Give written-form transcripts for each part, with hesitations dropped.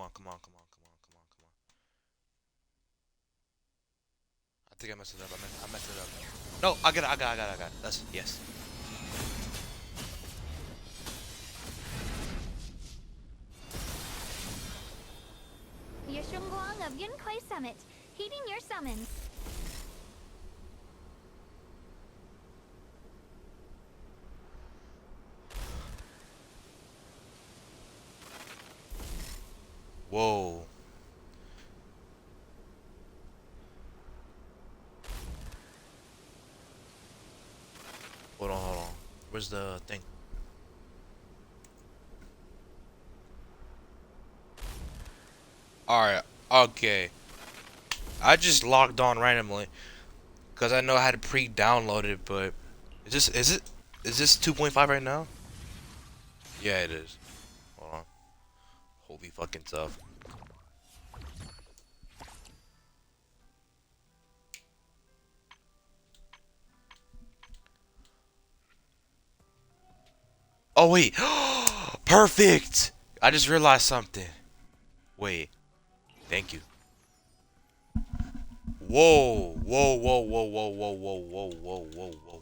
on, come on, come on, come on, come on, come on. I think I messed it up. I messed it up. No, I got it, I got it, I got it, I got it. That's, yes. Yeshunguang of Yunkai Summit, heeding your summons. Whoa. Hold on, hold on. Where's the thing? Alright, okay. I just logged on randomly because I know I had to pre-download it, but is this 2.5 right now? Yeah, it is. Hold on. Holy fucking stuff. Oh wait. Perfect. I just realized something. Wait. Thank you. Whoa. Whoa, whoa, whoa, whoa, whoa, whoa, whoa, whoa, whoa, whoa.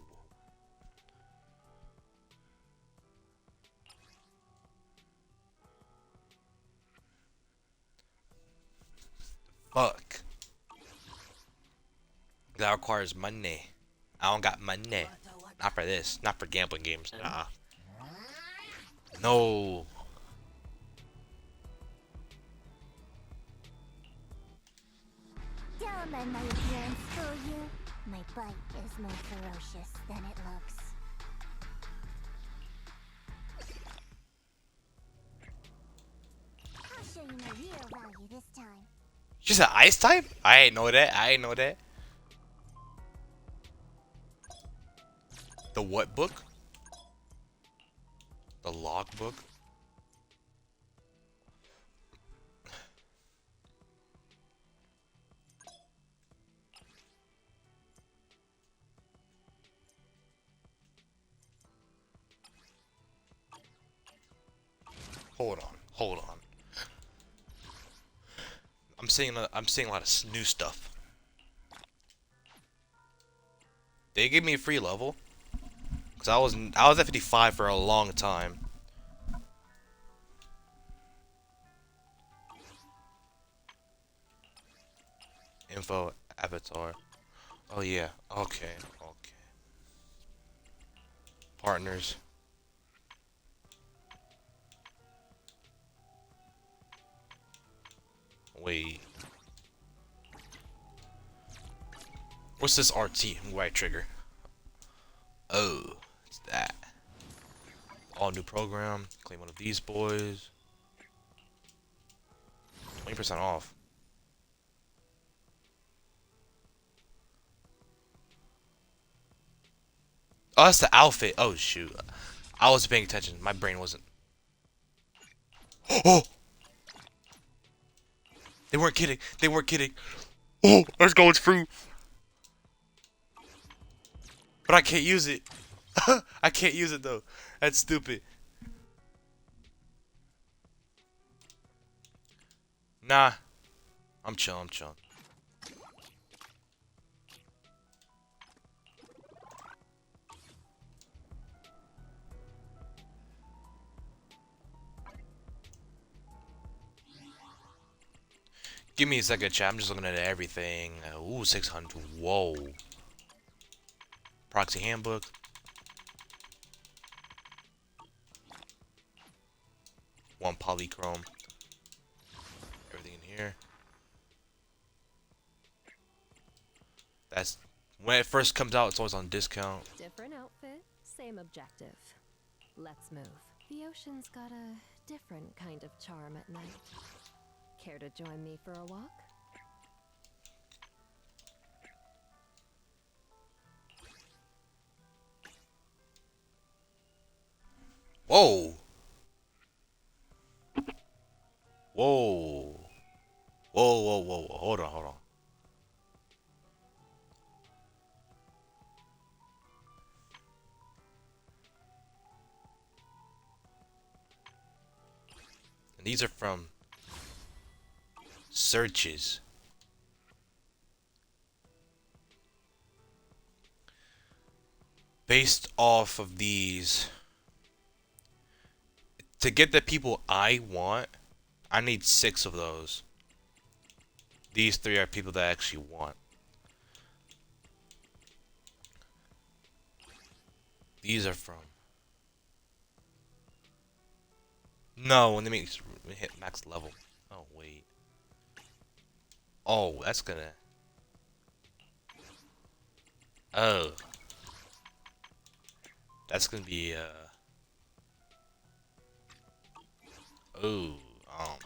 Fuck. That requires money. I don't got money. Not for this. Not for gambling games. Nah. No. Don't let my appearance fool you. My bite is more ferocious than it looks. I'll show you my real value this time. She's an ice type? I ain't know that. I ain't know that. The what book? The log book? Hold on. Hold on. I'm seeing a lot of new stuff. They gave me a free level. Cause I was at 55 for a long time. Info avatar. Oh yeah. Okay. Okay. Partners. Wait. What's this RT? Right trigger. Oh, it's that. All new program. Claim one of these boys. 20% off. Oh, that's the outfit. Oh shoot. I was paying attention. My brain wasn't. Oh! They weren't kidding. They weren't kidding. Oh, let's go. It's free. But I can't use it. I can't use it though. That's stupid. Nah. I'm chilling. I'm chilling. Give me a second, chat. I'm just looking at everything. Ooh, 600. Whoa. Proxy handbook. One polychrome. Everything in here. That's when it first comes out. It's always on discount. Different outfit, same objective. Let's move. The ocean's got a different kind of charm at night. Care to join me for a walk? Whoa. Whoa. Whoa, whoa, whoa, whoa. Hold on, hold on. And these are from searches. Based off of these, to get the people I want, I need 6 of those. These 3 are people that I actually want. These are from. No, when they hit max level. Oh wait. Oh, that's gonna. Oh, that's gonna be Oh, um.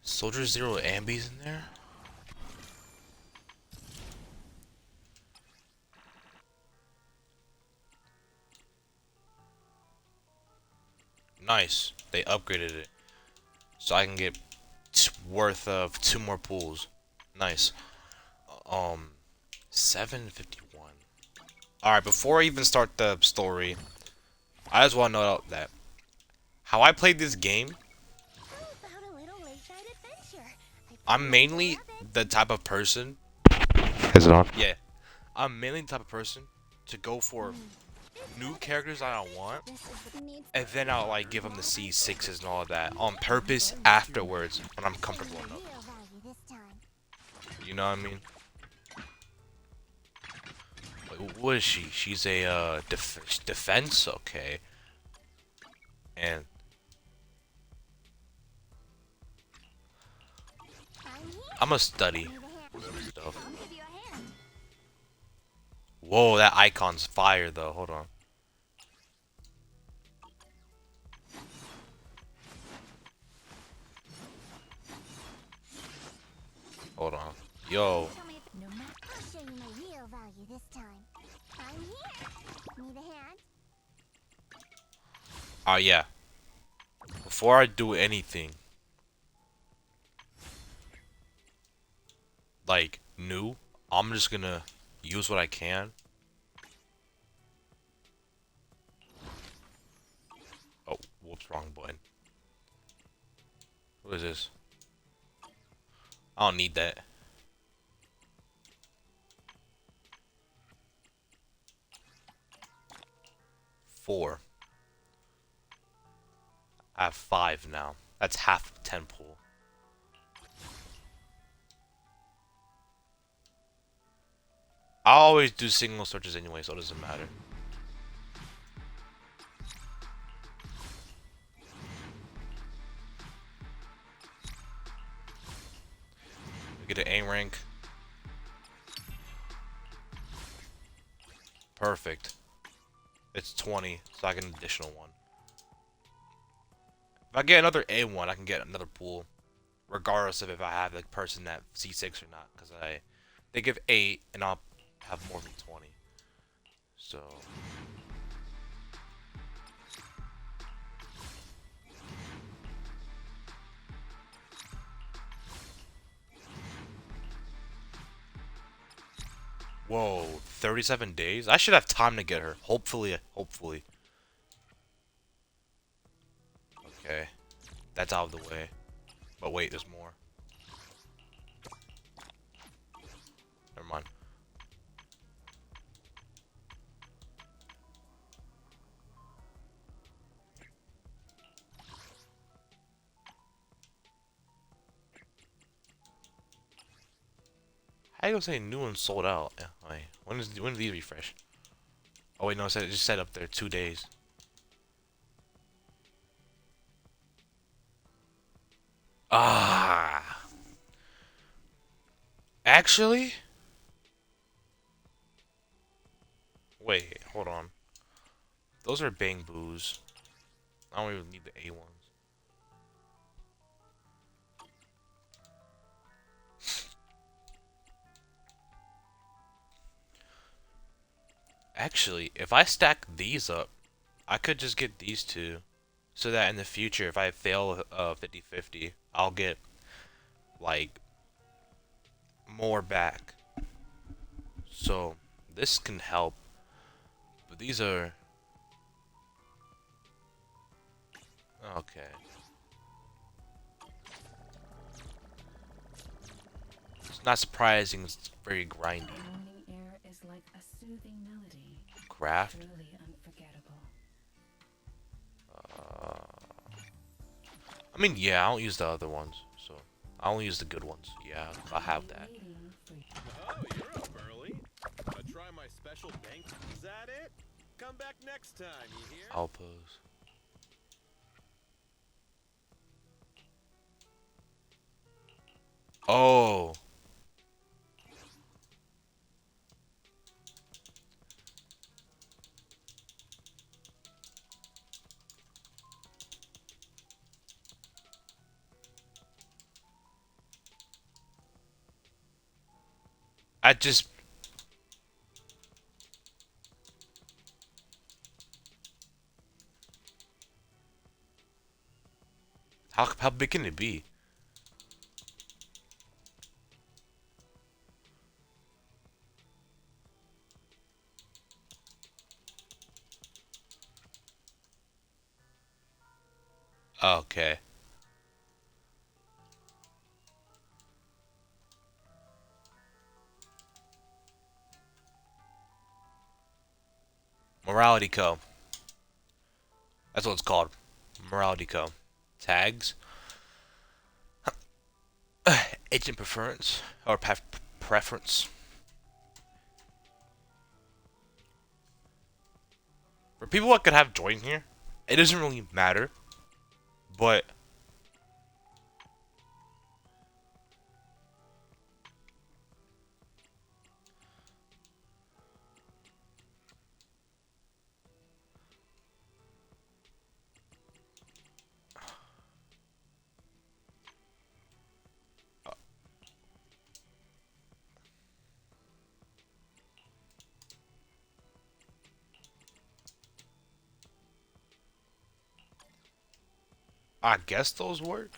Soldier Zero Ambies in there? Nice. They upgraded it. So I can get worth of 2 more pools. Nice. 751. Alright, before I even start the story, I just want to note out that how I played this game, I'm mainly the type of person. Is it on? Yeah. I'm mainly the type of person to go for new characters that I want, and then I'll like give them the C6s and all of that on purpose afterwards when I'm comfortable enough. You know what I mean? Wait, what is she? She's a defense, okay. And I'm gonna study some stuff. Whoa, that icon's fire though. Hold on. Hold on. Yo. I'll show you my real value this time. I'm here. Need a hand? Oh yeah. Before I do anything, like new, I'm just gonna use what I can. Oh, whoops, wrong button. What is this? I don't need that. Four. I have 5 now. That's half of 10 pool. I always do single searches anyway, so it doesn't matter. We get an A rank. Perfect. It's 20, so I get an additional one. If I get another A1, I can get another pool, regardless of if I have the person that C6 or not, because they give 8 and I'll have more than 20. So whoa, 37 days? I should have time to get her. Hopefully, hopefully. Okay. That's out of the way. But wait, there's more. Never mind. How you gonna say new and sold out? Yeah, wait. When do these refresh? Oh wait, no, it just said up there 2 days. Ah. Actually? Wait, hold on. Those are bang boos. I don't even need the A ones. Actually, if I stack these up, I could just get these two so that in the future, if I fail 50-50, I'll get like more back. So this can help, but these are okay. It's not surprising. It's very grindy. The morning air is like a soothing melody, Craft. truly unforgettable. I mean, yeah, I don't use the other ones, so I only use the good ones. Yeah, I have that. Waiting for you. Oh, you're up early. Try my special bank. Is that it? Come back next time, you hear? I'll pose. Oh. I just how big can it be? Okay. Morality Co. That's what it's called. Morality Co. Tags. Agent preference or preference. For people that could have joined here, it doesn't really matter. But I guess those work.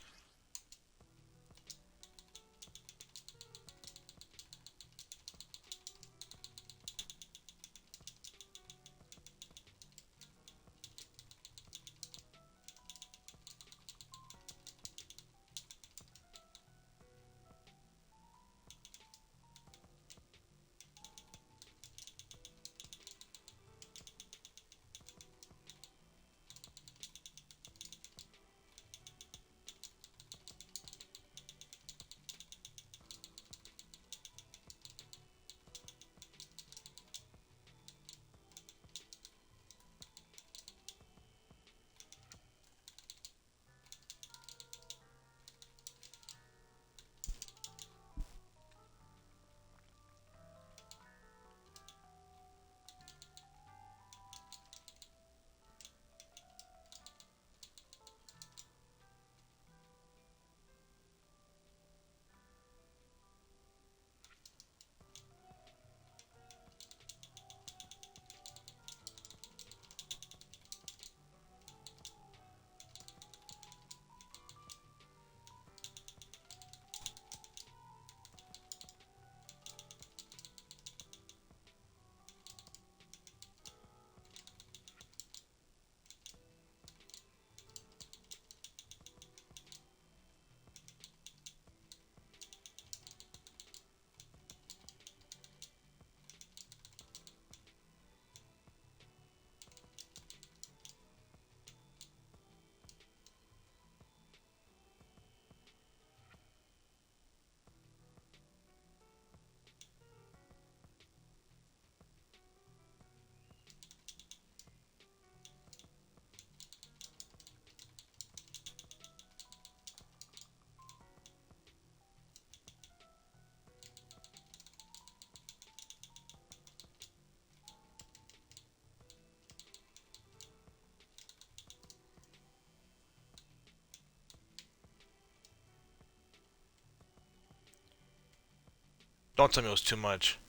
Don't tell me it was too much.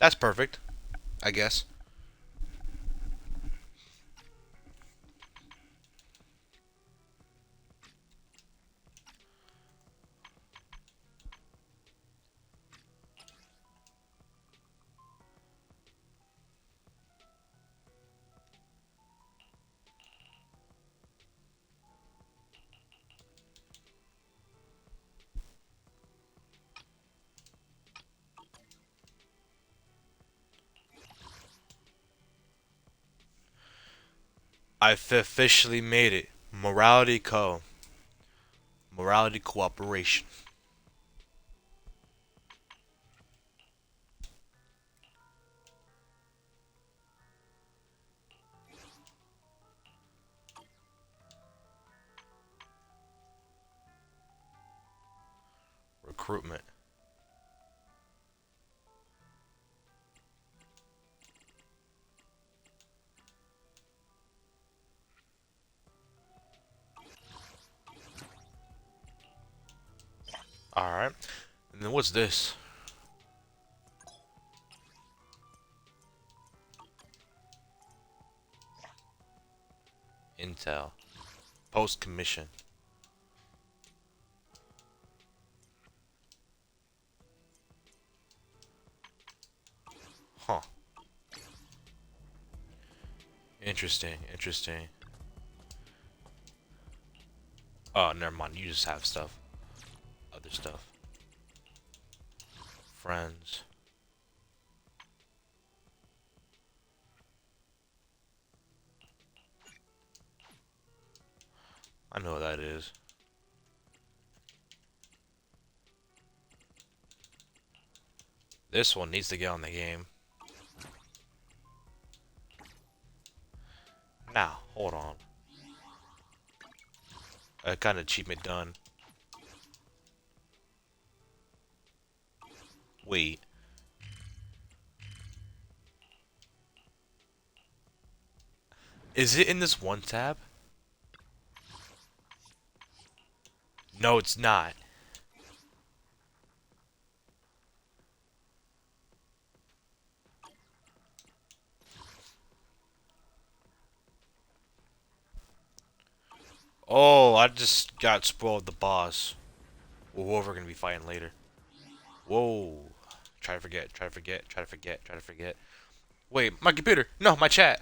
That's perfect, I guess. I've officially made it. Morality cooperation. Recruitment. Alright. And then what's this? Intel. Post commission. Huh. Interesting, interesting. Oh, never mind. You just have stuff. Other stuff. Friends. I know what that is. This one needs to get on the game. Now, hold on. I got an achievement done. Wait. Is it in this one tab? No, it's not. Oh, I just got spoiled the boss. Or whoever we're gonna be fighting later. Whoa. Try to forget, try to forget, try to forget, try to forget. Wait, my computer! No, my chat!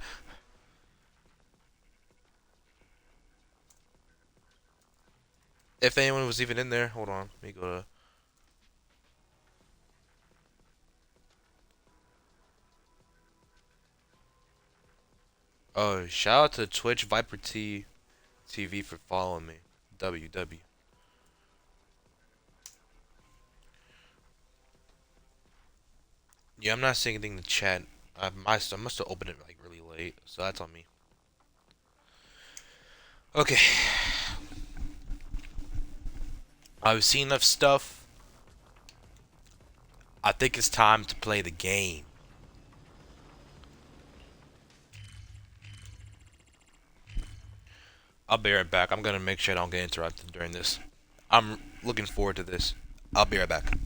If anyone was even in there, hold on. Let me go to... Oh, shout out to Twitch Viper TV for following me. WW. Yeah, I'm not seeing anything in the chat. I must have opened it like really late, so that's on me. Okay. I've seen enough stuff. I think it's time to play the game. I'll be right back. I'm gonna make sure I don't get interrupted during this. I'm looking forward to this. I'll be right back.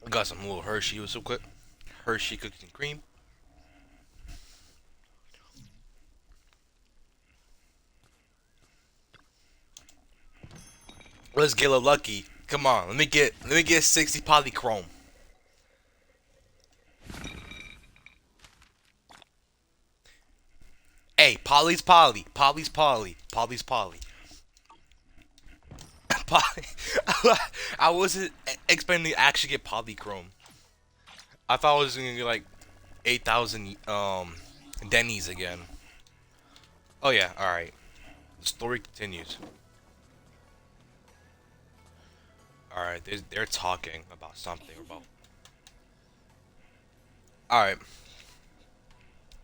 I got some little Hershey real quick. Hershey cookies and cream. Let's get a lucky. Come on, let me get 60 polychrome. Hey, Polly's Polly, Polly's Polly, Polly's Polly. Poly. I wasn't expecting to actually get polychrome. I thought I was gonna get like 8,000 Denny's again. Oh yeah, all right. The story continues. All right, they're talking about something about. All right,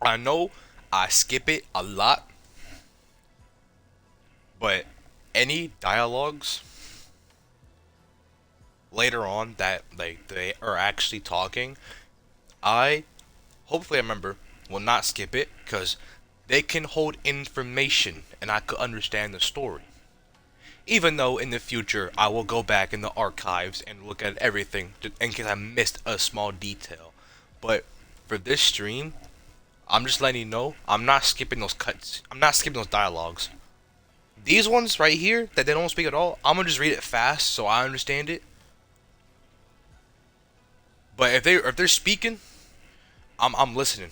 I know I skip it a lot, but any dialogues later on that like they are actually talking, I hopefully I remember will not skip it because they can hold information and I could understand the story. Even though in the future I will go back in the archives and look at everything in case I missed a small detail. But for this stream, I'm just letting you know I'm not skipping those cuts. I'm not skipping those dialogues. These ones right here that they don't speak at all, I'm gonna just read it fast so I understand it. But if they're speaking, I'm listening.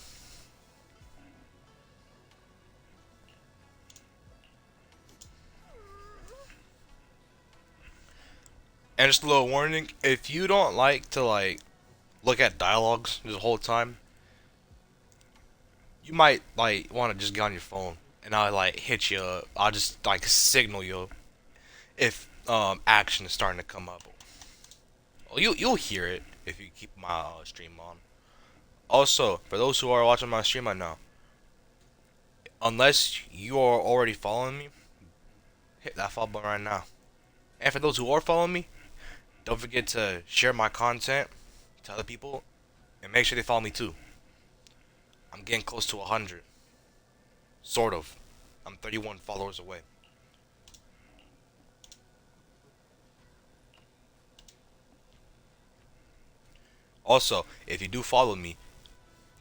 And just a little warning, if you don't like to like look at dialogues the whole time, you might like want to just get on your phone and I'll like hit you up. I'll just like signal you if action is starting to come up. Well, you'll hear it if you keep my stream on. Also, for those who are watching my stream right now, unless you are already following me, hit that follow button right now. And for those who are following me, don't forget to share my content to other people and make sure they follow me too. I'm getting close to 100. Sort of. I'm 31 followers away. Also, if you do follow me,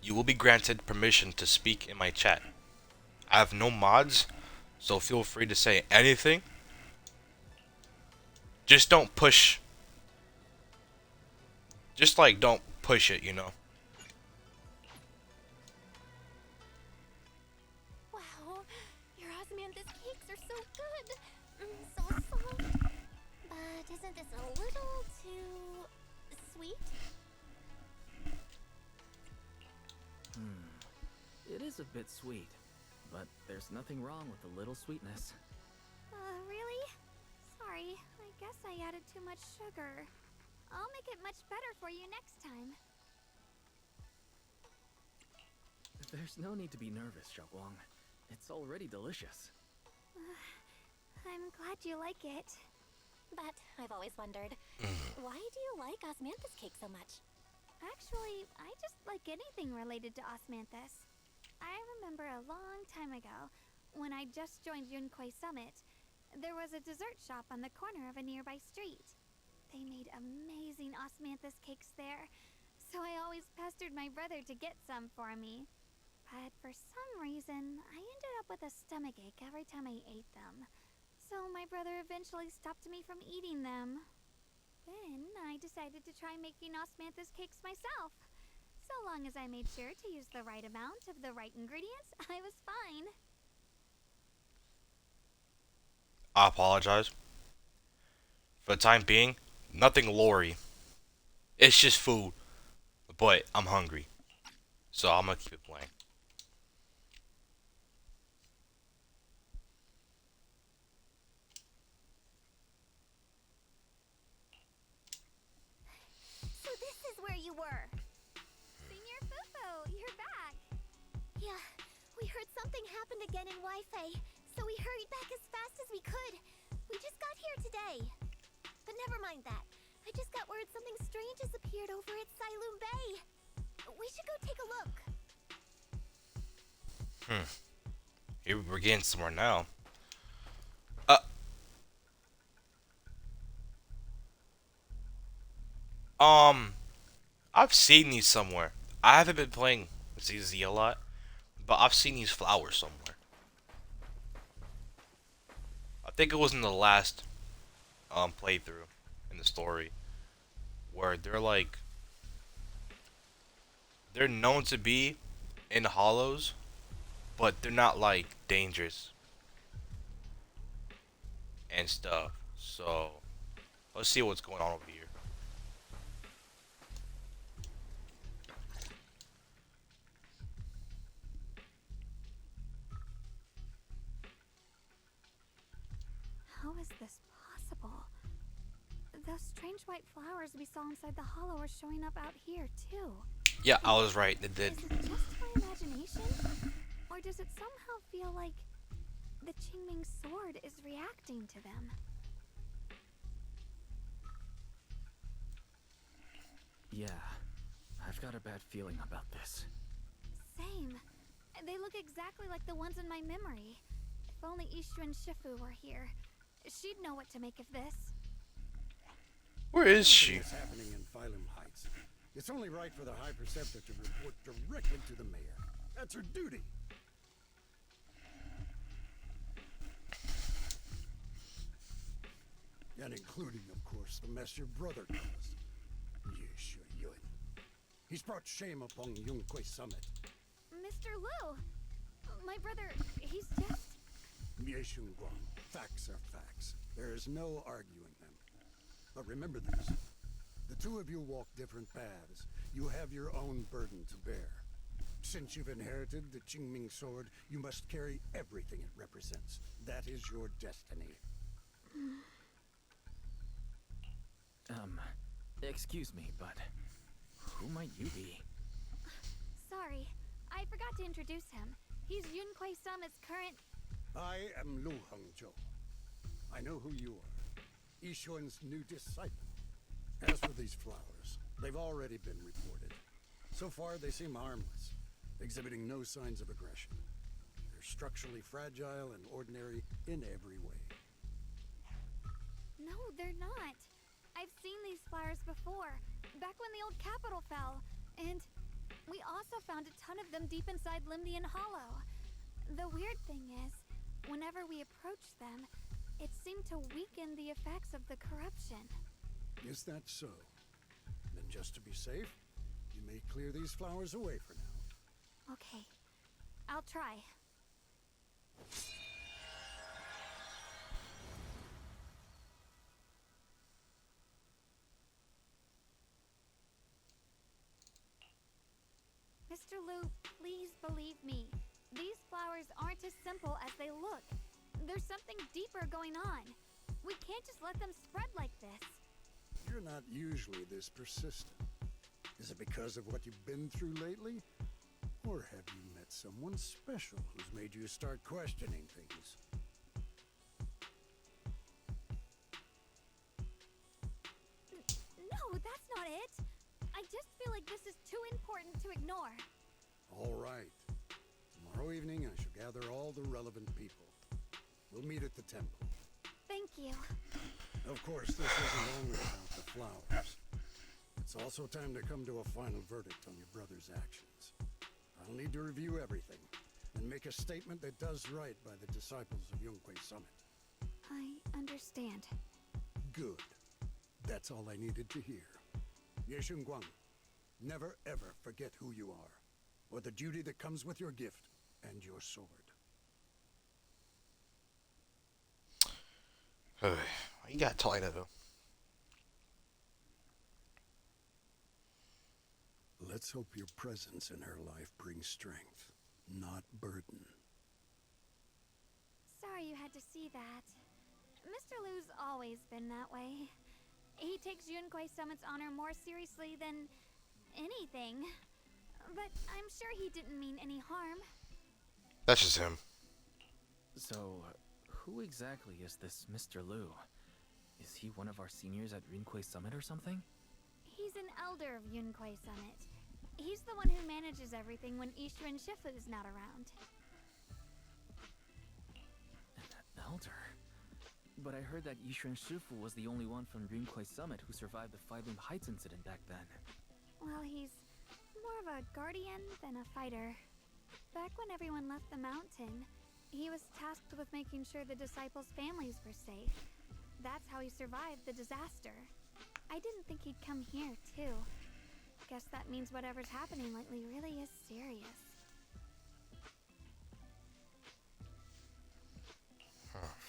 you will be granted permission to speak in my chat. I have no mods, so feel free to say anything. Just don't push. Just like don't push it, you know. Wow, your osmanthus cakes are so good. So soft. But isn't this a little too sweet? It is a bit sweet, but there's nothing wrong with a little sweetness. Really? Sorry, I guess I added too much sugar. I'll make it much better for you next time. There's no need to be nervous, Xiaoguang. It's already delicious. I'm glad you like it. But I've always wondered, why do you like osmanthus cake so much? Actually, I just like anything related to osmanthus. I remember a long time ago, when I just joined Yunquai Summit, there was a dessert shop on the corner of a nearby street. They made amazing osmanthus cakes there, so I always pestered my brother to get some for me. But for some reason, I ended up with a stomachache every time I ate them. So my brother eventually stopped me from eating them. Then I decided to try making osmanthus cakes myself. So long as I made sure to use the right amount of the right ingredients, I was fine. I apologize. For the time being, nothing Lori. It's just food. But I'm hungry. So I'm gonna keep it playing. So this is where you were. Senior Fufu, you're back. Yeah, we heard something happened again in Wi-Fi, so we hurried back as fast as we could. We just got here today. But never mind that. I just got word something strange has appeared over at Siloon Bay. We should go take a look. Here we're getting somewhere now. I've seen these somewhere. I haven't been playing ZZZ a lot, but I've seen these flowers somewhere. I think it was in the last playthrough in the story where they're known to be in hollows, but they're not like dangerous and stuff. So let's see what's going on over here. How is this possible? Those strange white flowers we saw inside the hollow are showing up out here, too. Yeah, I was right. It did. Is it just my imagination? Or does it somehow feel like the Qingming sword is reacting to them? Yeah, I've got a bad feeling about this. Same. They look exactly like the ones in my memory. If only Ishu and Shifu were here. She'd know what to make of this. Where is she? What's happening in Phylum Heights? It's only right for the High Preceptor to report directly to the mayor. That's her duty. And including, of course, the mess your brother caused. Yeshu Yun. He's brought shame upon Yunquei Summit. Mr. Liu! My brother, he's just... Yeshun Guang. Facts are facts. There is no arguing them. But remember this. The two of you walk different paths. You have your own burden to bear. Since you've inherited the Qingming sword, you must carry everything it represents. That is your destiny. Excuse me, but who might you be? Sorry, I forgot to introduce him. He's Yunquei Summit's current... I am Lu Hengzhou. I know who you are. Yishuan's new disciple. As for these flowers, they've already been reported. So far, they seem harmless, exhibiting no signs of aggression. They're structurally fragile and ordinary in every way. No, they're not. I've seen these flowers before, back when the old capital fell. And we also found a ton of them deep inside Limdian Hollow. The weird thing is, whenever we approached them, it seemed to weaken the effects of the corruption. Is that so? Then just to be safe, you may clear these flowers away for now. Okay, I'll try. Mr. Liu, please believe me. These flowers aren't as simple as they look. There's something deeper going on. We can't just let them spread like this. You're not usually this persistent. Is it because of what you've been through lately? Or have you met someone special who's made you start questioning things? No, that's not it. I just feel like this is too important to ignore. All right. Tomorrow evening, I shall gather all the relevant people. We'll meet at the temple. Thank you. Of course, this isn't only about the flowers. It's also time to come to a final verdict on your brother's actions. I'll need to review everything and make a statement that does right by the disciples of Yunquei Summit. I understand. Good. That's all I needed to hear. Yeshun Guang, never ever forget who you are, or the duty that comes with your gift and your sword. You gotta tell like that though. Let's hope your presence in her life brings strength, not burden. Sorry you had to see that. Mr. Liu's always been that way. He takes Yunquei Summit's honor more seriously than anything. But I'm sure he didn't mean any harm. That's just him. So, who exactly is this Mr. Liu? Is he one of our seniors at Yunquei Summit or something? He's an elder of Yunquei Summit. He's the one who manages everything when Ishu and Shifu's not around. An elder? But I heard that Yishu Shifu was the only one from Yunquei Summit who survived the Phylum Heights incident back then. Well, he of a guardian than a fighter. Back when everyone left the mountain, he was tasked with making sure the disciples' families were safe. That's how he survived the disaster. I didn't think he'd come here, too. Guess that means whatever's happening lately really is serious.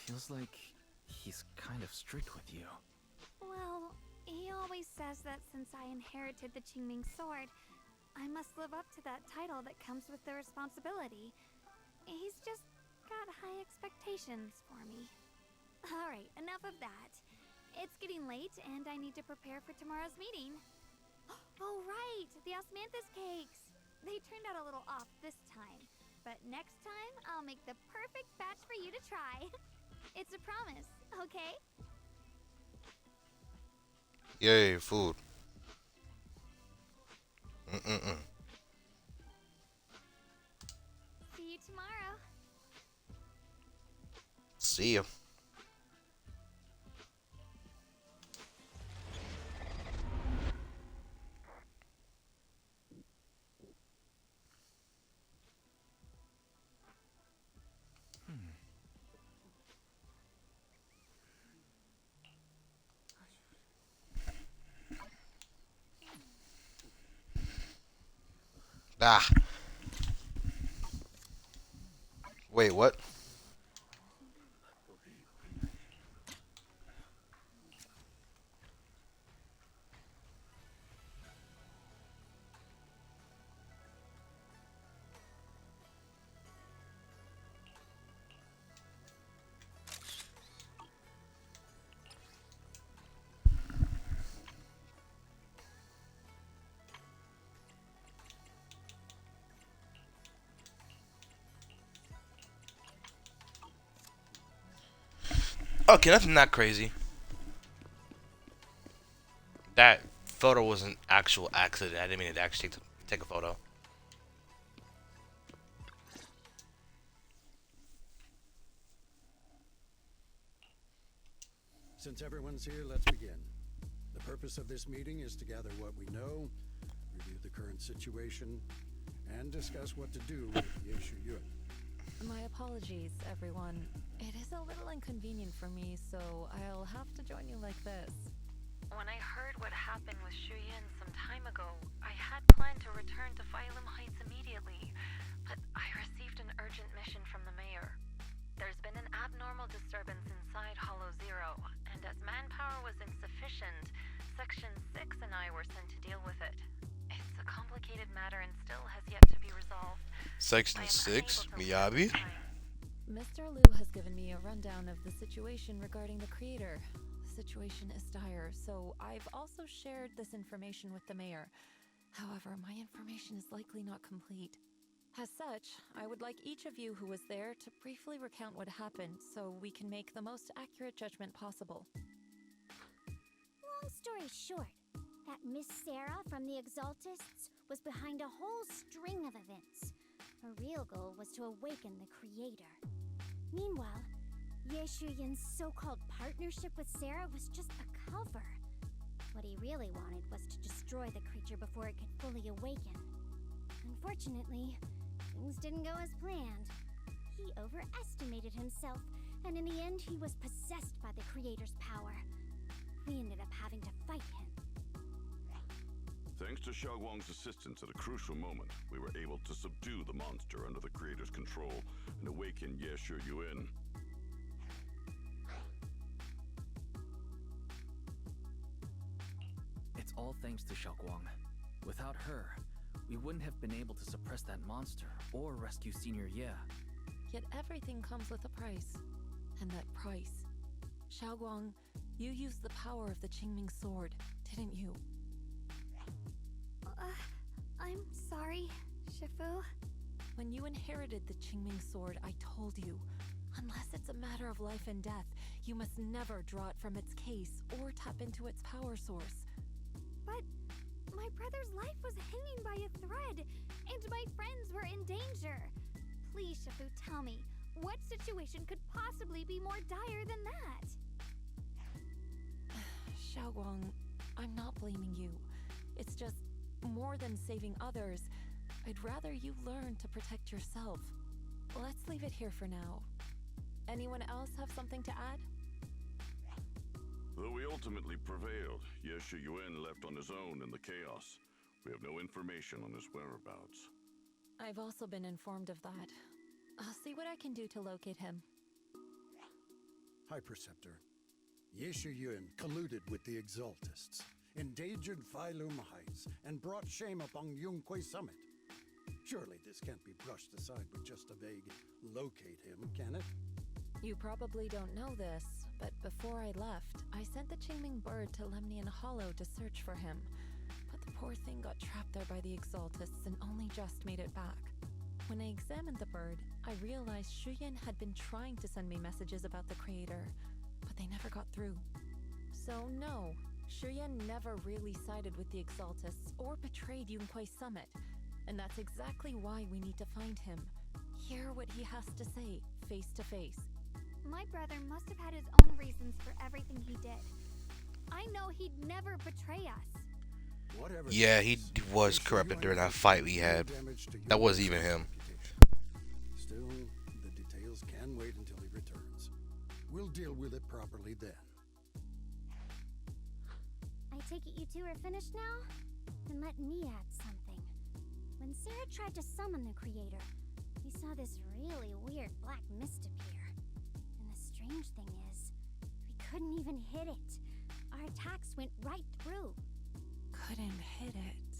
Feels like he's kind of strict with you. Well, he always says that since I inherited the Qingming sword, I must live up to that title that comes with the responsibility. He's just got high expectations for me. Alright, enough of that. It's getting late and I need to prepare for tomorrow's meeting. Oh right, the osmanthus cakes! They turned out a little off this time, but next time I'll make the perfect batch for you to try. It's a promise, okay? Yay, food. See you tomorrow. See ya. Ah. Wait, what? Okay, nothing that crazy. That photo was an actual accident. I didn't mean to actually take a photo. Since everyone's here, let's begin. The purpose of this meeting is to gather what we know, review the current situation, and discuss what to do with Yeshu Yun. My apologies, everyone. It is a little inconvenient for me, so I'll have to join you like this. When I heard what happened with Shu Yin some time ago, I had planned to return to Phylum Heights immediately, but I received an urgent mission from the mayor. There's been an abnormal disturbance inside Hollow Zero, and as manpower was insufficient, Section 6 and I were sent to deal with it. It's a complicated matter and still has yet to be resolved. Section 6, Miyabi. Mr. Liu has given me a rundown of the situation regarding the creator. The situation is dire, so I've also shared this information with the mayor. However, my information is likely not complete. As such, I would like each of you who was there to briefly recount what happened so we can make the most accurate judgment possible. Long story short, that Miss Sarah from the Exaltists was behind a whole string of events. Her real goal was to awaken the creator. Meanwhile, Yeshu Yin's so-called partnership with Sarah was just a cover. What he really wanted was to destroy the creature before it could fully awaken. Unfortunately, things didn't go as planned. He overestimated himself, and in the end he was possessed by the creator's power. We ended up having to fight him. Thanks to Xiaoguang's assistance at a crucial moment, we were able to subdue the monster under the creator's control and awaken Yeshu Yun. It's all thanks to Xiaoguang. Without her, we wouldn't have been able to suppress that monster or rescue Senior Ye. Yet everything comes with a price. And that price... Xiaoguang, you used the power of the Qingming sword, didn't you? I'm sorry, Shifu. When you inherited the Qingming sword, I told you, unless it's a matter of life and death, you must never draw it from its case or tap into its power source. But my brother's life was hanging by a thread, and my friends were in danger. Please, Shifu, tell me, what situation could possibly be more dire than that? Xiaoguang, I'm not blaming you. It's just, more than saving others, I'd rather you learn to protect yourself. Let's leave it here for now. Anyone else have something to add? Though we ultimately prevailed, Ye Shuyuan left on his own in the chaos. We have no information on his whereabouts. I've also been informed of that. I'll see what I can do to locate him. High Preceptor, Yeshu Yun colluded with the Exaltists, endangered Phylum Heights, and brought shame upon Yunquay Summit. Surely this can't be brushed aside with just a vague locate him, can it? You probably don't know this, but before I left, I sent the Qingming bird to Lemnian Hollow to search for him. But the poor thing got trapped there by the Exaltists and only just made it back. When I examined the bird, I realized Shuyan had been trying to send me messages about the Creator, but they never got through. So no, Shuyan never really sided with the Exaltists or betrayed Yunquay Summit. And that's exactly why we need to find him. Hear what he has to say, face to face. My brother must have had his own reasons for everything he did. I know he'd never betray us. Whatever. Yeah, he was corrupted during that fight we had. That wasn't even him. Still, the details can wait until he returns. We'll deal with it properly then. I take it you two are finished now? Then let me add something. When Sarah tried to summon the Creator, we saw this really weird black mist appear. And the strange thing is, we couldn't even hit it. Our attacks went right through. Couldn't hit it.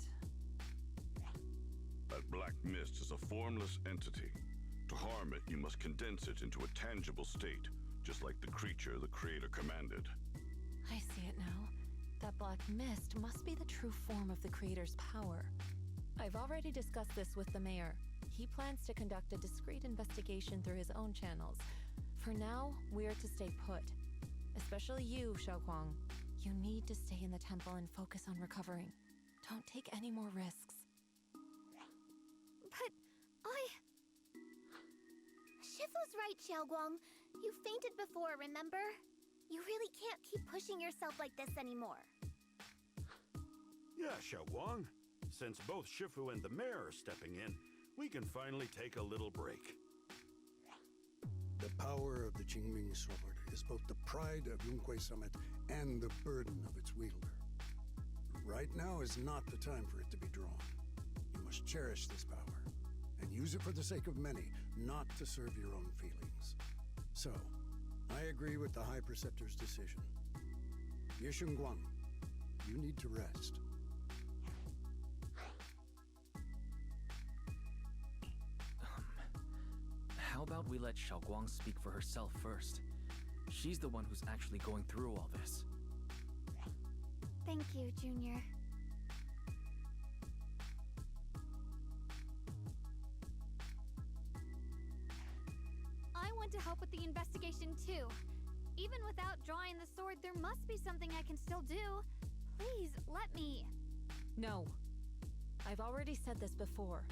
That black mist is a formless entity. To harm it, you must condense it into a tangible state, just like the creature the Creator commanded. I see it now. That black mist must be the true form of the Creator's power. I've already discussed this with the mayor. He plans to conduct a discreet investigation through his own channels. For now, we're to stay put. Especially you, Xiaoguang. You need to stay in the temple and focus on recovering. Don't take any more risks. But Shifu's right, Xiaoguang. You fainted before, remember? You really can't keep pushing yourself like this anymore. Yeah, Xiaoguang. Since both Shifu and the mayor are stepping in, we can finally take a little break. The power of the Qingming sword is both the pride of Yunquay Summit and the burden of its wielder. Right now is not the time for it to be drawn. You must cherish this power and use it for the sake of many, not to serve your own feelings. So, I agree with the High Preceptor's decision. Yishun Guang, you need to rest. How about we let Xiaoguang speak for herself first? She's the one who's actually going through all this. Thank you, Junior. I want to help with the investigation too. Even without drawing the sword, there must be something I can still do. Please, let me. No. I've already said this before.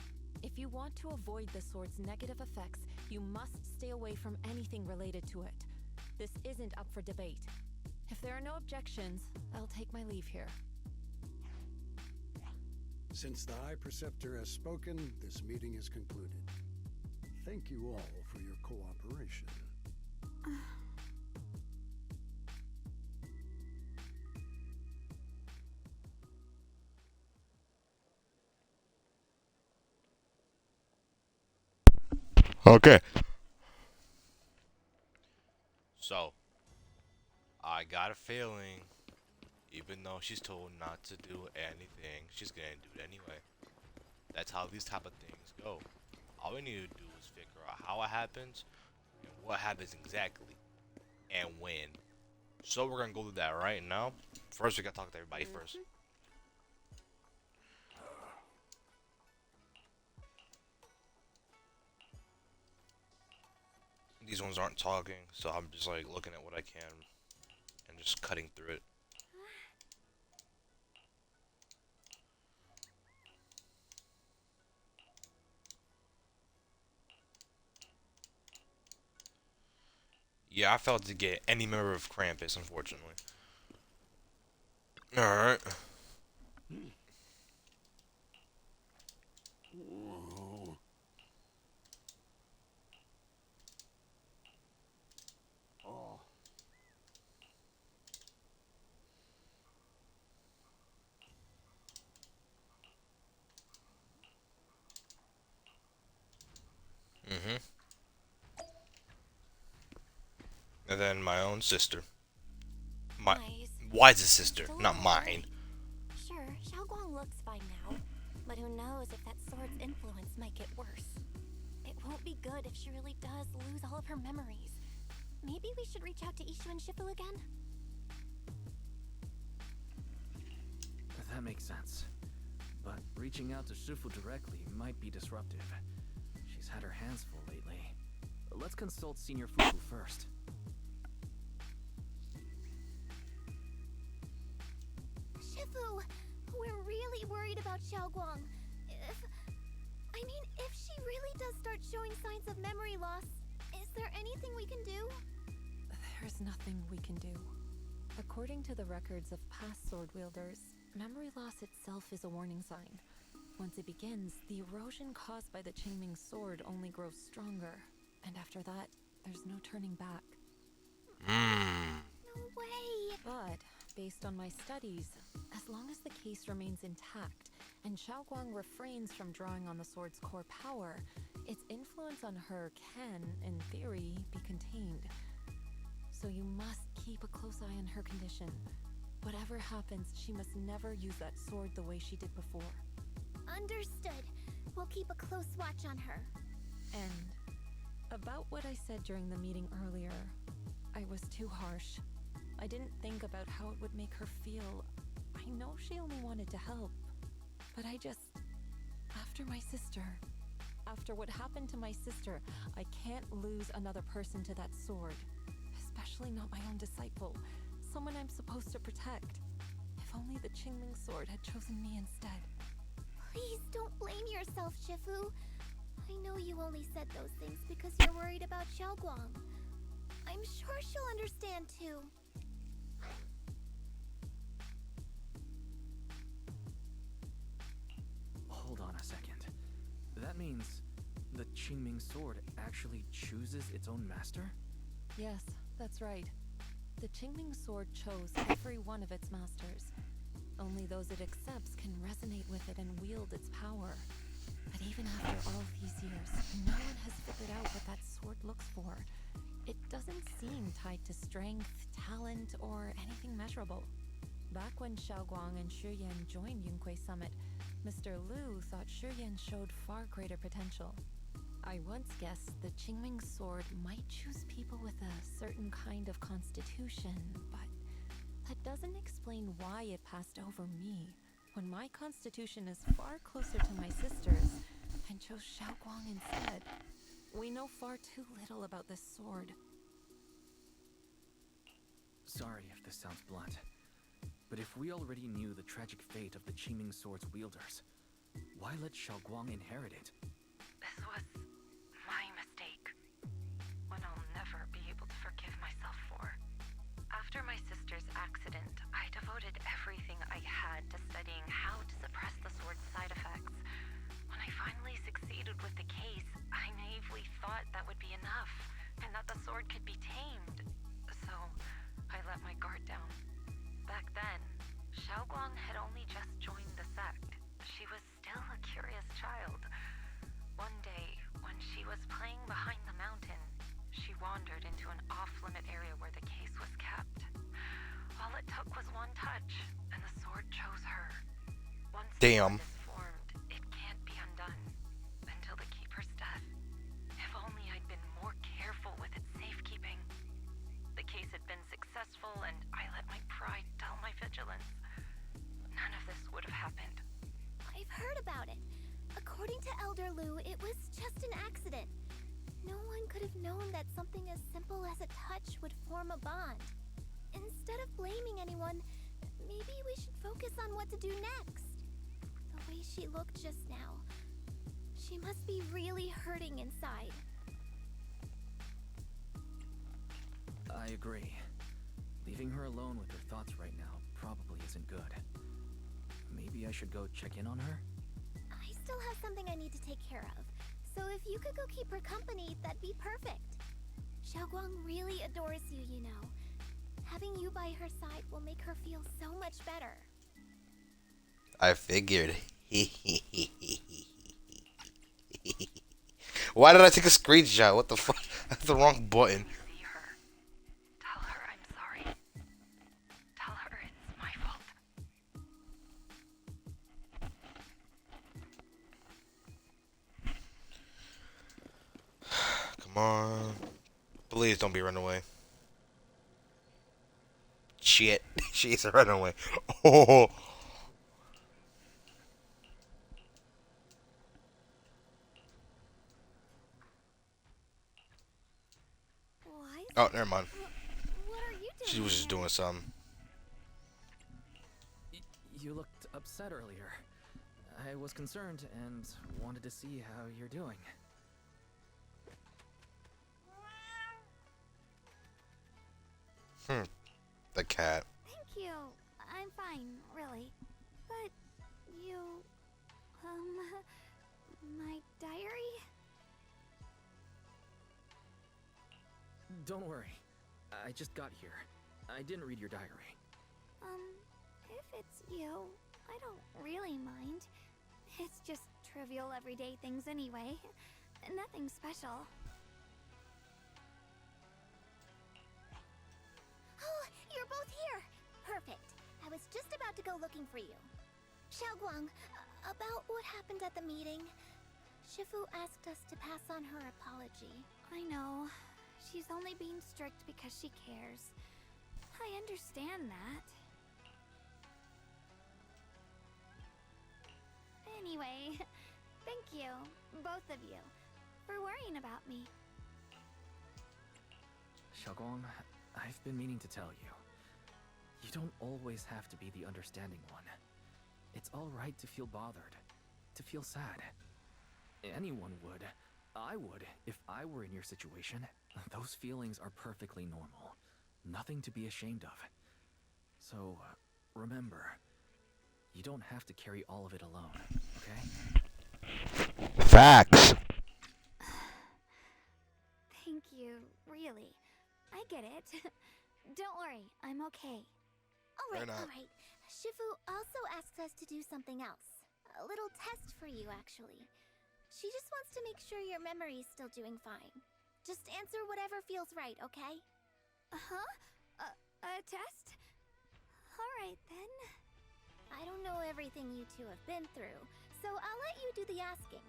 If you want to avoid the sword's negative effects, you must stay away from anything related to it. This isn't up for debate. If there are no objections, I'll take my leave here. Since the High Preceptor has spoken, this meeting is concluded. Thank you all for your cooperation. Okay. So, I got a feeling, even though she's told not to do anything, she's gonna do it anyway. That's how these type of things go. All we need to do is figure out how it happens, and what happens exactly, and when. So we're gonna go through that right now. First, we gotta talk to everybody first. These ones aren't talking, so I'm just like looking at what I can and just cutting through it. Yeah, I failed to get any member of Krampus, unfortunately. Alright. Mm-hmm. And then my own sister. My Nice. wisest sister, Still not okay. mine. Sure, Xiaoguang looks fine now, but who knows if that sword's influence might get worse. It won't be good if she really does lose all of her memories. Maybe we should reach out to Ishu and Shifu again? That makes sense. But reaching out to Shifu directly might be disruptive. She's had her hands full lately. Let's consult Senior Fufu first. Shifu, we're really worried about Xiaoguang. If she really does start showing signs of memory loss, is there anything we can do? There's nothing we can do. According to the records of past sword wielders, memory loss itself is a warning sign. Once it begins, the erosion caused by the Qingming sword only grows stronger, and after that, there's no turning back. No way! But, based on my studies, as long as the case remains intact, and Xiaoguang refrains from drawing on the sword's core power, its influence on her can, in theory, be contained. So you must keep a close eye on her condition. Whatever happens, she must never use that sword the way she did before. Understood. We'll keep a close watch on her. And about what I said during the meeting earlier, I was too harsh. I didn't think about how it would make her feel. I know she only wanted to help, but after what happened to my sister, I can't lose another person to that sword. Especially not my own disciple, someone I'm supposed to protect. If only the Qingming sword had chosen me instead. Please don't blame yourself, Shifu. I know you only said those things because you're worried about Xiaoguang. I'm sure she'll understand too. Hold on a second. That means the Qingming sword actually chooses its own master? Yes, that's right. The Qingming sword chose every one of its masters. Only those it accepts can resonate with it and wield its power. But even after all these years, no one has figured out what that sword looks for. It doesn't seem tied to strength, talent, or anything measurable. Back when Xiaoguang and Shiyan joined Yunque Summit, Mr. Liu thought Shiyan showed far greater potential. I once guessed the Qingming sword might choose people with a certain kind of constitution, but that doesn't explain why it passed over me, when my constitution is far closer to my sister's, and chose Xiaoguang instead. We know far too little about this sword. Sorry if this sounds blunt, but if we already knew the tragic fate of the Qingming sword's wielders, why let Xiaoguang inherit it? This was my mistake. One I'll never be able to forgive myself for. After my sister's accident, I devoted everything I had to studying how to suppress the sword's side effects. When I finally succeeded with the case, I naively thought that would be enough, and that the sword could be tamed. So, I let my guard down. Back then, Xiaoguang had only just joined the sect. She was still a curious child. One day, when she was playing behind the mountain, she wandered into an off-limit area where the case was kept. All it took was one touch, and the sword chose her. Once the Damn. sword is formed, it can't be undone until the keeper's death. If only I'd been more careful with its safekeeping. The case had been successful, and I let my pride dull my vigilance. None of this would have happened. I've heard about it. According to Elder Liu, it was just an accident. No one could have known that something as simple as a touch would form a bond. Instead of blaming anyone, maybe we should focus on what to do next. The way she looked just now, she must be really hurting inside. I agree. Leaving her alone with her thoughts right now probably isn't good. Maybe I should go check in on her? I still have something I need to take care of, so if you could go keep her company, that'd be perfect. Xiaoguang really adores you, you know. Having you by her side will make her feel so much better. I figured. Why did I take a screenshot? What the fuck? That's the wrong button. See her. Tell her I'm sorry. Tell her it's my fault. Come on. Please don't be run away. Shit. She's a runaway. Oh. Why? Oh, never mind. What are you doing? She was just here? doing something. You looked upset earlier. I was concerned and wanted to see how you're doing. The cat. Thank you. I'm fine, really. But you, my diary? Don't worry. I just got here. I didn't read your diary. If it's you, I don't really mind. It's just trivial everyday things anyway. Nothing special. Oh, you're both here! Perfect. I was just about to go looking for you. Xiaoguang, about what happened at the meeting. Shifu asked us to pass on her apology. I know. She's only being strict because she cares. I understand that. Anyway, thank you, both of you, for worrying about me. Xiaoguang, I've been meaning to tell you. You don't always have to be the understanding one. It's alright to feel bothered, to feel sad. Anyone would. I would, if I were in your situation. Those feelings are perfectly normal. Nothing to be ashamed of. So, remember, you don't have to carry all of it alone, okay? Facts. Thank you, really. I get it. Don't worry, I'm okay. They're not. Alright. Shifu also asked us to do something else. A little test for you, actually. She just wants to make sure your memory's still doing fine. Just answer whatever feels right, okay? Uh-huh? A test? Alright, then. I don't know everything you two have been through, so I'll let you do the asking.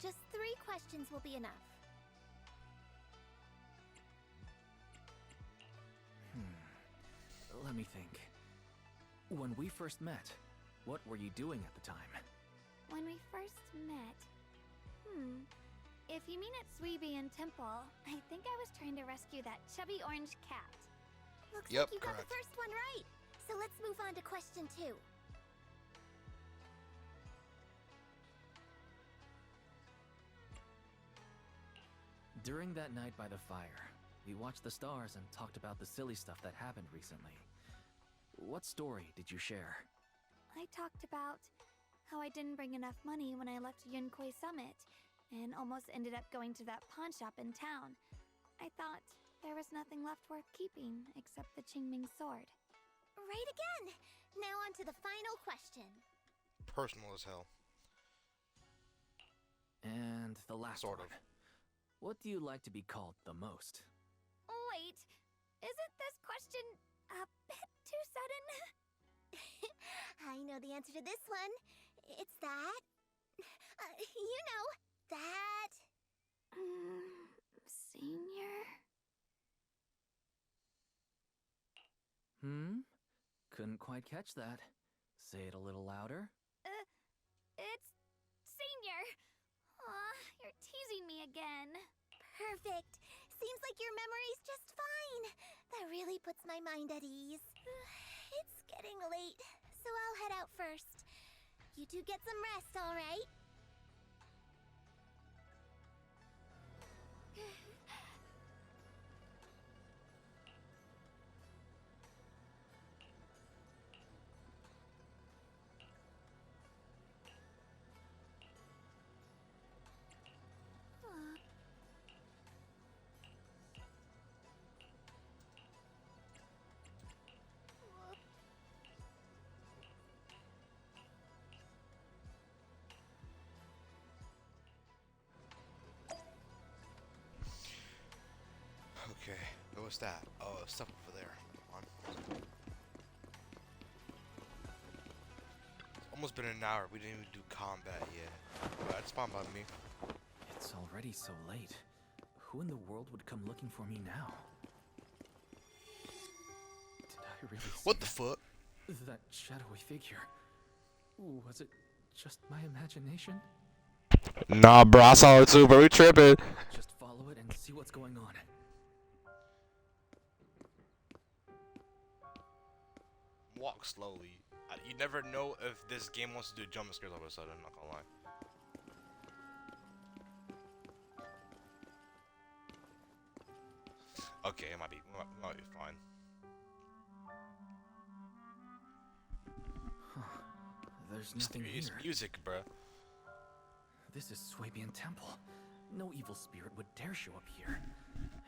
Just 3 questions will be enough. Let me think. When we first met, what were you doing at the time? When we first met... If you mean at Suibian Temple, I think I was trying to rescue that chubby orange cat. Looks Yep, like you got the correct. first one right. So let's move on to question 2. During that night by the fire, we watched the stars and talked about the silly stuff that happened recently. What story did you share? I talked about how I didn't bring enough money when I left Yunquei Summit, and almost ended up going to that pawn shop in town. I thought there was nothing left worth keeping except the Qingming sword. Right again! Now on to the final question. Personal as hell. And the last Sort one. of. What do you like to be called the most? Wait, isn't this question a bit too sudden? I know the answer to this one. It's that... you know, that... Senior? Couldn't quite catch that. Say it a little louder. It's senior. Aw, you're teasing me again. Perfect. Seems like your memory's just fine. That really puts my mind at ease. It's getting late, so I'll head out first. You two get some rest, all right? what's that? Oh, stuff over there. Come on. It's almost been an hour. We didn't even do combat yet. That's fine by me. It's already so late. Who in the world would come looking for me now? Did I really see What the fuck? that shadowy figure? Was it just my imagination? Nah, bro, I saw it too, bro. We tripping. Just follow it and see what's going on. Walk slowly. You never know if this game wants to do jump scares all of a sudden, I'm not gonna lie. Okay, it might be fine. There's nothing It's here. music, bro. This is Swabian Temple. No evil spirit would dare show up here.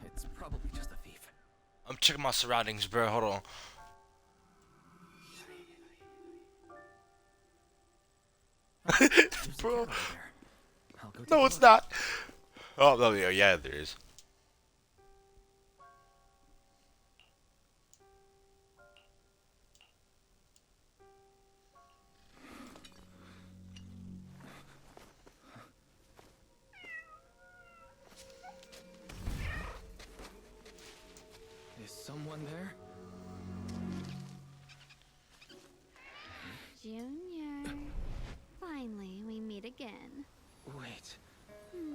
It's probably just a thief. I'm checking my surroundings, bro. Hold on. There's a Bro. cat over there. I'll go take No, a it's look. not. Oh, no, yeah, there is. Is someone there? Junior. Finally, we meet again. Wait,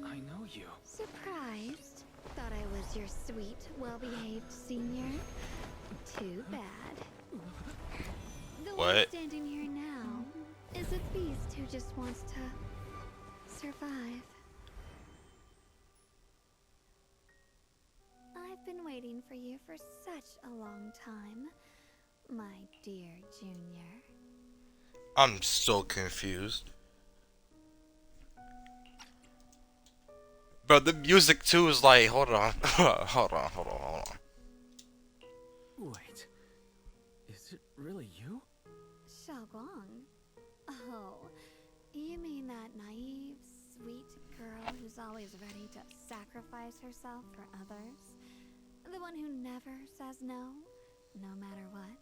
I know you. Surprised? Thought I was your sweet, well-behaved senior? Too bad. The one What? standing here now is a beast who just wants to survive. I've been waiting for you for such a long time, my dear Junior. I'm so confused. Bro, the music too is like, hold on. hold on. Wait, is it really you? Xiaoguang? Oh, you mean that naive, sweet girl who's always ready to sacrifice herself for others? The one who never says no, no matter what?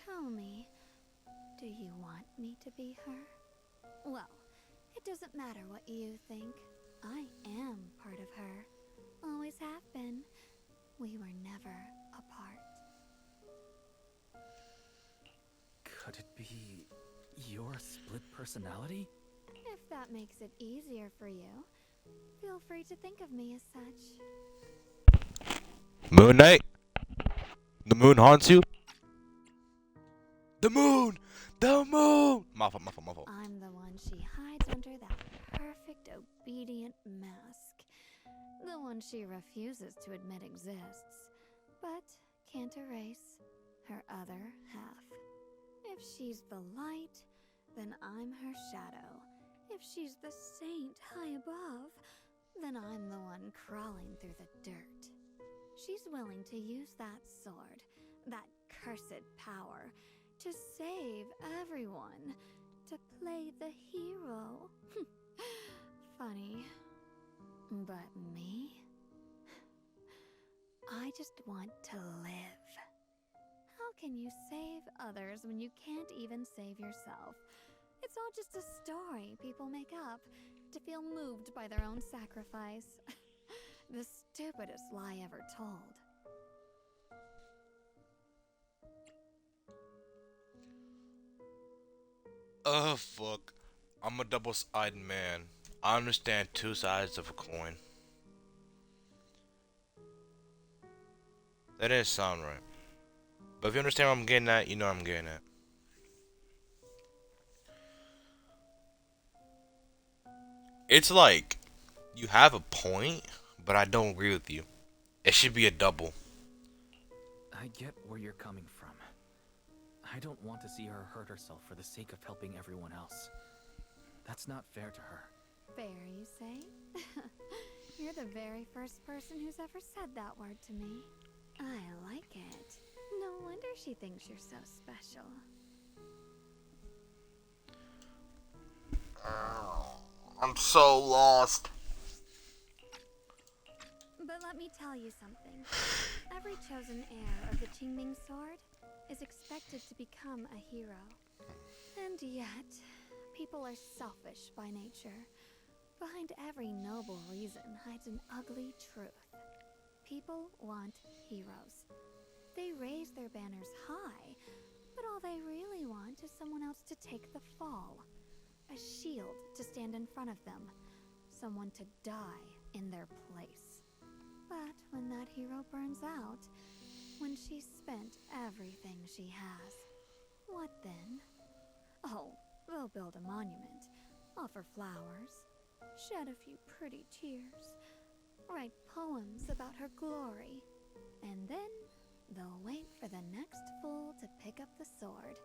Tell me, do you want me to be her? Well, it doesn't matter what you think. I am part of her. Always have been. We were never apart. Could it be your split personality? If that makes it easier for you, feel free to think of me as such. Moon Knight? The moon haunts you? The moon! The moon! My fault. I'm the one she hides under that perfect, obedient mask. The one she refuses to admit exists, but can't erase her other half. If she's the light, then I'm her shadow. If she's the saint high above, then I'm the one crawling through the dirt. She's willing to use that sword, that cursed power, to save everyone, to play the hero. Funny. But me? I just want to live. How can you save others when you can't even save yourself? It's all just a story people make up to feel moved by their own sacrifice. The stupidest lie ever told. Fuck. I'm a double-sided man. I understand two sides of a coin. That didn't sound right. But if you understand what I'm getting at, you know what I'm getting at. It's like, you have a point, but I don't agree with you. It should be a double. I get where you're coming from. I don't want to see her hurt herself for the sake of helping everyone else. That's not fair to her. Fair, you say? You're the very first person who's ever said that word to me. I like it. No wonder she thinks you're so special. I'm so lost. But let me me tell you something. Every chosen heir of the Qingming sword is expected to become a hero. And yet, people are selfish by nature. Behind every noble reason hides an ugly truth. People want heroes. They raise their banners high, but all they really want is someone else to take the fall. A shield to stand in front of them. Someone to die in their place. But when that hero burns out, when she's spent everything she has, what then? Oh, they'll build a monument, offer flowers, shed a few pretty tears, write poems about her glory, and then they'll wait for the next fool to pick up the sword,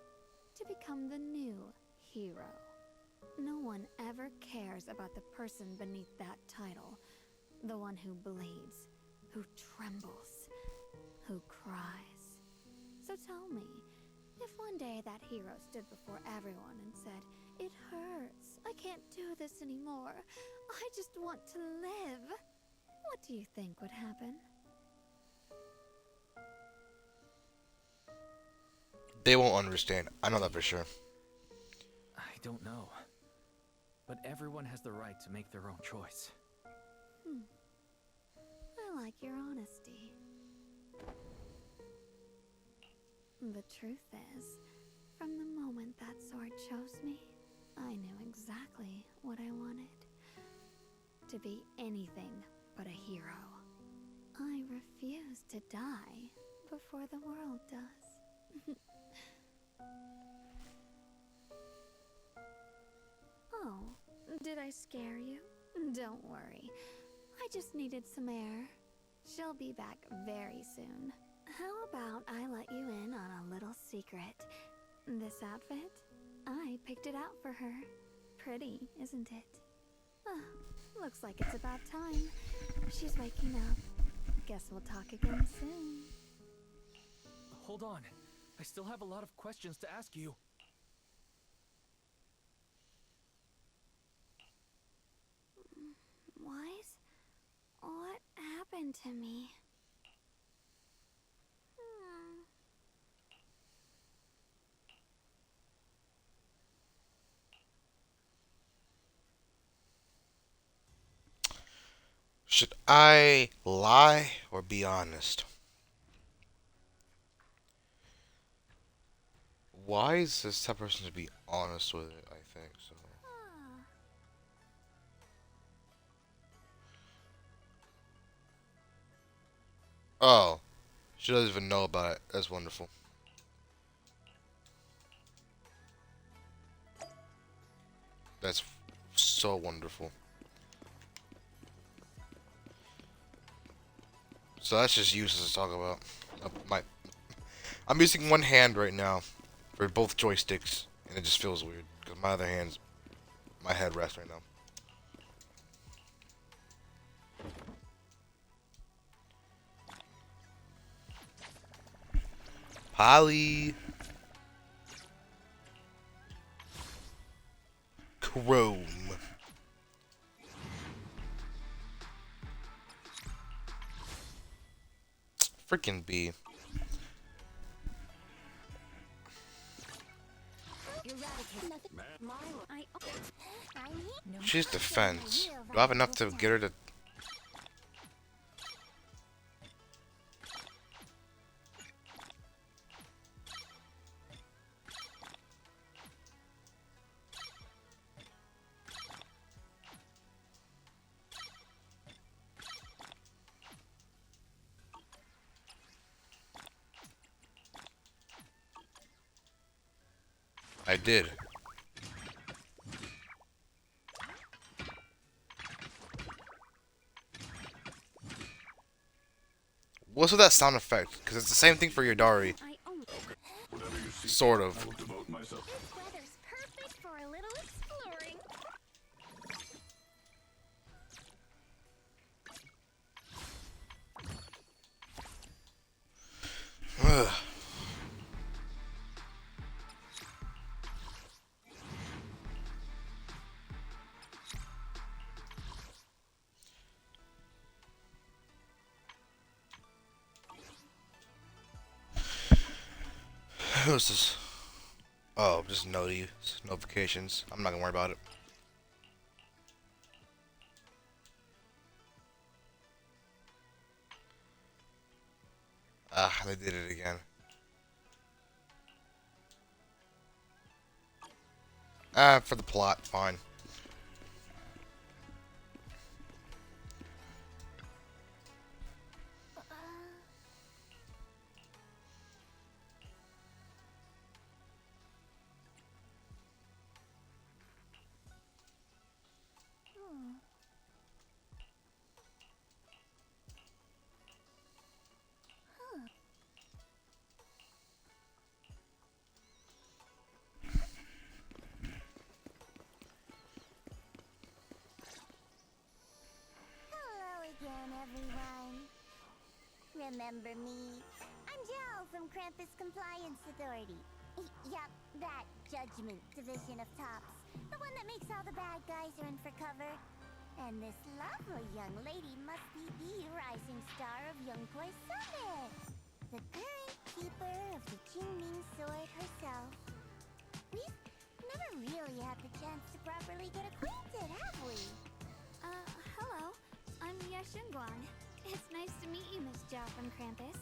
to become the new hero. No one ever cares about the person beneath that title, the one who bleeds, who trembles, who cries. So tell me, if one day that hero stood before everyone and said, "It hurts, I can't do this anymore, I just want to live," what do you think would happen? They won't understand. I know that for sure. I don't know. But everyone has the right to make their own choice. I like your honesty. The truth is, from the moment that sword chose me, I knew exactly what I wanted. To be anything but a hero. I refuse to die before the world does. Oh, did I scare you? Don't worry. I just needed some air. She'll be back very soon. How about I let you in on a little secret? This outfit? I picked it out for her. Pretty, isn't it? Looks like it's about time. She's waking up. Guess we'll talk again soon. Hold on. I still have a lot of questions to ask you. Wise? What happened to me? Should I lie or be honest? Why is this type of person to be honest with it, I think so. Oh. She doesn't even know about it. That's wonderful. That's so wonderful. So that's just useless to talk about. I'm using one hand right now for both joysticks, and it just feels weird because my other hand's my head rests right now. Polly. Chrome. Freaking B. She's defense. Do I have enough to get her to... I did. What's with that sound effect? Because it's the same thing for your Dari. Sort of. I will devote myself. This weather's perfect for a little exploring. What's this? Oh, just notifications. I'm not gonna worry about it. Ah, they did it again. Ah, for the plot, fine. Hello again, everyone. Remember me? I'm Jill from Krampus Compliance Authority. Yup, that Judgment Division of Tops. The one that makes all the bad guys run for cover. And this lovely young lady must be the rising star of Young Boy Summit. The current keeper of the Qingming sword herself. We've never really had the chance to properly get acquainted, have we? Hello. I'm Yashunguan. It's nice to meet you, Miss Zhao from Krampus.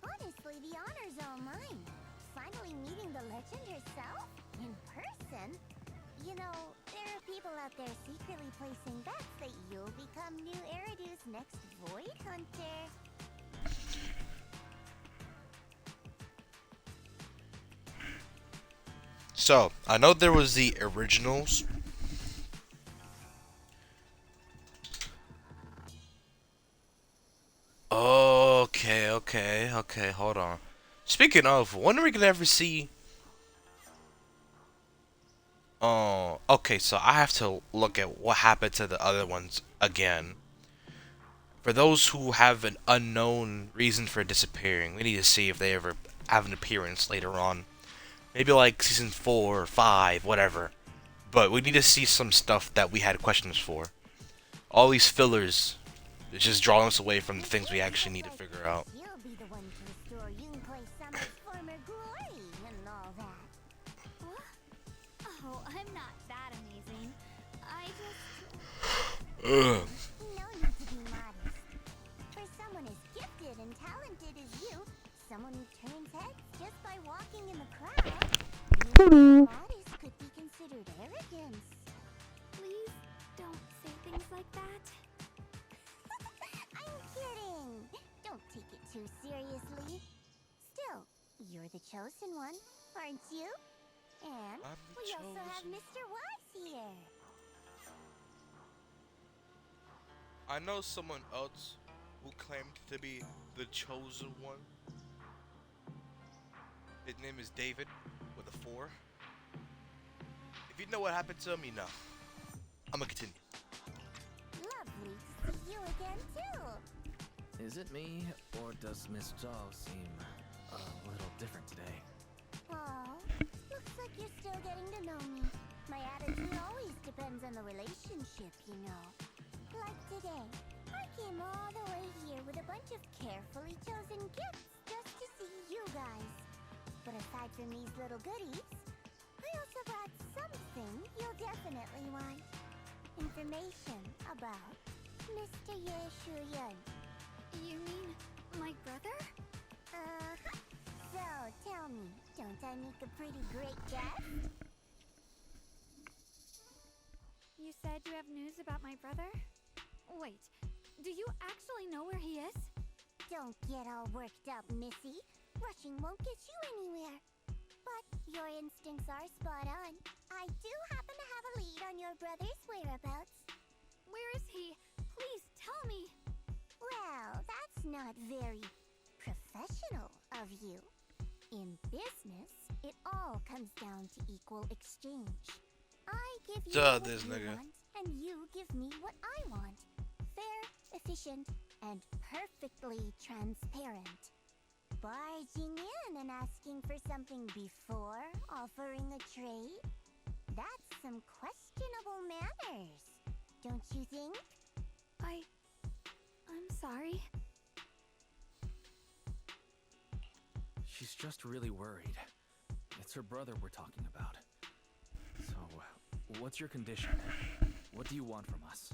Honestly, the honor's all mine. Finally meeting the legend herself? In person? You know, there are people out there secretly placing bets that you'll become new Eridu's next Void Hunter. So, I know there was the originals. Okay, hold on. Speaking of, when are we gonna ever see... Oh, okay, so I have to look at what happened to the other ones again. For those who have an unknown reason for disappearing, we need to see if they ever have an appearance later on. Maybe like season 4 or 5, whatever. But we need to see some stuff that we had questions for. All these fillers, it's just drawing us away from the things we actually need to figure out. You'll be the one to restore Yunpei Summit's former glory and all that. What? Oh, I'm not that amazing. I just... Ugh. No need to be modest. For someone as gifted and talented as you, someone who turns heads just by walking in the crowd, being modest could be considered arrogance. Please don't say things like that. I'm kidding. Don't take it too seriously. Still, you're the chosen one, aren't you? And we also have Mr. Wise here. I know someone else who claimed to be the chosen one. His name is David, with a 4. If you know what happened to him, you know. I'm gonna continue. Lovely to see you again, too. Is it me, or does Miss Zhao seem a little different today? Aw, looks like you're still getting to know me. My attitude always depends on the relationship, you know. Like today, I came all the way here with a bunch of carefully chosen gifts just to see you guys. But aside from these little goodies, I also brought something you'll definitely want. Information about Mr. Ye Shuyun. You mean my brother? So, tell me, don't I make a pretty great guest? You said you have news about my brother? Wait, do you actually know where he is? Don't get all worked up, Missy. Rushing won't get you anywhere. But your instincts are spot on. I do happen to have a lead on your brother's whereabouts. Where is he? Please tell me. Well, that's not very professional of you. In business, it all comes down to equal exchange. I give you what This you nigga. want, and you give me what I want. Fair, efficient, and perfectly transparent. Barging in and asking for something before offering a trade? That's some questionable manners, don't you think? I'm sorry. She's just really worried. her brother we're talking about. So, what's your condition? What do you want from us?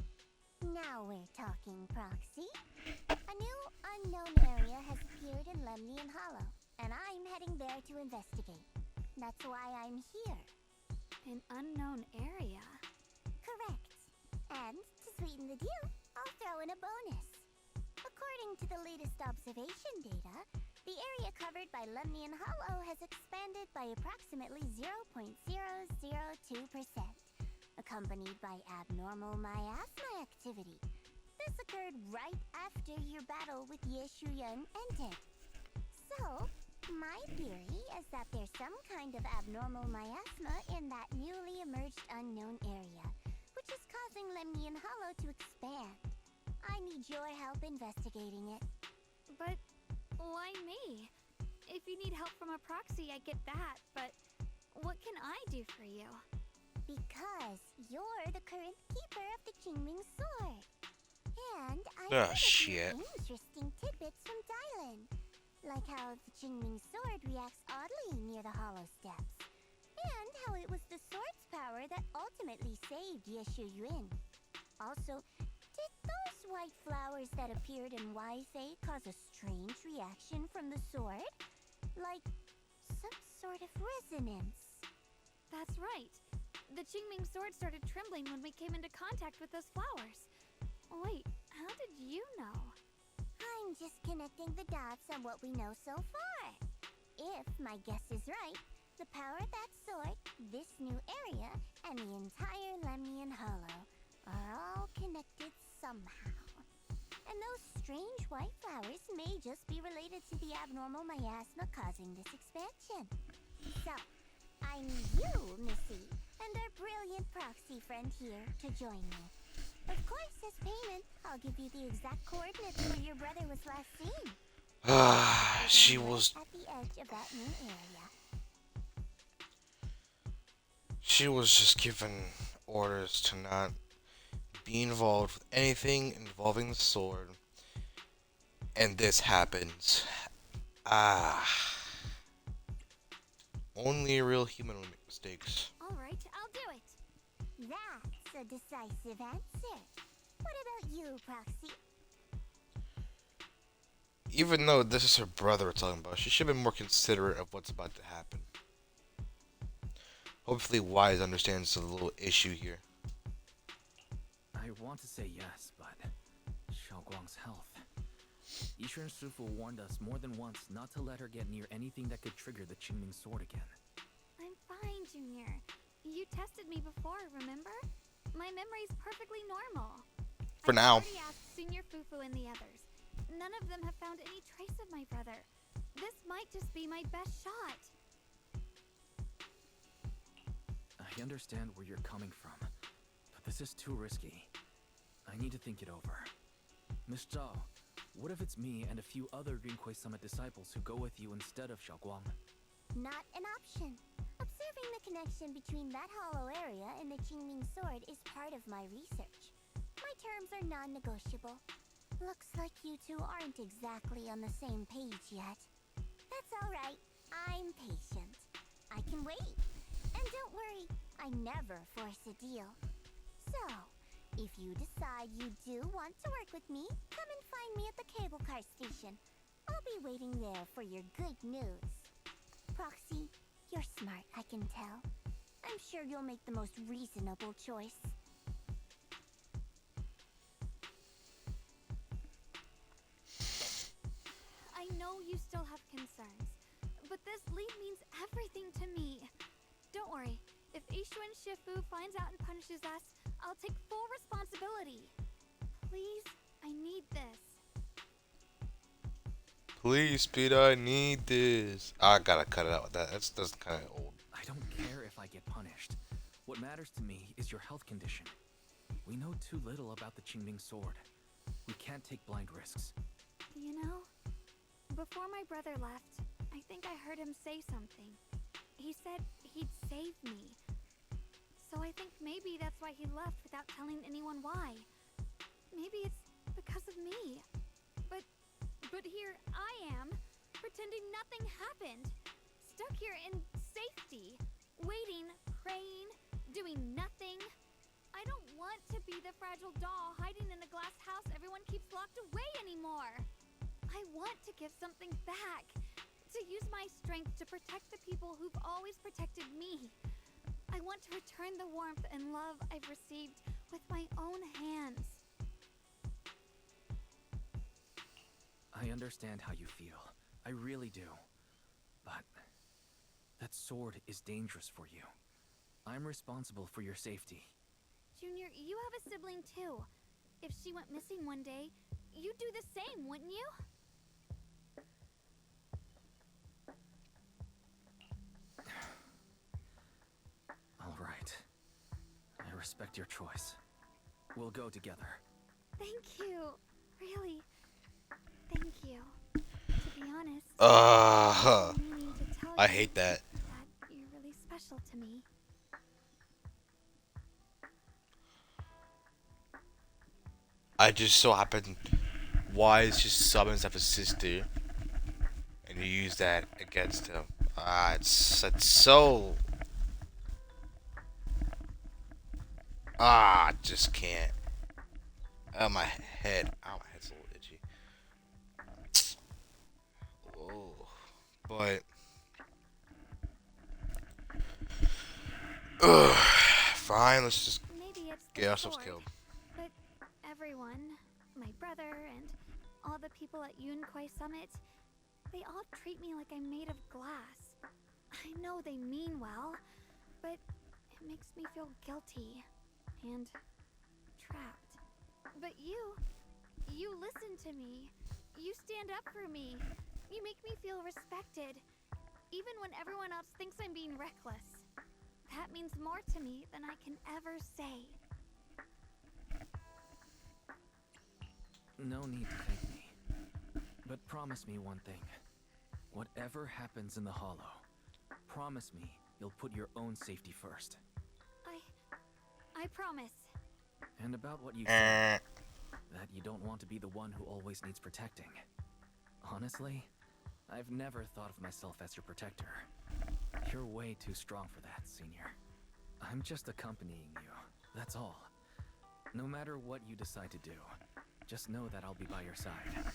Now we're talking, Proxy. A new unknown area has appeared in Lemnian Hollow, and I'm heading there to investigate. That's why I'm here. An unknown area? Correct. And to sweeten the deal, I'll throw in a bonus. According to the latest observation data, the area covered by Lemnian Hollow has expanded by approximately 0.002%, accompanied by abnormal miasma activity. This occurred right after your battle with Ye Shuyan ended. So, my theory is that there's some kind of abnormal miasma in that newly emerged unknown area, which is causing Lemnian Hollow to expand. I need your help investigating it. But why me? If you need help from a proxy, I get that, but what can I do for you? Because you're the current keeper of the Qingming sword. And I Ah, heard a shit. few interesting tidbits from Dylan. Like how the Qingming sword reacts oddly near the hollow steps. And how it was the sword's power that ultimately saved Ye Shuyan. Also, did those white flowers that appeared in Waifei cause a strange reaction from the sword? Like some sort of resonance. That's right. The Qingming sword started trembling when we came into contact with those flowers. Wait, how did you know? I'm just connecting the dots on what we know so far. If my guess is right, the power of that sword, this new area, and the entire Lemnian Hollow are all connected somehow. And those strange white flowers may just be related to the abnormal miasma causing this expansion. So, I need you, Missy, and our brilliant proxy friend here to join me. Of course, as payment, I'll give you the exact coordinates where your brother was last seen. She Right was at the edge of that new area. just given orders to not be involved with anything involving the sword. And this happens. Only a real human will make mistakes. All right, I'll do it. That's a decisive answer. What about you, Proxy? Even though this is her brother we're talking about, she should have been more considerate of what's about to happen. Hopefully Wise understands the little issue here. I want to say yes, but Xiaoguang's health. Yishuan Shifu warned us more than once not to let her get near anything that could trigger the Qingming sword again. I'm fine, Junior. You tested me before, remember? My memory's perfectly normal. For now. I've already asked Senior Fufu and the others. None of them have found any trace of my brother. This might just be my best shot. I understand where you're coming from, but this is too risky. I need to think it over. Miss Zhao, what if it's me and a few other Rinquei Summit disciples who go with you instead of Xiaoguang? Not an option. Observing the connection between that hollow area and the Qingming sword is part of my research. My terms are non-negotiable. Looks like you two aren't exactly on the same page yet. That's alright. I'm patient. I can wait. And don't worry, I never force a deal. So, if you decide you do want to work with me, come and find me at the cable car station. I'll be waiting there for your good news. Proxy, you're smart, I can tell. I'm sure you'll make the most reasonable choice. I know you still have concerns, but this lead means everything to me. Don't worry, if Ishuan Shifu finds out and punishes us, I'll take full responsibility. Please, I need this. Please, Peter, I need this. I gotta cut it out with that. That's kind of old. I don't care if I get punished. What matters to me is your health condition. We know too little about the Qingming sword. We can't take blind risks. You know, before my brother left, I think I heard him say something. He said he'd save me. So I think maybe that's why he left without telling anyone why. Maybe it's because of me. But here I am, pretending nothing happened. Stuck here in safety. Waiting, praying, doing nothing. I don't want to be the fragile doll hiding in the glass house everyone keeps locked away anymore. I want to give something back. To use my strength to protect the people who've always protected me. I want to return the warmth and love I've received with my own hands. I understand how you feel. I really do. But that sword is dangerous for you. I'm responsible for your safety. Junior, you have a sibling too. If she went missing one day, you'd do the same, wouldn't you? All right. I respect your choice. We'll go together. Thank you. Really. Thank you. To be honest, Uh, I've been meaning to tell I you hate that. you're really special to me. I just so happen Wise just summons up his sister, and you use that against him. It's so. I just can't. Oh, my head. Ow, my head's a little itchy. Whoa. But. Ugh. Fine, let's just Maybe it's the get ourselves sword, killed. But everyone, my brother and all the people at Yunquai Summit, they all treat me like I'm made of glass. I know they mean well, but it makes me feel guilty and trapped. But you listen to me. You stand up for me. You make me feel respected, even when everyone else thinks I'm being reckless. That means more to me than I can ever say. No need to thank me. But promise me one thing. Whatever happens in the Hollow, promise me you'll put your own safety first. I promise. And about what you said, that you don't want to be the one who always needs protecting. Honestly, I've never thought of myself as your protector. You're way too strong for that, Senior. I'm just accompanying you, that's all. No matter what you decide to do, just know that I'll be by your side.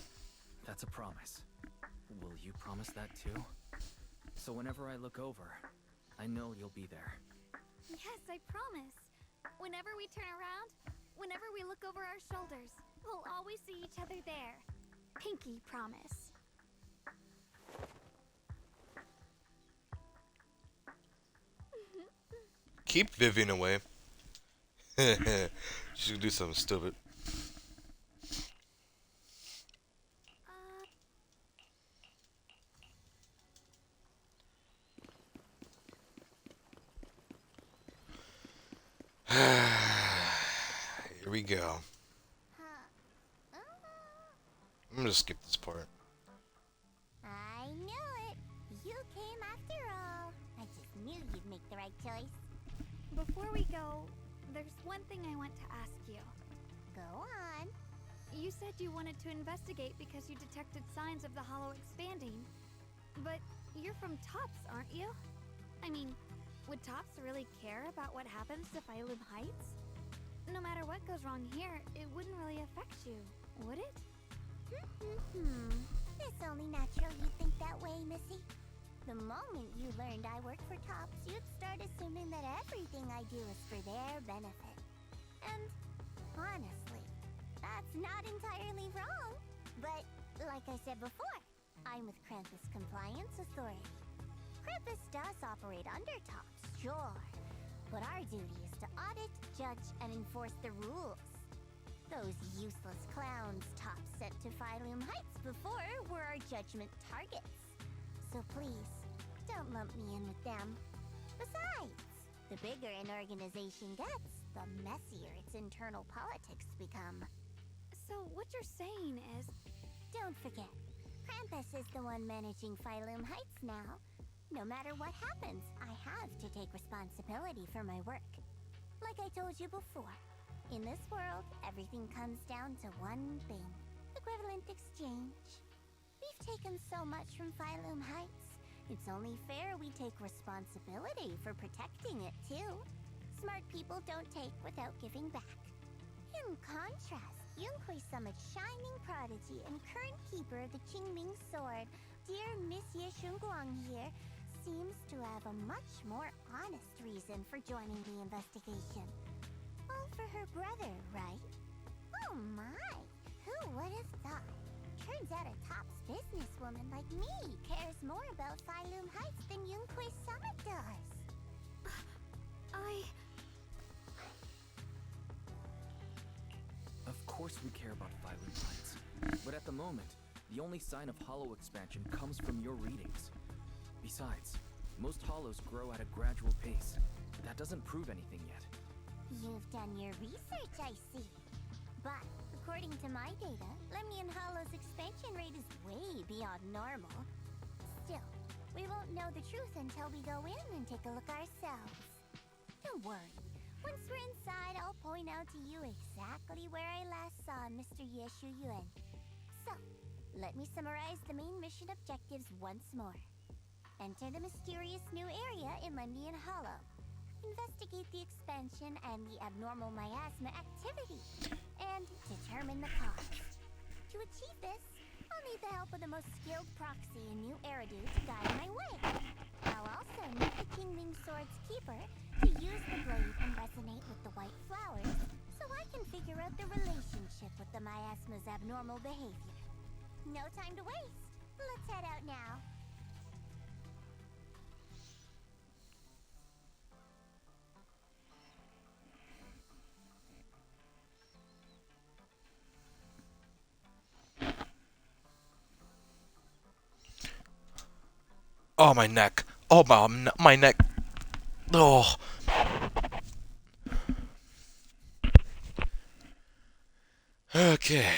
That's a promise. Will you promise that too? So whenever I look over, I know you'll be there. Yes, I promise. Whenever we turn around, whenever we look over our shoulders, we'll always see each other there. Pinky promise. Keep Vivian away. She's gonna do something stupid. Here we go. I'm gonna skip this part. I knew it. You came after all. I just knew you'd make the right choice. Before we go, there's one thing I want to ask you. Go on. You said you wanted to investigate because you detected signs of the Hollow expanding. But you're from Tops, aren't you? I mean, would Tops really care about what happens to Phylum Heights? No matter what goes wrong here, it wouldn't really affect you, would it? It's only natural you think that way, Missy. The moment you learned I work for Tops, you'd start assuming that everything I do is for their benefit. And honestly, that's not entirely wrong. But like I said before, I'm with Krampus Compliance Authority. Krampus does operate under Tops, sure. But our duty is to audit, judge, and enforce the rules. Those useless clowns Tops sent to Phylum Heights before were our judgment targets. So please, don't lump me in with them. Besides, the bigger an organization gets, the messier its internal politics become. So what you're saying is... Don't forget, Krampus is the one managing Phylum Heights now. No matter what happens, I have to take responsibility for my work. Like I told you before, in this world, everything comes down to one thing. Equivalent exchange. We've taken so much from Phylum Heights, It's only fair we take responsibility for protecting it, too. Smart people don't take without giving back. In contrast, Yunhui Summit's shining prodigy and current keeper of the Qingming sword, dear Monsieur Shunguang here, seems to have a much more honest reason for joining the investigation. All for her brother, right? Oh my! Who would have thought? Turns out a tops businesswoman like me cares more about Phylum Heights than Yunhui Summit does. Of course we care about Phylum Heights, but at the moment, the only sign of hollow expansion comes from your readings. Besides, most hollows grow at a gradual pace. That doesn't prove anything yet. You've done your research, I see. But, according to my data, Lemian Hollow's expansion rate is way beyond normal. Still, we won't know the truth until we go in and take a look ourselves. Don't worry. Once we're inside, I'll point out to you exactly where I last saw Mr. Ye Shuyuan. So, let me summarize the main mission objectives once more. Enter the mysterious new area in Lemian Hollow. Investigate the expansion and the abnormal miasma activity, and determine the cause. To achieve this, I'll need the help of the most skilled proxy in New Eridu to guide my way. I'll also need the Qingming Sword's keeper to use the blade and resonate with the white flowers, so I can figure out the relationship with the miasma's abnormal behavior. No time to waste. Let's head out now. Oh, my neck. Oh, my neck. Oh. Okay.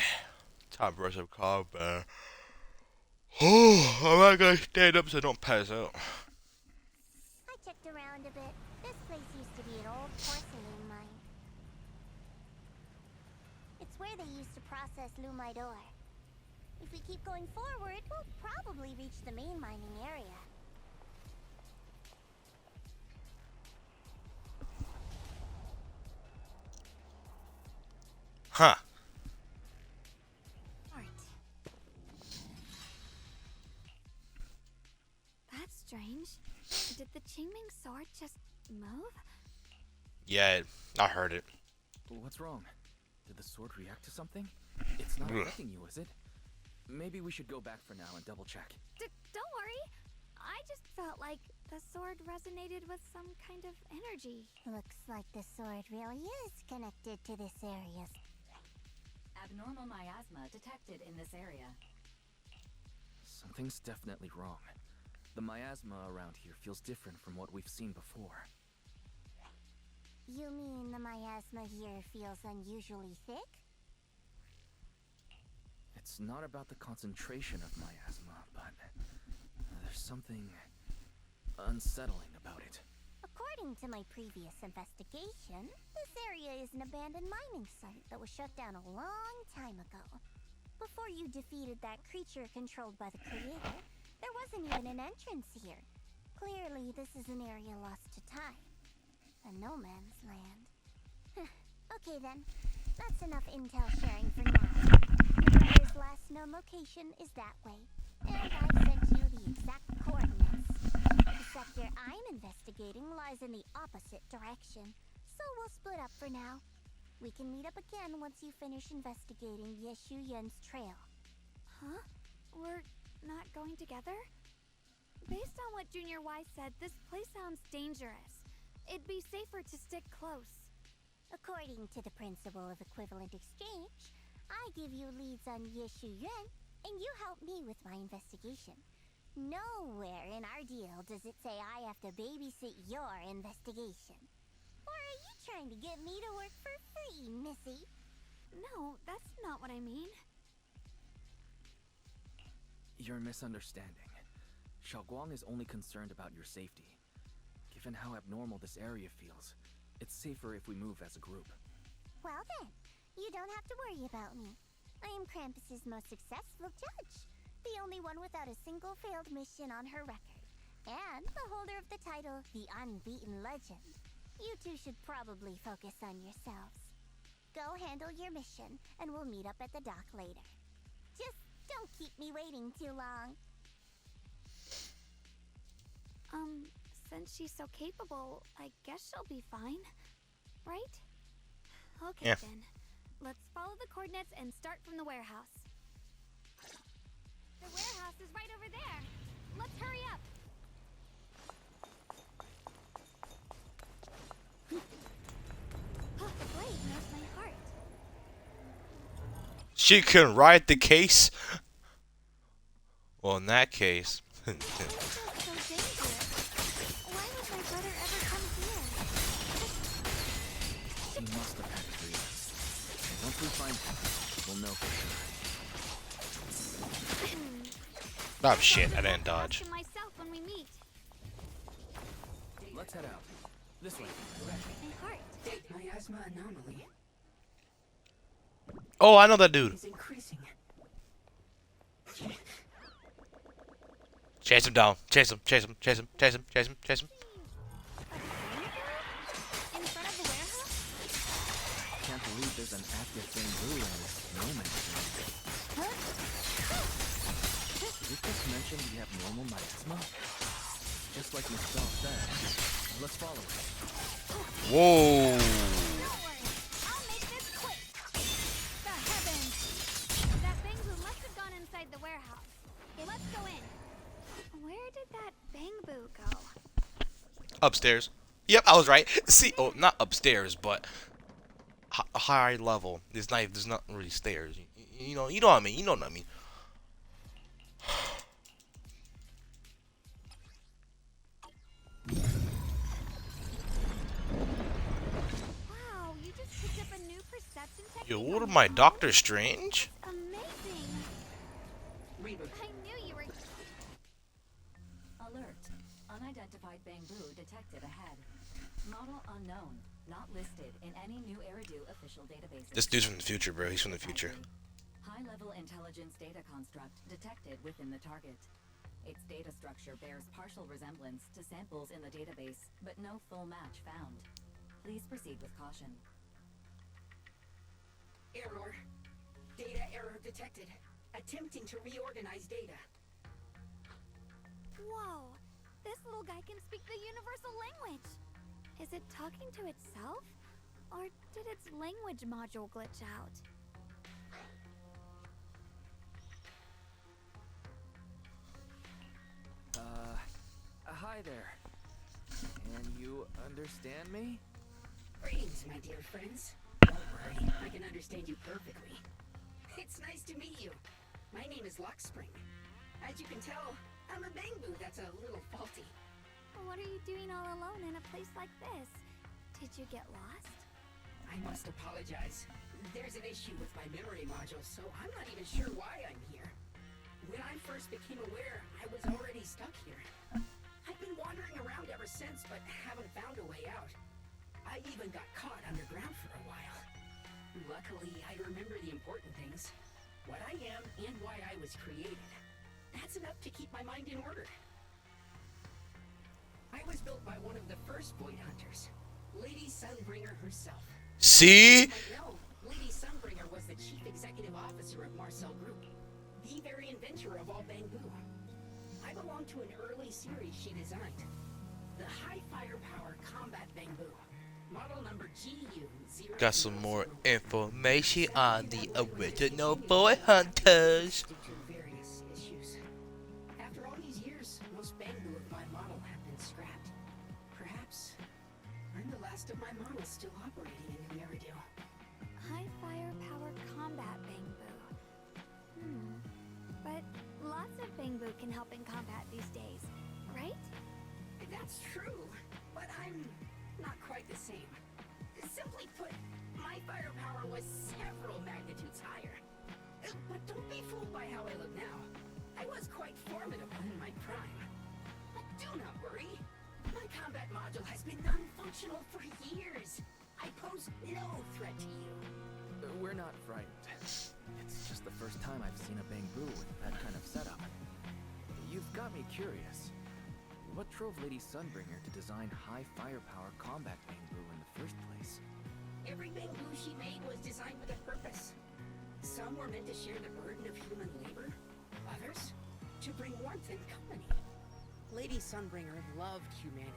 Time for some combat. Oh, I'm not gonna stand up so I don't pass out. I checked around a bit. This place used to be an old porcelain mine. It's where they used to process lumite ore. If we keep going forward, we'll probably reach the main mining area. Huh. That's strange. Did the Qingming sword just move? Yeah, I heard it. What's wrong? Did the sword react to something? It's not affecting you, is it? Maybe we should go back for now and double check. Don't worry. I just felt like the sword resonated with some kind of energy. Looks like the sword really is connected to this area. Abnormal miasma detected in this area. Something's definitely wrong. The miasma around here feels different from what we've seen before. You mean the miasma here feels unusually thick? It's not about the concentration of miasma, but there's something unsettling about it. According to my previous investigation, this area is an abandoned mining site that was shut down a long time ago. Before you defeated that creature controlled by the Creator, there wasn't even an entrance here. Clearly, this is an area lost to time. A no man's land. Okay then, that's enough intel sharing for now. The brother's last known location is that way, and I've sent you the exact coordinates. The sector I'm investigating lies in the opposite direction, so we'll split up for now. We can meet up again once you finish investigating Ye Shuyuan's trail. Huh? We're not going together? Based on what Junior Y said, this place sounds dangerous. It'd be safer to stick close. According to the principle of equivalent exchange, I give you leads on Ye Shuyuan, and you help me with my investigation. Nowhere in our deal does it say I have to babysit your investigation. Or are you trying to get me to work for free, Missy? No, that's not what I mean. You're misunderstanding. Xiaoguang is only concerned about your safety. Given how abnormal this area feels, it's safer if we move as a group. Well then, you don't have to worry about me. I am Krampus's most successful judge. The only one without a single failed mission on her record. And the holder of the title, the Unbeaten Legend. You two should probably focus on yourselves. Go handle your mission, and we'll meet up at the dock later. Just don't keep me waiting too long. Since she's so capable, I guess she'll be fine. Right? Okay Yeah. then. Let's follow the coordinates and start from the warehouse. The warehouse is right over there. Let's hurry up. Oh, the blade knows my heart. She can ride the case. Well, in that case. Why is it so dangerous? Why would my brother ever come here? He must have had agreements. Once we find him, we'll know for sure. Oh shit, I didn't dodge. Ask myself when we meet. Let's head out. This way. My heart. My asthma anomaly Oh, I know that dude. is increasing. Chase him down. Chase him, chase him, chase him, chase him, chase him, chase him. In front of the warehouse? Can't believe there's an active bamboo in this snowman thing. Did it just mention we have normal miasma? Just like Michelle said. Let's follow it. Whoa. Don't worry. I'll make this quick. The heavens. That Bangbu must have gone inside the warehouse. Okay, let's go in. Where did that Bangbu go? Upstairs. Yep, I was right. See, oh, not upstairs, but high level. There's not really stairs. You know what I mean. You know what I mean. Wow, you just picked up a new perception technique. Yo, what on am I, your own? Doctor Strange? Amazing. Reboot. I knew you were. Alert. Unidentified Bangbu detected ahead. Model unknown. Not listed in any new Eridu official databases. This dude's from the future, bro. He's from the future. High-level intelligence data construct detected within the target. Its data structure bears partial resemblance to samples in the database, but no full match found. Please proceed with caution. Error. Data error detected. Attempting to reorganize data. Whoa! This little guy can speak the universal language. Is it talking to itself? Or did its language module glitch out? Hi there. Can you understand me? Greetings, my dear friends. Don't worry, I can understand you perfectly. It's nice to meet you. My name is Luckspring. As you can tell, I'm a Bangbu that's a little faulty. What are you doing all alone in a place like this? Did you get lost? I must apologize. There's an issue with my memory module, so I'm not even sure why I'm here. When I first became aware, I was already stuck here. I've been wandering around ever since, but haven't found a way out. I even got caught underground for a while. Luckily, I remember the important things. What I am and why I was created. That's enough to keep my mind in order. I was built by one of the first Void Hunters, Lady Sunbringer herself. See? No, Lady Sunbringer was the chief executive officer of Marcel Group, the very inventor of all Bangbu. I belong to an early series she designed, the High Firepower Combat Bangbu, model number GU0. Got some more information on the original Boy Hunters. Due to various issues. After all these years, most Bangbu of my model have been scrapped. Perhaps I'm the last of my models still operating in New Eridu. High firepower combat Bangbu. But lots of Bangbu can help in combat these days, right? That's true, but I'm not quite the same. Simply put, my firepower was several magnitudes higher. But don't be fooled by how I look now. I was quite formidable in my prime. But do not worry. My combat module has been non-functional for years. I pose no threat to you. We're not frightened. It's just the first time I've seen a Bangbu with that kind of setup. You've got me curious. What drove Lady Sunbringer to design high firepower combat bamboo in the first place? Every bamboo she made was designed with a purpose. Some were meant to share the burden of human labor, others to bring warmth and company. Lady Sunbringer loved humanity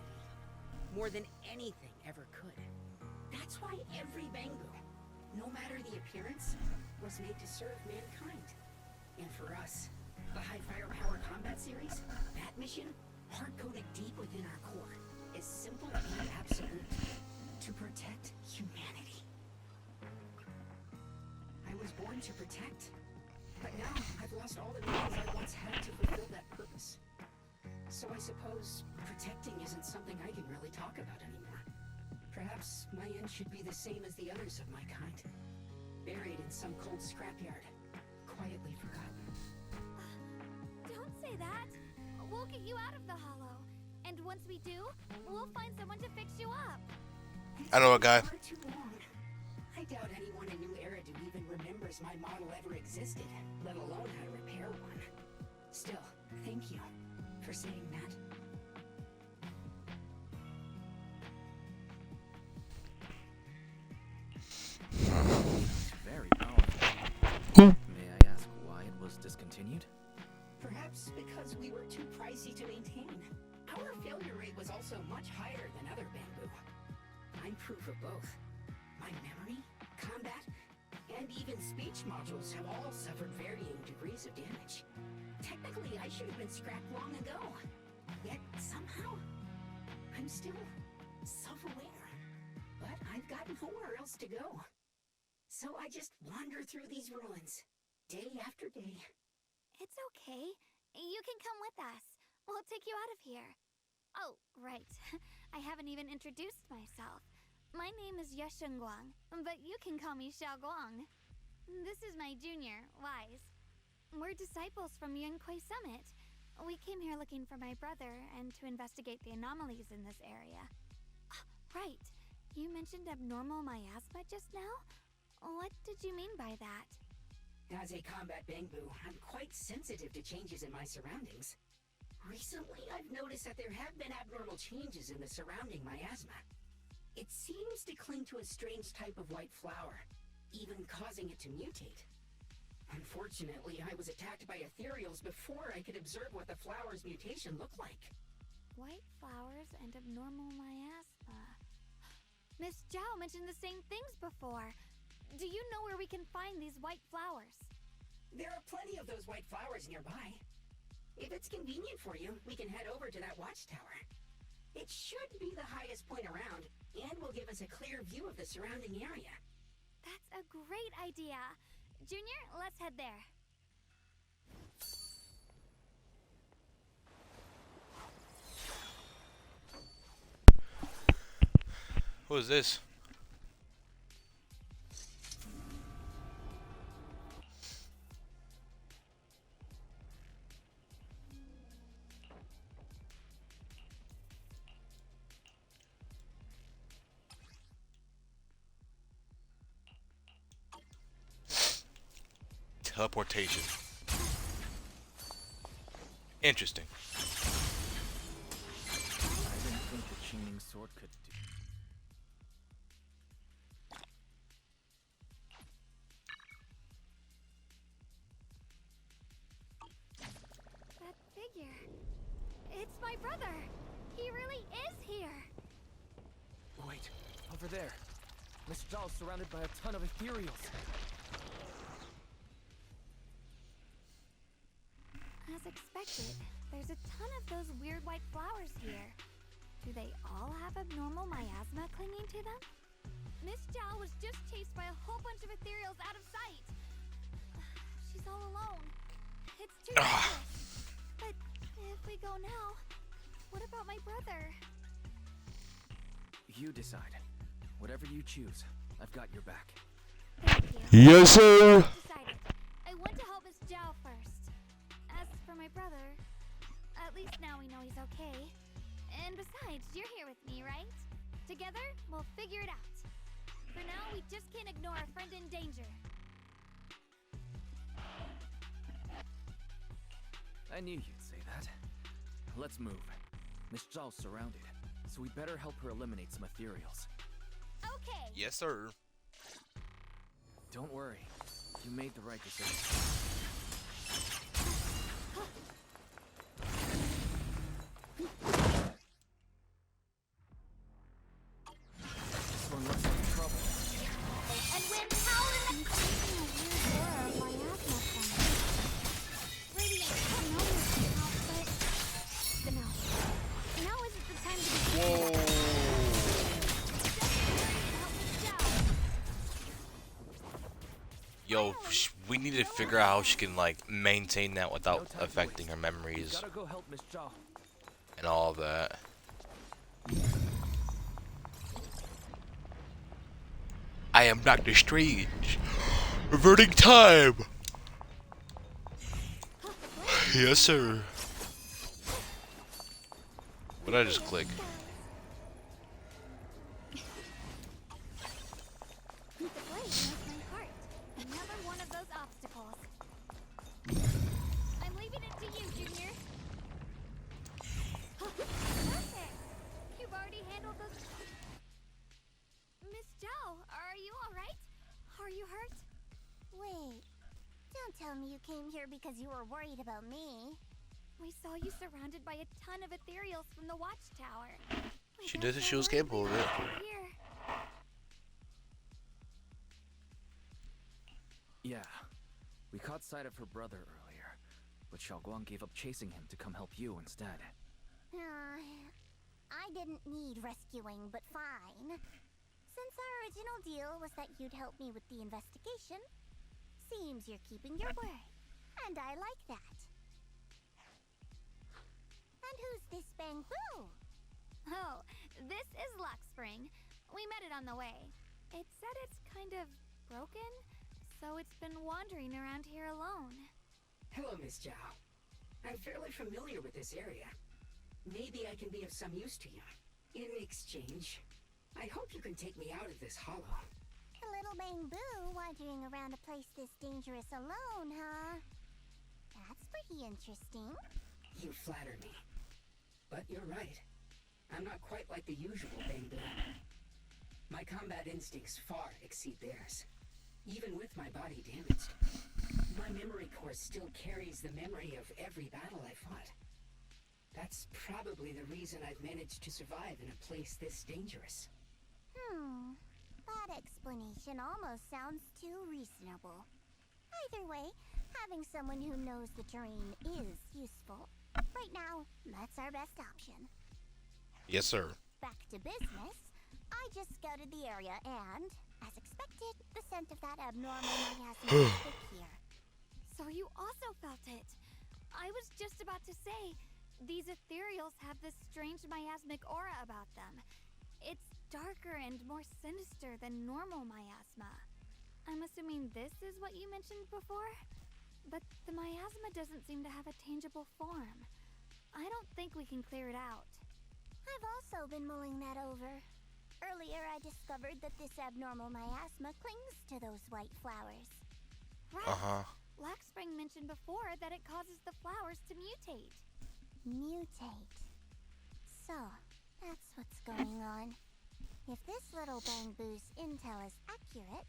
more than anything ever could. That's why every bamboo, no matter the appearance, was made to serve mankind. And for us, the High Firepower Combat Series, that mission, hard-coded deep within our core, is simple and absolute: to protect humanity. I was born to protect, but now I've lost all the means I once had to fulfill that purpose. So I suppose protecting isn't something I can really talk about anymore. Perhaps my end should be the same as the others of my kind, buried in some cold scrapyard, quietly forgotten. Don't say that. We'll get you out of the hollow. And once we do, we'll find someone to fix you up. I know a guy. Far too long. I doubt anyone in New Eridu even remembers my model ever existed, let alone how to repair one. Still, thank you for saying that. Very powerful. May I ask why it was discontinued? Perhaps because we were too pricey to maintain. Our failure rate was also much higher than other bamboo. I'm proof of both. My memory, combat, and even speech modules have all suffered varying degrees of damage. Technically, I should have been scrapped long ago. Yet, somehow, I'm still self-aware. But I've got nowhere else to go. So I just wander through these ruins, day after day. It's okay. You can come with us. We'll take you out of here. Oh, right. I haven't even introduced myself. My name is Yeshengguang, but you can call me Xiaoguang. This is my junior, Wise. We're disciples from Yunquei Summit. We came here looking for my brother and to investigate the anomalies in this area. Right. You mentioned abnormal miasma just now? What did you mean by that? As a combat bamboo, I'm quite sensitive to changes in my surroundings. Recently, I've noticed that there have been abnormal changes in the surrounding miasma. It seems to cling to a strange type of white flower, even causing it to mutate. Unfortunately, I was attacked by ethereals before I could observe what the flower's mutation looked like. White flowers and abnormal miasma. Miss Zhao mentioned the same things before. Do you know where we can find these white flowers? There are plenty of those white flowers nearby. If it's convenient for you, we can head over to that watchtower. It should be the highest point around, and will give us a clear view of the surrounding area. That's a great idea. Junior, let's head there. Who is this? Teleportation. Interesting. I didn't think the Qingning sword could do. That figure. It's my brother. He really is here. Wait, over there. Miss Zhao's surrounded by a ton of ethereals. As expected, there's a ton of those weird white flowers here. Do they all have abnormal miasma clinging to them? Miss Zhao was just chased by a whole bunch of ethereals out of sight. She's all alone. It's too dangerous. But if we go now, what about my brother? You decide. Whatever you choose, I've got your back. Thank you. Yes, sir. Decided. I want to help Miss Zhao first. As for my brother, at least now we know he's okay. And besides, you're here with me, right? Together, we'll figure it out. For now, we just can't ignore a friend in danger. I knew you'd say that. Let's move. Miss Zhao's surrounded, so we better help her eliminate some ethereals. Okay. Yes, sir. Don't worry. You made the right decision. This one looks like trouble. And when Howlin' I'm sensing a weird aura of miasma from it. Radiant, I know you're out, but no. Now isn't the time to be Whoa. Yo, we need to figure out how she can like maintain that without affecting her memories Gotta go help Miss Zhao. and all of that. I am Doctor Strange. Reverting time. Yes, sir. What did I just click? The blade knows my heart. Another one of those obstacles. I'm leaving it to you, Junior. Perfect. You've already handled those. Miss Zhao, are you all right? Are you hurt? Wait. Don't tell me you came here because you were worried about me. We saw you surrounded by a ton of ethereals from the watchtower. She did it. She was capable of it. Here. Yeah. We caught sight of her brother earlier, but Xiaoguang gave up chasing him to come help you instead. I didn't need rescuing, but fine. Since our original deal was that you'd help me with the investigation, seems you're keeping your word. And I like that. And who's this Bangbu? Oh, this is Luxspring. We met it on the way. It said it's kind of broken, so it's been wandering around here alone. Hello, Miss Zhao. I'm fairly familiar with this area. Maybe I can be of some use to you. In exchange, I hope you can take me out of this hollow. A little Bangbu wandering around a place this dangerous alone, huh? That's pretty interesting. You flatter me. But you're right. I'm not quite like the usual Bangbu. My combat instincts far exceed theirs. Even with my body damaged, my memory core still carries the memory of every battle I fought. That's probably the reason I've managed to survive in a place this dangerous. That explanation almost sounds too reasonable. Either way, having someone who knows the terrain is useful. Right now, that's our best option. Yes, sir. Back to business. I just scouted the area and, as expected, the scent of that abnormal miasma is thick here. So you also felt it. I was just about to say, these ethereals have this strange miasmic aura about them. It's darker and more sinister than normal miasma. I'm assuming this is what you mentioned before? But the miasma doesn't seem to have a tangible form. I don't think we can clear it out. I've also been mulling that over. Earlier, I discovered that this abnormal miasma clings to those white flowers. Right. Luxspring mentioned before that it causes the flowers to mutate. Mutate. So, that's what's going on. If this little Bangbu's intel is accurate,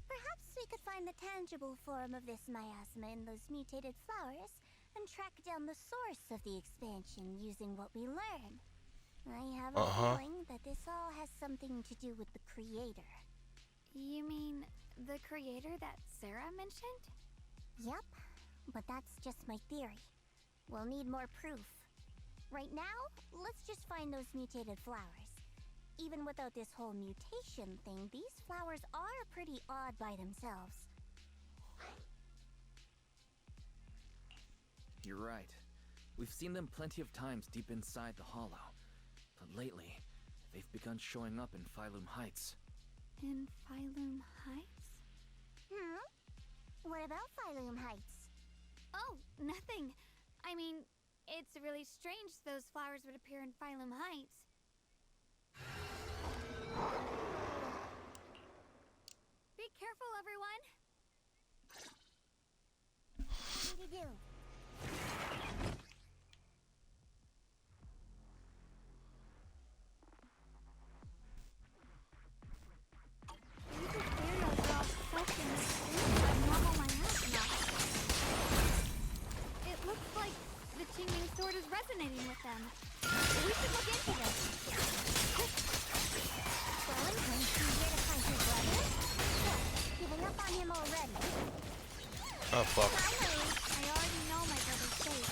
perhaps we could find the tangible form of this miasma in those mutated flowers and track down the source of the expansion using what we learn. I have a feeling that this all has something to do with the creator. You mean the creator that Sarah mentioned? Yep, but that's just my theory. We'll need more proof. Right now, let's just find those mutated flowers. Even without this whole mutation thing, these flowers are pretty odd by themselves. You're right. We've seen them plenty of times deep inside the hollow. But lately, they've begun showing up in Phylum Heights. In Phylum Heights? What about Phylum Heights? Oh, nothing. I mean, it's really strange those flowers would appear in Phylum Heights. Be careful, everyone! What do you do? Oh fuck. Finally, I already know my brother's safe.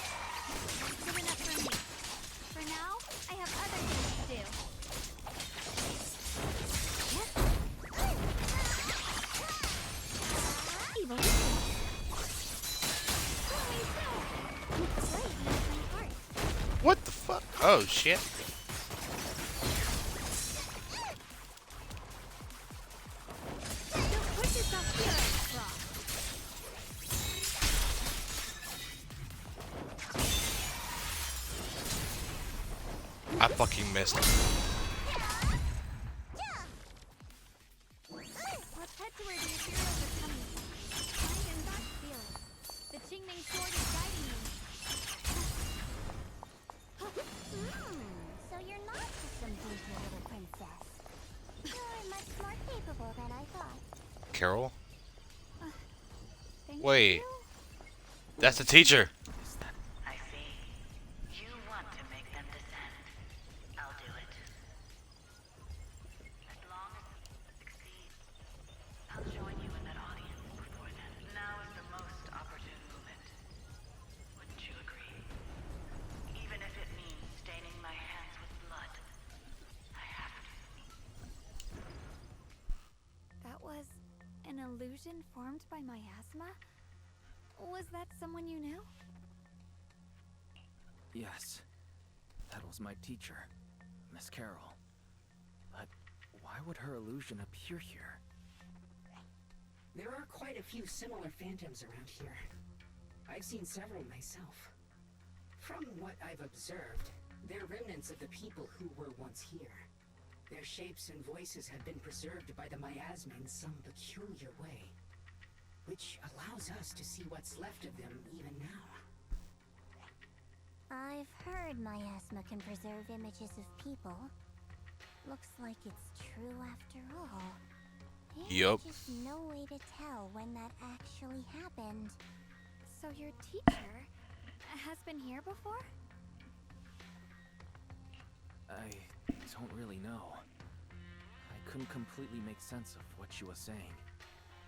That's good enough for me. For now, I have other things to do. Evil What the fuck? Oh shit. Don't push yourself here, Brock. I fucking missed. Let's head to where the Imperials are coming. I can not feel it. The Qingmei sword is guiding me. So you're not just some dinky little princess. You're much more capable than I thought. Carol? Thank Wait. you. That's the teacher. I see. You want to make them descend. I'll do it. As long as it succeeds, I'll join you in that audience before then. Now is the most opportune moment. Wouldn't you agree? Even if it means staining my hands with blood, I have to. That was an illusion formed by miasma? Was that someone you knew? Yes. That was my teacher, Miss Carol. But why would her illusion appear here? There are quite a few similar phantoms around here. I've seen several myself. From what I've observed, they're remnants of the people who were once here. Their shapes and voices have been preserved by the miasma in some peculiar way, which allows us to see what's left of them even now. I've heard miasma can preserve images of people. Looks like it's true after all. Yup. There's just no way to tell when that actually happened. So your teacher has been here before? I don't really know. I couldn't completely make sense of what she was saying.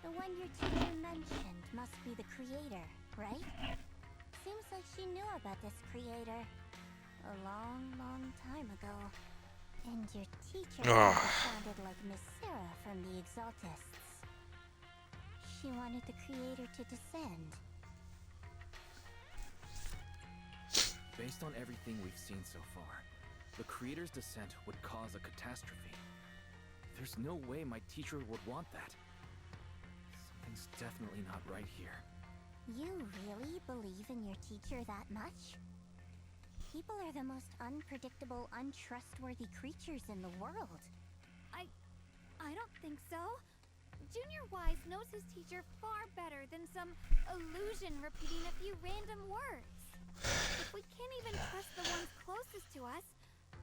The one your teacher mentioned must be the creator, right? Seems like she knew about this creator a long, long time ago. And your teacher sounded like Miss Sarah from the Exaltists. She wanted the creator to descend. Based on everything we've seen so far, the creator's descent would cause a catastrophe. There's no way my teacher would want that. Something's definitely not right here. You really believe in your teacher that much? People are the most unpredictable, untrustworthy creatures in the world. I don't think so. Junior Wise knows his teacher far better than some illusion repeating a few random words. If we can't even trust the ones closest to us,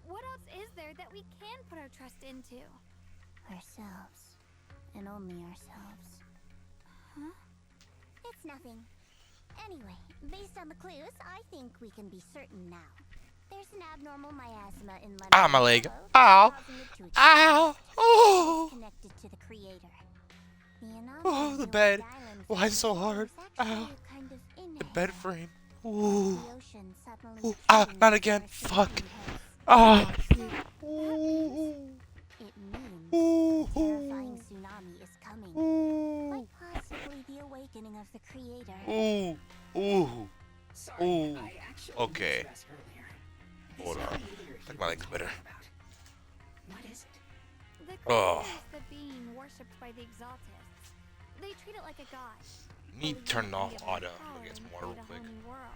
what else is there that we can put our trust into? Ourselves. And only ourselves. Huh? It's nothing. Anyway, based on the clues, I think we can be certain now. There's an abnormal miasma in London. Ah, my leg. Ow. Ow. Oh. Connected to the creator. The Oh, the bed. Why is it so hard? Ow. The bed frame. Ooh. Ooh. Ah, not again. Fuck. Ah. Ooh. It means Ooh. a terrifying tsunami is coming. Ooh. Quite possibly the awakening of the creator. Ooh. Ooh. Sorry, Ooh. I actually Okay. stressed earlier. This Hold on. creator I think you my leg's were better. talking about. What is it? The Oh. creator is the being worshipped by the Exaltists. They treat it like a god. Need to turn off auto against more real quick. World.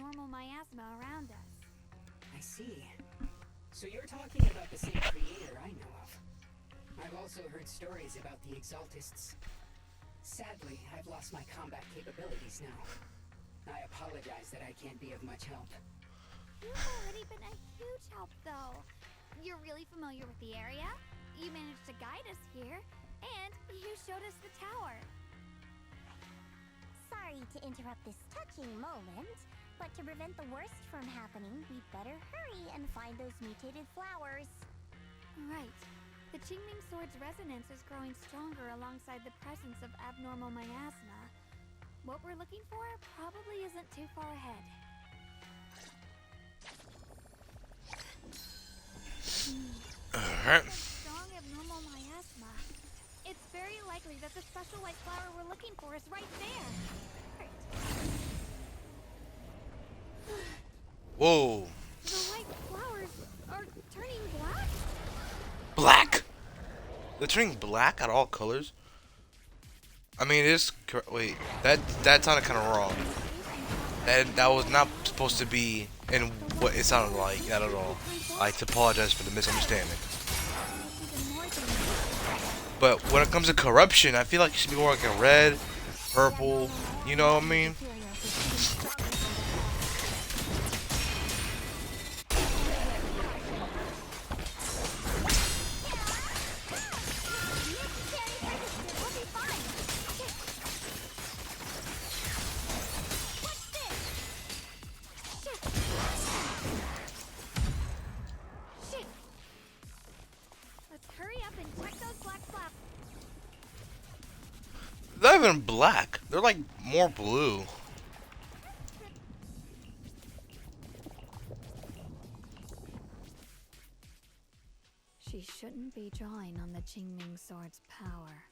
abnormal miasma around us. I see. So you're talking about the same creator I know of. I've also heard stories about the Exaltists. Sadly, I've lost my combat capabilities now. I apologize that I can't be of much help. You've already been a huge help, though. You're really familiar with the area, you managed to guide us here, and you showed us the tower. Sorry to interrupt this touching moment, but to prevent the worst from happening, we'd better hurry and find those mutated flowers. Right. The Qingming Sword's resonance is growing stronger alongside the presence of abnormal miasma. What we're looking for probably isn't too far ahead. Alright. Strong abnormal miasma. It's very likely that the special white flower we're looking for is right there. Whoa. The white flowers are turning black? Black? They're turning black out of all colors? I mean, it is. Wait, that sounded kind of wrong. That was not supposed to be in what it sounded like at all. I like to apologize for the misunderstanding. But when it comes to corruption, I feel like it should be more like a red, purple. You know what I mean? They're not even black. They're like more blue. She shouldn't be drawing on the Qingming Sword's power.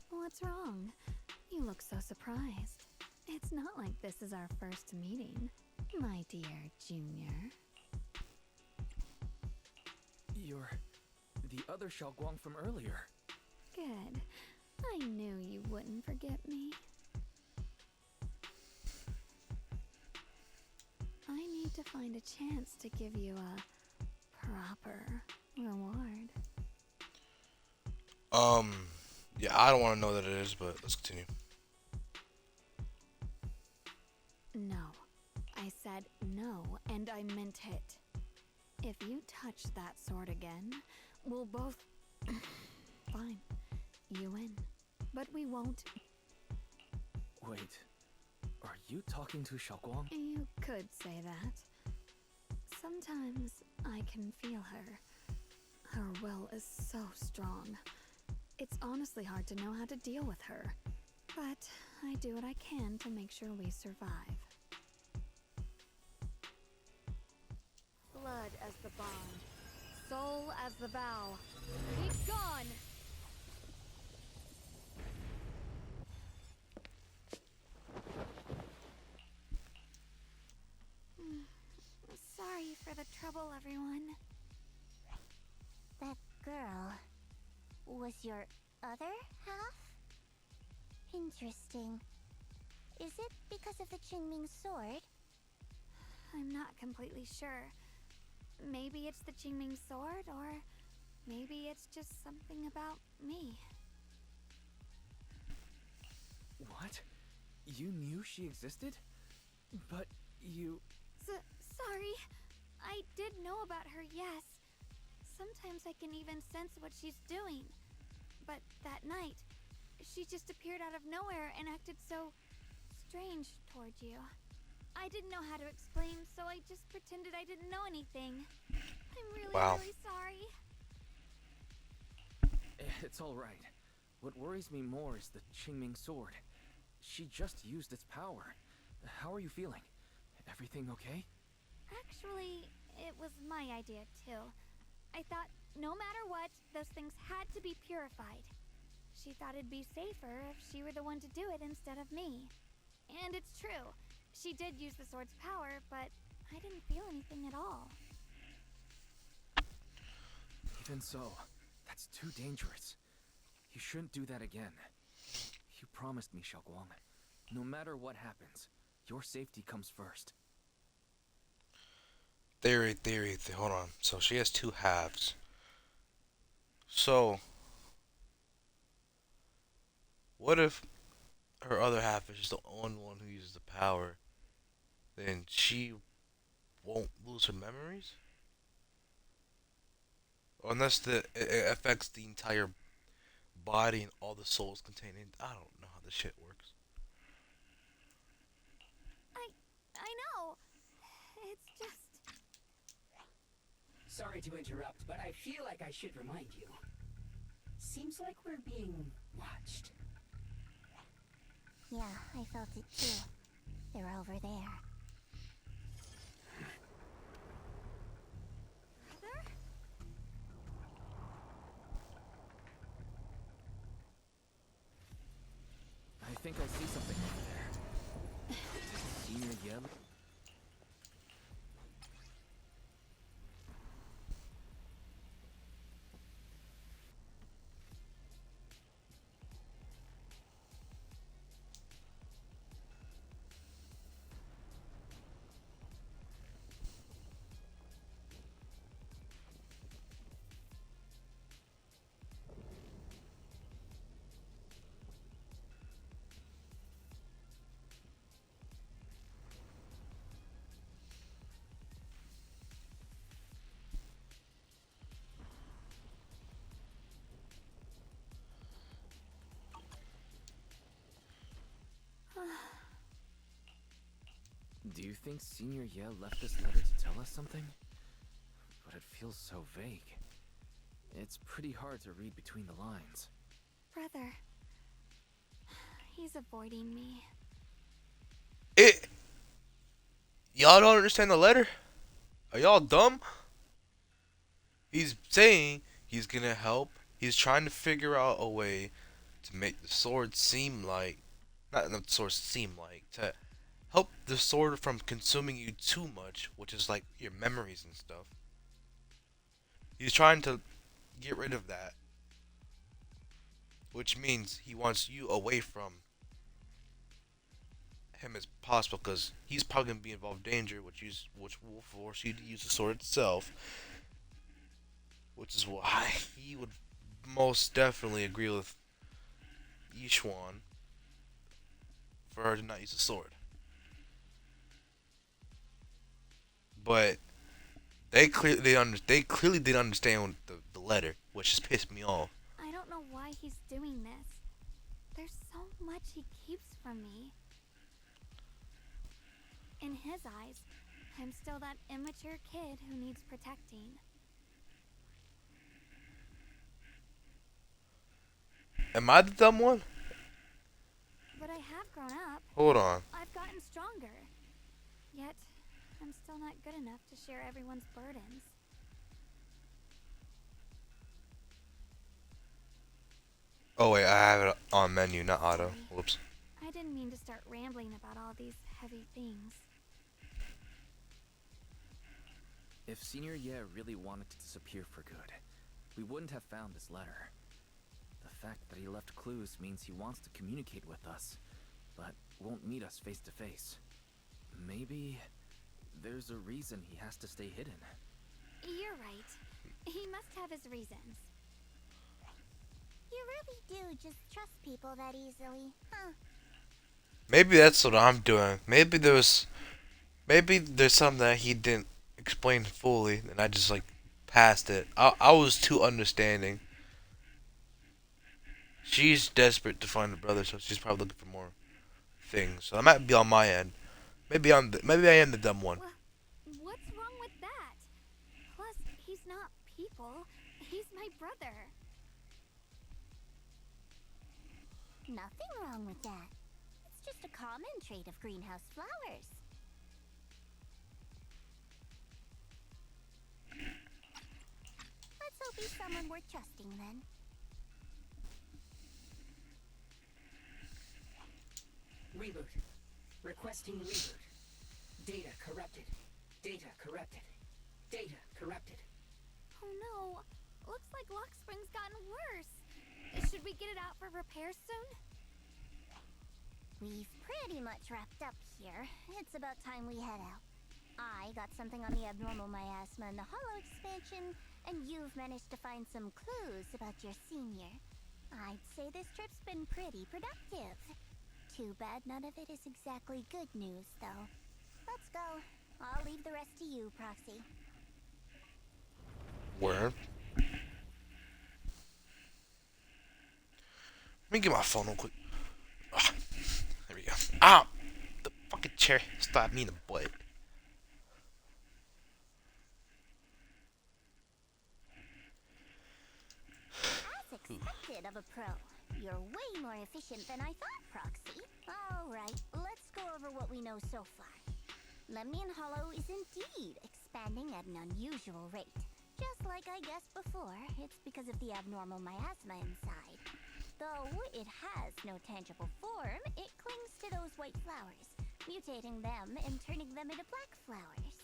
What's wrong? You look so surprised. It's not like this is our first meeting, my dear Junior. You're the other Xiaoguang from earlier. Good. I knew you wouldn't forget me. I need to find a chance to give you a proper reward. Yeah, I don't want to know that it is, but let's continue. No. I said no, and I meant it. If you touch that sword again, we'll both... Fine. You win. But we won't... Wait. Are you talking to Xiaoguang? You could say that. Sometimes I can feel her. Her will is so strong. It's honestly hard to know how to deal with her. But I do what I can to make sure we survive. Blood as the bond, soul as the vow. Be gone! Sorry for the trouble, everyone. That girl was your other half? Interesting. Is it because of the Qingming Sword? I'm not completely sure. Maybe it's the Qingming Sword, or maybe it's just something about me. What? You knew she existed? But you... Sorry. I did know about her, yes. Sometimes I can even sense what she's doing. But that night, she just appeared out of nowhere and acted so strange toward you. I didn't know how to explain, so I just pretended I didn't know anything. I'm really, really sorry. It's all right. What worries me more is the Qingming Sword. She just used its power. How are you feeling? Everything okay? Actually, it was my idea, too. I thought, no matter what, those things had to be purified. She thought it'd be safer if she were the one to do it instead of me. And it's true. She did use the sword's power, but I didn't feel anything at all. Even so, that's too dangerous. You shouldn't do that again. You promised me, Xiaoguang. No matter what happens, your safety comes first. Theory. Hold on. So she has two halves. So, what if her other half is just the only one who uses the power? Then she won't lose her memories? Unless it affects the entire body and all the souls contained in. I don't know how this shit works. I know. It's just... Sorry to interrupt, but I feel like I should remind you. Seems like we're being watched. Yeah, I felt it too. They're over there. Brother? I think I see something over there. Senior Yell? Do you think Senior Ye left this letter to tell us something? But it feels so vague. It's pretty hard to read between the lines. Brother. He's avoiding me. Y'all don't understand the letter? Are y'all dumb? He's saying he's gonna help. He's trying to figure out a way to make the sword seem like, not the sword seem like, to help the sword from consuming you too much, which is like your memories and stuff. He's trying to get rid of that, which means he wants you away from him as possible, because he's probably gonna be involved in danger, which will force you to use the sword itself, which is why he would most definitely agree with Yishuan for her to not use the sword. But they clearly didn't understand the letter, which just pissed me off. I don't know why he's doing this. There's so much he keeps from me. In his eyes, I'm still that immature kid who needs protecting. Am I the dumb one? But I have grown up. Hold on. I've gotten stronger. Yet, I'm still not good enough to share everyone's burdens. Oh wait, I have it on menu, not auto. Sorry. Whoops. I didn't mean to start rambling about all these heavy things. If Senior Ye really wanted to disappear for good, we wouldn't have found this letter. The fact that he left clues means he wants to communicate with us, but won't meet us face to face. Maybe there's a reason he has to stay hidden. You're right. He must have his reasons. You really do just trust people that easily, huh? Maybe that's what I'm doing. Maybe there's something that he didn't explain fully, and I just like passed it. I was too understanding. She's desperate to find a brother, so she's probably looking for more things. So that might be on my end. Maybe I am the dumb one. What's wrong with that? Plus, he's not people. He's my brother. Nothing wrong with that. It's just a common trait of greenhouse flowers. Let's hope he's someone worth trusting then. Reboot. Requesting reboot. Data corrupted. Data corrupted. Data corrupted. Oh no. Looks like Lock Spring's gotten worse. Should we get it out for repairs soon? We've pretty much wrapped up here. It's about time we head out. I got something on the abnormal miasma and the hollow expansion, and you've managed to find some clues about your senior. I'd say this trip's been pretty productive. Too bad none of it is exactly good news, though. Let's go. I'll leave the rest to you, Proxy. Where? Let me get my phone real quick. Ah, there we go. Ah! The fucking chair stabbed me in the butt. As expected of a pro, you're way more efficient than I thought, Proxy. Alright, let's go over what we know so far. Lemnian Hollow is indeed expanding at an unusual rate. Just like I guessed before, it's because of the abnormal miasma inside. Though it has no tangible form, it clings to those white flowers, mutating them and turning them into black flowers.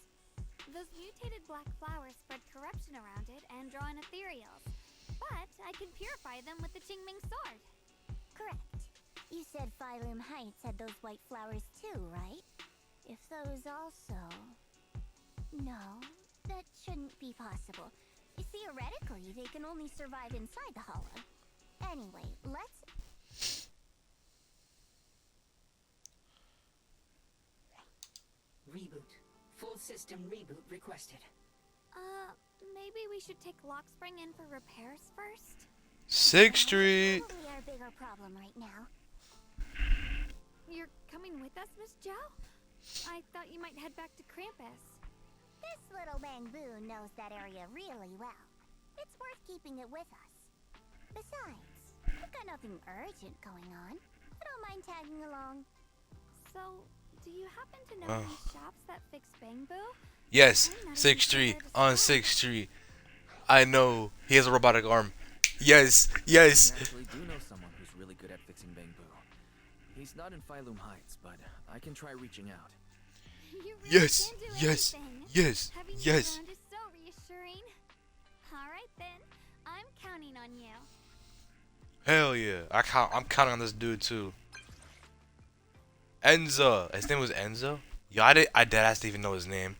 Those mutated black flowers spread corruption around it and draw in ethereals. But I can purify them with the Qingming sword. Correct. You said Phylum Heights had those white flowers too, right? If those also... No, that shouldn't be possible. Theoretically, they can only survive inside the hollow. Anyway, let's... Reboot. Full system reboot requested. Maybe we should take Lockspring in for repairs first? 6th Street. Probably our bigger problem right now. You're coming with us, Miss Joe? I thought you might head back to Krampus. This little bamboo knows that area really well. It's worth keeping it with us. Besides, we've got nothing urgent going on. I don't mind tagging along. So, do you happen to know any shops that fix bamboo? Yes, 6th Street, on 6th Street. I know, he has a robotic arm. Yes, yes. I actually do know someone who's really good at fixing bamboo. He's not in Phylum Heights, but I can try reaching out. You really Yes, can do yes, anything. yes, Having you yes. around is so reassuring. Alright then, I'm counting on you. Hell yeah. I'm counting on this dude too. Enzo. His name was Enzo? Yo, I deadass didn't even know his name.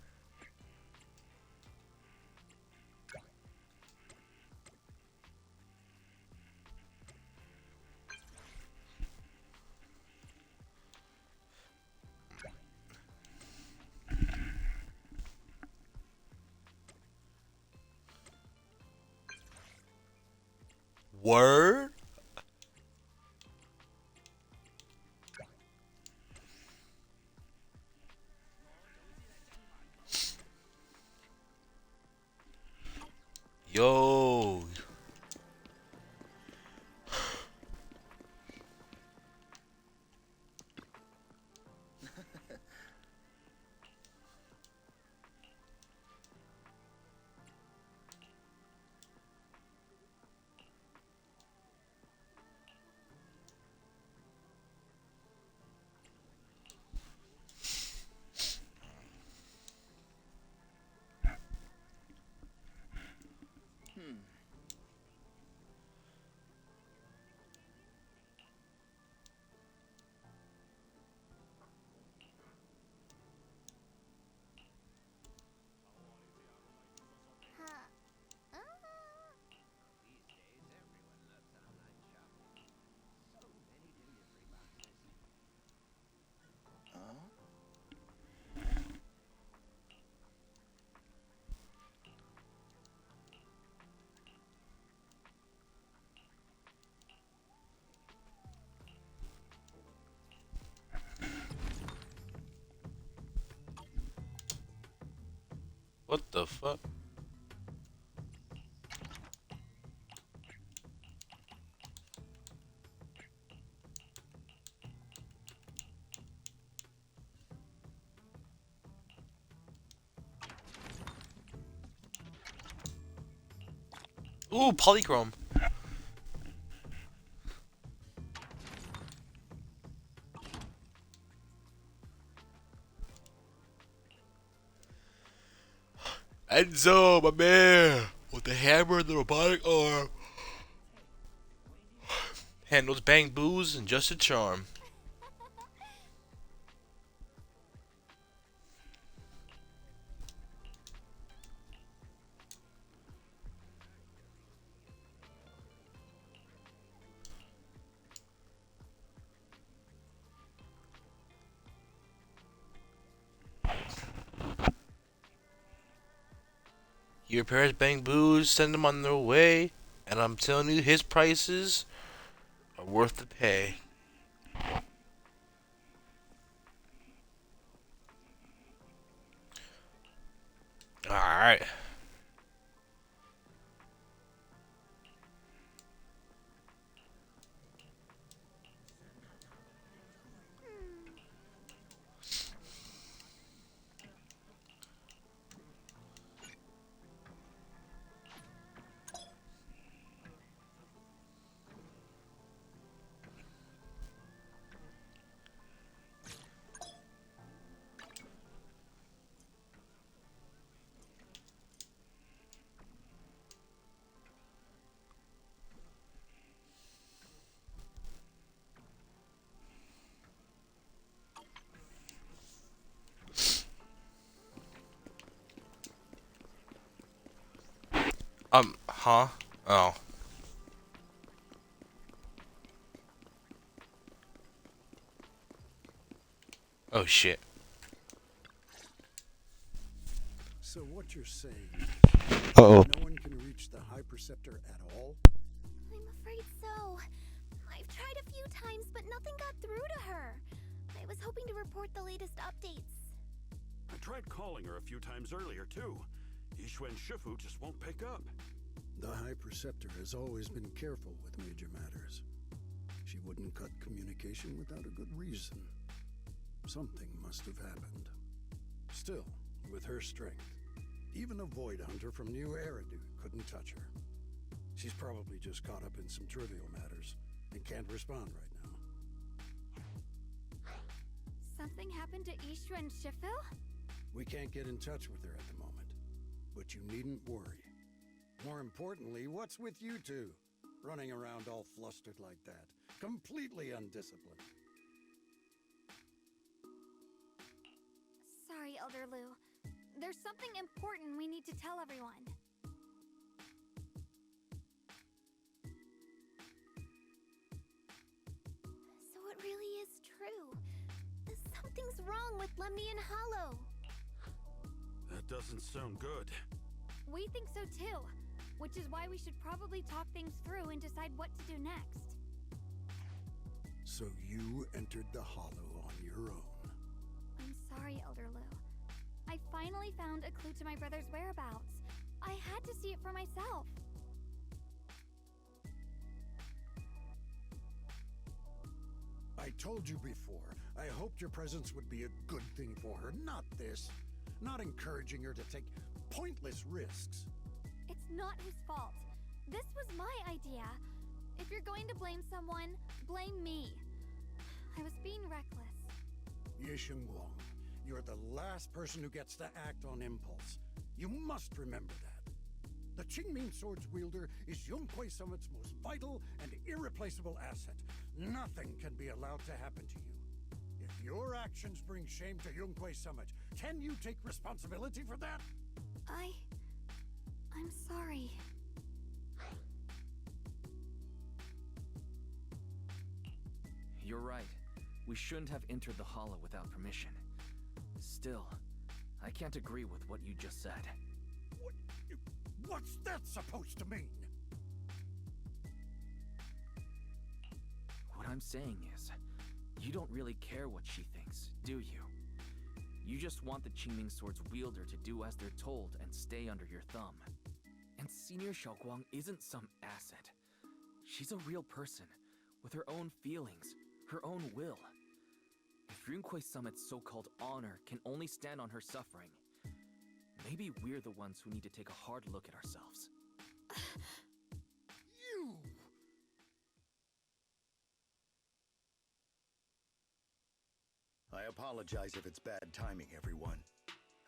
Word? Yo. What the fuck? Ooh, polychrome. Enzo, my man, with the hammer and the robotic arm, handles bang boos and just a charm. your parents bang boos, send them on their way, and I'm telling you, his prices are worth the pay. Alright. Huh? Oh. Oh shit. So what you're saying Uh-oh. is no one can reach the High Preceptor at all? I'm afraid so. I've tried a few times, but nothing got through to her. I was hoping to report the latest updates. I tried calling her a few times earlier, too. Yishuen Shifu just won't pick up. The High Preceptor has always been careful with major matters. She wouldn't cut communication without a good reason. Something must have happened. Still, with her strength, even a Void Hunter from New Eridu couldn't touch her. She's probably just caught up in some trivial matters and can't respond right now. Something happened to Ishu and Shifu? We can't get in touch with her at the moment, but you needn't worry. More importantly, what's with you two? Running around all flustered like that, completely undisciplined. Sorry, Elder Lu. There's something important we need to tell everyone. So it really is true. Something's wrong with Lemnian Hollow. That doesn't sound good. We think so too, which is why we should probably talk things through and decide what to do next. So you entered the Hollow on your own. I'm sorry, Elder Lu. I finally found a clue to my brother's whereabouts. I had to see it for myself. I told you before, I hoped your presence would be a good thing for her, not this. Not encouraging her to take pointless risks. It's not his fault. This was my idea. If you're going to blame someone, blame me. I was being reckless. Yisheng Wang, you're the last person who gets to act on impulse. You must remember that. The Qingming Sword's wielder is Yunhui Summit's most vital and irreplaceable asset. Nothing can be allowed to happen to you. If your actions bring shame to Yunhui Summit, can you take responsibility for that? I'm sorry. You're right. We shouldn't have entered the Hollow without permission. Still, I can't agree with what you just said. What's that supposed to mean? What I'm saying is, you don't really care what she thinks, do you? You just want the Qingming Sword's wielder to do as they're told and stay under your thumb. And Senior Xiaoguang isn't some asset. She's a real person, with her own feelings, her own will. If Yunhui Summit's so-called honor can only stand on her suffering, maybe we're the ones who need to take a hard look at ourselves. You! I apologize if it's bad timing, everyone.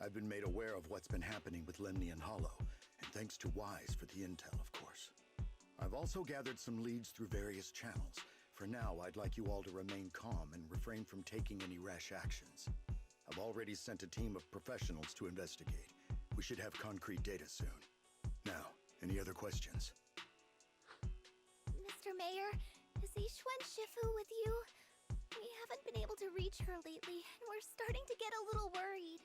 I've been made aware of what's been happening with Lemnian Hollow, and thanks to Wise for the intel, of course. I've also gathered some leads through various channels. For now, I'd like you all to remain calm and refrain from taking any rash actions. I've already sent a team of professionals to investigate. We should have concrete data soon. Now, any other questions? Mr. Mayor, is Yishuen Shifu with you? We haven't been able to reach her lately, and we're starting to get a little worried.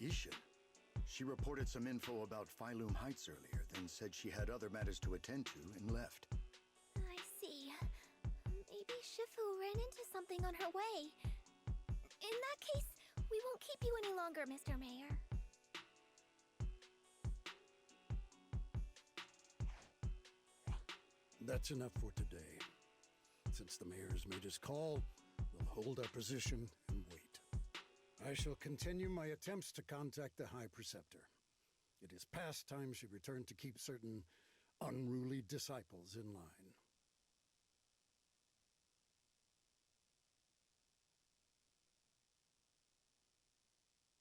Ishin? She reported some info about Phylum Heights earlier, then said she had other matters to attend to and left. I see. Maybe Shifu ran into something on her way. In that case, we won't keep you any longer, Mr. Mayor. That's enough for today. Since the mayor's made his call, we'll hold our position and wait. I shall continue my attempts to contact the High Preceptor. It is past time she returned to keep certain unruly disciples in line.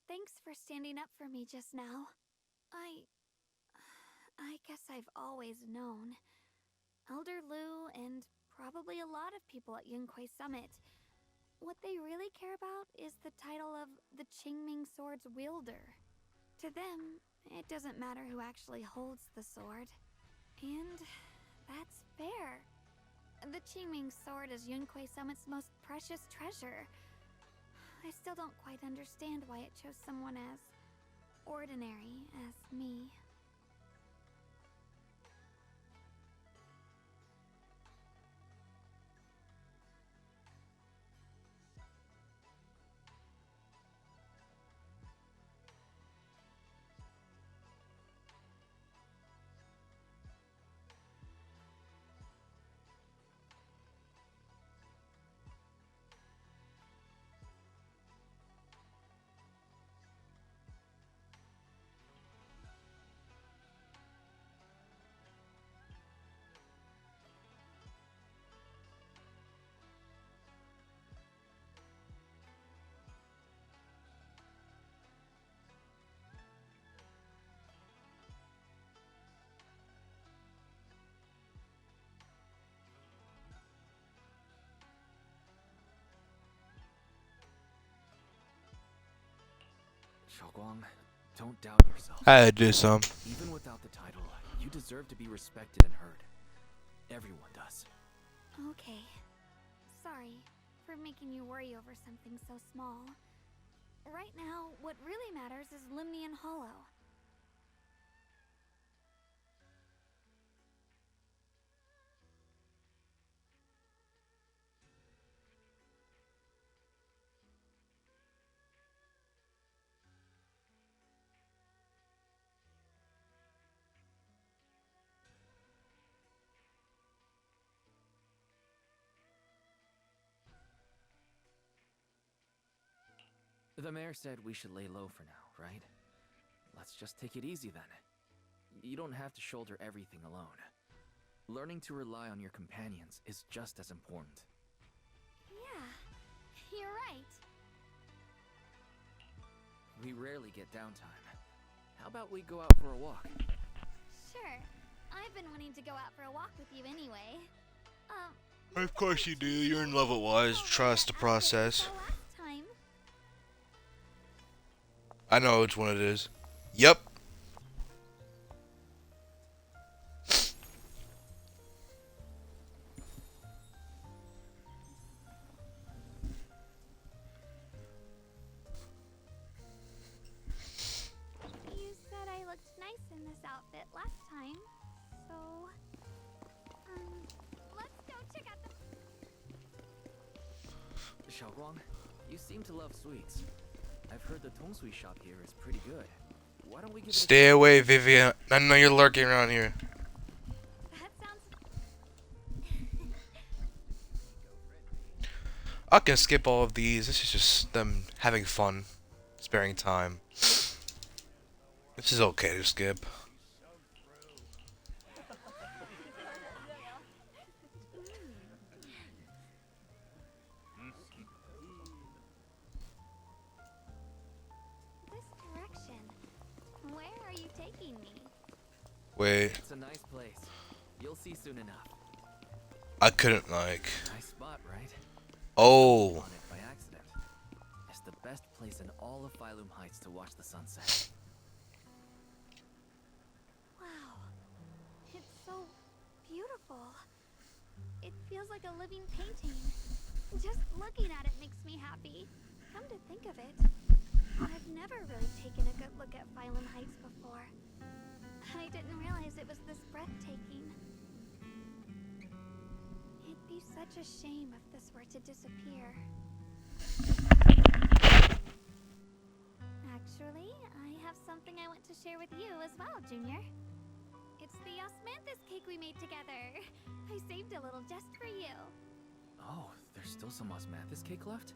Thanks for standing up for me just now. I guess I've always known. Elder Lu and probably a lot of people at Yunquei Summit, what they really care about is the title of the Qingming Sword's wielder. To them, it doesn't matter who actually holds the sword. And that's fair. The Qingming Sword is Yunquei Summit's most precious treasure. I still don't quite understand why it chose someone as ordinary as me. Xiaoguang, don't doubt yourself. I had to do some. Even without the title, you deserve to be respected and heard. Everyone does. Okay. Sorry for making you worry over something so small. Right now, what really matters is Limnian Hollow. The mayor said we should lay low for now, right? Let's just take it easy then. You don't have to shoulder everything alone. Learning to rely on your companions is just as important. Yeah, you're right. We rarely get downtime. How about we go out for a walk? Sure. I've been wanting to go out for a walk with you anyway. Of course you do. You're in love with Wise. Trust the process. Last time. I know which one it is. Yep. You said I looked nice in this outfit last time, so let's go check out the. Xiaoguang, you seem to love sweets. I've heard the Tongsui shop here is pretty good. Why don't we give it Stay away, Vivian. I know you're lurking around here. That sounds. I can skip all of these. This is just them having fun, sparing time. This is okay to skip. This direction. Where are you taking me? Wait, It's a nice place. You'll see soon enough. I couldn't like. Nice spot, right? Oh, On it by accident. It's the best place in all of Phylum Heights to watch the sunset. Wow. It's so beautiful. It feels like a living painting. Just looking at it makes me happy. Come to think of it, I've never really taken a good look at Phylum Heights before. I didn't realize it was this breathtaking. It'd be such a shame if this were to disappear. Actually, I have something I want to share with you as well, Junior. It's the osmanthus cake we made together. I saved a little just for you. Oh, there's still some osmanthus cake left?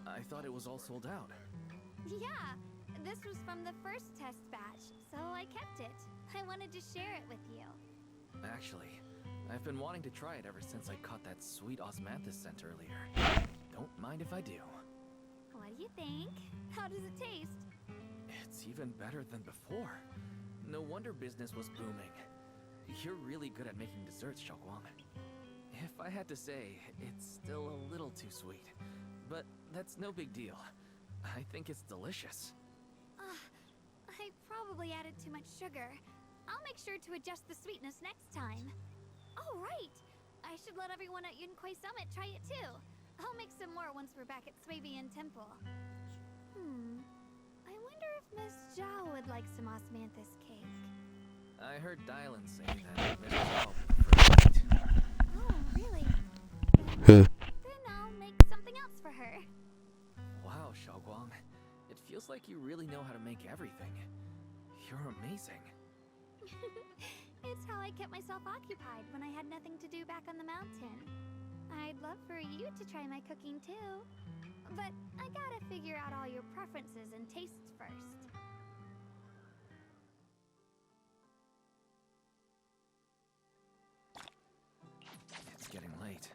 I thought it was all sold out. Yeah, this was from the first test batch, so I kept it. I wanted to share it with you. Actually, I've been wanting to try it ever since I caught that sweet osmanthus scent earlier. Don't mind if I do. What do you think? How does it taste? It's even better than before. No wonder business was booming. You're really good at making desserts, Xiaoguang. If I had to say, it's still a little too sweet. But that's no big deal. I think it's delicious. I probably added too much sugar. I'll make sure to adjust the sweetness next time. Oh, right! I should let everyone at Yunquai Summit try it too. I'll make some more once we're back at Swabian Temple. I wonder if Miss Zhao would like some osmanthus cake. I heard Dylan say that Miss Zhao prefers sweet. Oh, really? Then I'll make something else for her. Wow, Xiaoguang. It feels like you really know how to make everything. You're amazing. It's how I kept myself occupied when I had nothing to do back on the mountain. I'd love for you to try my cooking too. But I gotta figure out all your preferences and tastes first. It's getting late.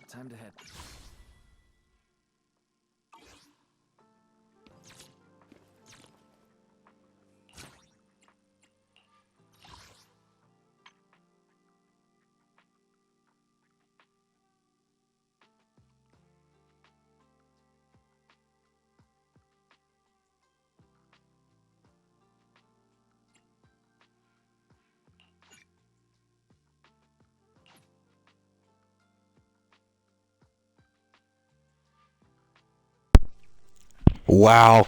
Time to head. Wow.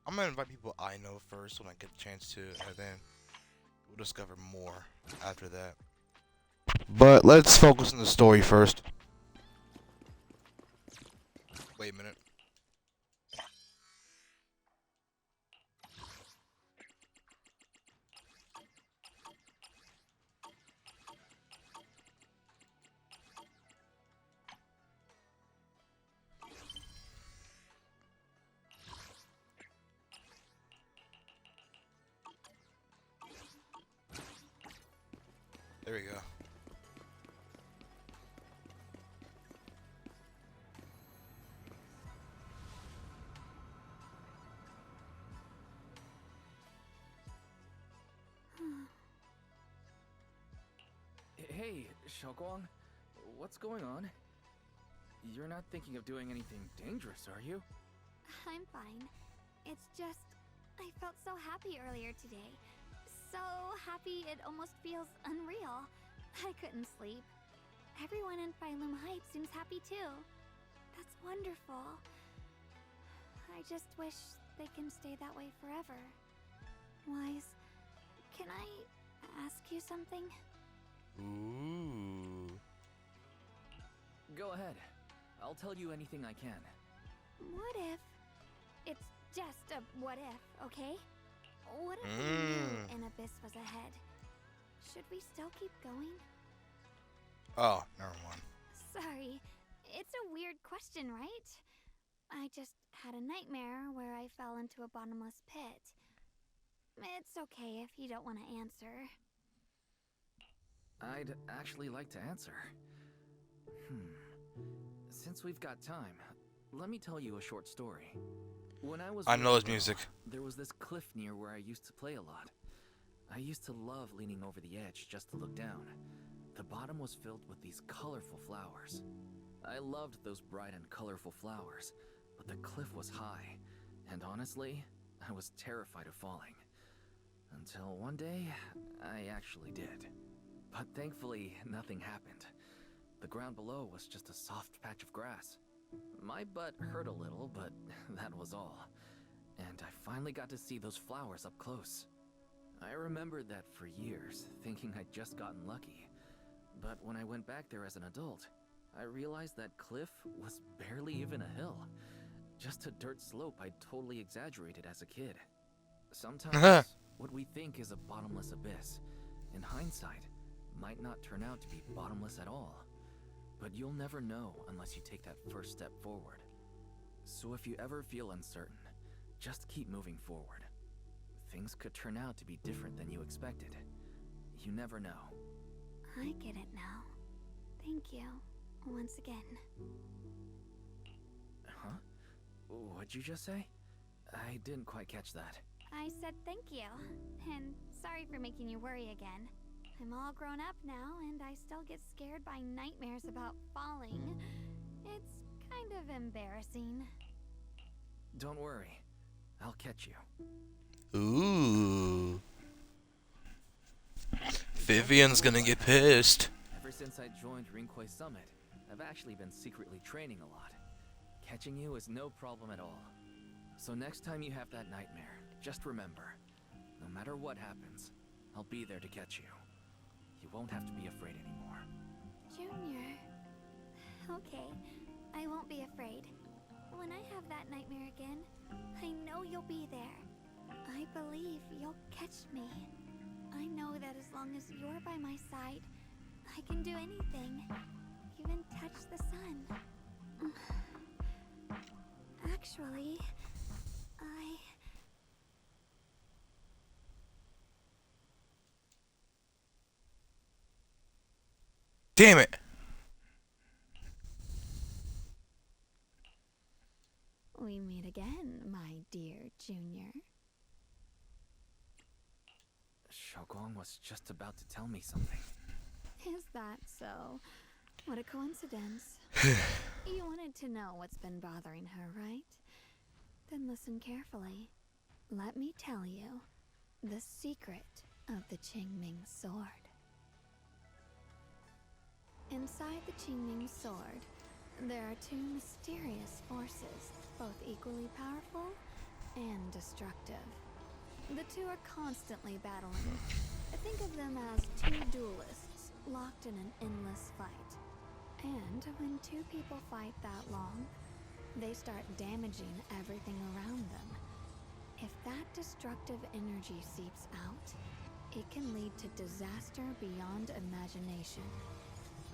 I'm gonna invite people I know first when I get the chance to, and then we'll discover more after that. But let's focus on the story first. Wait a minute. There we go. Hey, Xiaoguang. What's going on? You're not thinking of doing anything dangerous, are you? I'm fine. It's just, I felt so happy earlier today. So happy it almost feels unreal. I couldn't sleep. Everyone in Phylum Heights seems happy too. That's wonderful. I just wish they can stay that way forever. Wise, can I ask you something? Ooh. Go ahead. I'll tell you anything I can. What if... It's just a what if, okay? What if we knew an abyss was ahead? Should we still keep going? Oh, never mind. Sorry, it's a weird question, right? I just had a nightmare where I fell into a bottomless pit. It's okay if you don't want to answer. I'd actually like to answer. Since we've got time, let me tell you a short story. When I was I know his little, music. there was this cliff near where I used to play a lot. I used to love leaning over the edge just to look down. The bottom was filled with these colorful flowers. I loved those bright and colorful flowers, but the cliff was high, and honestly, I was terrified of falling. Until one day, I actually did. But thankfully, nothing happened. The ground below was just a soft patch of grass. My butt hurt a little, but that was all. And I finally got to see those flowers up close. I remembered that for years, thinking I'd just gotten lucky. But when I went back there as an adult, I realized that cliff was barely even a hill. Just a dirt slope I'd totally exaggerated as a kid. Sometimes, what we think is a bottomless abyss, in hindsight, might not turn out to be bottomless at all. But you'll never know unless you take that first step forward. So if you ever feel uncertain, just keep moving forward. Things could turn out to be different than you expected. You never know. I get it now. Thank you. Once again. Huh? What'd you just say? I didn't quite catch that. I said thank you. And sorry for making you worry again. I'm all grown up now, and I still get scared by nightmares about falling. It's kind of embarrassing. Don't worry. I'll catch you. Ooh. Vivian's gonna get pissed. Ever since I joined Rinkway Summit, I've actually been secretly training a lot. Catching you is no problem at all. So next time you have that nightmare, just remember, no matter what happens, I'll be there to catch you. You won't have to be afraid anymore. Junior. Okay, I won't be afraid. When I have that nightmare again, I know you'll be there. I believe you'll catch me. I know that as long as you're by my side, I can do anything. Even touch the sun. Actually, Damn it! We meet again, my dear Junior. Shogong was just about to tell me something. Is that so? What a coincidence. You wanted to know what's been bothering her, right? Then listen carefully. Let me tell you the secret of the Qingming sword. Inside the Qingming sword, there are two mysterious forces, both equally powerful and destructive. The two are constantly battling. Think of them as two duelists locked in an endless fight. And when two people fight that long, they start damaging everything around them. If that destructive energy seeps out, it can lead to disaster beyond imagination.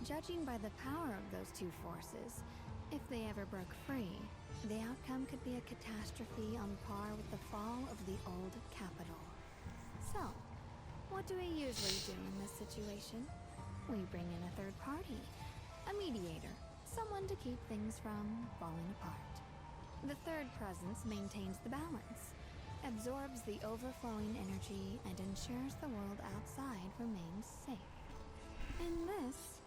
Judging by the power of those two forces, if they ever broke free, the outcome could be a catastrophe on par with the fall of the old capital. So, what do we usually do in this situation? We bring in a third party, a mediator, someone to keep things from falling apart. The third presence maintains the balance, absorbs the overflowing energy, and ensures the world outside remains safe. And this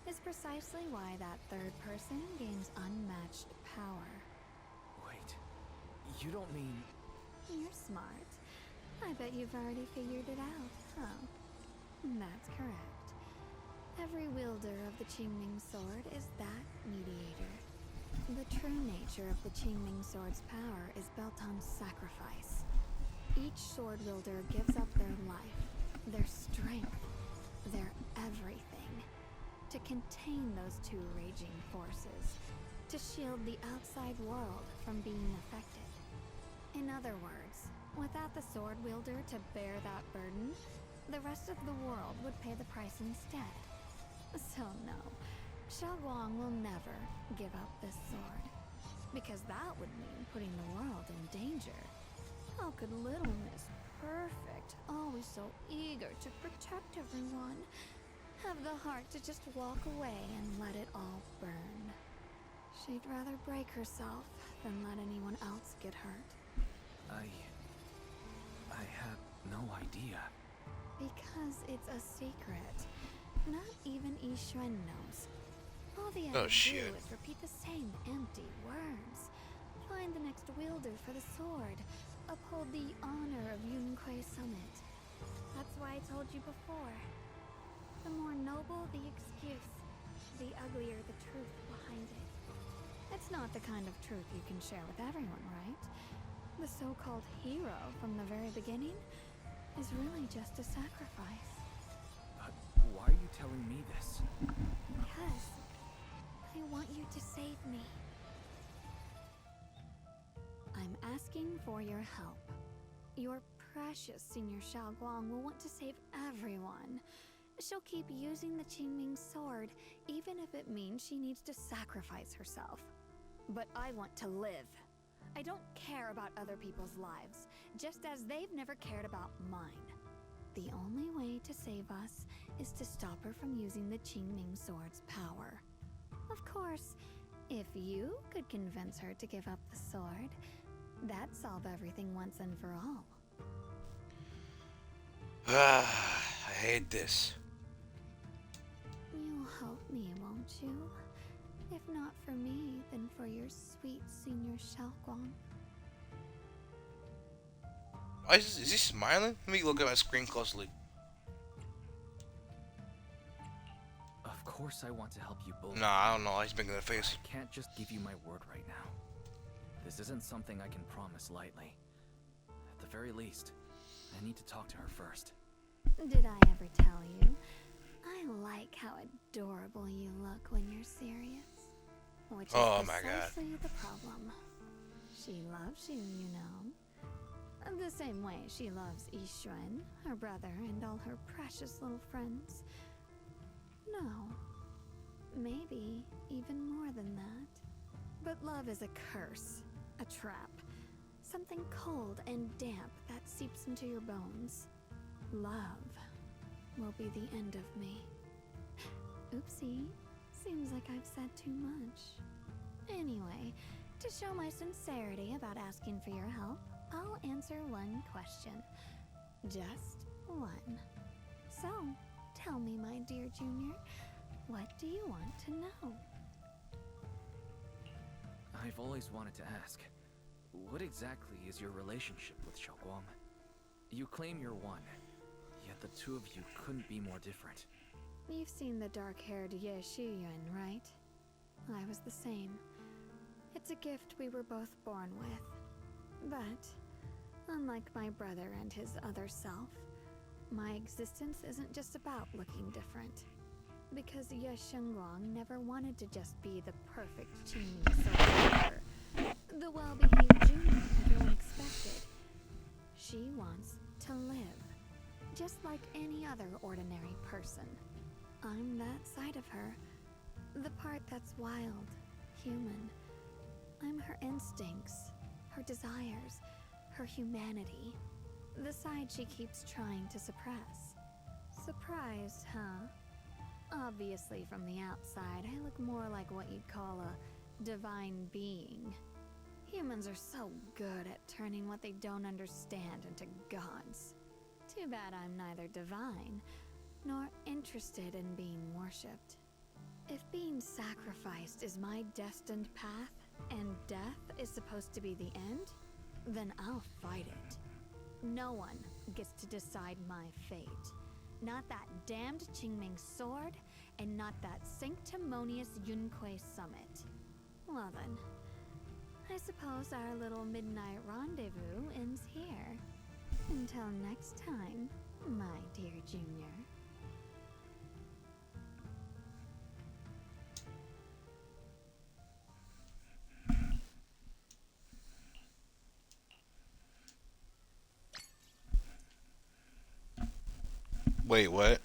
is precisely why that third person gains unmatched power. Wait, you don't mean... You're smart. I bet you've already figured it out, huh? That's correct. Every wielder of the Qingming sword is that mediator. The true nature of the Qingming sword's power is built on sacrifice. Each sword wielder gives up their life, their strength, their everything, to contain those two raging forces, to shield the outside world from being affected. In other words, without the sword wielder to bear that burden, the rest of the world would pay the price instead. So no, Shagwang will never give up this sword, because that would mean putting the world in danger. How could little Miss Perfect, always so eager to protect everyone, have the heart to just walk away and let it all burn? She'd rather break herself than let anyone else get hurt. I had no idea. Because it's a secret. Not even Yixuan knows. All the Oh, others shit. do is repeat the same empty words. Find the next wielder for the sword. Uphold the honor of Yunquei Summit. That's why I told you before. The more noble the excuse, the uglier the truth behind it. It's not the kind of truth you can share with everyone, right? The so-called hero from the very beginning is really just a sacrifice. Why are you telling me this? Because I want you to save me. I'm asking for your help. Your precious Senior Xiaoguang will want to save everyone. She'll keep using the Qingming sword, even if it means she needs to sacrifice herself. But I want to live. I don't care about other people's lives, just as they've never cared about mine. The only way to save us is to stop her from using the Qingming sword's power. Of course, if you could convince her to give up the sword, that'd solve everything once and for all. I hate this. You'll help me, won't you? If not for me, then for your sweet Senior Xiaoguang. Oh, is he smiling? Let me look at my screen closely. Of course I want to help you both. Nah, I don't know. He's making a face. I can't just give you my word right now. This isn't something I can promise lightly. At the very least, I need to talk to her first. Did I ever tell you? I like how adorable you look when you're serious. Which is precisely the problem. She loves you, you know. The same way she loves Yixuan, her brother, and all her precious little friends. No. Maybe even more than that. But love is a curse. A trap. Something cold and damp that seeps into your bones. Love will be the end of me. Oopsie. Seems like I've said too much. Anyway, to show my sincerity about asking for your help, I'll answer one question. Just one. So, tell me, my dear Junior, what do you want to know? I've always wanted to ask, what exactly is your relationship with Xiaoguang? You claim you're one, yet the two of you couldn't be more different. You've seen the dark-haired Ye Shiyuan, right? I was the same. It's a gift we were both born with. But, unlike my brother and his other self, my existence isn't just about looking different. Because Ye Shengguang never wanted to just be the perfect Qingming soldier, the well-behaved junior everyone expected. She wants to live, just like any other ordinary person. I'm that side of her, the part that's wild, human. I'm her instincts, her desires, her humanity, the side she keeps trying to suppress. Surprised, huh? Obviously, from the outside, I look more like what you'd call a divine being. Humans are so good at turning what they don't understand into gods. Too bad I'm neither divine, nor interested in being worshipped. If being sacrificed is my destined path, and death is supposed to be the end, then I'll fight it. No one gets to decide my fate. Not that damned Qingming sword, and not that sanctimonious Yunquei Summit. Well then, I suppose our little midnight rendezvous ends here. Until next time, my dear Junior. Wait, what?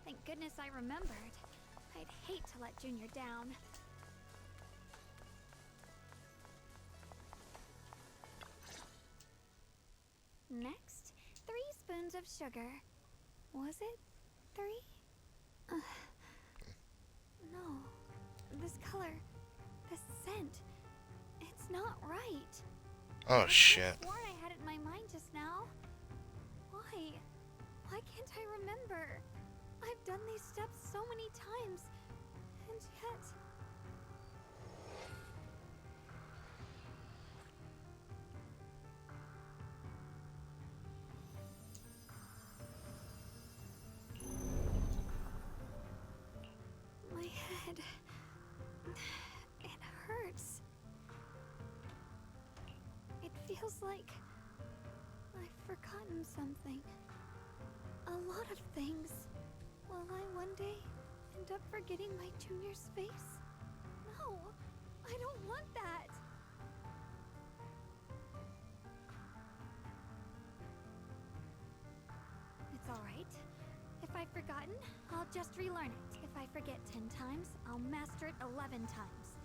Thank goodness I remembered. I'd hate to let Junior down. Next, 3 spoons of sugar. Was it 3? No. This color, this scent, it's not right. Oh shit. I swore I had it in my mind just now. Why? Why can't I remember? I've done these steps so many times, and yet... My head... it hurts. It feels like I've forgotten something. A lot of things. Will I one day end up forgetting my junior's face? No, I don't want that. It's alright. If I've forgotten, I'll just relearn it. If I forget 10 times, I'll master it 11 times.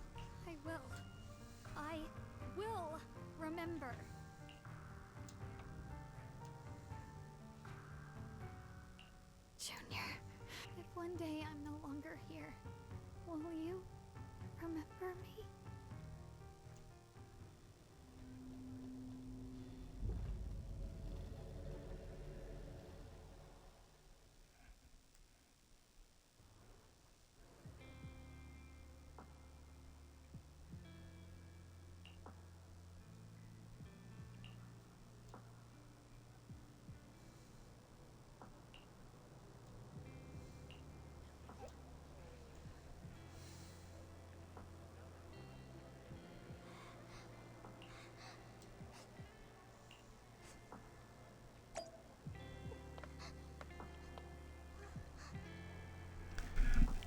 I will remember. Junior, if one day I'm no longer here, will you remember me?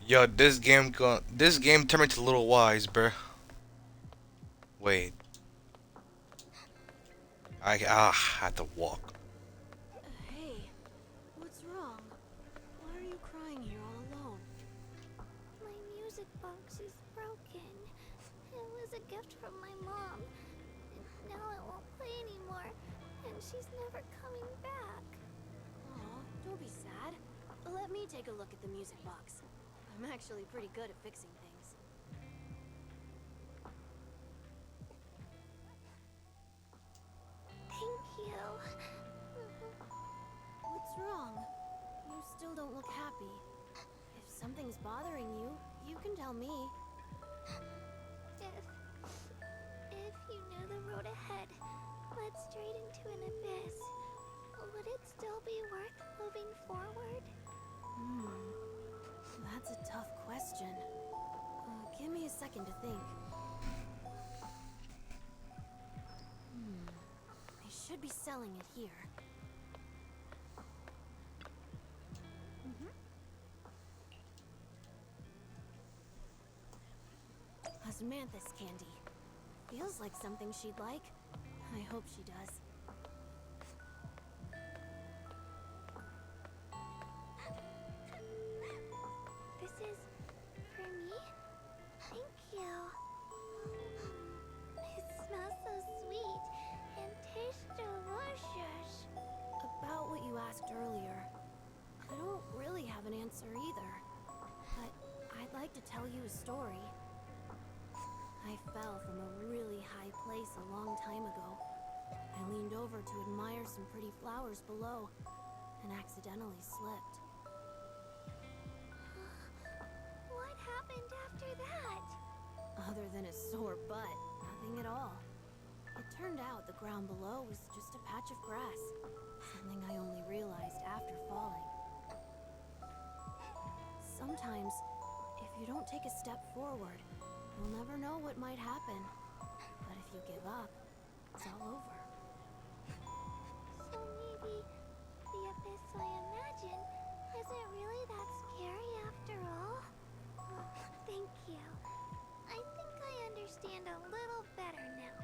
Yo, this game turned me to Little Wise, bruh. Wait. I have to walk. Hey, what's wrong? Why are you crying here all alone? My music box is broken. It was a gift from my mom. And now it won't play anymore. And she's never coming back. Aw, don't be sad. Let me take a look at the music box. I'm actually pretty good at fixing things. Thank you. What's wrong? You still don't look happy. If something's bothering you, you can tell me. If you knew the road ahead led straight into an abyss, would it still be worth moving forward? That's a tough question. Give me a second to think. They should be selling it here. Osmanthus candy. Feels like something she'd like. I hope she does. This is for me? Thank you. It smells so sweet and tastes delicious. About what you asked earlier, I don't really have an answer either. But I'd like to tell you a story. I fell from a really high place a long time ago. I leaned over to admire some pretty flowers below and accidentally slipped. What happened after that? Other than a sore butt, nothing at all. It turned out the ground below was just a patch of grass, something I only realized after falling. Sometimes, if you don't take a step forward, you'll never know what might happen. But if you give up, it's all over. So maybe the abyss I imagine isn't really that scary after all? Thank you. I think I understand a little better now.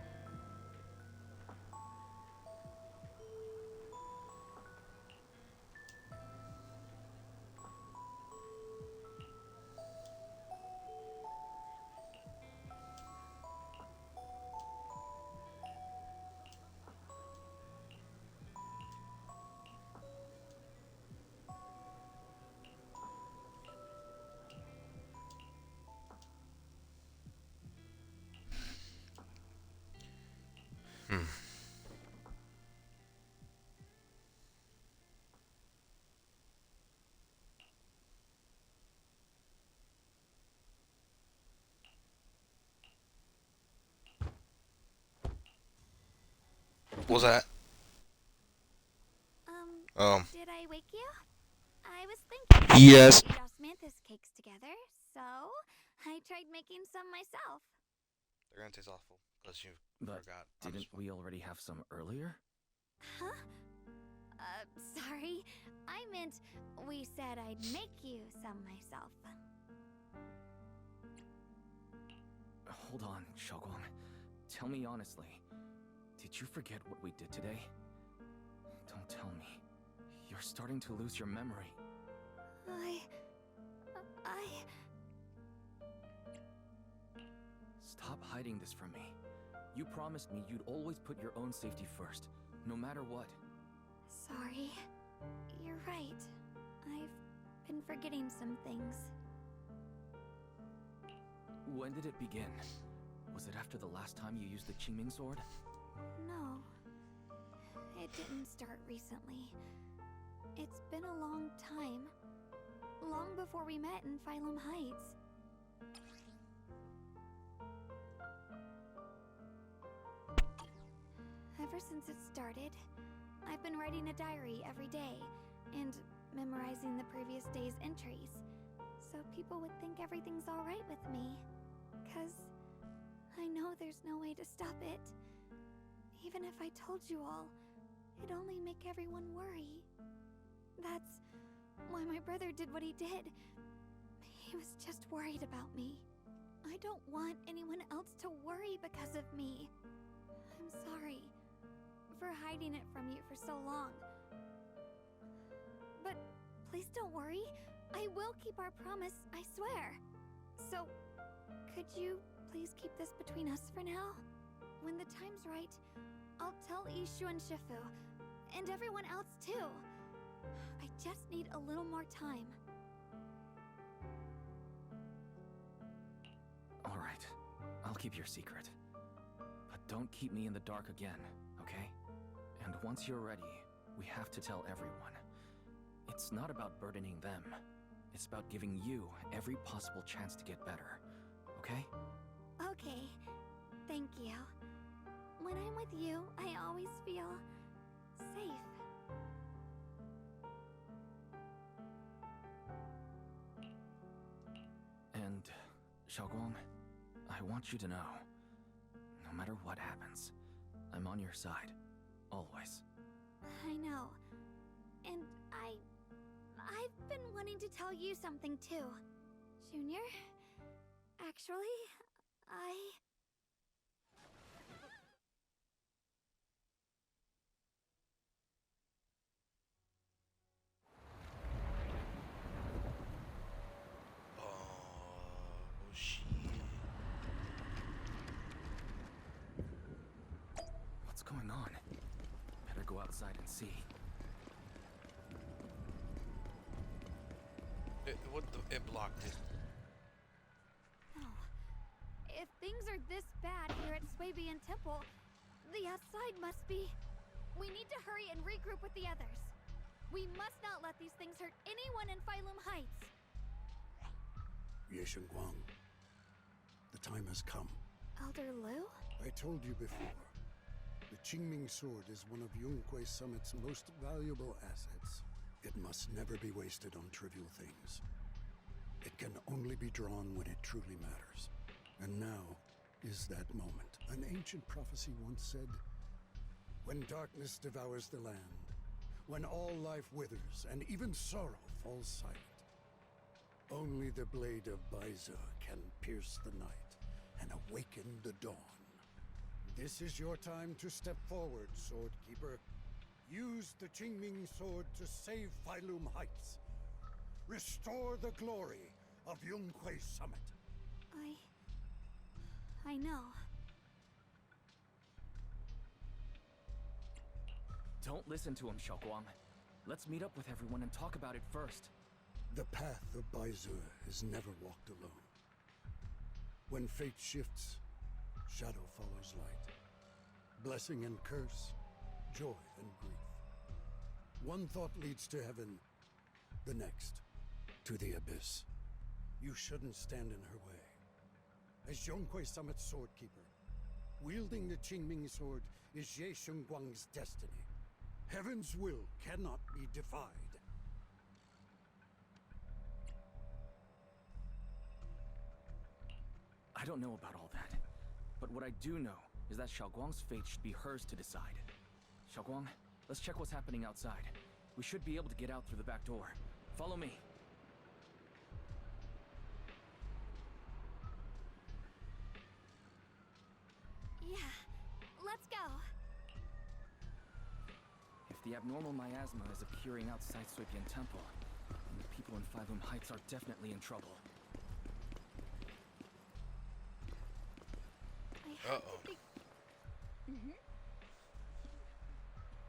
What was that? Did I wake you? I was thinking Yes. we eat osmanthus cakes together, so I tried making some myself. They're gonna taste awful because you But forgot. didn't we already have some earlier? Huh? Sorry. I meant we said I'd make you some myself. Hold on, Xiaoguang. Tell me honestly, did you forget what we did today? Don't tell me. You're starting to lose your memory. Stop hiding this from me. You promised me you'd always put your own safety first, no matter what. Sorry. You're right. I've been forgetting some things. When did it begin? Was it after the last time you used the Qingming sword? No. It didn't start recently. It's been a long time. Long before we met in Phylum Heights. Ever since it started, I've been writing a diary every day and memorizing the previous day's entries, so people would think everything's alright with me. 'Cause I know there's no way to stop it. Even if I told you all, it'd only make everyone worry. That's why my brother did what he did. He was just worried about me. I don't want anyone else to worry because of me. I'm sorry for hiding it from you for so long. But please don't worry. I will keep our promise, I swear. So, could you please keep this between us for now? When the time's right, I'll tell Ishu and Shifu, and everyone else too. I just need a little more time. Alright, I'll keep your secret. But don't keep me in the dark again, okay? And once you're ready, we have to tell everyone. It's not about burdening them. It's about giving you every possible chance to get better, okay? Okay, thank you. When I'm with you, I always feel safe. And, Xiaoguang, I want you to know, no matter what happens, I'm on your side, always. I know. And I've been wanting to tell you something too. Junior, actually, Oh shit. What's going on? Better go outside and see. It blocked it. No. If things are this bad here at Swabian Temple, the outside must be... We need to hurry and regroup with the others. We must not let these things hurt anyone in Phylum Heights. Ye Guang, the time has come. Elder Lu? I told you before, the Qingming sword is one of Yunque Summit's most valuable assets. It must never be wasted on trivial things. It can only be drawn when it truly matters. And now is that moment. An ancient prophecy once said, when darkness devours the land, when all life withers and even sorrow falls silent, only the blade of Baizu can pierce the night and awaken the dawn. This is your time to step forward, Swordkeeper. Use the Qingming sword to save Phylum Heights. Restore the glory of Yunque Summit. I know. Don't listen to him, Xiaoguang. Let's meet up with everyone and talk about it first. The path of Baizu is never walked alone. When fate shifts, shadow follows light. Blessing and curse, joy and grief. One thought leads to heaven, the next to the abyss. You shouldn't stand in her way. As Yunque Summit's swordkeeper, wielding the Qingming sword is Ye Shengguang's destiny. Heaven's will cannot be defied. I don't know about all that, but what I do know is that Xiaoguang's fate should be hers to decide. Xiaoguang, let's check what's happening outside. We should be able to get out through the back door. Follow me. Yeah, let's go. If the abnormal miasma is appearing outside Suipian Temple, then the people in Phylum Heights are definitely in trouble.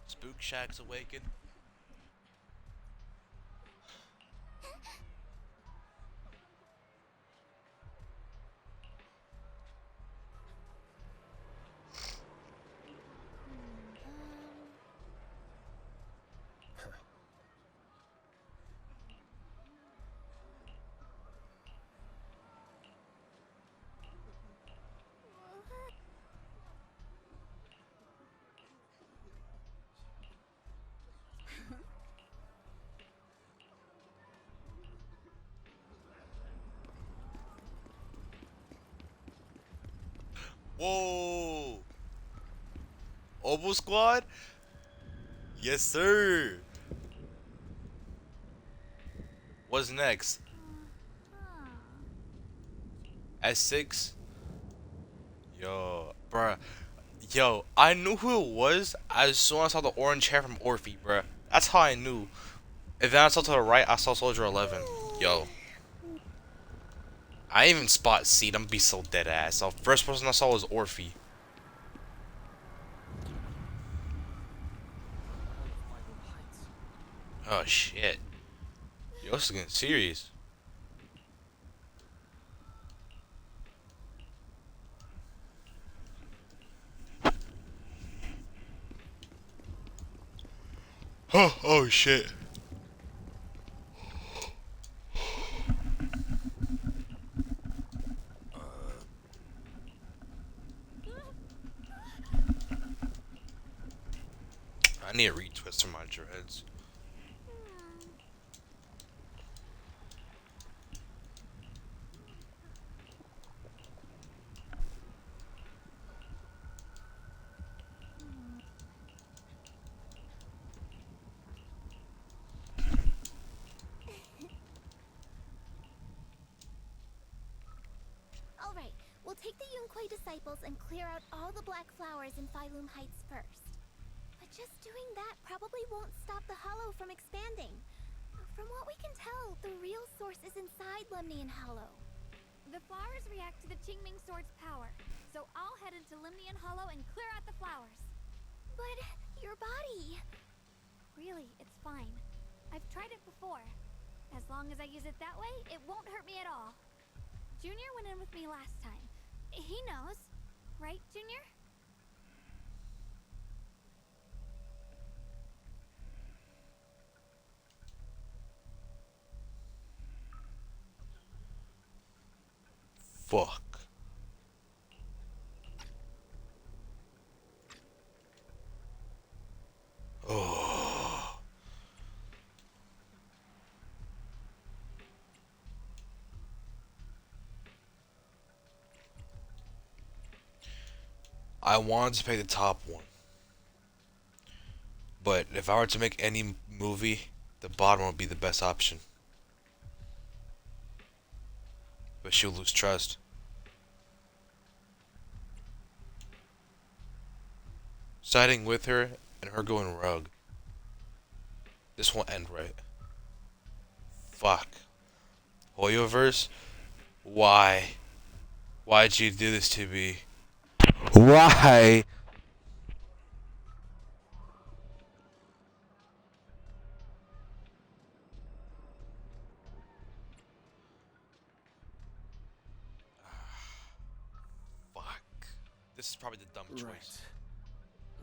Spook Shack's awakened. Whoa! Obo Squad? Yes, sir. What's next? S6? Yo, bruh. Yo, I knew who it was as soon as I saw the orange hair from Orphe, bruh. That's how I knew. And then I saw to the right, I saw Soldier 11. Yo. I didn't even spot Seed. I'm gonna be so dead ass. So first person I saw was Orphe. Oh shit. Yo, this is getting serious. Oh shit. I need a retwist for my dreads. Alright, we'll take the Yunquei disciples and clear out all the black flowers in Phylum Heights first. But just doing that probably won't stop the Hollow from expanding. From what we can tell, the real source is inside Lemnian Hollow. The flowers react to the Qingming Sword's power, so I'll head into Lemnian Hollow and clear out the flowers. But your body... Really, it's fine. I've tried it before. As long as I use it that way, it won't hurt me at all. Junior went in with me last time. He knows. Right, Junior? Fuck. Oh. I wanted to pick the top one. But if I were to make any movie, the bottom would be the best option. But she'll lose trust. Siding with her and her going rogue. This won't end right. Fuck. Hoyoverse? Why? Why'd you do this to me? Why? Fuck. This is probably the dumb choice. Right.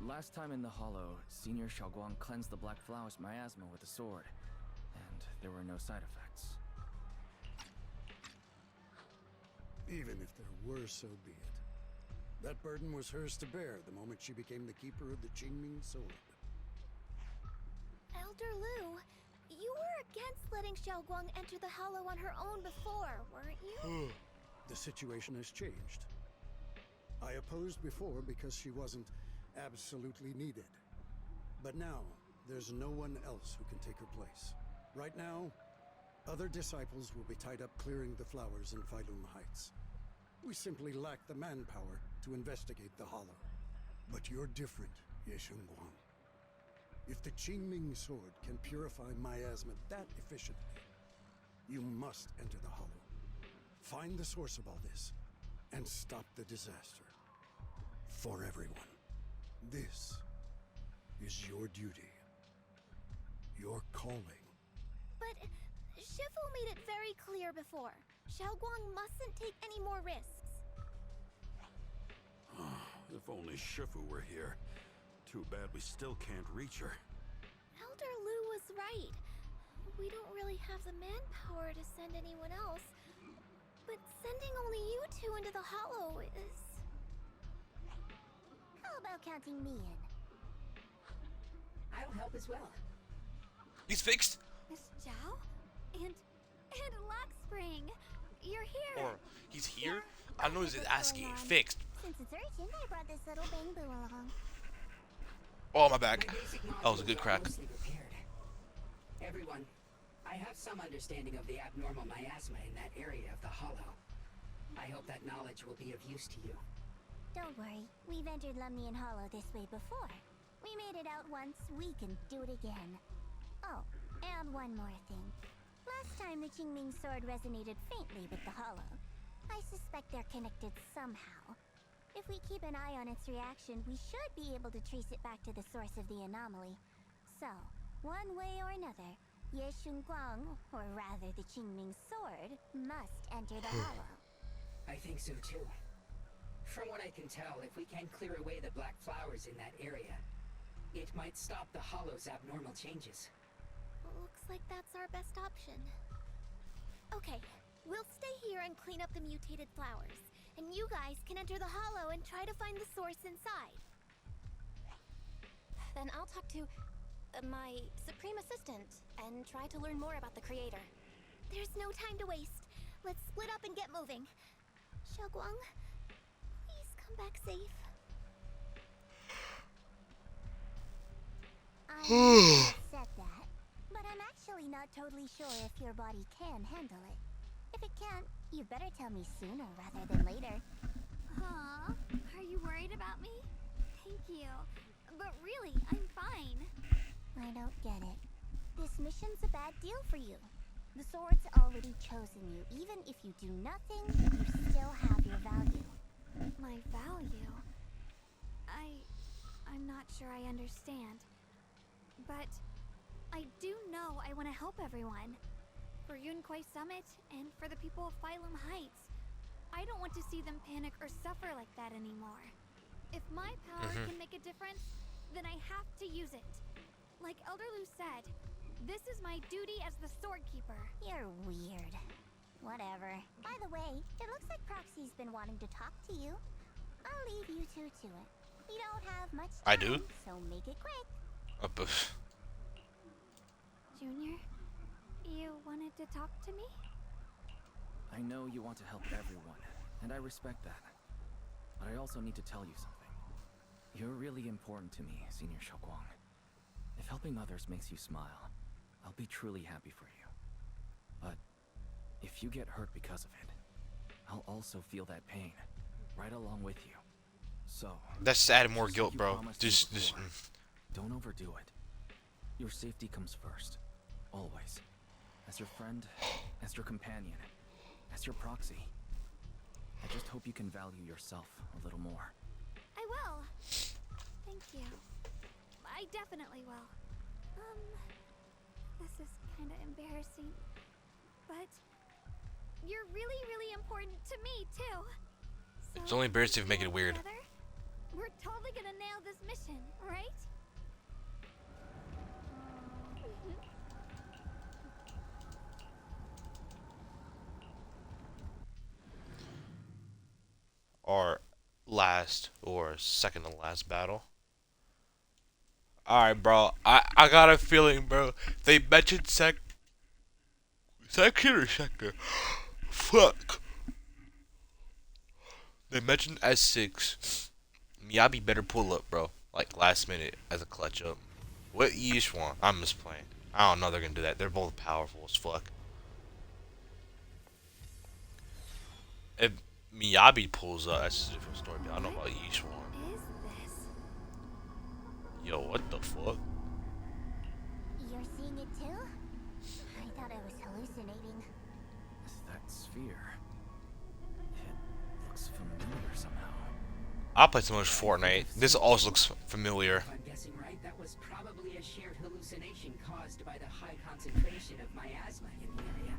Last time in the Hollow, Senior Xiaoguang cleansed the Black Flowers miasma with a sword, and there were no side effects. Even if there were, so be it. That burden was hers to bear the moment she became the keeper of the Qingming sword. Elder Lu, you were against letting Xiaoguang enter the Hollow on her own before, weren't you? The situation has changed. I opposed before because she wasn't absolutely needed. But now, there's no one else who can take her place. Right now, other disciples will be tied up clearing the flowers in Failun Heights. We simply lack the manpower to investigate the Hollow. But you're different, Ye Shengguang. If the Qingming sword can purify miasma that efficiently, you must enter the Hollow. Find the source of all this, and stop the disaster. For everyone. This is your duty. Your calling. But Shifu made it very clear before. Xiaoguang mustn't take any more risks. If only Shifu were here. Too bad we still can't reach her. Elder Lu was right. We don't really have the manpower to send anyone else. But sending only you two into the Hollow is... How about counting me in? I'll help as well. He's fixed. Miss Zhao? And Lock Spring, you're here. Or he's here? I know he's asking. Fixed. Since it's urgent, I brought this little bamboo along. Oh, my back. My basic That was a good modules are crack. mostly repaired. Everyone, I have some understanding of the abnormal miasma in that area of the Hollow. I hope that knowledge will be of use to you. Don't worry, we've entered Lemnian Hollow this way before. We made it out once, we can do it again. Oh, and one more thing. Last time the Qingming sword resonated faintly with the Hollow. I suspect they're connected somehow. If we keep an eye on its reaction, we should be able to trace it back to the source of the anomaly. So, one way or another, Ye Shengguang, or rather the Qingming sword, must enter the Hollow. I think so too. From what I can tell, if we can clear away the black flowers in that area, it might stop the Hollow's abnormal changes. Looks like that's our best option. Okay, we'll stay here and clean up the mutated flowers. And you guys can enter the Hollow and try to find the source inside. Then I'll talk to my Supreme Assistant and try to learn more about the creator. There's no time to waste. Let's split up and get moving. Xiaoguang, please come back safe. I said that, but I'm actually not totally sure if your body can handle it. If it can't, you better tell me sooner rather than later. Huh? Are you worried about me? Thank you. But really, I'm fine. I don't get it. This mission's a bad deal for you. The sword's already chosen you. Even if you do nothing, you still have your value. My value? I'm not sure I understand. But I do know I want to help everyone. For Yunquai Summit, and for the people of Failun Heights. I don't want to see them panic or suffer like that anymore. If my power can make a difference, then I have to use it. Like Elder Lu said, this is my duty as the Sword Keeper. You're weird. Whatever. By the way, it looks like Proxy's been wanting to talk to you. I'll leave you two to it. You don't have much time, I do? so make it quick. Junior, you wanted to talk to me? I know you want to help everyone, and I respect that. But I also need to tell you something. You're really important to me, Senior Xiaoguang. If helping others makes you smile, I'll be truly happy for you. But if you get hurt because of it, I'll also feel that pain, right along with you. So That's adding more just like guilt, you bro. promised me Just before, don't overdo it. Your safety comes first, always. As your friend, as your companion, as your proxy. I just hope you can value yourself a little more. I will. Thank you. I definitely will. This is kind of embarrassing. But you're really, really important to me, too. So It's only embarrassing if you make it weird. together, we're totally gonna nail this mission, right? Our last or second to last battle. Alright, bro. I got a feeling, bro. They mentioned second or second. Fuck. They mentioned S6. Miyabi better pull up, bro. Like last minute as a clutch up. What each one? I'm just playing. I don't know they're gonna do that. They're both powerful as fuck. If Miyabi pulls up, that's a different story. But I don't know about each one. Is this? Yo, what the fuck? You're seeing it too? I thought I was hallucinating. That sphere. It looks familiar somehow. I play so much Fortnite. This also looks familiar. If I'm guessing right, that was probably a shared hallucination caused by the high concentration of miasma in the area.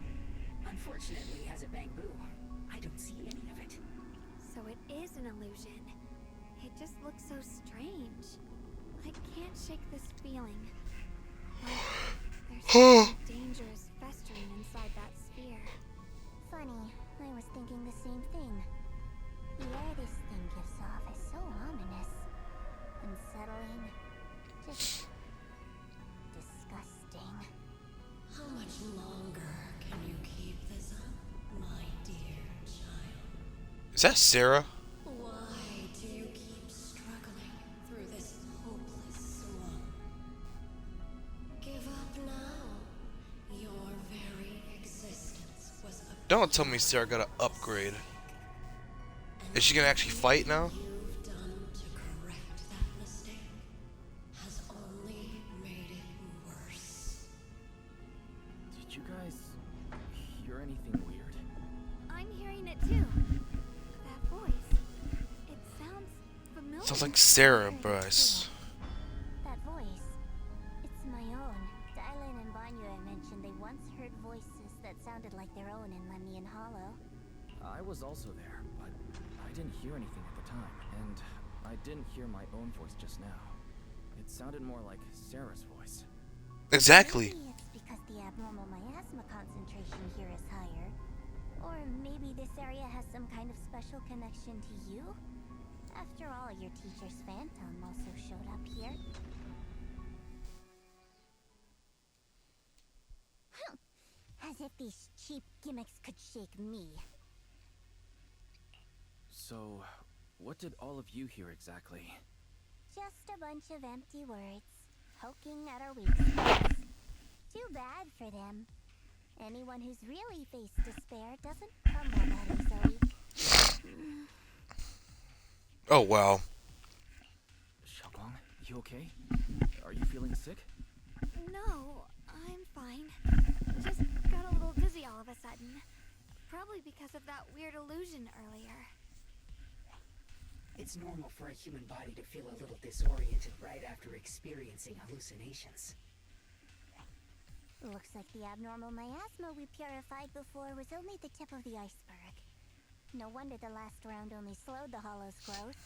Unfortunately, as a bamboo, I don't see any of it. So it is an illusion. It just looks so strange. I can't shake this feeling. Like there's something dangerous festering inside that sphere. Funny, I was thinking the same thing. The air this thing gives off is so ominous. Unsettling. Just disgusting. How much longer can you keep this up, my dear child? Is that Sarah? Why do you keep struggling through this hopeless swamp? Give up now. Your very existence was a Don't tell me Sarah got an upgrade. Is she gonna actually fight now? you've done to correct that mistake has only made it worse. Did you guys hear anything weird? I'm hearing it too. That voice. It sounds familiar. Sounds like Sarah, Bryce. That voice. It's my own. Dylan and Banyu mentioned they once heard voices that sounded like their own in Lemnian Hollow. I was also there, but I didn't hear anything at the time, and I didn't hear my own voice just now. It sounded more like Sarah's voice. Exactly. Maybe it's because the abnormal miasma concentration here is higher. Or maybe this area has some kind of special connection to you? After all, your teacher's phantom also showed up here. As if these cheap gimmicks could shake me. So, what did all of you hear exactly? Just a bunch of empty words, poking at our weak spots. Too bad for them. Anyone who's really faced despair doesn't crumble that easily. Oh wow. Xiaoguang, you okay? Are you feeling sick? No, I'm fine. Just got a little dizzy all of a sudden. Probably because of that weird illusion earlier. It's normal for a human body to feel a little disoriented right after experiencing hallucinations. Looks like the abnormal miasma we purified before was only the tip of the iceberg. No wonder the last round only slowed the Hollow's growth.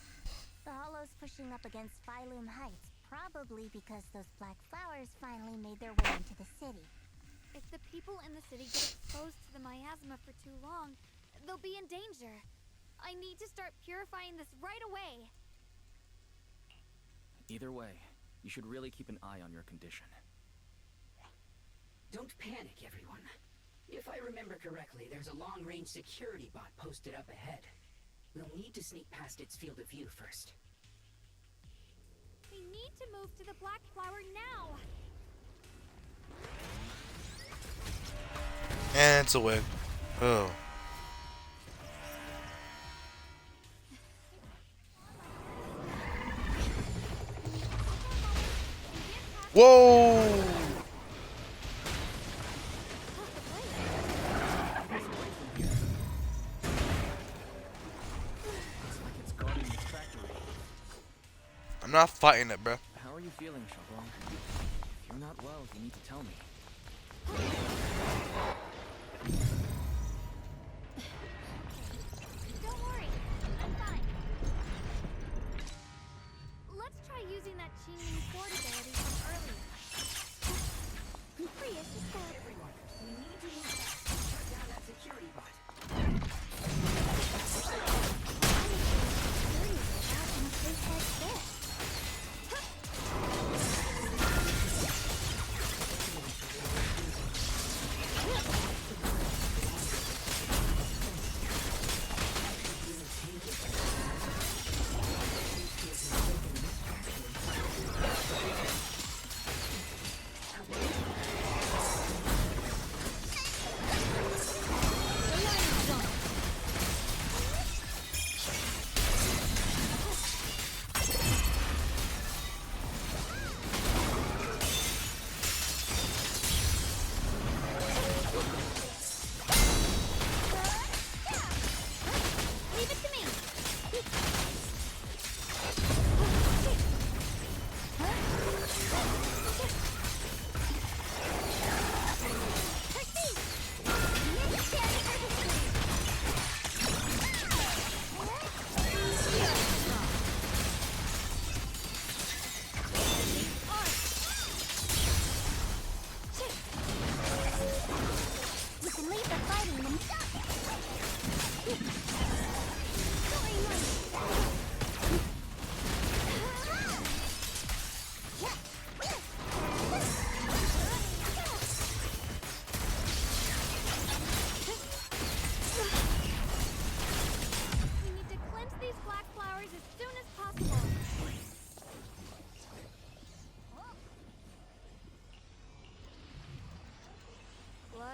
The Hollow's pushing up against Phylum Heights, probably because those black flowers finally made their way into the city. If the people in the city get exposed to the miasma for too long, they'll be in danger. I need to start purifying this right away. Either way, you should really keep an eye on your condition. Don't panic, everyone. If I remember correctly, there's a long-range security bot posted up ahead. We'll need to sneak past its field of view first. We need to move to the black flower now. And it's away. Oh. Whoa! I'm not fighting it, bro. How are you feeling, Xiaoguang? If you're not well, you need to tell me. Don't worry, I'm fine. Let's try using that Qingling Sword ability from earlier. Prius is back. Everyone, we need to move fast to shut down that security bot.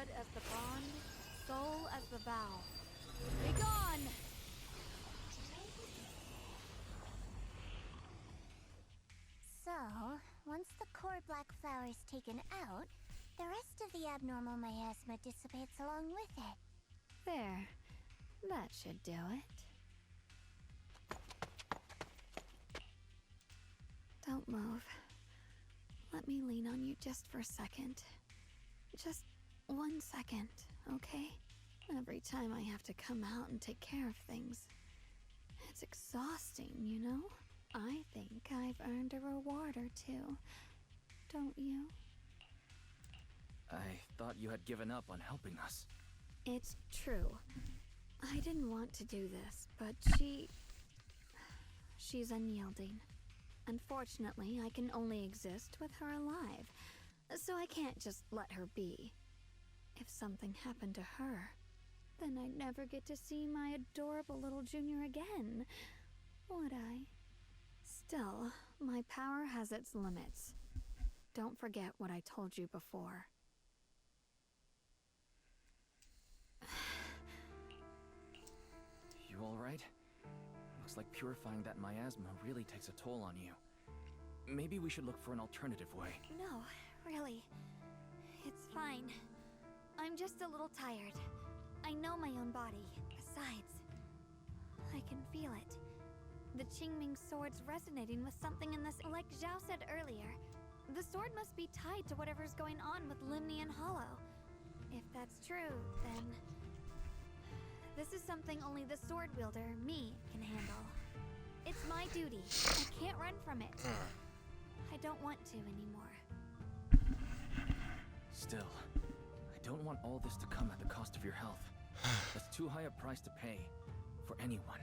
blood as the bond, soul as the vow. Be gone! So, once the core black flower is taken out, the rest of the abnormal miasma dissipates along with it. There. That should do it. Don't move. Let me lean on you just for a second. Just 1 second, okay? Every time I have to come out and take care of things. It's exhausting, you know? I think I've earned a reward or two. Don't you? I thought you had given up on helping us. It's true. I didn't want to do this, but she's unyielding. Unfortunately, I can only exist with her alive, so I can't just let her be. If something happened to her, then I'd never get to see my adorable little junior again, would I? Still, my power has its limits. Don't forget what I told you before. You alright? Looks like purifying that miasma really takes a toll on you. Maybe we should look for an alternative way. No, really. It's fine. I'm just a little tired. I know my own body. Besides, I can feel it. The Qingming sword's resonating with something in this. Like Zhao said earlier, the sword must be tied to whatever's going on with Limnian Hollow. If that's true, then this is something only the sword wielder, me, can handle. It's my duty. I can't run from it. I don't want to anymore. Still, I don't want all this to come at the cost of your health. That's too high a price to pay for anyone.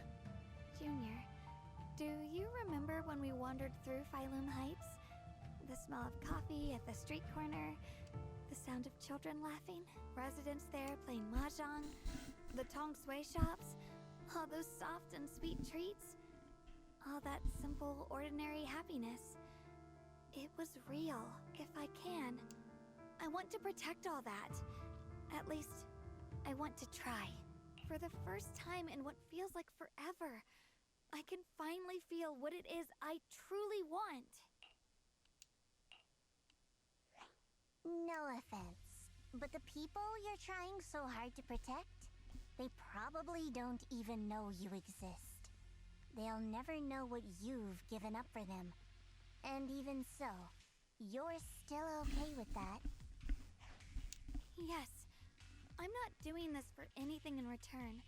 Junior, do you remember when we wandered through Phylum Heights? The smell of coffee at the street corner, the sound of children laughing, residents there playing mahjong, the tong sui shops, all those soft and sweet treats, all that simple, ordinary happiness. It was real, if I can. I want to protect all that. At least, I want to try. For the first time in what feels like forever, I can finally feel what it is I truly want. No offense, but the people you're trying so hard to protect, they probably don't even know you exist. They'll never know what you've given up for them. And even so, you're still okay with that? Yes, I'm not doing this for anything in return.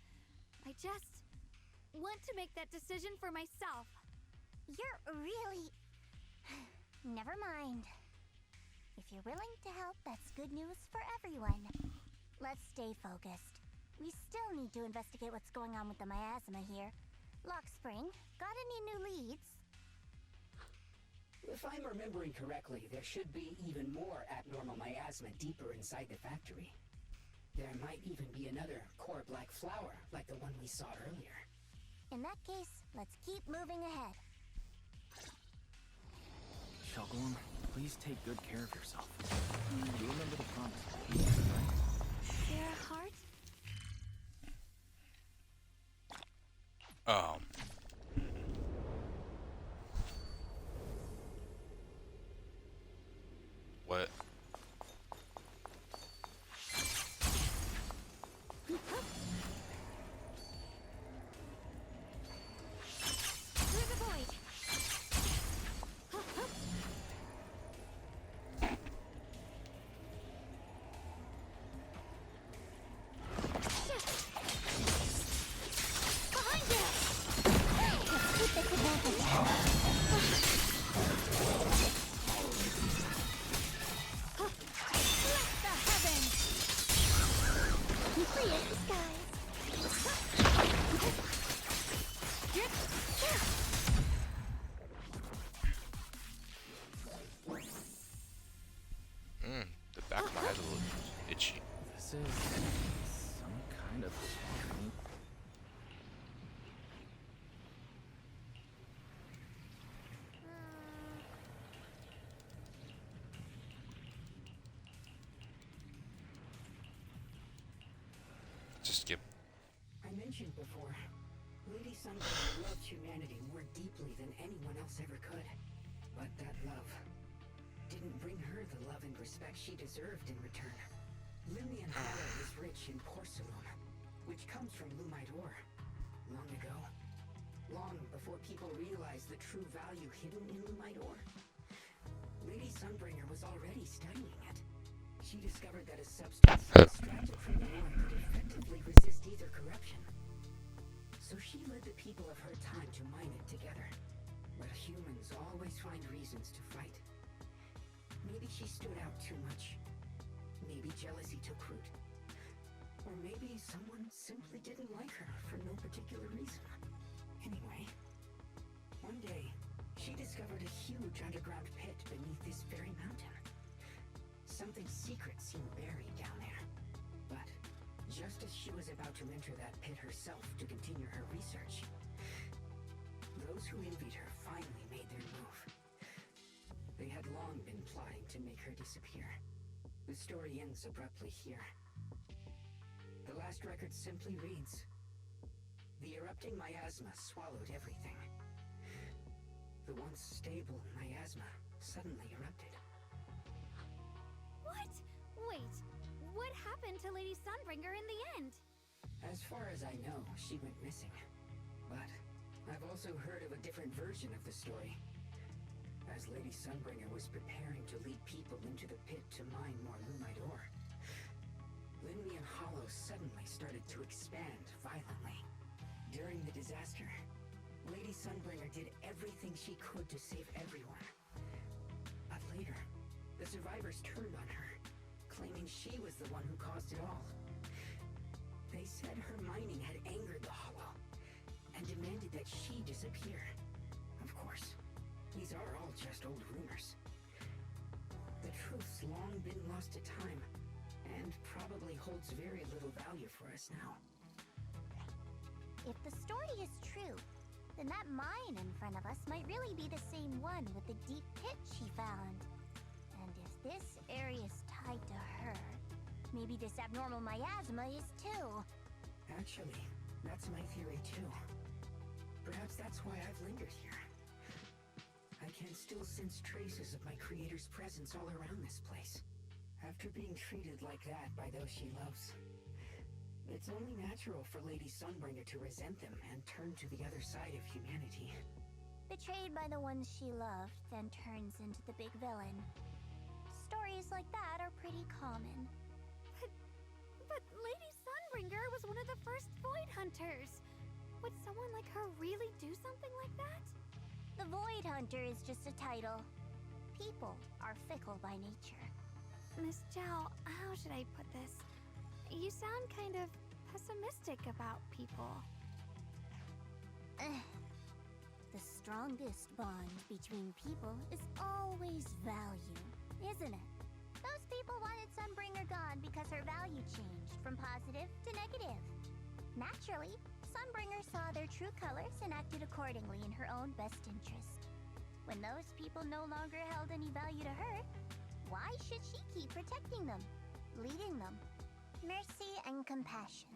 I just want to make that decision for myself. You're really... Never mind. If you're willing to help, that's good news for everyone. Let's stay focused. We still need to investigate what's going on with the miasma here. Lockspring, got any new leads? If I'm remembering correctly, there should be even more abnormal miasma deeper inside the factory. There might even be another core black flower, like the one we saw earlier. In that case, let's keep moving ahead. Shogolum, please take good care of yourself. You remember the promise, right? Your heart? What? Through the void. Behind you! Let's keep this advantage. Bless the heavens! Free as the skies. The back of my head is a little itchy. This is some kind of pain. just skip. I mentioned before, Lady Sunbringer loved humanity more deeply than anyone else ever could. But that love didn't bring her the love and respect she deserved in return. Limnian Hollow is rich in porcelain, which comes from Lumite ore. Long ago, long before people realized the true value hidden in Lumite ore, Lady Sunbringer was already studying it. She discovered that a substance extracted from the ore could effectively resist ether corruption. So she led the people of her time to mine it together. But humans always find reasons to fight. Maybe she stood out too much. Maybe jealousy took root. Or maybe someone simply didn't like her for no particular reason. Anyway, one day, she discovered a huge underground pit beneath this very mountain. Something secret seemed buried down there. But just as she was about to enter that pit herself to continue her research, those who envied her finally made their move. They had long been plotting to make her disappear. The story ends abruptly here. The last record simply reads, "The erupting miasma swallowed everything." The once stable miasma suddenly erupted. What? Wait, what happened to Lady Sunbringer in the end? As far as I know, she went missing. But I've also heard of a different version of the story. As Lady Sunbringer was preparing to lead people into the pit to mine more Lumite ore, Limnian Hollow suddenly started to expand violently. During the disaster, Lady Sunbringer did everything she could to save everyone. But later, the survivors turned on her, claiming she was the one who caused it all. They said her mining had angered the Hollow, and demanded that she disappear. Of course, these are all just old rumors. The truth's long been lost to time, and probably holds very little value for us now. If the story is true, then that mine in front of us might really be the same one with the deep pit she found. And if this area is tied to her, maybe this abnormal miasma is too. Actually, that's my theory too. Perhaps that's why I've lingered here. I can still sense traces of my creator's presence all around this place. After being treated like that by those she loves, it's only natural for Lady Sunbringer to resent them and turn to the other side of humanity. Betrayed by the ones she loved, then turns into the big villain. Stories like that are pretty common. But Lady Sunbringer was one of the first Void Hunters. Would someone like her really do something like that? The Void Hunter is just a title. People are fickle by nature. Miss Zhao, how should I put this? You sound kind of pessimistic about people. The strongest bond between people is always value, isn't it? Those people wanted Sunbringer gone because her value changed from positive to negative. Naturally, Sunbringer saw their true colors and acted accordingly in her own best interest. When those people no longer held any value to her, why should she keep protecting them, leading them? Mercy and compassion.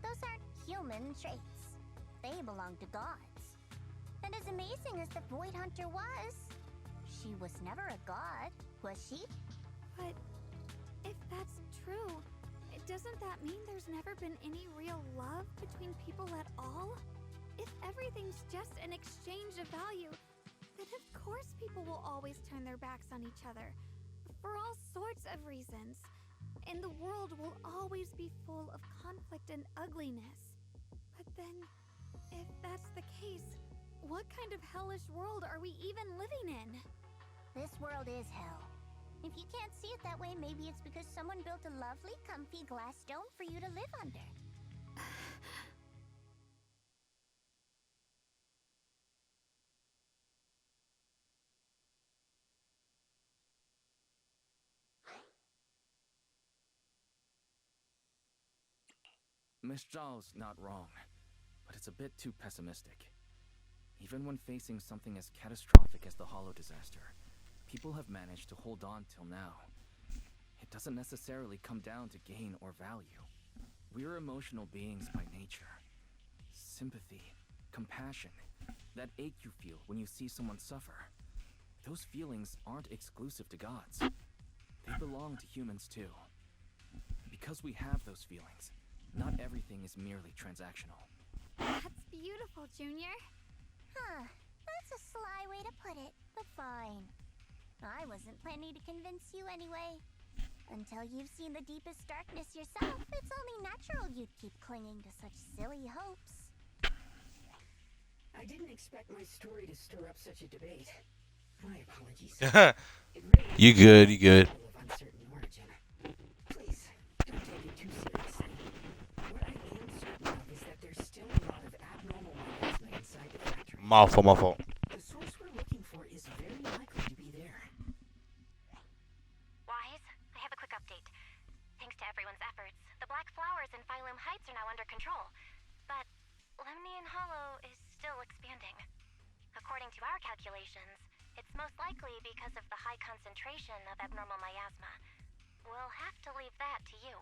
Those aren't human traits. They belong to gods. And as amazing as the Void Hunter was, she was never a god, was she? But if that's true, doesn't that mean there's never been any real love between people at all? If everything's just an exchange of value, then of course people will always turn their backs on each other, for all sorts of reasons. And the world will always be full of conflict and ugliness. But then, if that's the case, what kind of hellish world are we even living in? This world is hell. If you can't see it that way, maybe it's because someone built a lovely, comfy glass dome for you to live under. Miss Zhao's not wrong, but it's a bit too pessimistic. Even when facing something as catastrophic as the Hollow disaster, people have managed to hold on till now. It doesn't necessarily come down to gain or value. We're emotional beings by nature. Sympathy, compassion, that ache you feel when you see someone suffer. Those feelings aren't exclusive to gods. They belong to humans too. Because we have those feelings, not everything is merely transactional. That's beautiful, Junior. Huh. That's a sly way to put it, but fine. I wasn't planning to convince you anyway. Until you've seen the deepest darkness yourself, it's only natural you'd keep clinging to such silly hopes. I didn't expect my story to stir up such a debate. My apologies. It really You good, you good. of uncertain origin. Please, don't take it too seriously. What I am certain of is that there's still a lot of abnormal miasma inside the factory. My fault. The source we're looking for is very likely to be there. Wise, I have a quick update. Thanks to everyone's efforts, the Black Flowers in Phylum Heights are now under control. But Lemnian Hollow is still expanding. According to our calculations, it's most likely because of the high concentration of abnormal miasma. We'll have to leave that to you.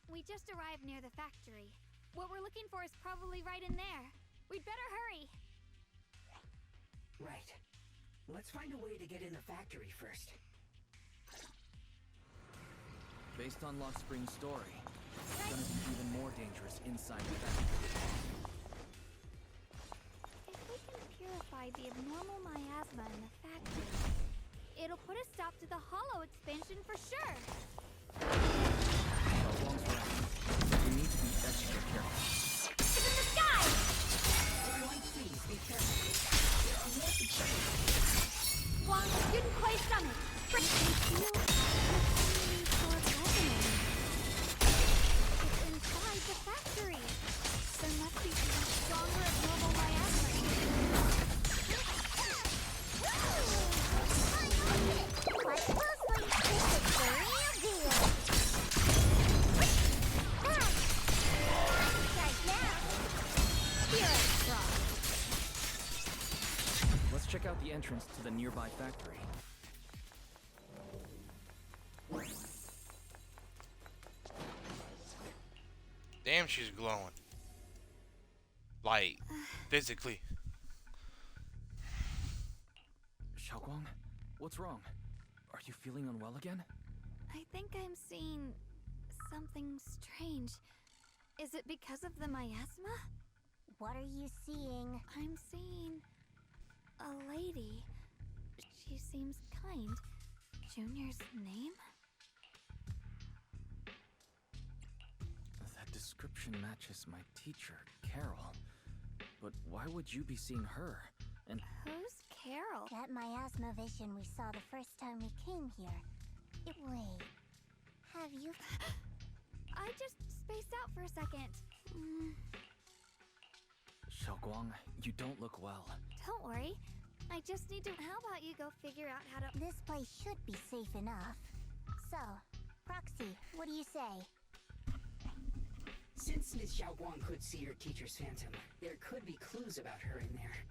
We just arrived near the factory. What we're looking for is probably right in there. We'd better hurry. Right. Let's find a way to get in the factory first. Based on Lock Spring's story, it's gonna be even more dangerous inside the factory. If we can purify the abnormal miasma in the factory, it'll put a stop to the hollow expansion for sure. Shalwang's right. We need to be extra careful. It's in the sky! Everyone, please be careful. There are multiple trains. Wang, Yunquai Summit! Break me feel really short resonance. It's inside the factory. There must be some stronger abnormal miasma. Quite closely, this is the real deal. Right now. Spirit Frog. Let's check out the entrance to the nearby factory. Damn, she's glowing. Like, physically. Xiaoguang, what's wrong? Are you feeling unwell again? I think I'm seeing something strange. Is it because of the miasma? What are you seeing? I'm seeing a lady. She seems kind. Junior's name? That description matches my teacher, Carol. But why would you be seeing her? And Who's Carol? That miasma vision we saw the first time we came here. Wait. Have you... I just spaced out for a second. Xiaoguang, you don't look well. Don't worry. I just need to... How about you go figure out how to... This place should be safe enough. So, Proxy, what do you say? Since Ms. Xiaoguang could see her teacher's phantom, there could be clues about her in there.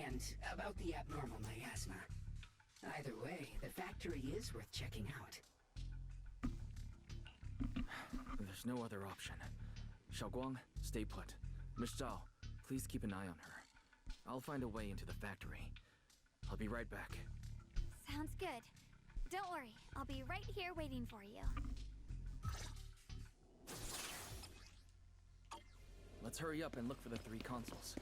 And about the abnormal miasma. Either way, the factory is worth checking out. There's no other option. Xiaoguang, stay put. Miss Zhao, please keep an eye on her. I'll find a way into the factory. I'll be right back. Sounds good. Don't worry. I'll be right here waiting for you. Let's hurry up and look for the 3 consoles.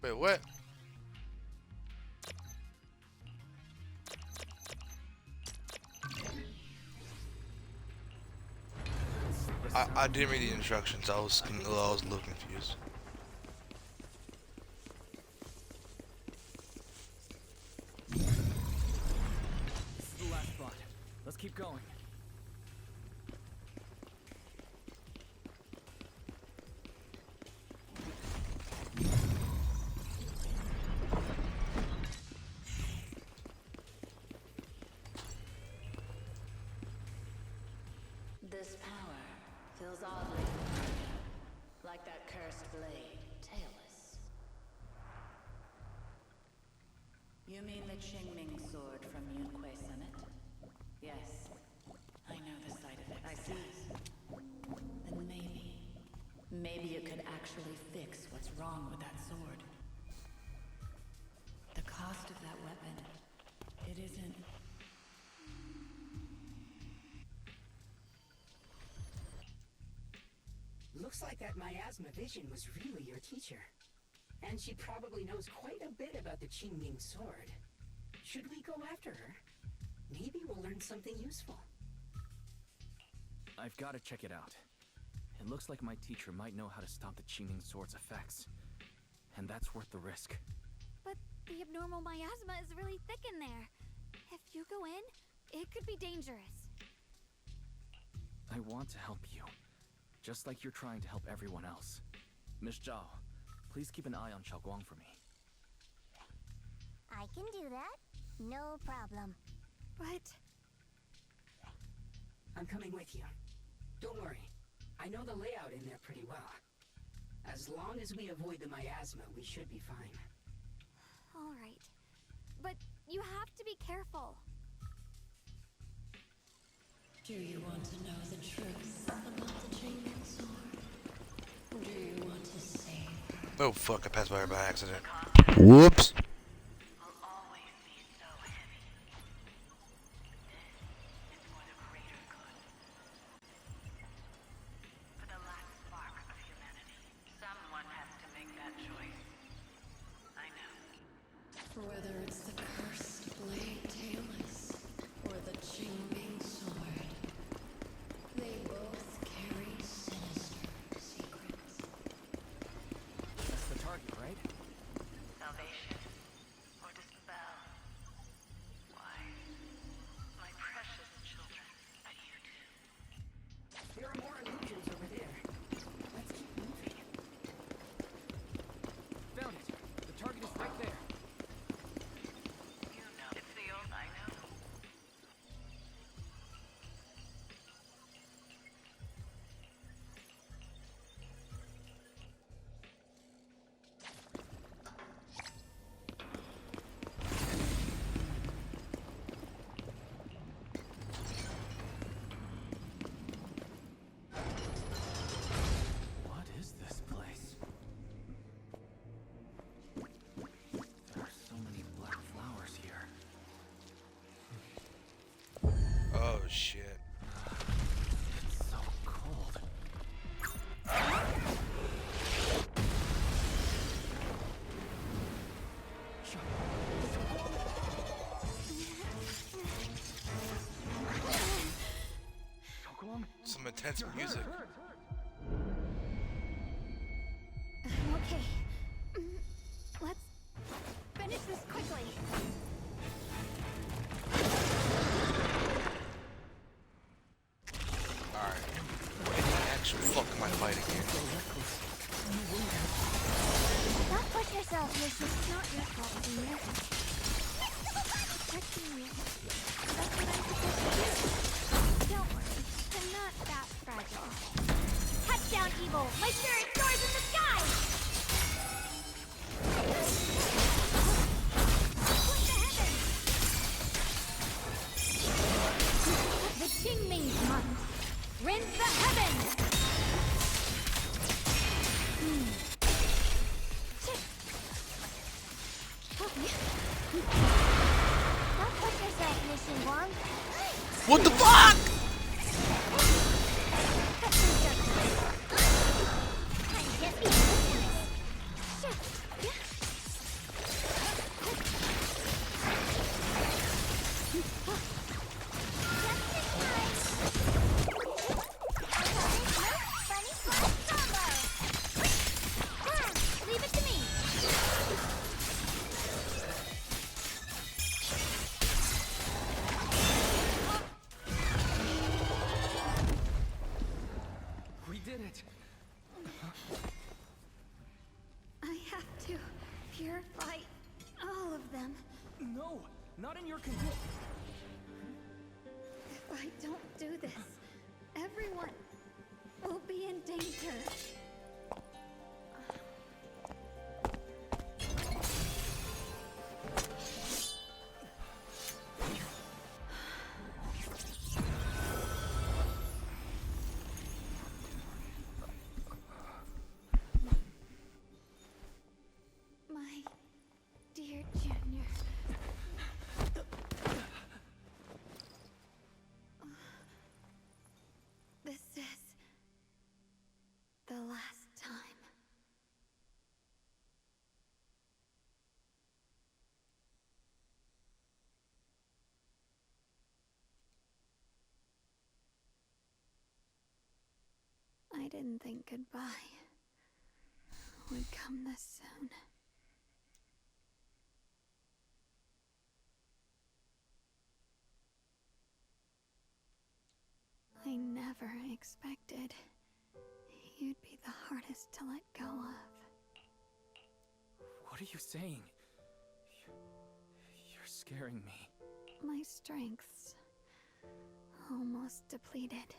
Wait, what? I didn't read the instructions. I was a little confused. This is the last spot. Let's keep going. This power feels oddly familiar, like that cursed blade, tailless. You mean the Qingming sword from Yunque Summit? Yes. I know the side effects. I see. Then maybe it could actually fix what's wrong with that sword. The cost of that weapon, it isn't... Looks like that miasma vision was really your teacher. And she probably knows quite a bit about the Qingming sword. Should we go after her? Maybe we'll learn something useful. I've got to check it out. It looks like my teacher might know how to stop the Qingming sword's effects. And that's worth the risk. But the abnormal miasma is really thick in there. If you go in, it could be dangerous. I want to help you. Just like you're trying to help everyone else. Miss Zhao, please keep an eye on Xiaoguang for me. I can do that. No problem. But... I'm coming with you. Don't worry. I know the layout in there pretty well. As long as we avoid the miasma, we should be fine. All right. But you have to be careful. Do you want to know the truth about the Qingming sword? Do you want to save her? Oh fuck, I passed by her by accident. Whoops. Whether it's the cursed blade tailless or the Qingming sword, they both carry sinister secrets. That's the target, right? Salvation or dispel? Why, my precious children, are you too? There are more illusions over there. Let's keep moving. Found it! The target is right there! What is this place? There are so many black flowers here. Oh shit. It's so cold. Some intense music. Okay. Let's finish this quickly. Alright. What in the actual fuck am I fighting here? Don't push yourself, Lucy. It's not your fault, dear. Protecting you. That's what I'm supposed to do. Don't worry. I'm not that fragile. Touchdown, evil! My spirit soars in the sky! Split the heavens! The Qingming's month. Rend the heavens! Don't push yourself, Lucy Wong. What the fuck? Leave it to me! We did it! I have to purify all of them. No! Not in your condition! If I don't do this, everyone will be in danger. didn't think goodbye would come this soon. I never expected you'd be the hardest to let go of. What are you saying? You're scaring me. My strength's almost depleted.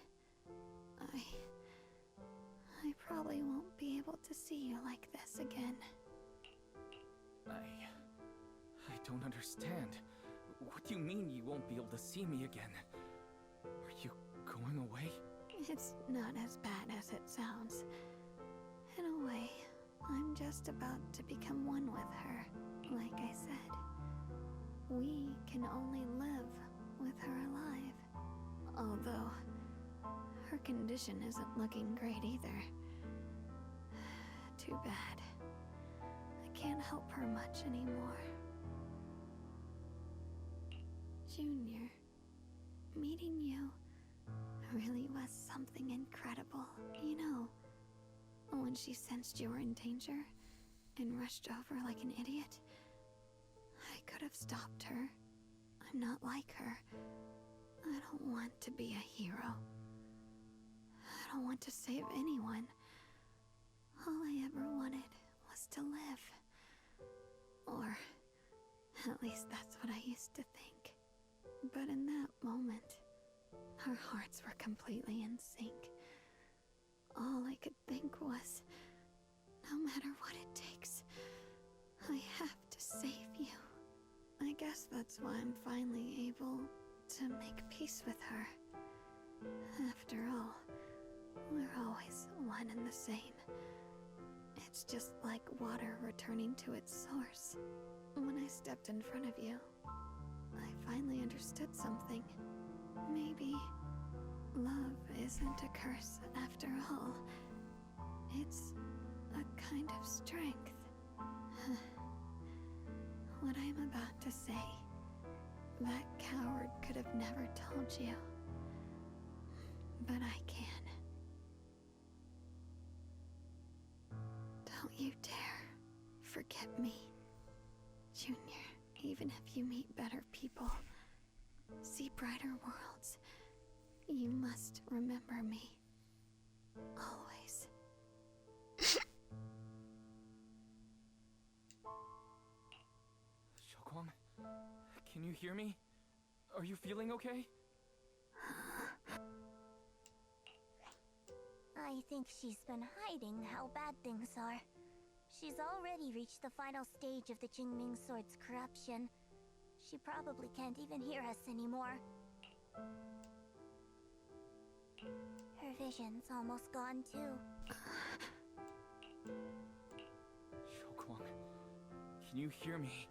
I probably won't be able to see you like this again. I don't understand. What do you mean you won't be able to see me again? Are you going away? It's not as bad as it sounds. In a way, I'm just about to become one with her, like I said. We can only live with her alive. Although, her condition isn't looking great either. Too bad. I can't help her much anymore. Junior, meeting you really was something incredible. You know, when she sensed you were in danger and rushed over like an idiot, I could have stopped her. I'm not like her. I don't want to be a hero. I don't want to save anyone. All I ever wanted was to live. Or, at least that's what I used to think. But in that moment, our hearts were completely in sync. All I could think was, no matter what it takes, I have to save you. I guess that's why I'm finally able to make peace with her. After all, we're always one and the same. It's just like water returning to its source. When I stepped in front of you, I finally understood something. Maybe love isn't a curse after all. It's a kind of strength. What I'm about to say, that coward could have never told you. But I can. Don't you dare forget me, Junior. Even if you meet better people, see brighter worlds, you must remember me. Always. Shokwang, can you hear me? Are you feeling okay? I think she's been hiding how bad things are. She's already reached the final stage of the Jingming Sword's corruption. She probably can't even hear us anymore. Her vision's almost gone too. Shokwang, can you hear me?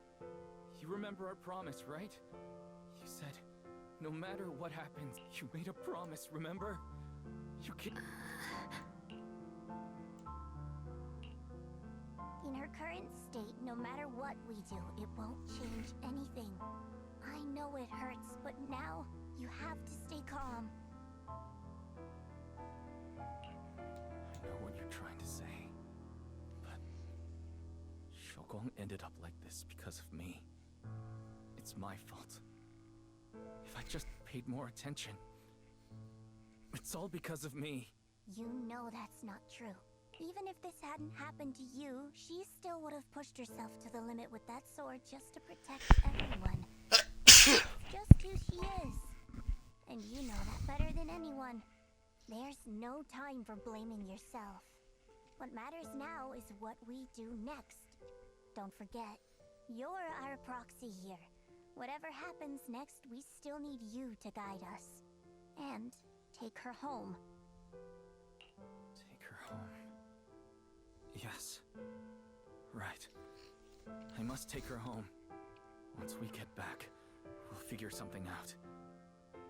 You remember our promise, right? You said, no matter what happens, you made a promise, remember? You can... In her current state, no matter what we do, it won't change anything. I know it hurts, but now you have to stay calm. I know what you're trying to say, but Shokwang ended up like this because of me. It's my fault. If I just paid more attention, it's all because of me. You know that's not true. Even if this hadn't happened to you, she still would have pushed herself to the limit with that sword just to protect everyone. Just who she is. And you know that better than anyone. There's no time for blaming yourself. What matters now is what we do next. Don't forget, you're our proxy here. Whatever happens next, we still need you to guide us. And take her home. Take her home. Yes. Right. I must take her home. Once we get back, we'll figure something out.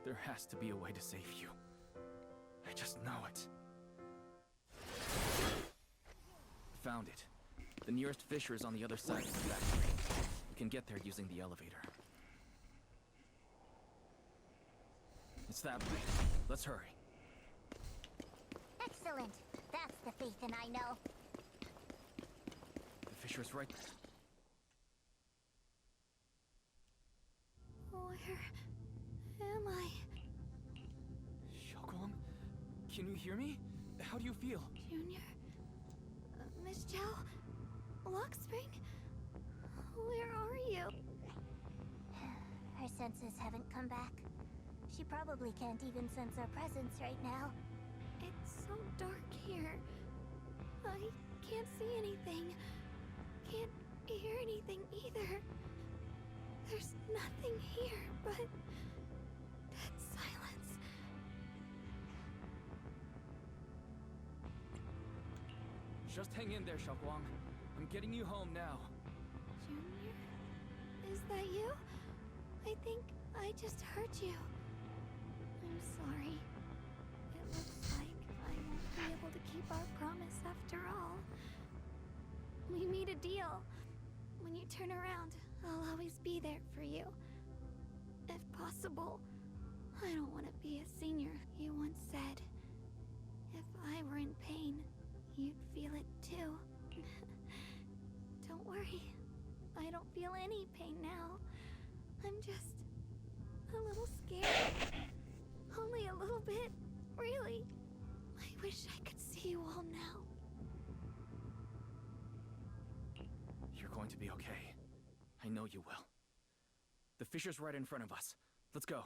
There has to be a way to save you. I just know it. Found it. The nearest fissure is on the other side of the factory. We can get there using the elevator. It's that way. Let's hurry. Excellent. the faith in I know. The Fisher's right. Where am I? Xiaoguang, can you hear me? How do you feel? Junior? Miss Chow? Lock Spring? Where are you? Her senses haven't come back. She probably can't even sense our presence right now. It's so dark here. I can't see anything. Can't hear anything either. There's nothing here but dead silence. Just hang in there, Xiaoguang. I'm getting you home now. Junior? Is that you? I think I just heard you. I'm sorry. It looks like I won't be able to keep our promise after all. We made a deal. When you turn around, I'll always be there for you. If possible. I don't want to be a senior, you once said. If I were in pain, you'd feel it too. Don't worry. I don't feel any pain now. I'm just a little scared. Only a little bit, really. I wish I could see you all now. You're going to be okay. I know you will. The Fisher's right in front of us. Let's go.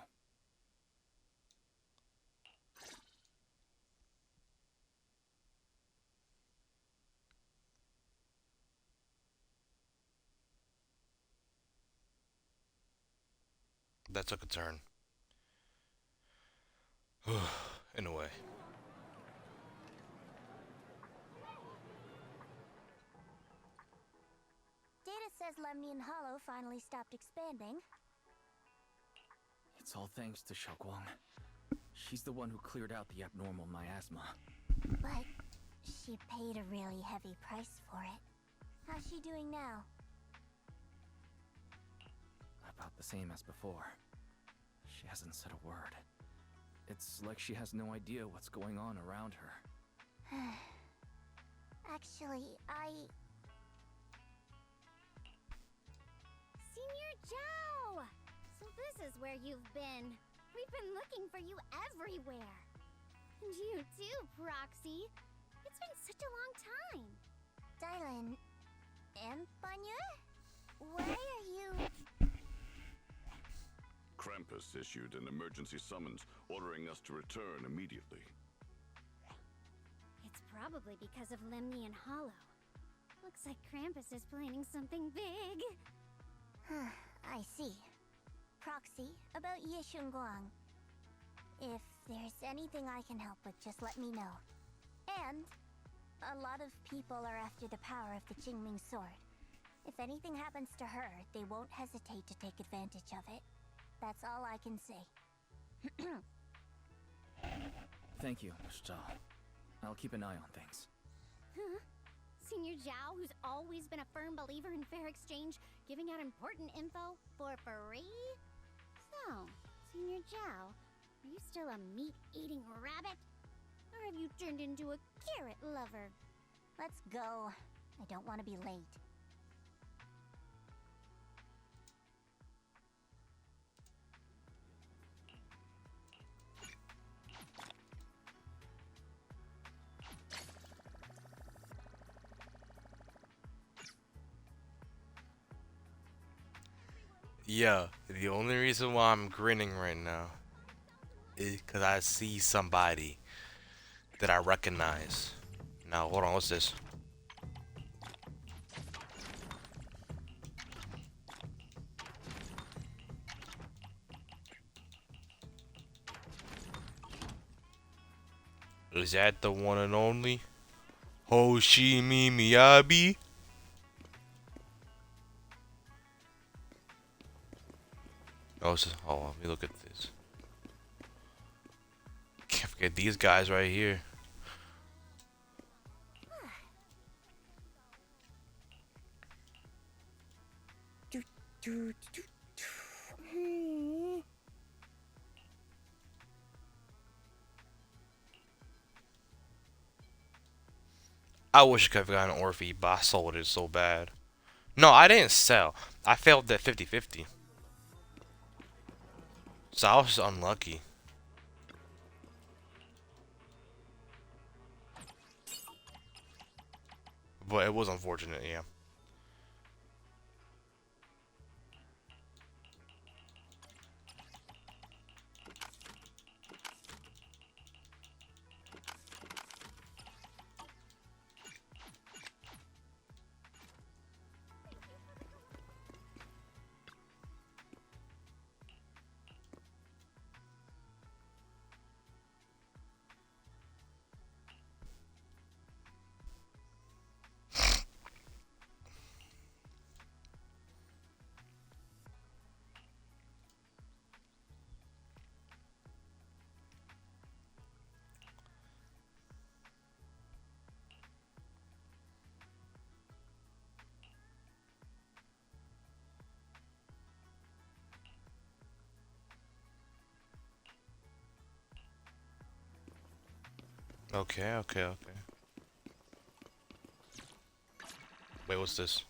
That took a turn. In a way. Data says Lemnian Hollow finally stopped expanding. It's all thanks to Xiaoguang. She's the one who cleared out the abnormal miasma. But she paid a really heavy price for it. How's she doing now? About the same as before. She hasn't said a word. It's like she has no idea what's going on around her. Actually, Senior Joe! So this is where you've been. We've been looking for you everywhere. And you too, Proxy. It's been such a long time. Dylan and Banya? Why are you... Krampus issued an emergency summons ordering us to return immediately. It's probably because of Lemnian Hollow. Looks like Krampus is planning something big. I see. Proxy, about Yishunguang. If there's anything I can help with, just let me know. And a lot of people are after the power of the Qingming sword. If anything happens to her, they won't hesitate to take advantage of it. That's all I can say. Thank you, Miss Zhao. I'll keep an eye on things. Huh? Senior Zhao, who's always been a firm believer in fair exchange, giving out important info for free? So, Senior Zhao, are you still a meat-eating rabbit? Or have you turned into a carrot lover? Let's go. I don't want to be late. Yeah, the only reason why I'm grinning right now is because I see somebody that I recognize. Now, hold on, what's this? Is that the one and only Hoshimi Miyabi? Oh, let me look at this. Can't forget these guys right here. I wish I could have gotten Orphe, but I sold it so bad. No, I didn't sell. I failed at 50-50. So I was just unlucky. But it was unfortunate, yeah. Okay, okay, okay. Wait, what's this?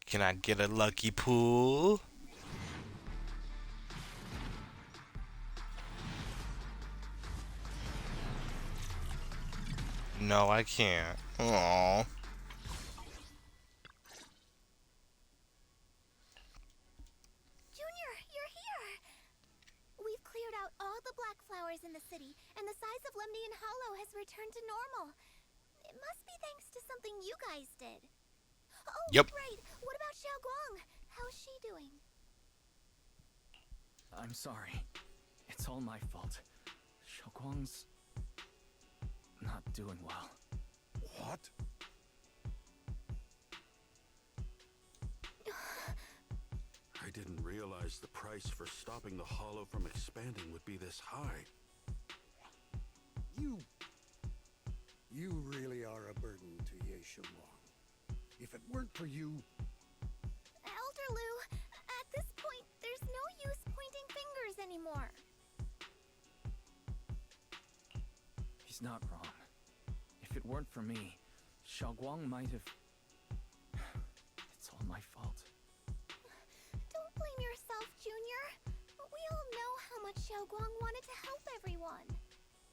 Can I get a lucky pull? No, I can't. Aww. Junior, you're here! We've cleared out all the black flowers in the city, and the size of Lemnian Hollow has returned to normal. It must be thanks to something you guys did. Oh, yep. Right. What about Xiaoguang? How's she doing? I'm sorry. It's all my fault. Xiaoguang's not doing well. What? I didn't realize the price for stopping the hollow from expanding would be this high. You really are a burden to Ye Xiongguang. If it weren't for you... Elder Lu, at this point, there's no use pointing fingers anymore. He's not wrong. If it weren't for me, Xiaoguang might have... It's all my fault. Don't blame yourself, Junior. We all know how much Xiaoguang wanted to help everyone.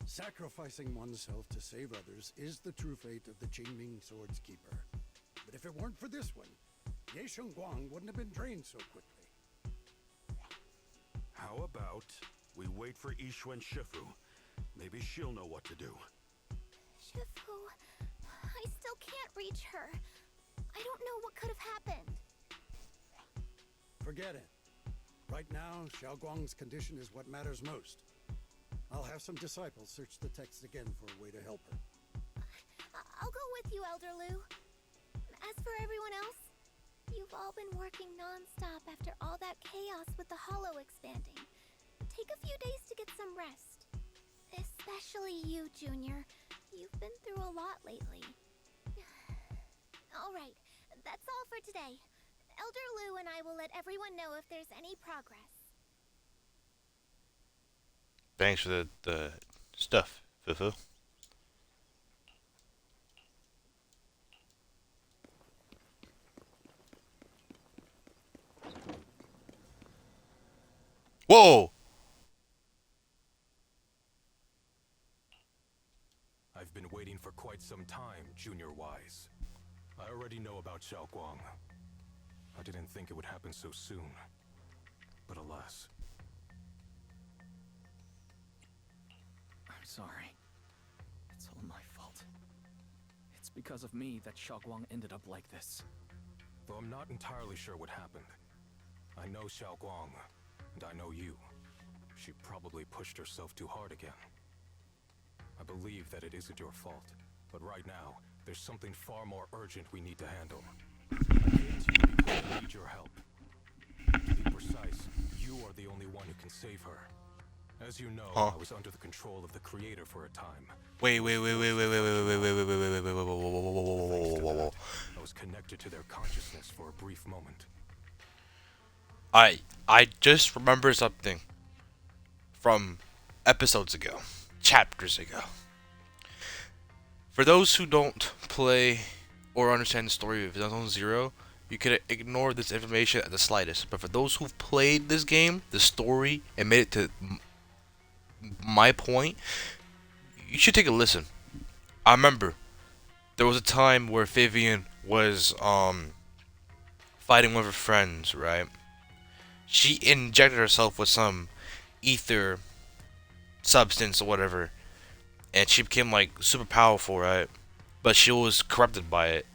Sacrificing oneself to save others is the true fate of the Qingming Sword's Keeper. But if it weren't for this one, Ye Xiongguang wouldn't have been drained so quickly. How about we wait for Ishu and Shifu? Maybe she'll know what to do. Shifu, I still can't reach her. I don't know what could have happened. Forget it. Right now, Xiaoguang's condition is what matters most. I'll have some disciples search the text again for a way to help her. I'll go with you, Elder Lu. As for everyone else, you've all been working non-stop after all that chaos with the hollow expanding. Take a few days to get some rest. Especially you, Junior. You've been through a lot lately. Alright, that's all for today. Elder Lu and I will let everyone know if there's any progress. Thanks for the stuff, Fufu. Whoa! I've been waiting for quite some time, Junior Wise. I already know about Xiaoguang. I didn't think it would happen so soon. But alas. I'm sorry. It's all my fault. It's because of me that Xiaoguang ended up like this. Though I'm not entirely sure what happened. I know Xiaoguang, and I know you. She probably pushed herself too hard again. I believe that it isn't your fault, but right now, there's something far more urgent we need to handle. I came to you because I need your help. To be precise, you are the only one who can save her. As you know, I was under the control of the Creator for a time. Wait. I was connected to their consciousness for a brief moment. I just remember something from episodes ago, chapters ago. For those who don't play or understand the story of Zone Zero, you could ignore this information at the slightest. But for those who've played this game, the story, and made it to my point, you should take a listen. I remember there was a time where Vivian was fighting with her friends, right? She injected herself with some ether substance or whatever, and she became like super powerful, right? But she was corrupted by it.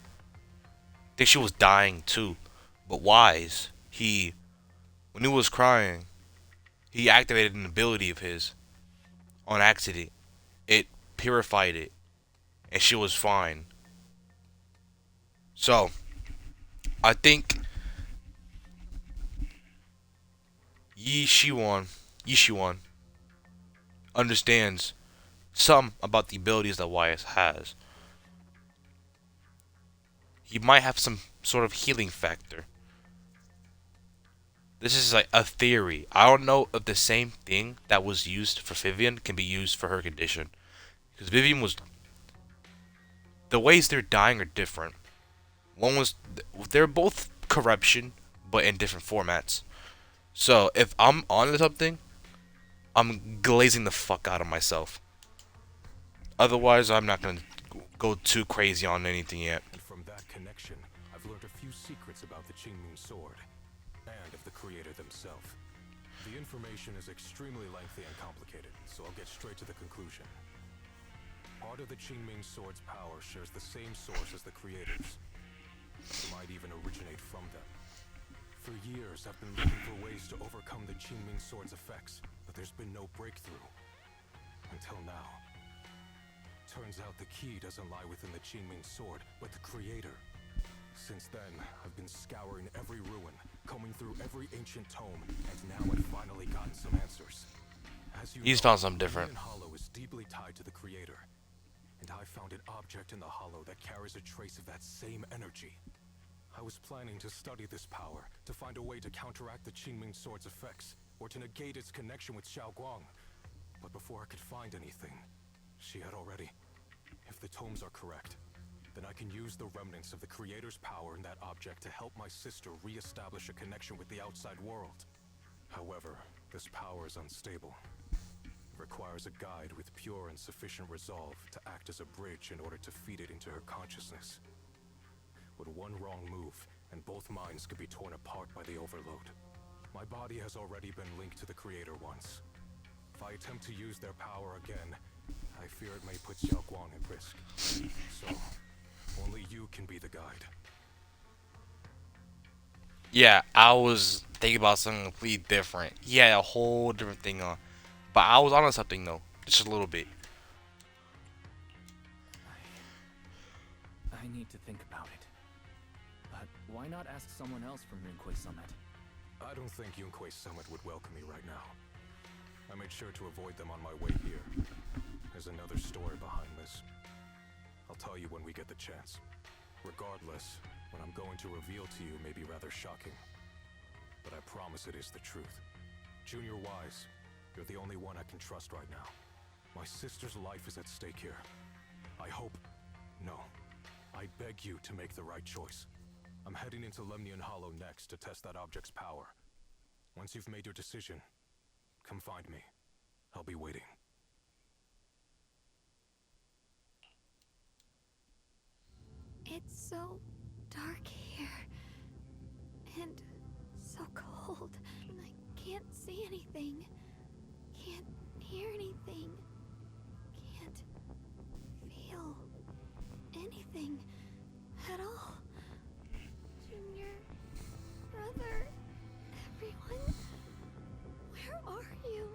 I think she was dying too. But Wise, when he was crying, he activated an ability of his on accident. It purified it, and she was fine. So, I think Yishuan understands some about the abilities that Wise has. He might have some sort of healing factor. This is like a theory. I don't know if the same thing that was used for Vivian can be used for her condition. Because Vivian was... The ways they're dying are different. They're both corruption, but in different formats. So, if I'm onto something, I'm glazing the fuck out of myself. Otherwise, I'm not going to go too crazy on anything yet. And from that connection, I've learned a few secrets about the Qingming sword, and of the creator themselves. The information is extremely lengthy and complicated, so I'll get straight to the conclusion. Part of the Qingming sword's power shares the same source as the creators. It might even originate from them. For years, I've been looking for ways to overcome the Qingming sword's effects, but there's been no breakthrough. Until now. Turns out the key doesn't lie within the Qingming sword, but the creator. Since then, I've been scouring every ruin, combing through every ancient tome, and now I've finally gotten some answers. He's found something different. Hollow is deeply tied to the creator, and I found an object in the hollow that carries a trace of that same energy. I was planning to study this power, to find a way to counteract the Qingming sword's effects, or to negate its connection with Xiaoguang. But before I could find anything, she had already. If the tomes are correct, then I can use the remnants of the creator's power in that object to help my sister re-establish a connection with the outside world. However, this power is unstable. It requires a guide with pure and sufficient resolve to act as a bridge in order to feed it into her consciousness. With one wrong move, and both minds could be torn apart by the overload. My body has already been linked to the creator once. If I attempt to use their power again, I fear it may put Xiaoguang at risk. So, only you can be the guide. Yeah, I was thinking about something completely different. He had a whole different thing on. But I was on something though, just a little bit. I need to think about it. But why not ask someone else from Yunquei Summit? I don't think Yunquei Summit would welcome me right now. I made sure to avoid them on my way here. There's another story behind this. I'll tell you when we get the chance. Regardless, what I'm going to reveal to you may be rather shocking. But I promise it is the truth. Junior Wise, you're the only one I can trust right now. My sister's life is at stake here. I hope... No. I beg you to make the right choice. I'm heading into Lemnian Hollow next to test that object's power. Once you've made your decision, come find me. I'll be waiting. It's so dark here. And so cold. I can't see anything. Can't hear anything. Can't feel anything at all. Junior, brother, everyone, where are you?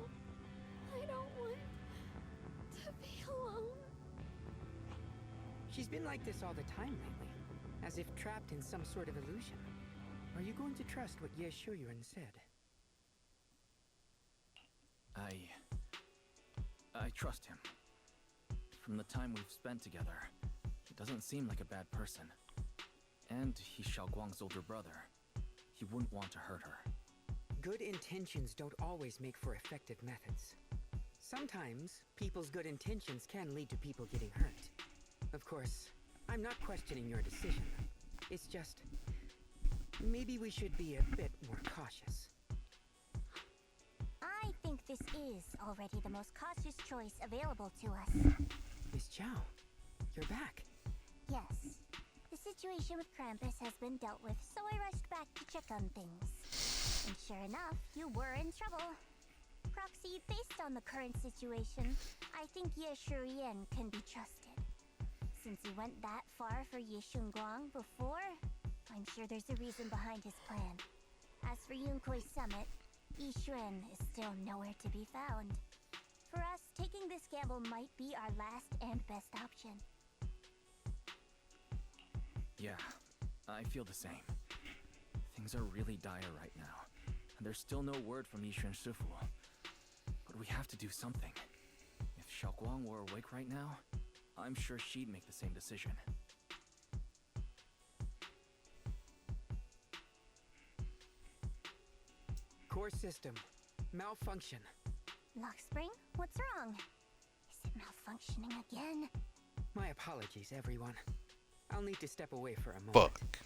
I don't want to be alone. She's been like this all the time lately, as if trapped in some sort of illusion. Are you going to trust what Ye Shuyuan said? I trust him. From the time we've spent together, he doesn't seem like a bad person. And he's Xiaoguang's older brother. He wouldn't want to hurt her. Good intentions don't always make for effective methods. Sometimes, people's good intentions can lead to people getting hurt. Of course, I'm not questioning your decision. It's just, maybe we should be a bit more cautious. I think this is already the most cautious choice available to us. Miss Chow, you're back. Yes. The situation with Krampus has been dealt with, so I rushed back to check on things. And sure enough, you were in trouble. Proxy, based on the current situation, I think Ye Shurian can be trusted. Since he went that far for Ye Shunguang before, I'm sure there's a reason behind his plan. As for Yunkui's summit, Yi Xuan is still nowhere to be found. For us, taking this gamble might be our last and best option. Yeah, I feel the same. Things are really dire right now, and there's still no word from Yishuan Shifu. But we have to do something. If Xiaoguang were awake right now, I'm sure she'd make the same decision. Core system. Malfunction. Lockspring, what's wrong? Is it malfunctioning again? My apologies, everyone. I'll need to step away for a moment. Fuck.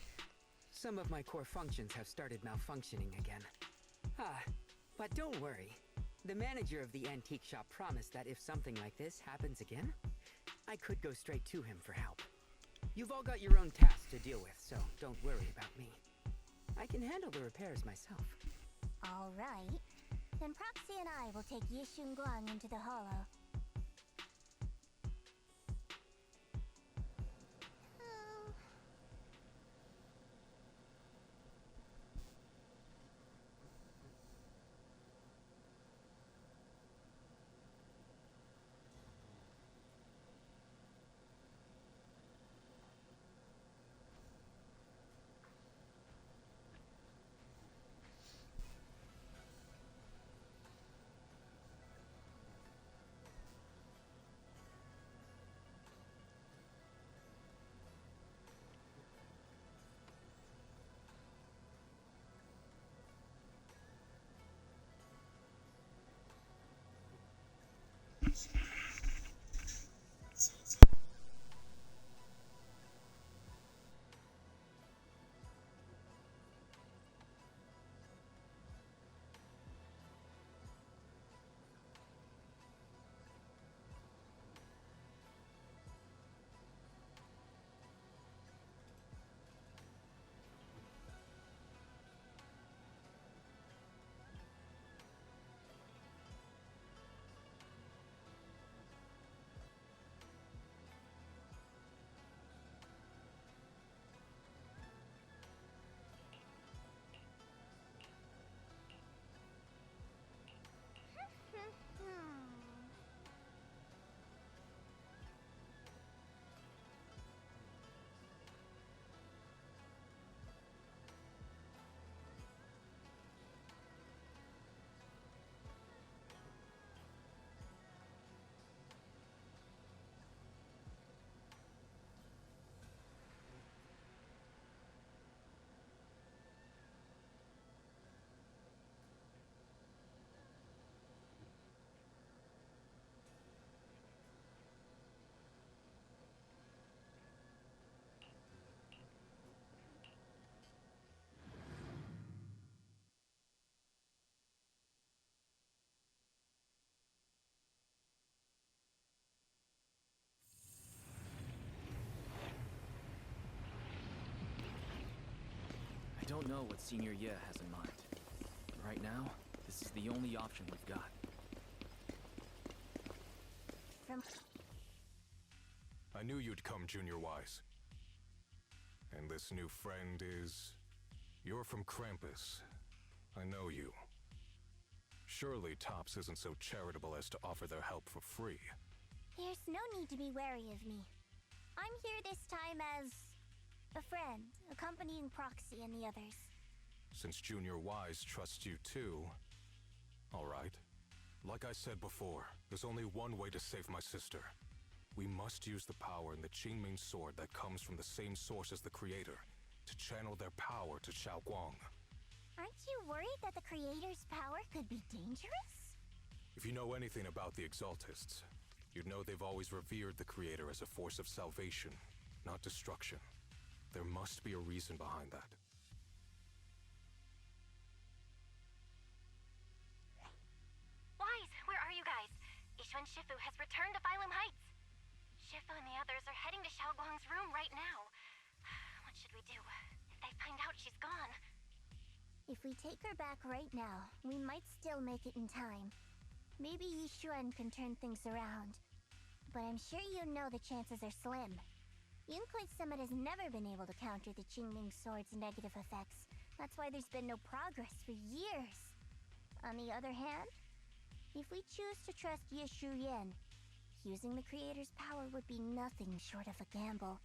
Some of my core functions have started malfunctioning again. But don't worry. The manager of the antique shop promised that if something like this happens again, I could go straight to him for help. You've all got your own tasks to deal with, so don't worry about me. I can handle the repairs myself. All right. Then Proxy and I will take Yi Shunguang into the hollow. I don't know what Senior Ye has in mind. But right now, this is the only option we've got. I knew you'd come, Junior Wise. And this new friend is... You're from Krampus. I know you. Surely Tops isn't so charitable as to offer their help for free. There's no need to be wary of me. I'm here this time as a friend, accompanying Proxy and the others. Since Junior Wise trusts you too... Alright. Like I said before, there's only one way to save my sister. We must use the power in the Qingming sword that comes from the same source as the Creator, to channel their power to Xiaoguang. Aren't you worried that the Creator's power could be dangerous? If you know anything about the Exaltists, you'd know they've always revered the Creator as a force of salvation, not destruction. There must be a reason behind that. Wise, where are you guys? Ishu and Shifu has returned to Phylum Heights. Shifu and the others are heading to Xiaoguang's room right now. What should we do? If they find out she's gone... If we take her back right now, we might still make it in time. Maybe Yishuan can turn things around. But I'm sure you know the chances are slim. Yunkai Summit has never been able to counter the Qingming Sword's negative effects. That's why there's been no progress for years. On the other hand, if we choose to trust Yishu Yan, using the Creator's power would be nothing short of a gamble.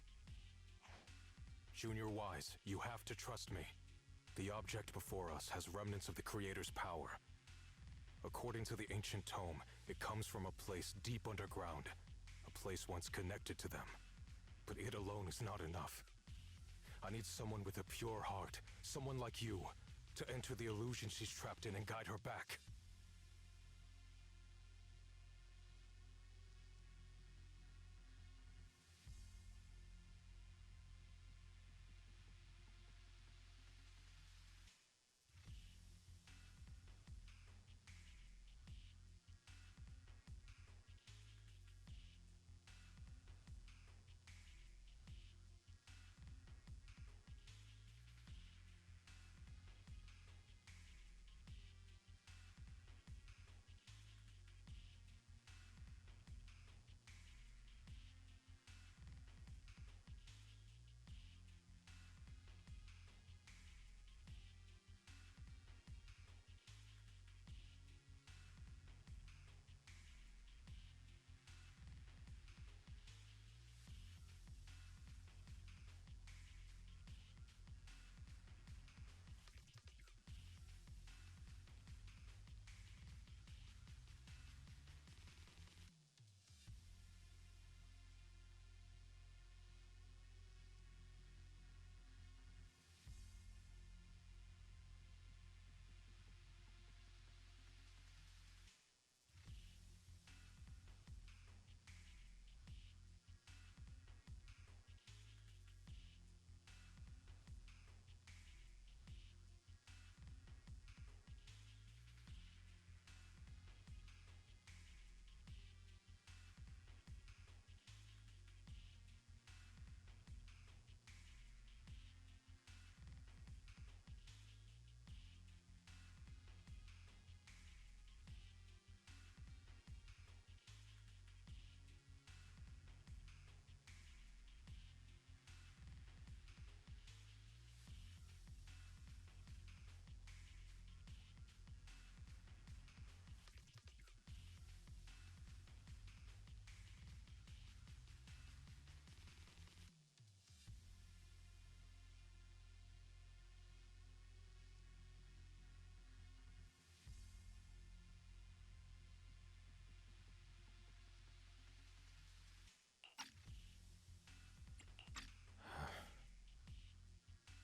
Junior Wise, you have to trust me. The object before us has remnants of the Creator's power. According to the ancient tome, it comes from a place deep underground, a place once connected to them. But it alone is not enough. I need someone with a pure heart, someone like you, to enter the illusion she's trapped in and guide her back.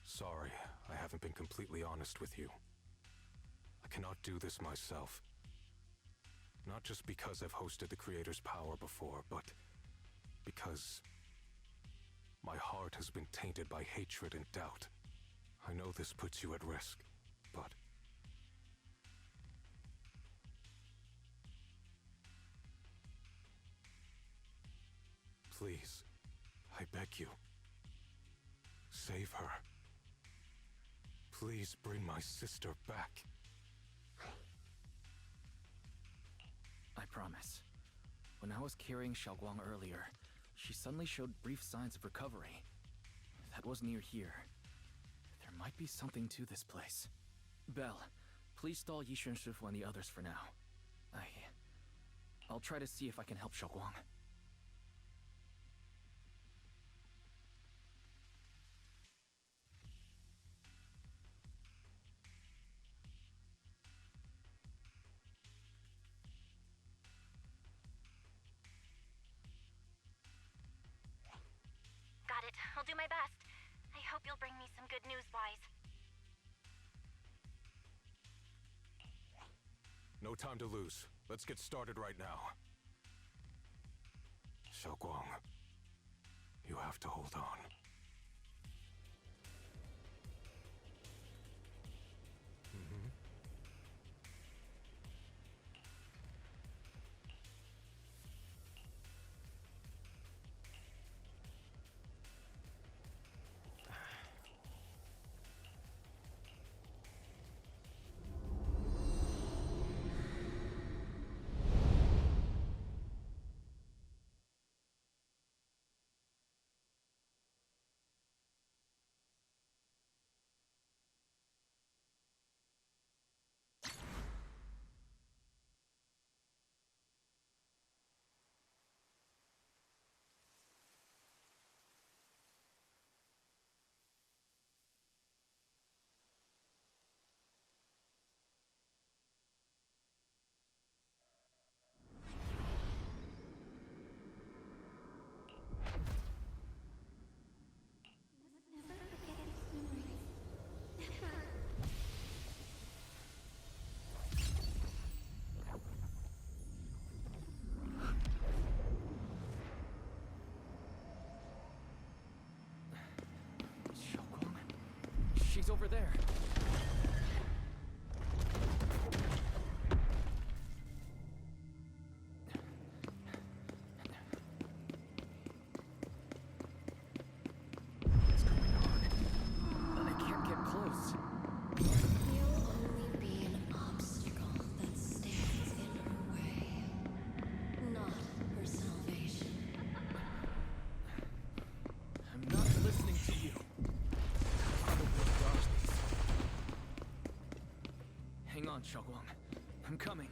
Sorry, I haven't been completely honest with you. I cannot do this myself. Not just because I've hosted the Creator's power before, but because my heart has been tainted by hatred and doubt. I know this puts you at risk, but... Please, I beg you, save her. Please bring my sister back. I promise. When I was carrying Xiaoguang earlier, she suddenly showed brief signs of recovery. That was near here. There might be something to this place. Belle, please stall Yishu and Shifu and the others for now. I'll try to see if I can help Xiaoguang. Got it. I'll do my best. I hope you'll bring me some good news, Wise. No time to lose. Let's get started right now. Xiaoguang, you have to hold on. Never forget its memories. Never. Xiaoguang? She's over there. What's going on? I can't get close. You'll only be an obstacle that stands in her way, not her salvation. I'm not listening to you. I don't want to dodge these. Hang on, Xiaoguang. I'm coming.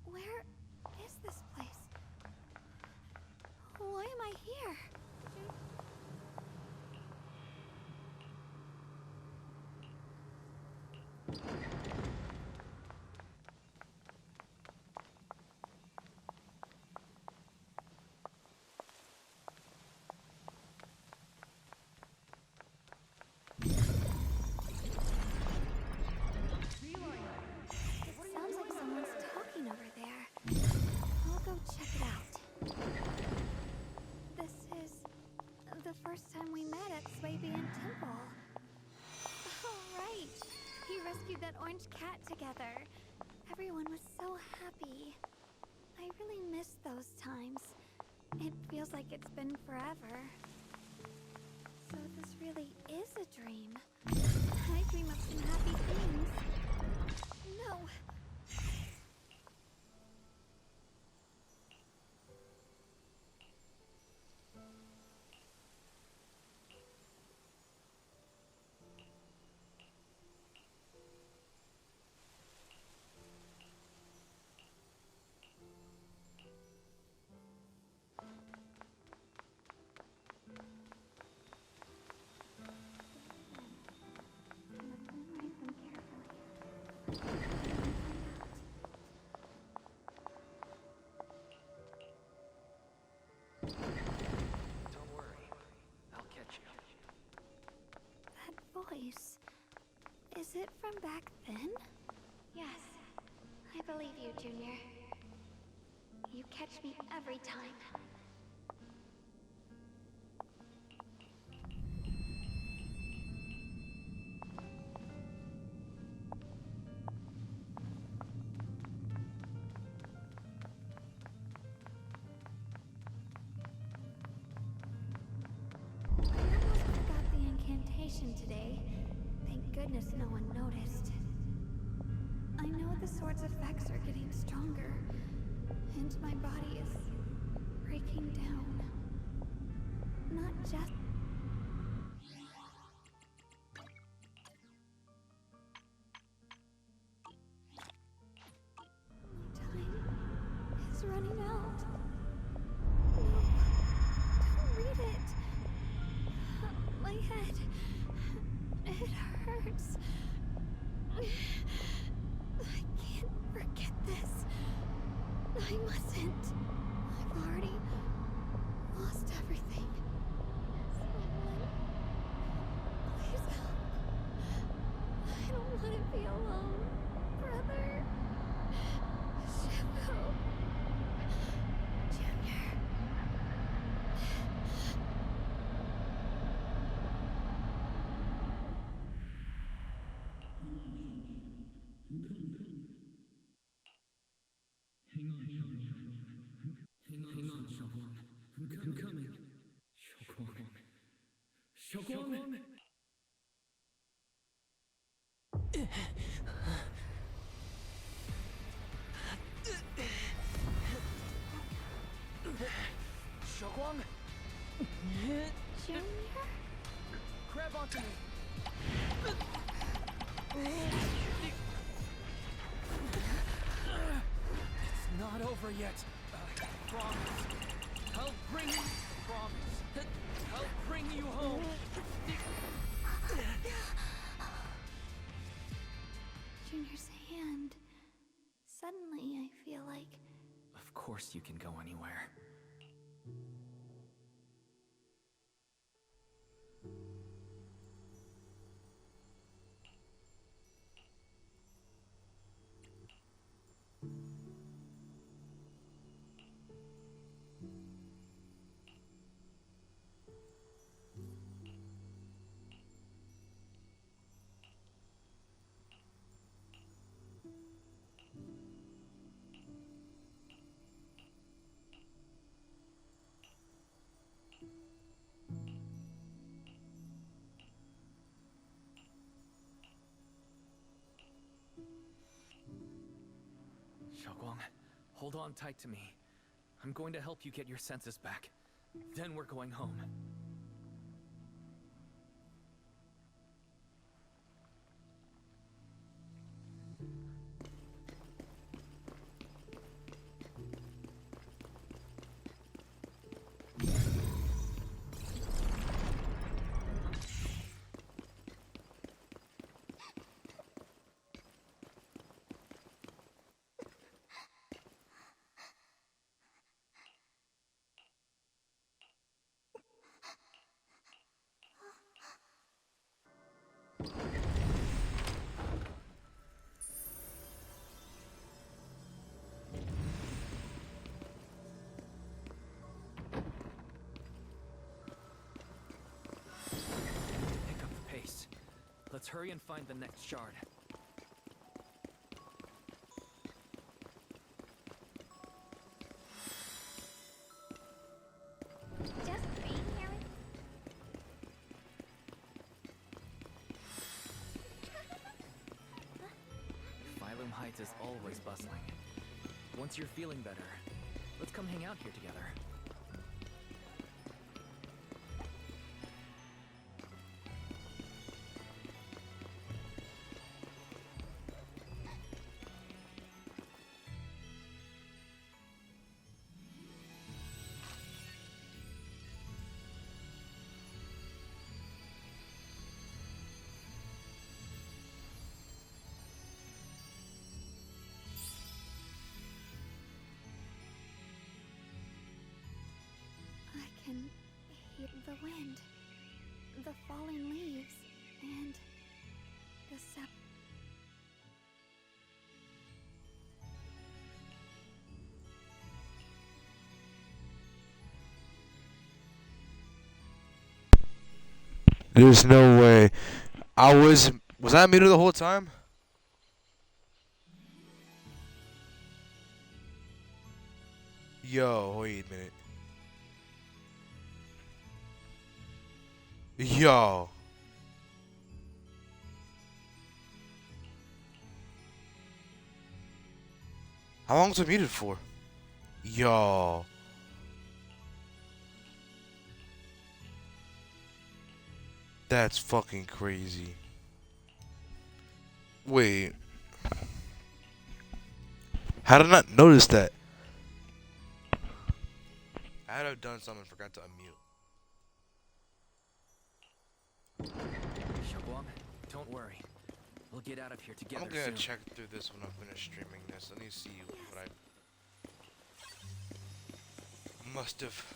Where is this place? Why am I here? It sounds like someone's talking over there. I'll go check it out. This is the first time we met at Swabian Temple. Oh, right. He rescued that orange cat together. Everyone was so happy. I really miss those times. It feels like it's been forever. So this really is a dream. I dream of some happy things. No. Don't worry. I'll catch you. That voice. Is it from back then? Yes. I believe you, Junior. You catch me every time. I almost forgot the incantation today. Thank goodness no one noticed. I know the sword's effects are getting stronger, and my body is breaking down. Not just... I mustn't. I've already lost everything. Someone, please help. I don't want to be alone, brother. Shifu. Junior. Hang on, Xiaoguang. I'm coming. Xiaoguang. Xiaoguang. Junior? Grab onto me. It's not over yet. Promise. I'll bring you. Promise. I'll bring you home. Junior's hand. Suddenly, I feel like... Of course you can go anywhere. Xiaoguang, hold on tight to me. I'm going to help you get your senses back. Then we're going home. Pick up the pace. Let's hurry and find the next shard. Just being here with... Phylum Heights is always bustling. Once you're feeling better, let's come hang out here together. I can hear the wind, the falling leaves, and the sap. There's no way. Was I muted the whole time? Yo, wait a minute. Yo. How long was I muted for? Yo. That's fucking crazy. Wait. How did I not notice that? I had to have done something and forgot to unmute. Xiaoguang, don't worry. We'll get out of here together I'm gonna soon. check through this when I'm finished streaming this. Let me see what I... must have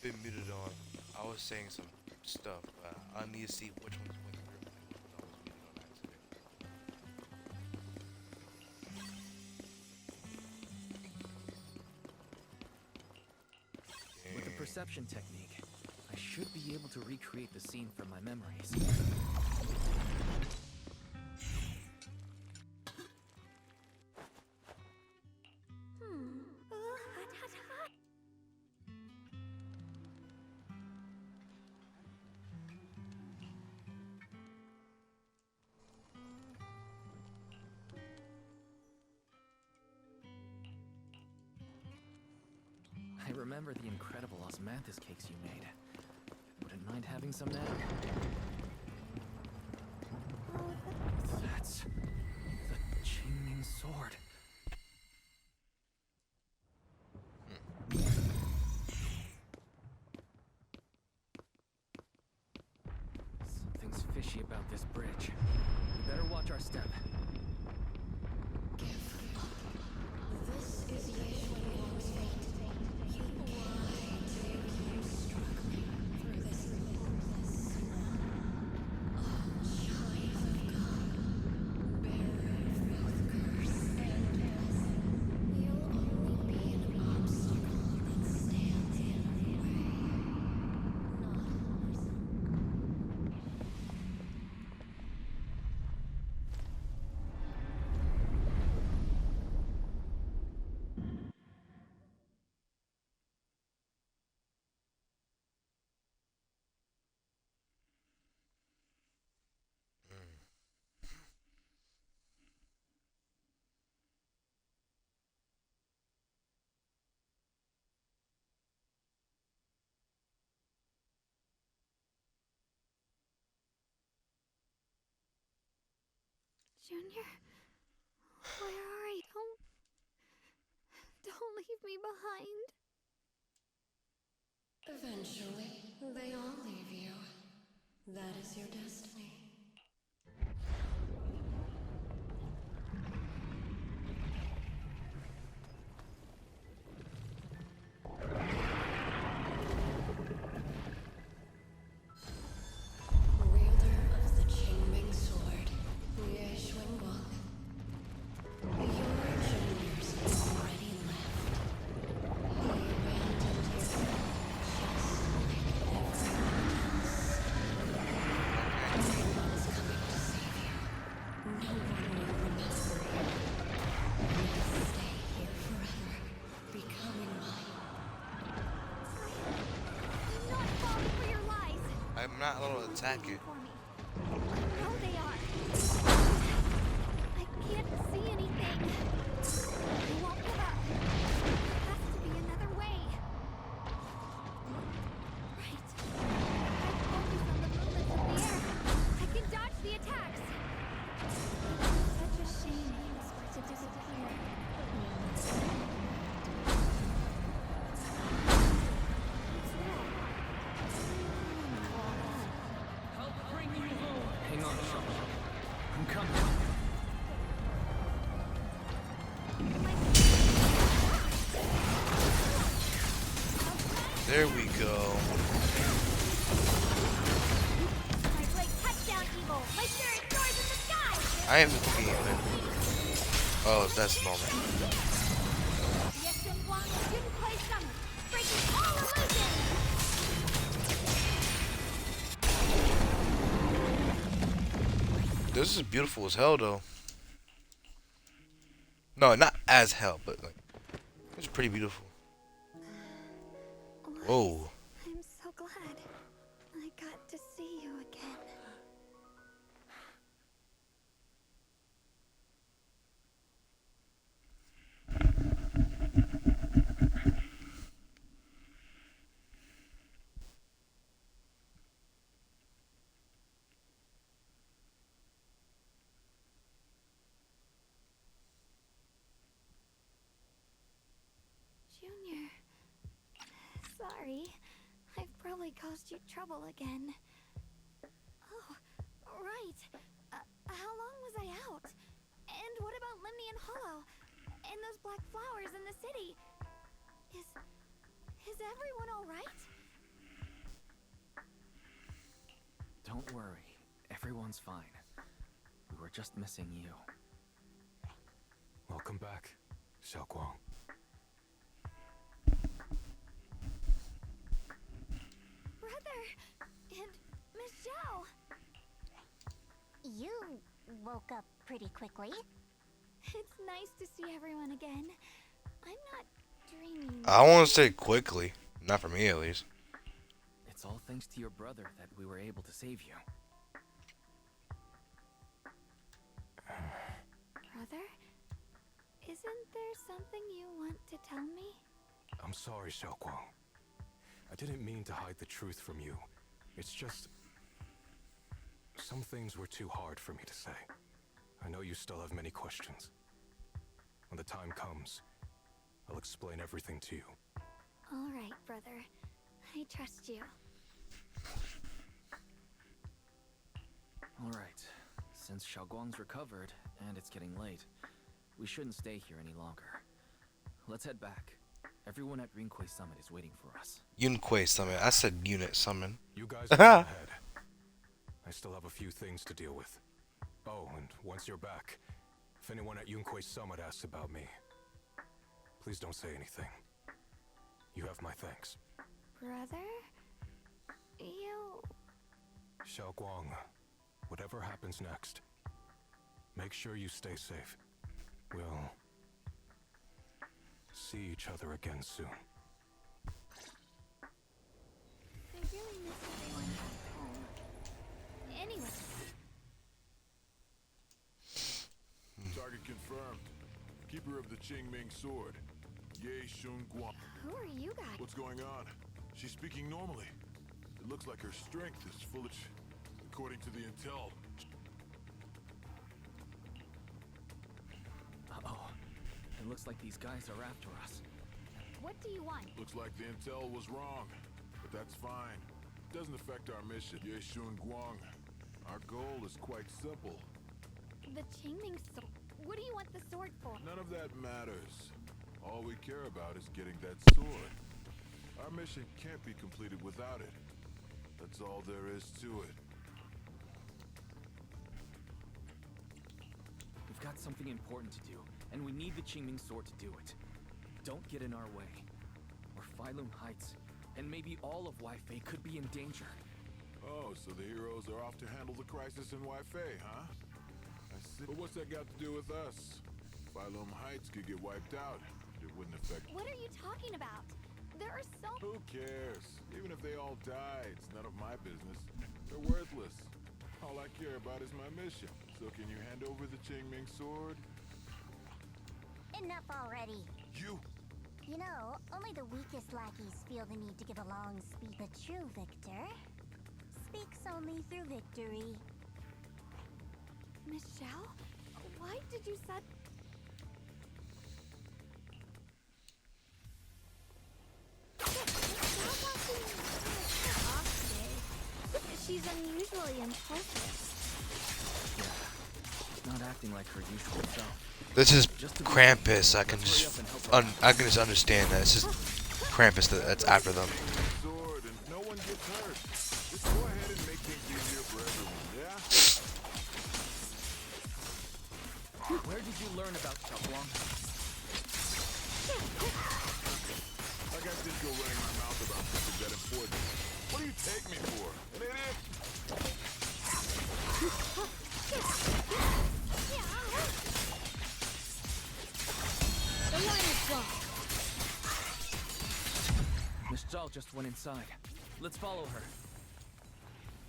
been muted on. I was saying some stuff. I need to see which ones went through. Which ones I was muted on accident. With the perception technique, I should be able to recreate the scene from my memories. I remember the incredible osmanthus cakes you made. Wouldn't mind having some now. That's the Qingming sword. Something's fishy about this bridge. We better watch our step. This is Yeshua's fate. Why do you keep struggling through this hopeless snow? Oh, child of God, bearer of both curse and blessing, you'll only be an obstacle that stands in your way, not a person. Junior, where are you? Don't leave me behind. Eventually, they all leave you. That is your destiny. Wielder of the Qingming sword, Ye Xuanguang. Your juniors already left. He abandoned you, just like everyone else. No one's coming to save you. No one will remember you. You'll stay here forever, becoming mine. I'm not falling for your lies. I'm not allowed to attack it. For me. No, they are. I can't see anything. I won't give up. There has to be another way. Right. I focus on the movements of the air. I can dodge the attacks. It's such a shame he was to disappear. Hang on, Shaw. I'm coming. There we go. My blade touchdown, evil. My spirit soars in the sky. I am the game, man. Oh, that's normal. Yes, Xuanguang, you can play some, breaking all illusions. This is beautiful as hell, though. No, not as hell, but like, it's pretty beautiful. Whoa. I'm so glad I got to see you again. Junior, sorry. I've probably caused you trouble again. Oh, right. How long was I out? And what about Limnian Hollow? And those black flowers in the city? Is everyone alright? Don't worry. Everyone's fine. We were just missing you. Welcome back, Xiaoguang. Brother! And Miss Zhao! You woke up pretty quickly. It's nice to see everyone again. I'm not dreaming. I want to say quickly. Not for me, at least. It's all thanks to your brother that we were able to save you. Brother? Isn't there something you want to tell me? I'm sorry, Xiaoguang. I didn't mean to hide the truth from you. It's just... some things were too hard for me to say. I know you still have many questions. When the time comes, I'll explain everything to you. Alright, brother. I trust you. Alright. Since Xiaoguang's recovered, and it's getting late, we shouldn't stay here any longer. Let's head back. Everyone at Rinquay Summit is waiting for us. Yunquay Summon. I said unit summon. You guys go ahead. I still have a few things to deal with. Oh, and once you're back, if anyone at Yunquay Summit asks about me, please don't say anything. You have my thanks. Brother? You... Xiaoguang, whatever happens next, make sure you stay safe. We'll see each other again soon. I really miss everyone back home. Anyway. Target confirmed. Keeper of the Qingming sword. Ye Shun Guang. Who are you guys? What's going on? She's speaking normally. It looks like her strength is full of... according to the intel. Uh-oh. It looks like these guys are after us. What do you want? Looks like the intel was wrong, but that's fine. Doesn't affect our mission. Ye Shun Guang. Our goal is quite simple. The Qingming sword. What do you want the sword for? None of that matters. All we care about is getting that sword. Our mission can't be completed without it. That's all there is to it. We've got something important to do, and we need the Qingming sword to do it. Don't get in our way. Or Phylum Heights, and maybe all of Waifei could be in danger. Oh, so the heroes are off to handle the crisis in Waifei, huh? I see. But what's that got to do with us? Phylum Heights could get wiped out. It wouldn't affect... What are you talking about? There are so... Who cares? Even if they all die, it's none of my business. They're worthless. All I care about is my mission. So can you hand over the Qingming sword? Enough already. You... You know, only the weakest lackeys feel the need to give a long speech. The true victor speaks only through victory. Miss Zhao? Why did you set... She's unusually impulsive. Yeah, not acting like her usual self. This is Krampus. I can just understand that. It's just Krampus that's after them. Sword and no one gets hurt. Just go ahead and make things easier for everyone, yeah? Where did you learn about Xiaoguang? Like I did go running my mouth about something that important. What do you take me for? An idiot? The line is gone. Miss Zhao just went inside. Let's follow her.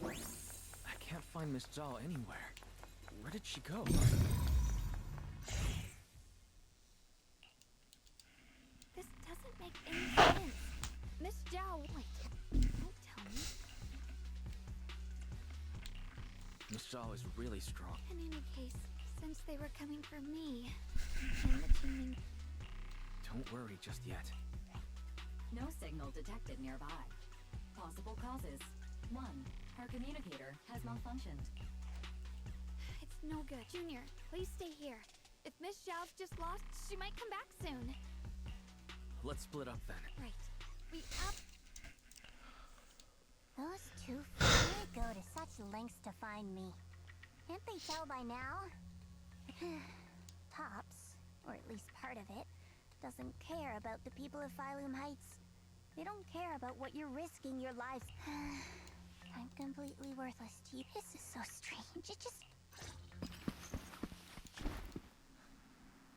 I can't find Miss Zhao anywhere. Where did she go? This doesn't make any sense. Miss Zhao, wait. Don't tell me. Miss Zhao is really strong. In any case, since they were coming for me, and the Qingming... Don't worry just yet. No signal detected nearby. Possible causes. 1. Her communicator has malfunctioned. It's no good. Junior, please stay here. If Miss Zhao's just lost, she might come back soon. Let's split up then. Right. be up. Those two really go to such lengths to find me. Can't they tell by now? Tops, or at least part of it, doesn't care about the people of Phylum Heights. They don't care about what you're risking your lives. I'm completely worthless to you. This is so strange. It just...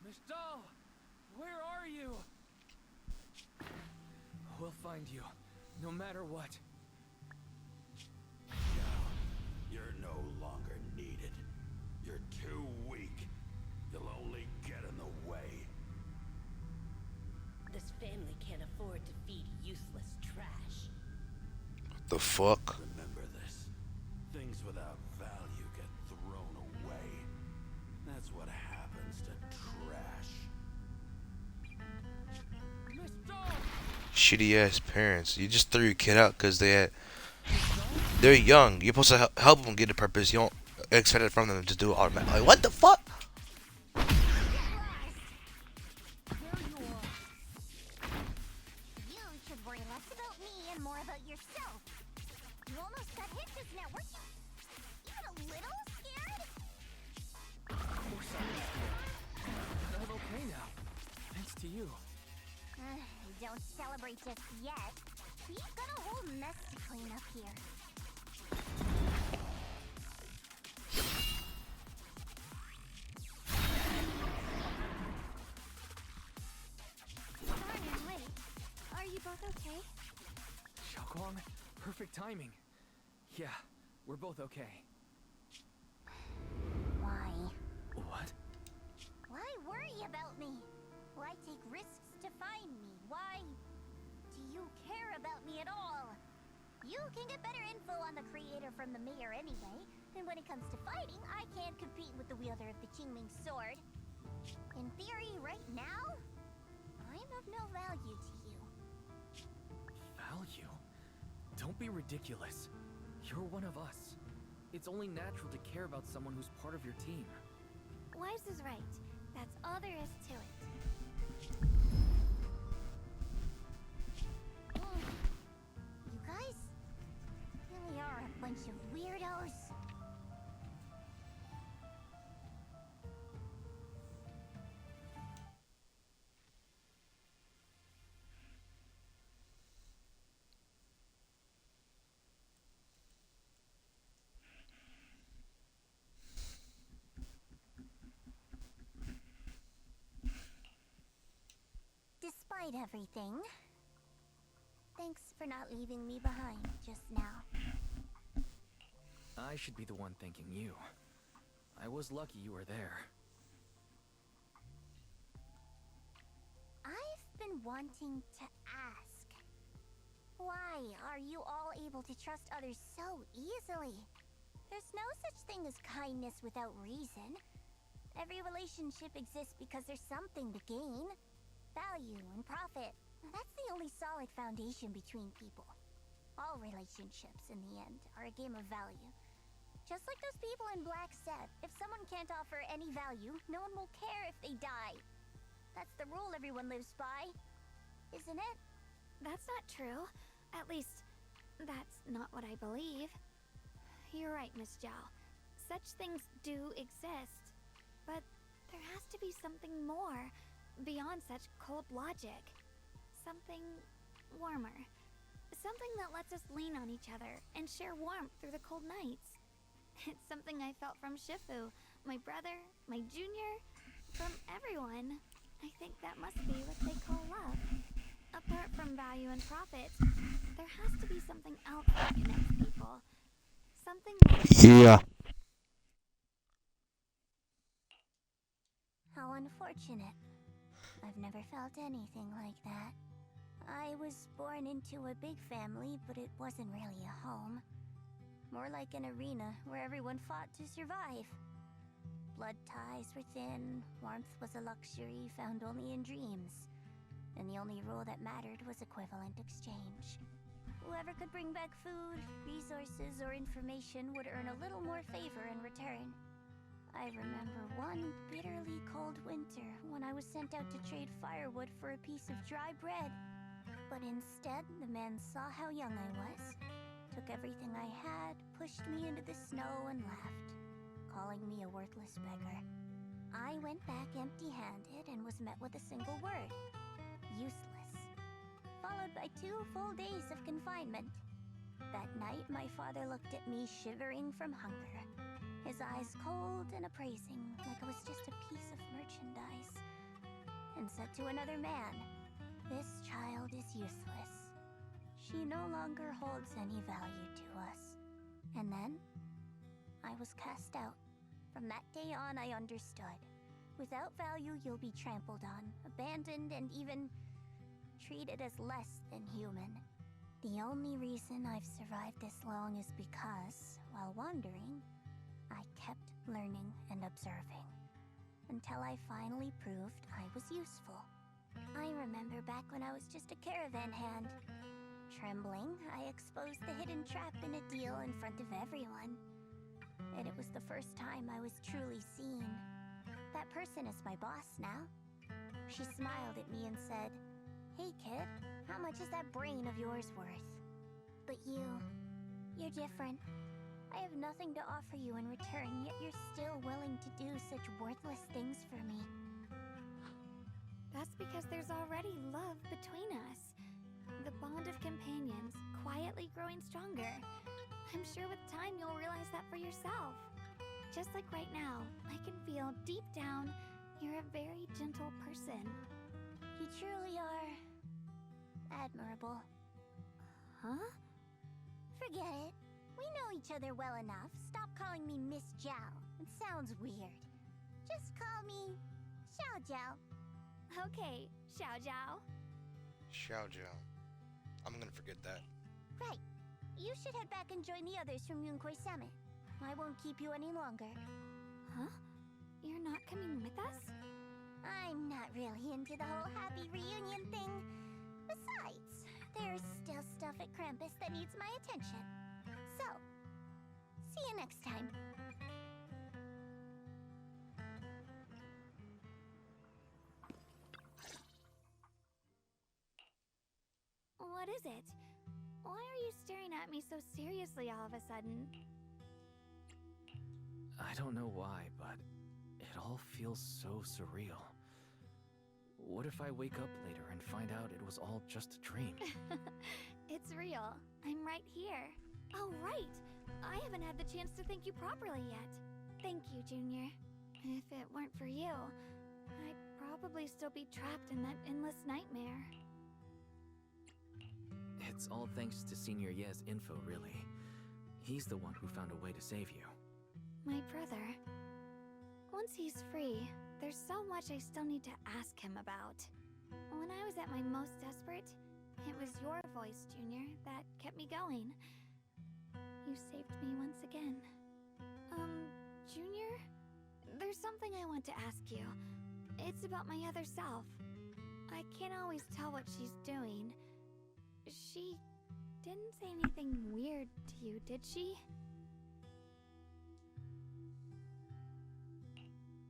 Miss Dahl! Where are you? We'll find you, no matter what. You're no longer needed. You're too weak. You'll only get in the way. This family can't afford to feed useless trash. What the fuck? Remember this. Things without value get thrown away. That's what happens to trash. Miss Dahl! Shitty ass parents. You just threw your kid out because they're young. You're supposed to help them get a purpose. You don't expect it from them to do it automatically. Like, what the fuck? You should worry less about me and more about yourself. You almost got hit just now, weren't you? Even a little scared? Of course I was scared. I'm okay now. Thanks to you. Don't celebrate just yet. We've got a whole mess to clean up here. Sorry I'm late. Are you both okay? Xiaoguang, perfect timing. Yeah, we're both okay. Why? What? Why worry about me? Why take risks to find me? Why do you care about me at all? You can get better info on the creator from the mayor anyway, and when it comes to fighting, I can't compete with the wielder of the Qingming sword. In theory, right now, I'm of no value to you. Value? Don't be ridiculous. You're one of us. It's only natural to care about someone who's part of your team. Wise is right. That's all there is to it. You guys really are a bunch of weirdos. Despite everything, thanks for not leaving me behind just now. I should be the one thanking you. I was lucky you were there. I've been wanting to ask. Why are you all able to trust others so easily? There's no such thing as kindness without reason. Every relationship exists because there's something to gain. Value and profit. That's the only solid foundation between people. All relationships, in the end, are a game of value. Just like those people in Black said, if someone can't offer any value, no one will care if they die. That's the rule everyone lives by, isn't it? That's not true. At least, that's not what I believe. You're right, Miss Zhao. Such things do exist. But there has to be something more, beyond such cold logic. Something warmer. Something that lets us lean on each other and share warmth through the cold nights. It's something I felt from Shifu, my brother, my junior, from everyone. I think that must be what they call love. Apart from value and profit, there has to be something else that connects people. Something more. Yeah. How unfortunate. I've never felt anything like that. I was born into a big family, but it wasn't really a home. More like an arena where everyone fought to survive. Blood ties were thin, warmth was a luxury found only in dreams. And the only rule that mattered was equivalent exchange. Whoever could bring back food, resources, or information would earn a little more favor in return. I remember one bitterly cold winter when I was sent out to trade firewood for a piece of dry bread. But instead, the man saw how young I was, took everything I had, pushed me into the snow, and left, calling me a worthless beggar. I went back empty-handed and was met with a single word: useless, followed by 2 full days of confinement. That night, my father looked at me shivering from hunger, his eyes cold and appraising, like I was just a piece of merchandise, and said to another man, "This child is useless. She no longer holds any value to us." And then, I was cast out. From that day on, I understood. Without value, you'll be trampled on, abandoned, and even treated as less than human. The only reason I've survived this long is because, while wandering, I kept learning and observing, until I finally proved I was useful. I remember back when I was just a caravan hand. Trembling, I exposed the hidden trap in a deal in front of everyone. And it was the first time I was truly seen. That person is my boss now. She smiled at me and said, "Hey kid, how much is that brain of yours worth?" But you're different. I have nothing to offer you in return, yet you're still willing to do such worthless things for me. That's because there's already love between us. The bond of companions, quietly growing stronger. I'm sure with time you'll realize that for yourself. Just like right now, I can feel deep down you're a very gentle person. You truly are admirable. Huh? Forget it. We know each other well enough. Stop calling me Miss Zhao. It sounds weird. Just call me Xiao Zhao. Okay, Xiao Zhao. Xiao Jiao. I'm gonna forget that. Right. You should head back and join the others from Yunquay Summit. I won't keep you any longer. Huh? You're not coming with us? I'm not really into the whole happy reunion thing. Besides, there's still stuff at Krampus that needs my attention. So, see you next time. What is it? Why are you staring at me so seriously all of a sudden? I don't know why, but it all feels so surreal. What if I wake up later and find out it was all just a dream? It's real. I'm right here. Oh, right! I haven't had the chance to thank you properly yet. Thank you, Junior. If it weren't for you, I'd probably still be trapped in that endless nightmare. It's all thanks to Senior Ye's info, really. He's the one who found a way to save you. My brother. Once he's free, there's so much I still need to ask him about. When I was at my most desperate, it was your voice, Junior, that kept me going. You saved me once again. Junior? There's something I want to ask you. It's about my other self. I can't always tell what she's doing. She didn't say anything weird to you, did she?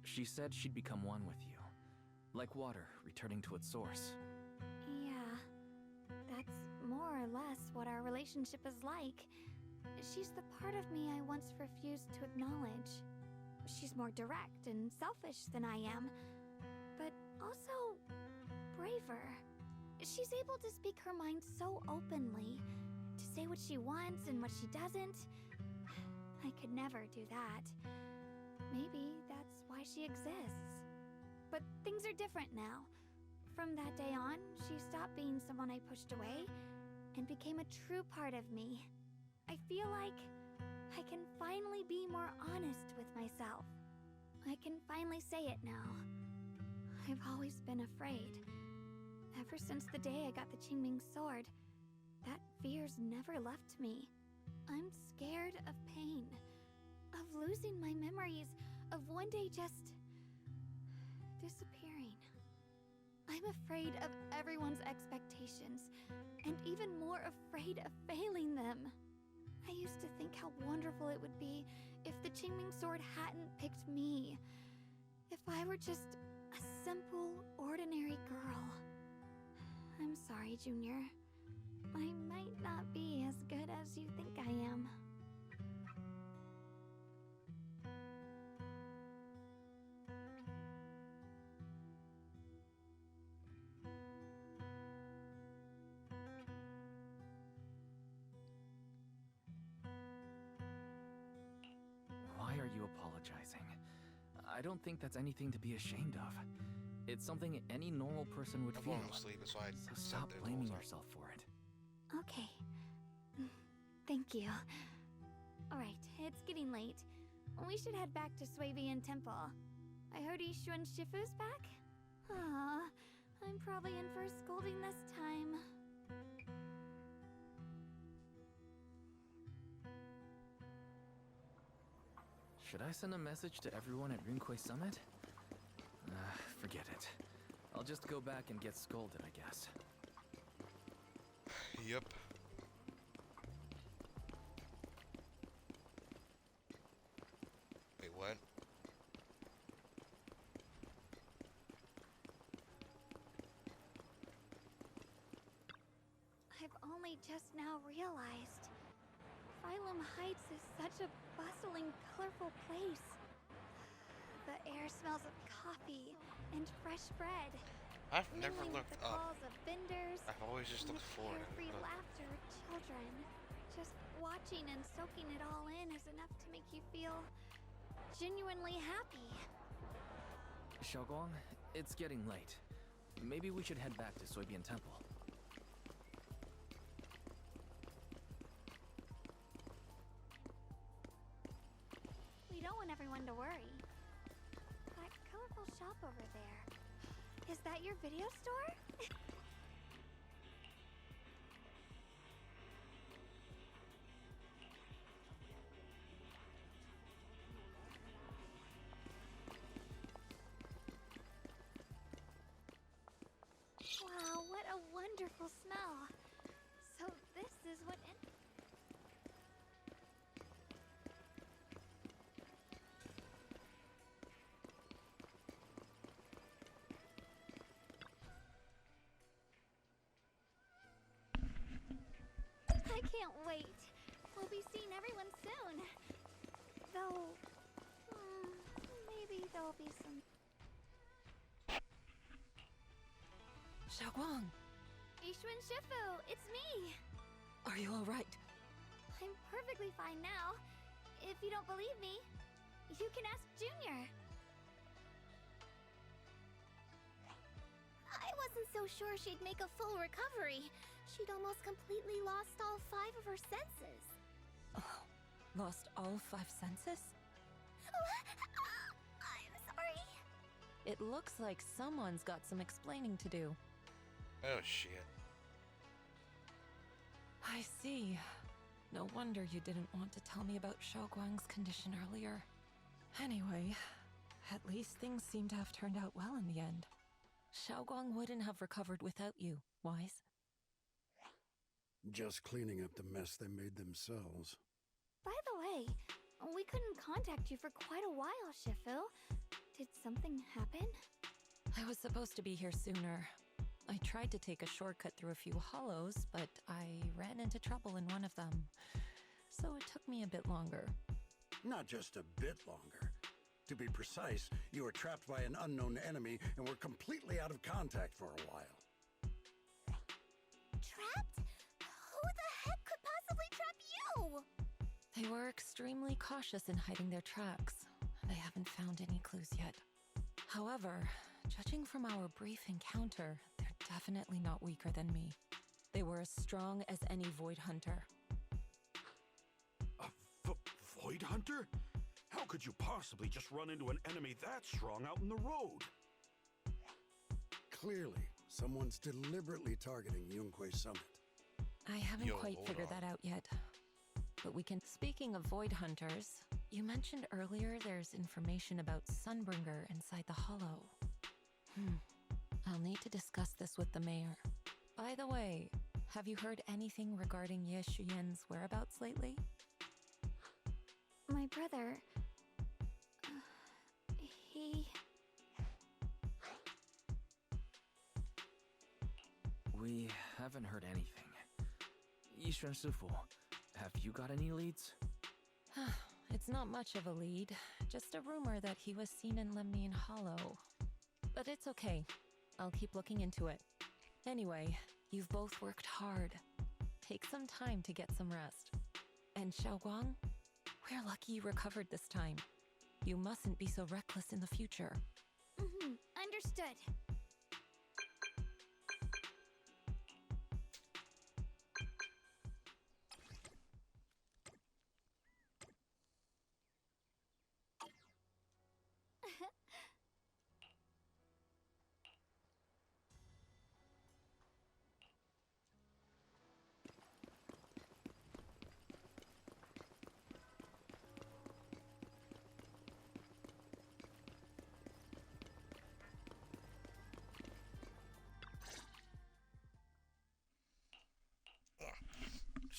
She said she'd become one with you. Like water returning to its source. Yeah. That's more or less what our relationship is like. She's the part of me I once refused to acknowledge. She's more direct and selfish than I am, but also braver. She's able to speak her mind so openly, to say what she wants and what she doesn't. I could never do that. Maybe that's why she exists. But things are different now. From that day on, she stopped being someone I pushed away and became a true part of me. I feel like I can finally be more honest with myself. I can finally say it now. I've always been afraid. Ever since the day I got the Qingming sword, that fear's never left me. I'm scared of pain, of losing my memories, of one day just disappearing. I'm afraid of everyone's expectations, and even more afraid of failing them. I used to think how wonderful it would be if the Qingming sword hadn't picked me. If I were just a simple, ordinary girl. I'm sorry. sorry, Junior. I might not be as good as you think I am. Why are you apologizing? I don't think that's anything to be ashamed of. It's something any normal person would I'm feel. falling asleep, so I So sat stop there the blaming whole time. yourself for it. Okay. Thank you. Alright, it's getting late. We should head back to Swabian Temple. I heard Ishu and Shifu's back? Aw, I'm probably in for a scolding this time. Should I send a message to everyone at Rinkway Summit? Forget it. I'll just go back and get scolded, I guess. Yep. Wait, what? I've only just now realized. Phylum Heights is such a bustling, colorful place. The air smells of coffee and fresh bread. I've never mingling with looked the up. calls of vendors. I've always just and looked the forward. carefree laughter of children. Just watching and soaking it all in is enough to make you feel genuinely happy. Xiaoguang, it's getting late. Maybe we should head back to Swabian Temple. We don't want everyone to worry. That colorful shop over there. Is that your video store? Wow, what a wonderful smell. So this is what I can't wait. We'll be seeing everyone soon. Though, maybe there'll be some... Xiaoguang, Ishu and Shifu, it's me! are you alright? I'm perfectly fine now. If you don't believe me, you can ask Junior. I wasn't so sure she'd make a full recovery. She'd almost completely lost all 5 of her senses. Oh, lost all 5 senses? I'm sorry. It looks like someone's got some explaining to do. Oh shit. I see. No wonder you didn't want to tell me about Xiaoguang's condition earlier. Anyway, at least things seem to have turned out well in the end. Xiaoguang wouldn't have recovered without you, Wise. Just cleaning up the mess they made themselves. By the way, we couldn't contact you for quite a while, Shifu. Did something happen? I was supposed to be here sooner. I tried to take a shortcut through a few hollows, but I ran into trouble in one of them. So it took me a bit longer. Not just a bit longer. To be precise, you were trapped by an unknown enemy and were completely out of contact for a while. Trapped? Who the heck could possibly trap you? They were extremely cautious in hiding their tracks. They haven't found any clues yet. However, judging from our brief encounter, they're definitely not weaker than me. They were as strong as any Void Hunter. A Void Hunter? How could you possibly just run into an enemy that strong out in the road? Clearly, someone's deliberately targeting Yunquay Summit. I haven't Yo, quite hold figured on. that out yet. But we can... Speaking of Void Hunters, you mentioned earlier there's information about Sunbringer inside the Hollow. I'll need to discuss this with the mayor. By the way, have you heard anything regarding Ye Shuyan's whereabouts lately? My brother... he... We haven't heard anything. Yishuan Sifu, have you got any leads? It's not much of a lead, just a rumor that he was seen in Lemnian Hollow. But it's okay. I'll keep looking into it. Anyway, you've both worked hard. Take some time to get some rest. And Xiaoguang, we're lucky you recovered this time. You mustn't be so reckless in the future. Understood.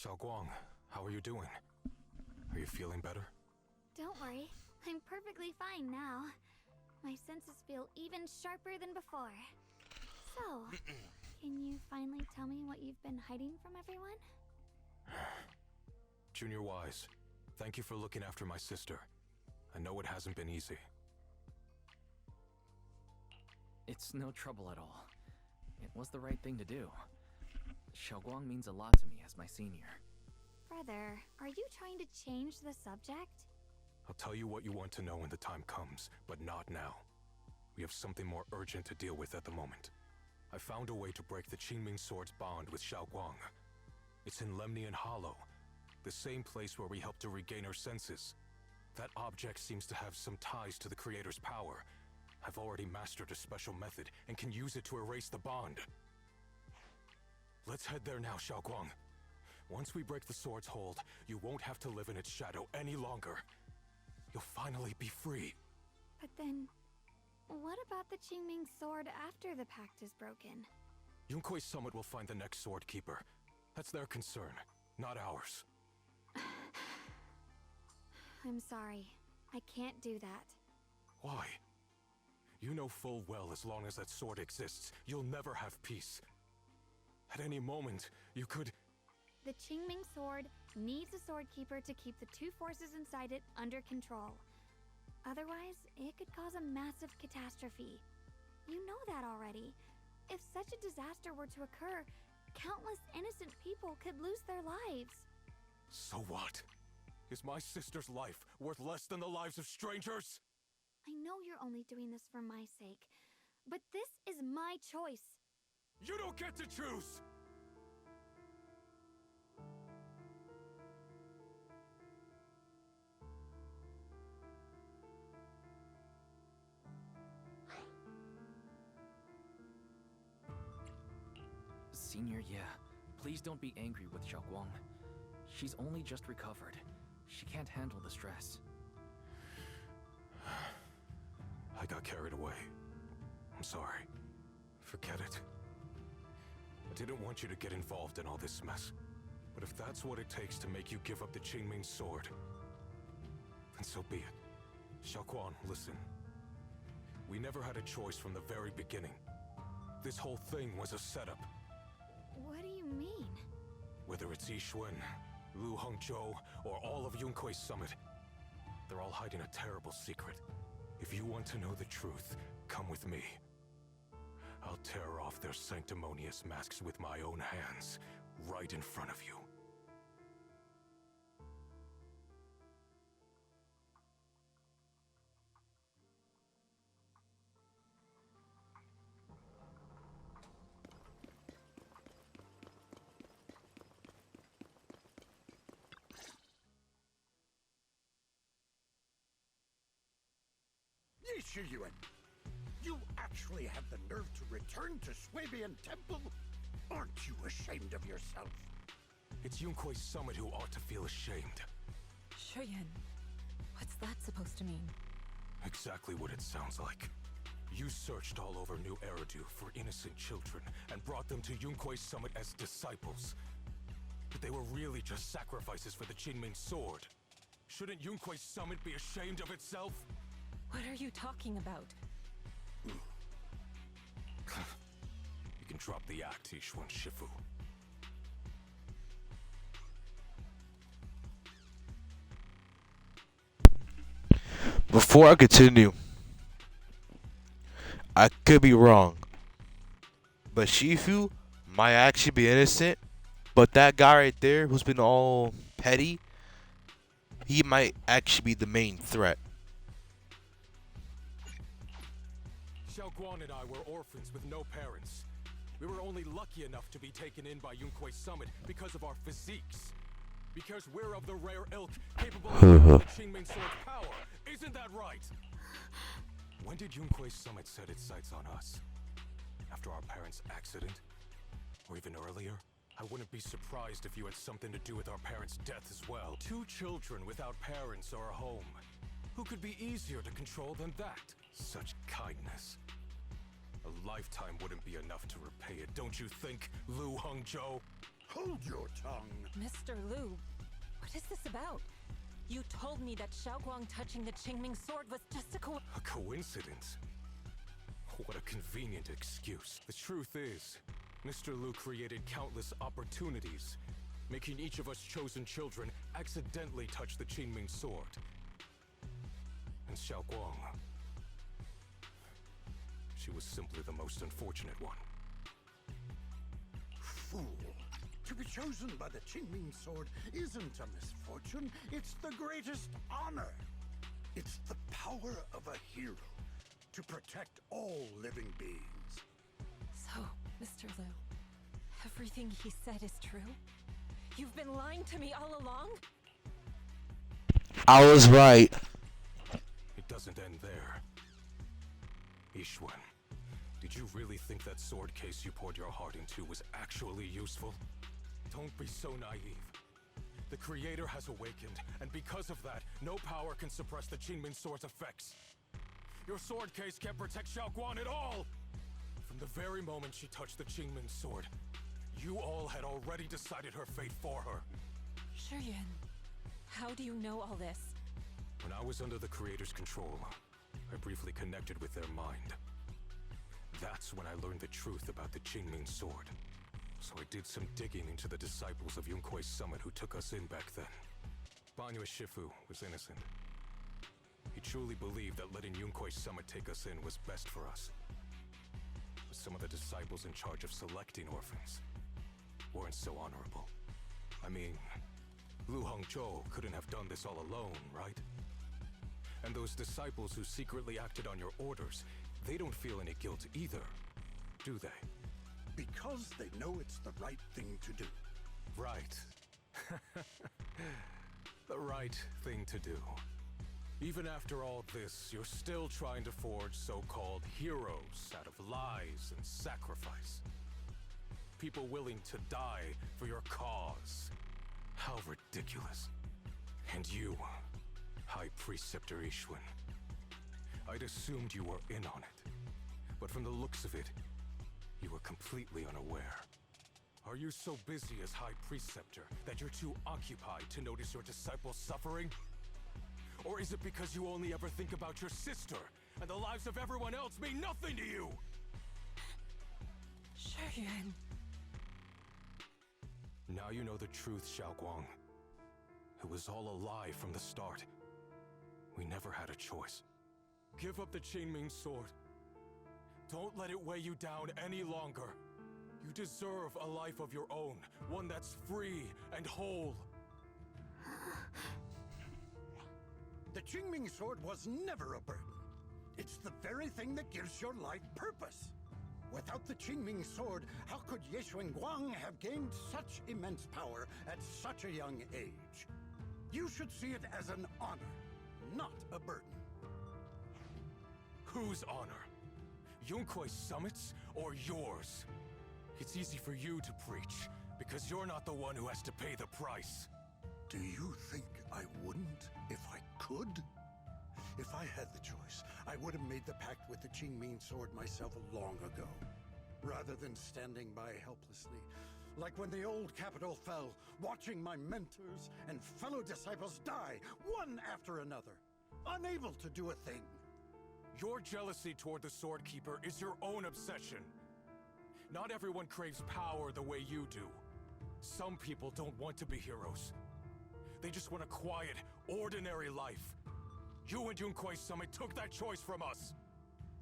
Xiaoguang, how are you doing? Are you feeling better? Don't worry, I'm perfectly fine now. My senses feel even sharper than before. So, can you finally tell me what you've been hiding from everyone? Junior Wise, thank you for looking after my sister. I know it hasn't been easy. It's no trouble at all. It was the right thing to do. Xiaoguang means a lot to me as my senior. Brother, are you trying to change the subject? I'll tell you what you want to know when the time comes, but not now. We have something more urgent to deal with at the moment. I found a way to break the Qingming Sword's bond with Xiaoguang. It's in Lemnian Hollow, the same place where we helped to regain her senses. That object seems to have some ties to the Creator's power. I've already mastered a special method and can use it to erase the bond. Let's head there now, Xiaoguang. Once we break the sword's hold, you won't have to live in its shadow any longer. You'll finally be free. But then, what about the Qingming Sword after the pact is broken? Yunkui's summit will find the next sword keeper. That's their concern, not ours. I'm sorry. I can't do that. Why? You know full well as long as that sword exists, you'll never have peace. At any moment, you could... The Qingming Sword needs a sword keeper to keep the two forces inside it under control. Otherwise, it could cause a massive catastrophe. You know that already. If such a disaster were to occur, countless innocent people could lose their lives. So what? Is my sister's life worth less than the lives of strangers? I know you're only doing this for my sake, but this is my choice. You don't get to choose! Senior, yeah. Please don't be angry with Xiaoguang. She's only just recovered. She can't handle the stress. I got carried away. I'm sorry. Forget it. I didn't want you to get involved in all this mess. But if that's what it takes to make you give up the Qingming Sword, then so be it. Xiaoguang, listen. We never had a choice from the very beginning. This whole thing was a setup. What do you mean? Whether it's Yishuan, Lu Hongzhou, or all of Yunkui's summit, they're all hiding a terrible secret. If you want to know the truth, come with me. I'll tear off their sanctimonious masks with my own hands, right in front of you. Yishuan, you actually have the nerve to return to Swabian Temple? Aren't you ashamed of yourself? It's Yunkui's summit who ought to feel ashamed. Shuyan, what's that supposed to mean? Exactly what it sounds like. You searched all over New Eridu for innocent children and brought them to Yunkui's summit as disciples. But they were really just sacrifices for the Qingming Sword. Shouldn't Yunkui's summit be ashamed of itself? What are you talking about? You can drop the act, Ishwan Shifu. Before I continue, I could be wrong, but Shifu might actually be innocent. But that guy right there, who's been all petty, he might actually be the main threat. Xiaoguan and I were orphans with no parents. We were only lucky enough to be taken in by Yunque's summit because of our physiques. Because we're of the rare ilk capable of the Qingming Sword's power. Isn't that right? When did Yunque's summit set its sights on us? After our parents' accident? Or even earlier? I wouldn't be surprised if you had something to do with our parents' death as well. 2 children without parents or a home. Who could be easier to control than that? Such kindness. A lifetime wouldn't be enough to repay it, don't you think, Lu Hongzhou? Hold your tongue. Mr. Lu, what is this about? You told me that Xiaoguang touching the Qingming sword was just a A coincidence? What a convenient excuse. The truth is, Mr. Lu created countless opportunities, making each of us chosen children accidentally touch the Qingming sword. And Xiaoguang, she was simply the most unfortunate one. Fool. To be chosen by the Qingming sword isn't a misfortune, it's the greatest honor. It's the power of a hero to protect all living beings. So, Mr. Lu, everything he said is true? You've been lying to me all along? I was right. It doesn't end there. Ishwan, did you really think that sword case you poured your heart into was actually useful? Don't be so naive. The Creator has awakened, and because of that, no power can suppress the Qingming sword's effects. Your sword case can't protect Xiaoguan at all! From the very moment she touched the Qingming sword, you all had already decided her fate for her. Shuyuan, how do you know all this? When I was under the Creator's control, I briefly connected with their mind. That's when I learned the truth about the Qingming sword. So I did some digging into the disciples of Yunque's summit who took us in back then. Banyue Shifu was innocent. He truly believed that letting Yunque's summit take us in was best for us. But some of the disciples in charge of selecting orphans weren't so honorable. I mean, Lu Hongzhou couldn't have done this all alone, right? And those disciples who secretly acted on your orders, they don't feel any guilt either, do they? Because they know it's the right thing to do. Right. The right thing to do. Even after all this, you're still trying to forge so-called heroes out of lies and sacrifice. People willing to die for your cause. How ridiculous. And you, High Preceptor Ishwan. I'd assumed you were in on it. But from the looks of it, you were completely unaware. Are you so busy as High Preceptor that you're too occupied to notice your disciples suffering? Or is it because you only ever think about your sister, and the lives of everyone else mean nothing to you? Shuyuan. Now you know the truth, Xiaoguang. It was all a lie from the start. We never had a choice. Give up the Qingming sword. Don't let it weigh you down any longer. You deserve a life of your own, one that's free and whole. The Qingming sword was never a burden. It's the very thing that gives your life purpose. Without the Qingming sword, how could Ye Guang have gained such immense power at such a young age? You should see it as an honor, not a burden. Whose honor? Yunque's summit's or yours? It's easy for you to preach, because you're not the one who has to pay the price. Do you think I wouldn't if I could? If I had the choice, I would have made the pact with the Qingming sword myself long ago, rather than standing by helplessly, like when the old capital fell, watching my mentors and fellow disciples die, one after another, unable to do a thing. Your jealousy toward the Sword Keeper is your own obsession. Not everyone craves power the way you do. Some people don't want to be heroes. They just want a quiet, ordinary life. You and Yunquei Summit took that choice from us.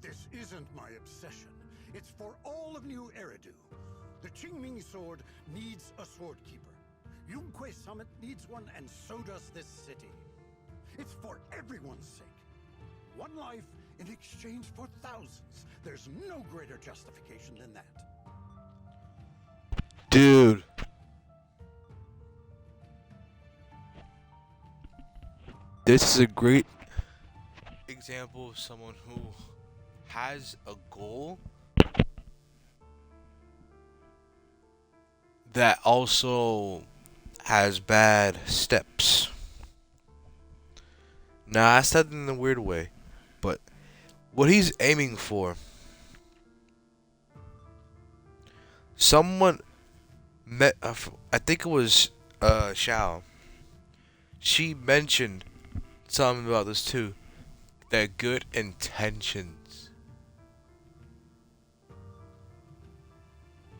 This isn't my obsession. It's for all of New Eridu. The Qingming sword needs a sword keeper. Yunquei Summit needs one, and so does this city. It's for everyone's sake. One life in exchange for thousands. There's no greater justification than that. Dude. This is a great example of someone who has a goal that also has bad steps. Nah, I said it in a weird way, but what he's aiming for, someone met, I think it was Xiao. She mentioned something about this too, that good intentions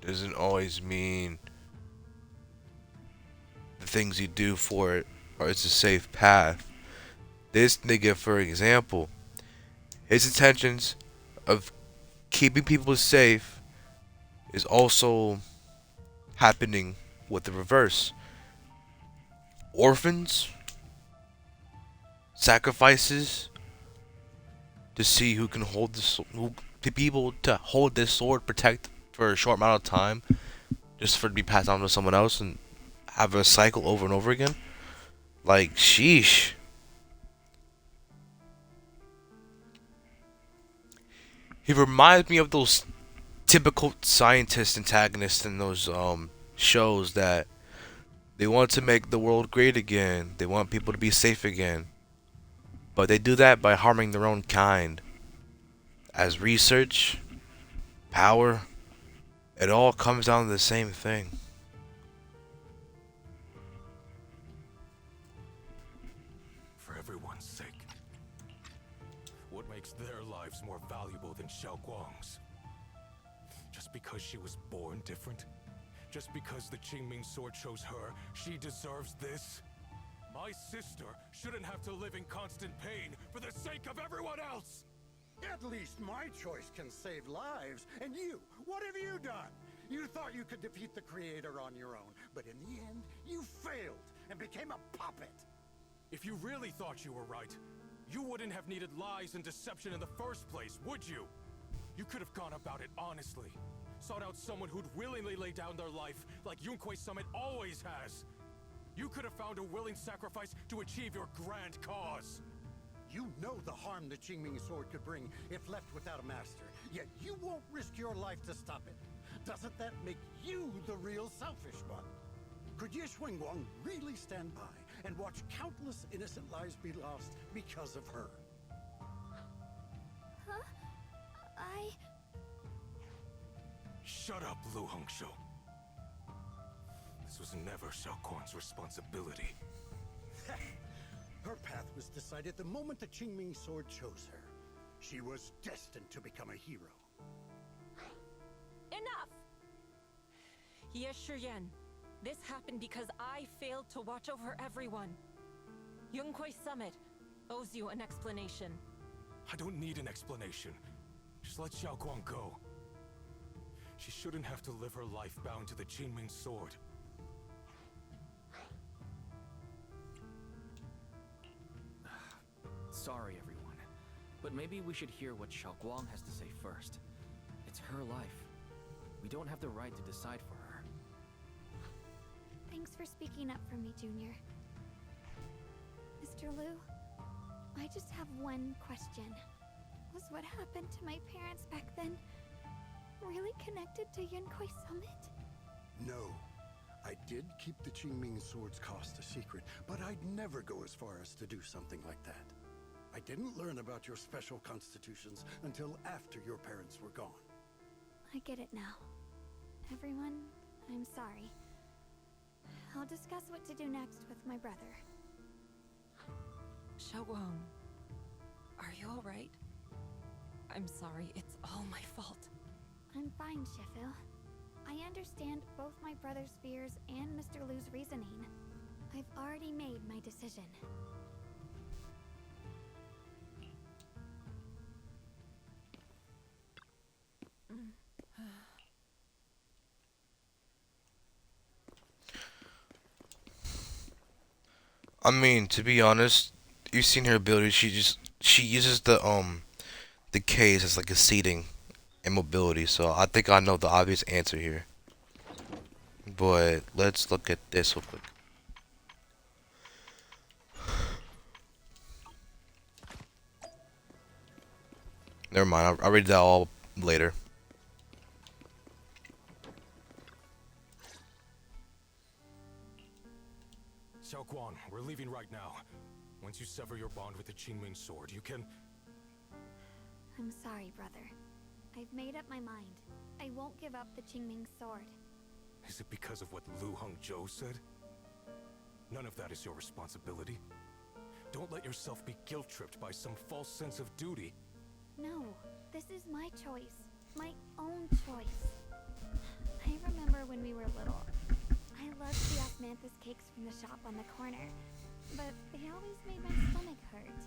doesn't always mean the things you do for it or it's a safe path. This nigga, for example, his intentions of keeping people safe is also happening with the reverse. Orphans, sacrifices to see who can hold this, who to be able to hold this sword, protect for a short amount of time, just for it to be passed on to someone else and have a cycle over and over again. Like, sheesh. He reminds me of those typical scientist antagonists in those shows that they want to make the world great again. They want people to be safe again. But they do that by harming their own kind. As research, power, it all comes down to the same thing. For everyone's sake. What makes their lives more valuable than Xiao Guang's? Just because she was born different? Just because the Qingming sword chose her, she deserves this? My sister shouldn't have to live in constant pain for the sake of everyone else! At least my choice can save lives. And you, what have you done? You thought you could defeat the Creator on your own, but in the end, you failed and became a puppet. If you really thought you were right, you wouldn't have needed lies and deception in the first place, would you? You could have gone about it honestly. Sought out someone who'd willingly lay down their life like Yunquei Summit always has. You could have found a willing sacrifice to achieve your grand cause. You know the harm the Qingming sword could bring if left without a master, yet you won't risk your life to stop it. Doesn't that make you the real selfish one? Could Ye Xuanguang really stand by and watch countless innocent lives be lost because of her? Huh? Shut up, Lu Hongshou. This was never Xiao Guang's responsibility. Her path was decided the moment the Qingming sword chose her. She was destined to become a hero. Enough! Ye Shiyan, this happened because I failed to watch over everyone. Yunquei Summit owes you an explanation. I don't need an explanation. Just let Xiao Guang go. She shouldn't have to live her life bound to the Qingming sword. Sorry, everyone, but maybe we should hear what Xiao Guang has to say first. It's her life. We don't have the right to decide for her. Thanks for speaking up for me, Junior. Mr. Liu, I just have one question. Was what happened to my parents back then really connected to Yunquei Summit? No. I did keep the Qingming sword's cost a secret, but I'd never go as far as to do something like that. I didn't learn about your special constitutions until after your parents were gone. I get it now. Everyone, I'm sorry. I'll discuss what to do next with my brother. Xiao Guang, are you alright? I'm sorry, it's all my fault. I'm fine, Sheffield. I understand both my brother's fears and Mr. Lu's reasoning. I've already made my decision. I mean, to be honest, you've seen her ability. She uses the case as like a seating and mobility. So I think I know the obvious answer here. But let's look at this real quick. Never mind. I'll read that all later. Xiaoguang, we're leaving right now. Once you sever your bond with the Qingming sword, you can... I'm sorry, brother. I've made up my mind. I won't give up the Qingming sword. Is it because of what Lu Hongzhou said? None of that is your responsibility. Don't let yourself be guilt-tripped by some false sense of duty. No, this is my choice. My own choice. I remember when we were little. I loved the osmanthus cakes from the shop on the corner, but they always made my stomach hurt.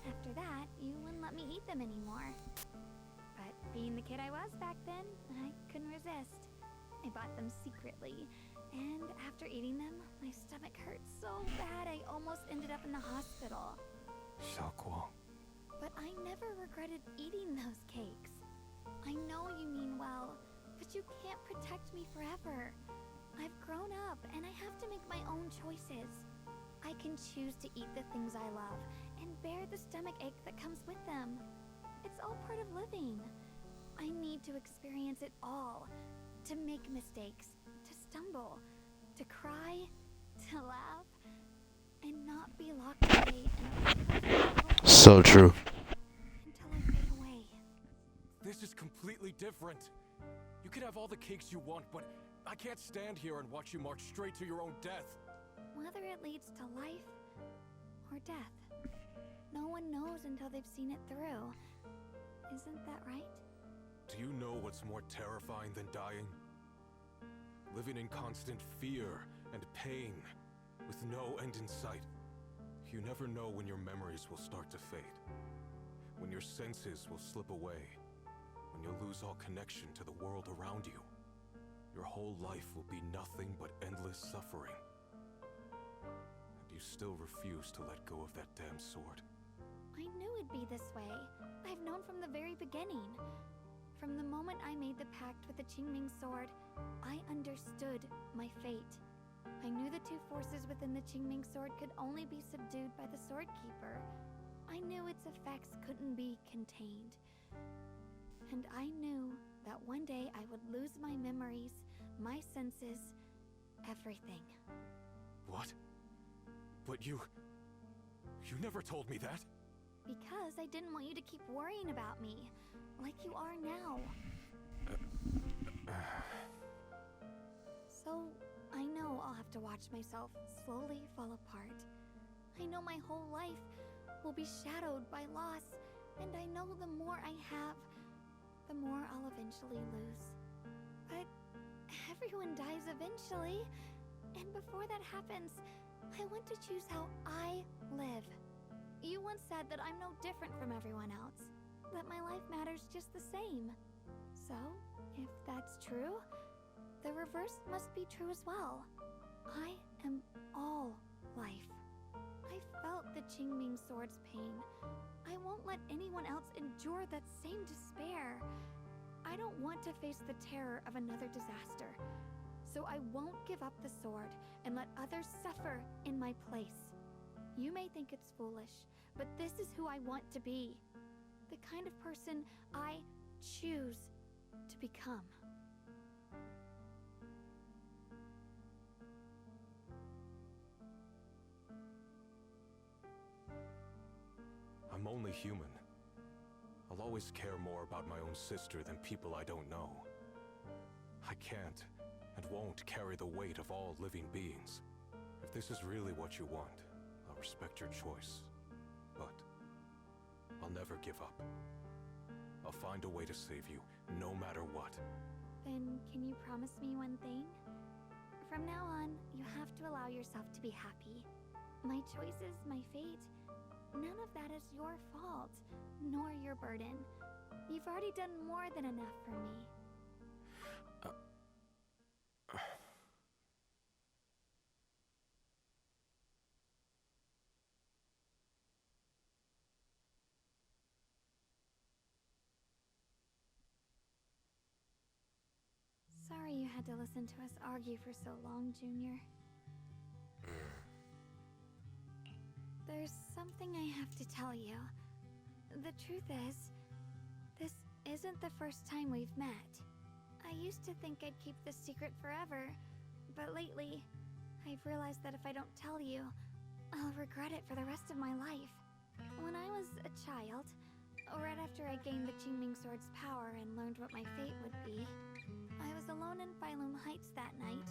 After that, you wouldn't let me eat them anymore. But being the kid I was back then, I couldn't resist. I bought them secretly, and after eating them, my stomach hurt so bad I almost ended up in the hospital. Xiaoguang. But I never regretted eating those cakes. I know you mean well, but you can't protect me forever. I've grown up, and I have to make my own choices. I can choose to eat the things I love, and bear the stomach ache that comes with them. It's all part of living. I need to experience it all. To make mistakes, to stumble, to cry, to laugh, and not be locked away in a So true. until I fade away. This is completely different. You can have all the cakes you want, but I can't stand here and watch you march straight to your own death. Whether it leads to life or death, no one knows until they've seen it through. Isn't that right? Do you know what's more terrifying than dying? Living in constant fear and pain, with no end in sight. You never know when your memories will start to fade, when your senses will slip away, when you'll lose all connection to the world around you. Your whole life will be nothing but endless suffering. And you still refuse to let go of that damn sword. I knew it'd be this way. I've known from the very beginning. From the moment I made the pact with the Qingming sword, I understood my fate. I knew the two forces within the Qingming sword could only be subdued by the sword keeper. I knew its effects couldn't be contained. And I knew that one day I would lose my memories, my senses, everything. What? But you never told me that. Because I didn't want you to keep worrying about me, like you are now. So, I know I'll have to watch myself slowly fall apart. I know my whole life will be shadowed by loss, and I know the more I have, the more I'll eventually lose. But everyone dies eventually, and before that happens, I want to choose how I live. You once said that I'm no different from everyone else, that my life matters just the same. So, if that's true, the reverse must be true as well. I am all life. I felt the Qingming sword's pain. I won't let anyone else endure that same despair. I don't want to face the terror of another disaster. So I won't give up the sword and let others suffer in my place. You may think it's foolish, but this is who I want to be. The kind of person I choose to become. I'm only human. I'll always care more about my own sister than people I don't know. I can't and won't carry the weight of all living beings. If this is really what you want, I'll respect your choice. But I'll never give up. I'll find a way to save you, no matter what. Then can you promise promise me one thing? From now on, you have to allow yourself to be happy. My choices, my fate, none of that is your fault, nor your burden. You've already done more than enough for me. Sorry you had to listen to us argue for so long, Junior. There's something I have to tell you. The truth is, this isn't the first time we've met. I used to think I'd keep this secret forever, but lately, I've realized that if I don't tell you, I'll regret it for the rest of my life. When I was a child, right after I gained the Qingming Sword's power and learned what my fate would be, I was alone in Phylum Heights that night,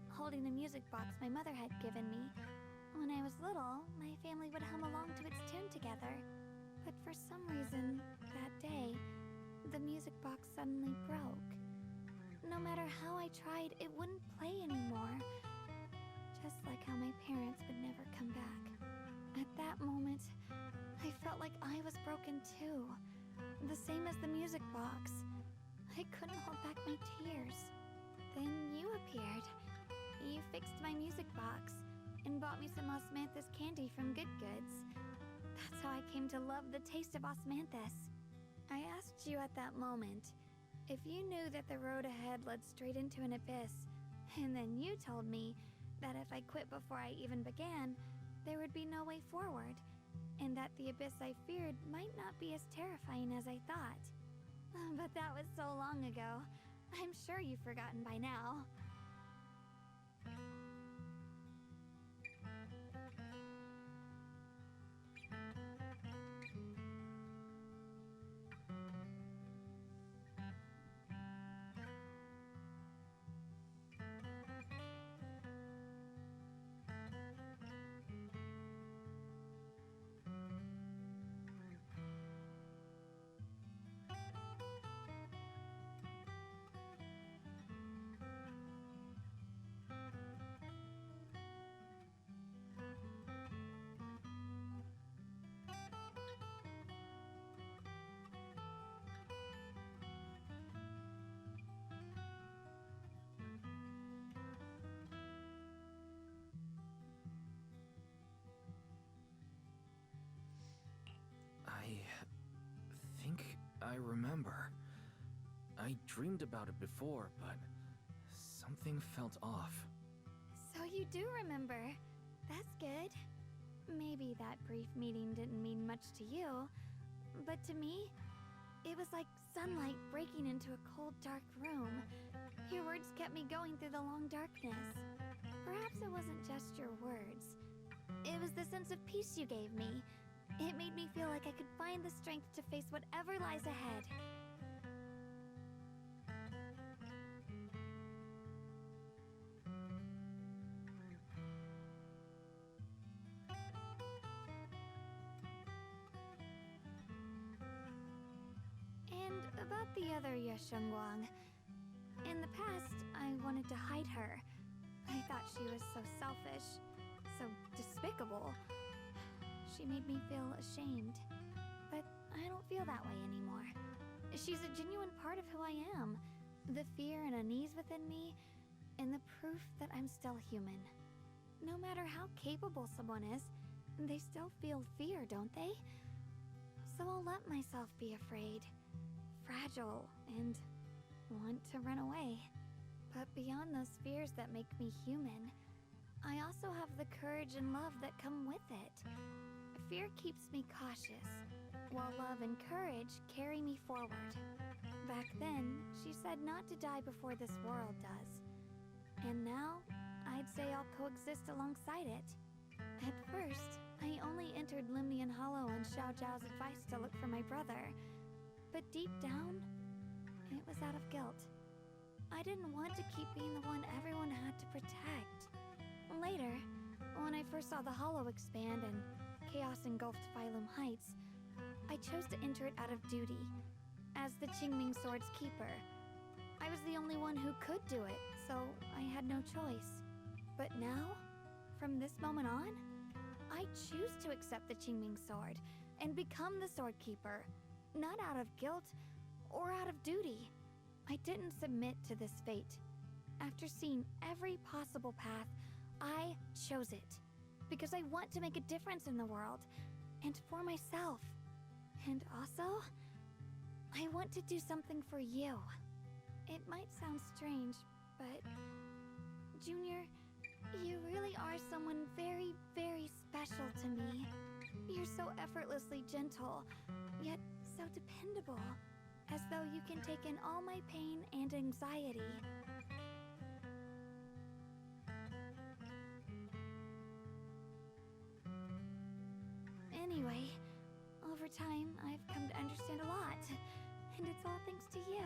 holding the music box my mother had given me. When I was little, my family would hum along to its tune together. But for some reason, that day, the music box suddenly broke. No matter how I tried, it wouldn't play anymore. Just like how my parents would never come back. At that moment, I felt like I was broken too. The same as the music box. I couldn't hold back my tears. Then you appeared. You fixed my music box and bought me some osmanthus candy from Good Goods. That's how I came to love the taste of osmanthus. I asked you at that moment if you knew that the road ahead led straight into an abyss, and then you told me that if I quit before I even began, there would be no way forward, and that the abyss I feared might not be as terrifying as I thought. But that was so long ago. I'm sure you've forgotten by now. I think I remember. I dreamed about it before, but something felt off. So you do remember. That's good. Maybe that brief meeting didn't mean much to you, but to me, it was like sunlight breaking into a cold, dark room. Your words kept me going through the long darkness. Perhaps it wasn't just your words. It was the sense of peace you gave me. It made me feel like I could find the strength to face whatever lies ahead. And about the other Yeshengguang. In the past, I wanted to hide her. I thought she was so selfish, so despicable. She made me feel ashamed. But I don't feel that way anymore. She's a genuine part of who I am. The fear and unease within me, and the proof that I'm still human. No matter how capable someone is, they still feel fear, don't they? So I'll let myself be afraid, fragile, and want to run away. But beyond those fears that make me human, I also have the courage and love that come with it. Fear keeps me cautious, while love and courage carry me forward. Back then, she said not to die before this world does. And now, I'd say I'll coexist alongside it. At first, I only entered Limnian Hollow on Xiao Zhao's advice to look for my brother. But deep down, it was out of guilt. I didn't want to keep being the one everyone had to protect. Later, when I first saw the Hollow expand and chaos engulfed Phylum Heights, I chose to enter it out of duty, as the Qingming Sword's keeper. I was the only one who could do it, so I had no choice. But now, from this moment on, I choose to accept the Qingming sword and become the sword keeper, not out of guilt or out of duty. I didn't submit to this fate. After seeing every possible path, I chose it because I want to make a difference in the world and for myself. And also, I want to do something for you. It might sound strange, but Junior, you really are someone very, very special to me. You're so effortlessly gentle, yet so dependable, as though you can take in all my pain and anxiety. Anyway, over time, I've come to understand a lot, and it's all thanks to you.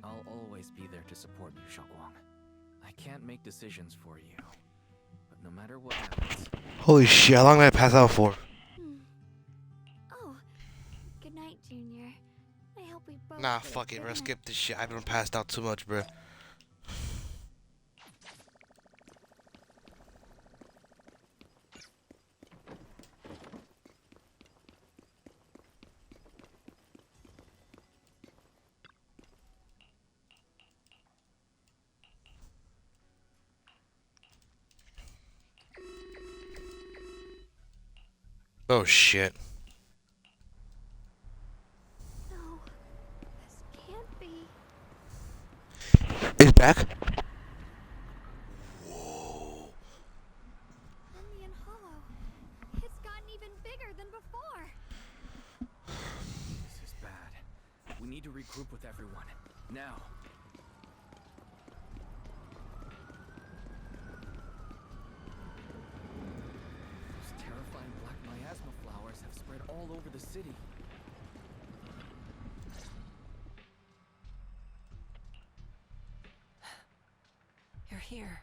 I'll always be there to support you, Xiaoguang. I can't make decisions for you, but no matter what happens... Holy shit, how long did I pass out for? Oh, good night, Junior. I hope we both... Nah, fuck it, bro. Skip this shit. I've been passed out too much, bro. Oh shit. No, this can't be. It's back. Lemnian Hollow. It's gotten even bigger than before. This is bad. We need to regroup with everyone. Now. Those terrifying black miasma flowers have spread all over the city. You're here.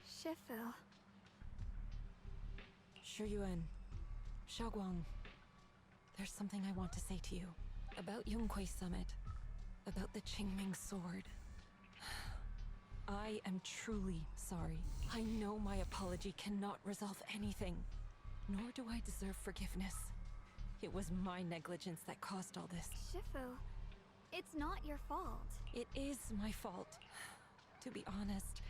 Shifu. Shuyuan. Xiaoguang. There's something I want to say to you. About Yunquei Summit. About the Qingming Sword. I am truly sorry. I know my apology cannot resolve anything. Nor do I deserve forgiveness. It was my negligence that caused all this. Shifu, it's not your fault. It is my fault. To be honest,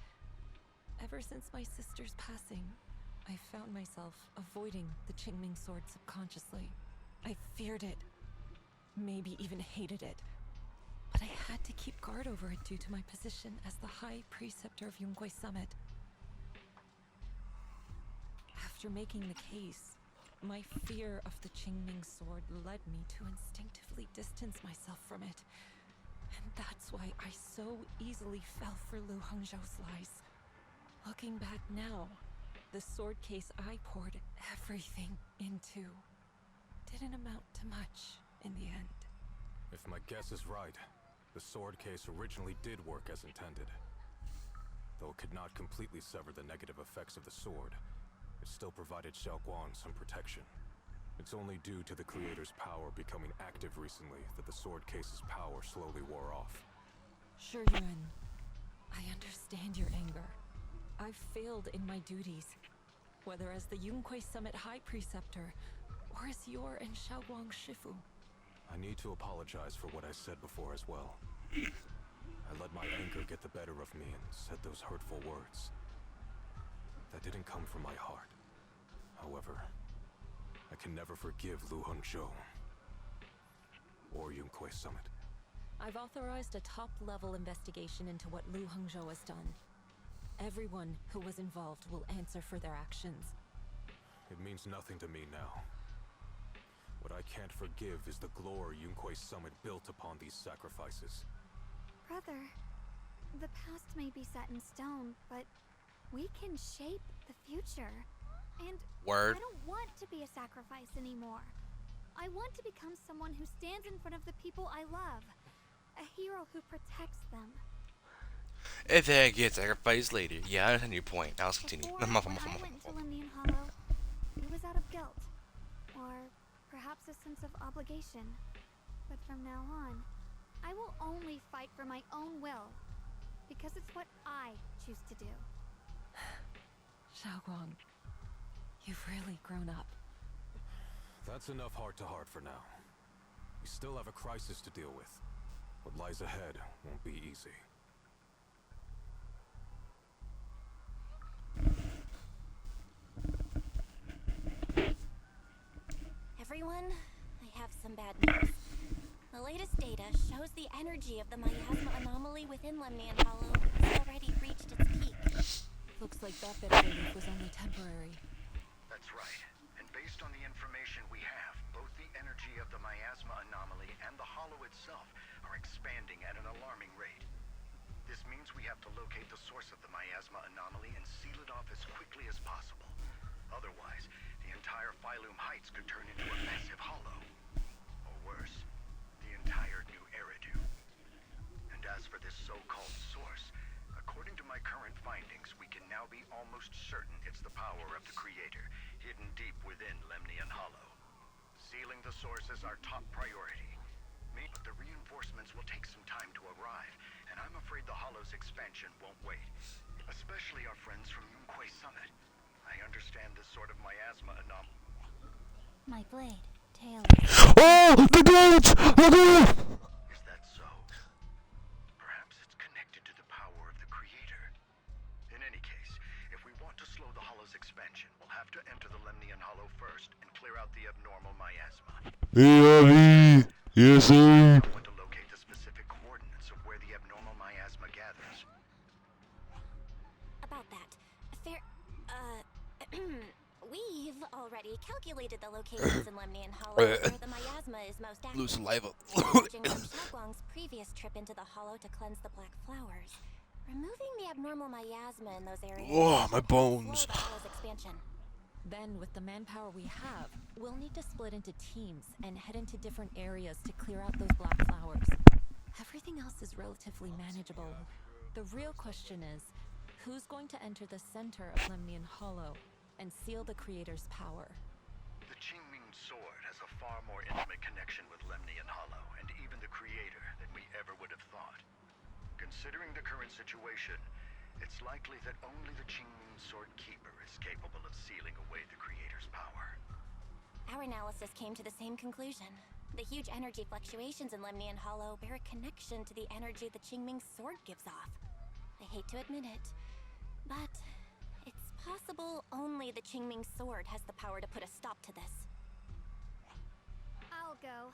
ever since my sister's passing, I found myself avoiding the Qingming Sword subconsciously. I feared it, maybe even hated it. But I had to keep guard over it due to my position as the High Preceptor of Yunquei Summit. After making the case, my fear of the Qingming Sword led me to instinctively distance myself from it. And that's why I so easily fell for Lu Hangzhou's lies. Looking back now, the sword case I poured everything into didn't amount to much in the end. If my guess is right, the sword case originally did work as intended. Though it could not completely sever the negative effects of the sword, it still provided Xiaoguang some protection. It's only due to the creator's power becoming active recently that the sword case's power slowly wore off. Yuan, I understand your anger. I've failed in my duties, whether as the Yunquei Summit High Preceptor, or as your and Xiaoguang Shifu. I need to apologize for what I said before as well. I let my anger get the better of me and said those hurtful words. That didn't come from my heart. However, I can never forgive Lu Hangzhou or Yunquei Summit. I've authorized a top-level investigation into what Lu Hangzhou has done. Everyone who was involved will answer for their actions. It means nothing to me now. What I can't forgive is the glory Yunquei Summit built upon these sacrifices. Brother, the past may be set in stone, but we can shape the future. And Word. I don't want to be a sacrifice anymore. I want to become someone who stands in front of the people I love. A hero who protects them. If they get sacrificed later. Yeah, I understand your point. Now let's continue. Before, when I went to Lemnian Hollow, it was out of guilt. Or perhaps a sense of obligation. But from now on, I will only fight for my own will. Because it's what I choose to do. Xiaoguang, you've really grown up. That's enough heart-to-heart for now. We still have a crisis to deal with. What lies ahead won't be easy. Everyone, I have some bad news. The latest data shows the energy of the miasma anomaly within Lemnian Hollow has already reached its peak. Looks like that bit of relief was only temporary. That's right. And based on the information we have, both the energy of the miasma anomaly and the hollow itself are expanding at an alarming rate. This means we have to locate the source of the miasma anomaly and seal it off as quickly as possible. Otherwise, the entire Phylum Heights could turn into a massive hollow. Or worse, the entire new Eridu. And as for this so-called source, according to my current findings, we can now be almost certain it's the power of the Creator, hidden deep within Lemnian Hollow. Sealing the source is our top priority. But the reinforcements will take some time to arrive, and I'm afraid the Hollow's expansion won't wait. Especially our friends from Yunquei Summit. I understand this sort of miasma anomaly. My blade, Taylor. Oh, the blades! Is that so? Perhaps it's connected to the power of the Creator. In any case, if we want to slow the Hollow's expansion, we'll have to enter the Lemnian Hollow first and clear out the abnormal miasma. Yeah, yes, sir. I want to locate the specific coordinates of where the abnormal miasma gathers. About that, we've already calculated the locations in Lemnian Hollow where the miasma is most active. Blue saliva. Judging from Xiaoguang's previous trip into the hollow to cleanse the black flowers, removing the abnormal miasma in those areas. Oh, my bones. The hollow's expansion. Then, with the manpower we have, we'll need to split into teams and head into different areas to clear out those black flowers. Everything else is relatively manageable. The real question is, who's going to enter the center of Lemnian Hollow and seal the creator's power? The Qingming sword has a far more intimate connection with Lemnian Hollow and even the creator than we ever would have thought. Considering the current situation, it's likely that only the Qingming sword keeper is capable of sealing away the creator's power. Our analysis came to the same conclusion. The huge energy fluctuations in Lemnian Hollow bear a connection to the energy the Qingming sword gives off. I hate to admit it, but it's possible only the Qingming sword has the power to put a stop to this. I'll go.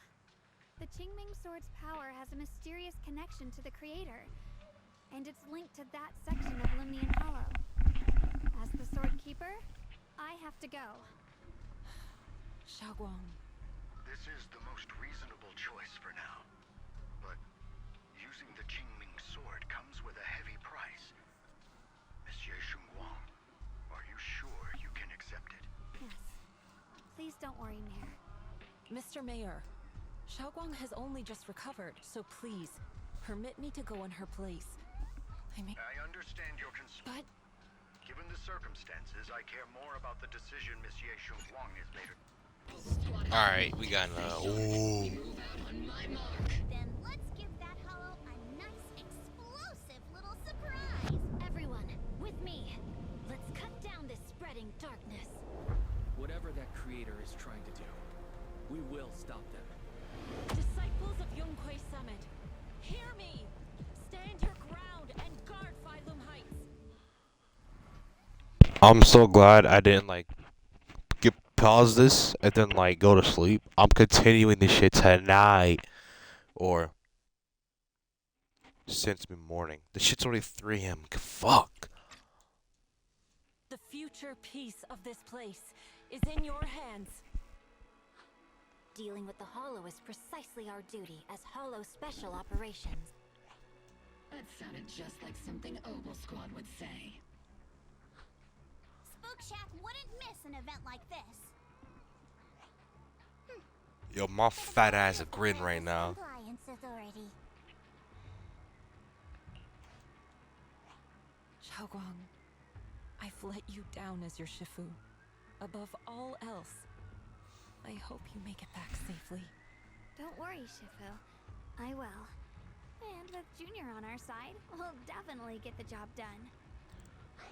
The Qingming sword's power has a mysterious connection to the creator, and it's linked to that section of Lemnian Hollow. As the sword keeper, I have to go. Xiaoguang. This is the most reasonable choice for now. But using the Qingming sword comes with a heavy price. Monsieur Shunguang, are you sure you can accept it? Yes. Please don't worry, Mayor. Mr. Mayor, Xiaoguang has only just recovered, so please, permit me to go in her place. I understand your concern. But given the circumstances, I care more about the decision Monsieur Shunguang has made. Alright, we got ooh. Then let's give that hollow a nice, explosive little surprise. Everyone, with me. Let's cut down this spreading darkness. Whatever that creator is trying to do, we will stop them. disciples of Yonghui Summit, hear me! Stand your ground and guard Phylum Heights. I'm so glad I didn't pause this and then go to sleep. I'm continuing this shit tonight, or since mid-morning. The shit's already 3 a.m. Fuck. The future peace of this place is in your hands. Dealing with the Hollow is precisely our duty as Hollow Special Operations. That sounded just like something Obel Squad would say. Spook Shack wouldn't miss an event like this. Yo, my fat ass a grin right now. Compliance Authority. Xiaoguang, I've let you down as your Shifu. Above all else, I hope you make it back safely. Don't worry, Shifu. I will. And with Junior on our side, we'll definitely get the job done.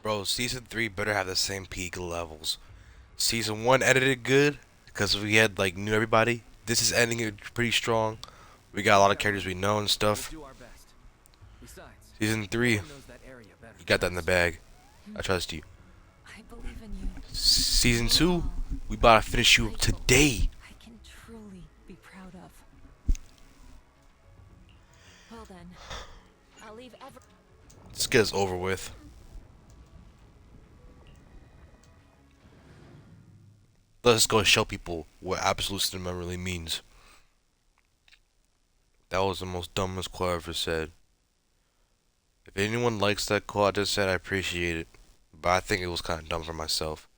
Bro, season 3 better have the same peak levels. Season 1 edited good because we had knew everybody. This is ending it pretty strong. We got a lot of characters we know and stuff. We'll do our best. Besides, Season 3, you no one knows that area better got that in the bag. I trust you. I believe in you. Season 2, we about to finish you up today. I can truly be proud of. Well then, I'll leave Let's get this over with. Let's go show people what absolute cinema really means. That was the most dumbest quote I ever said. If anyone likes that quote I just said, I appreciate it. But I think it was kind of dumb for myself.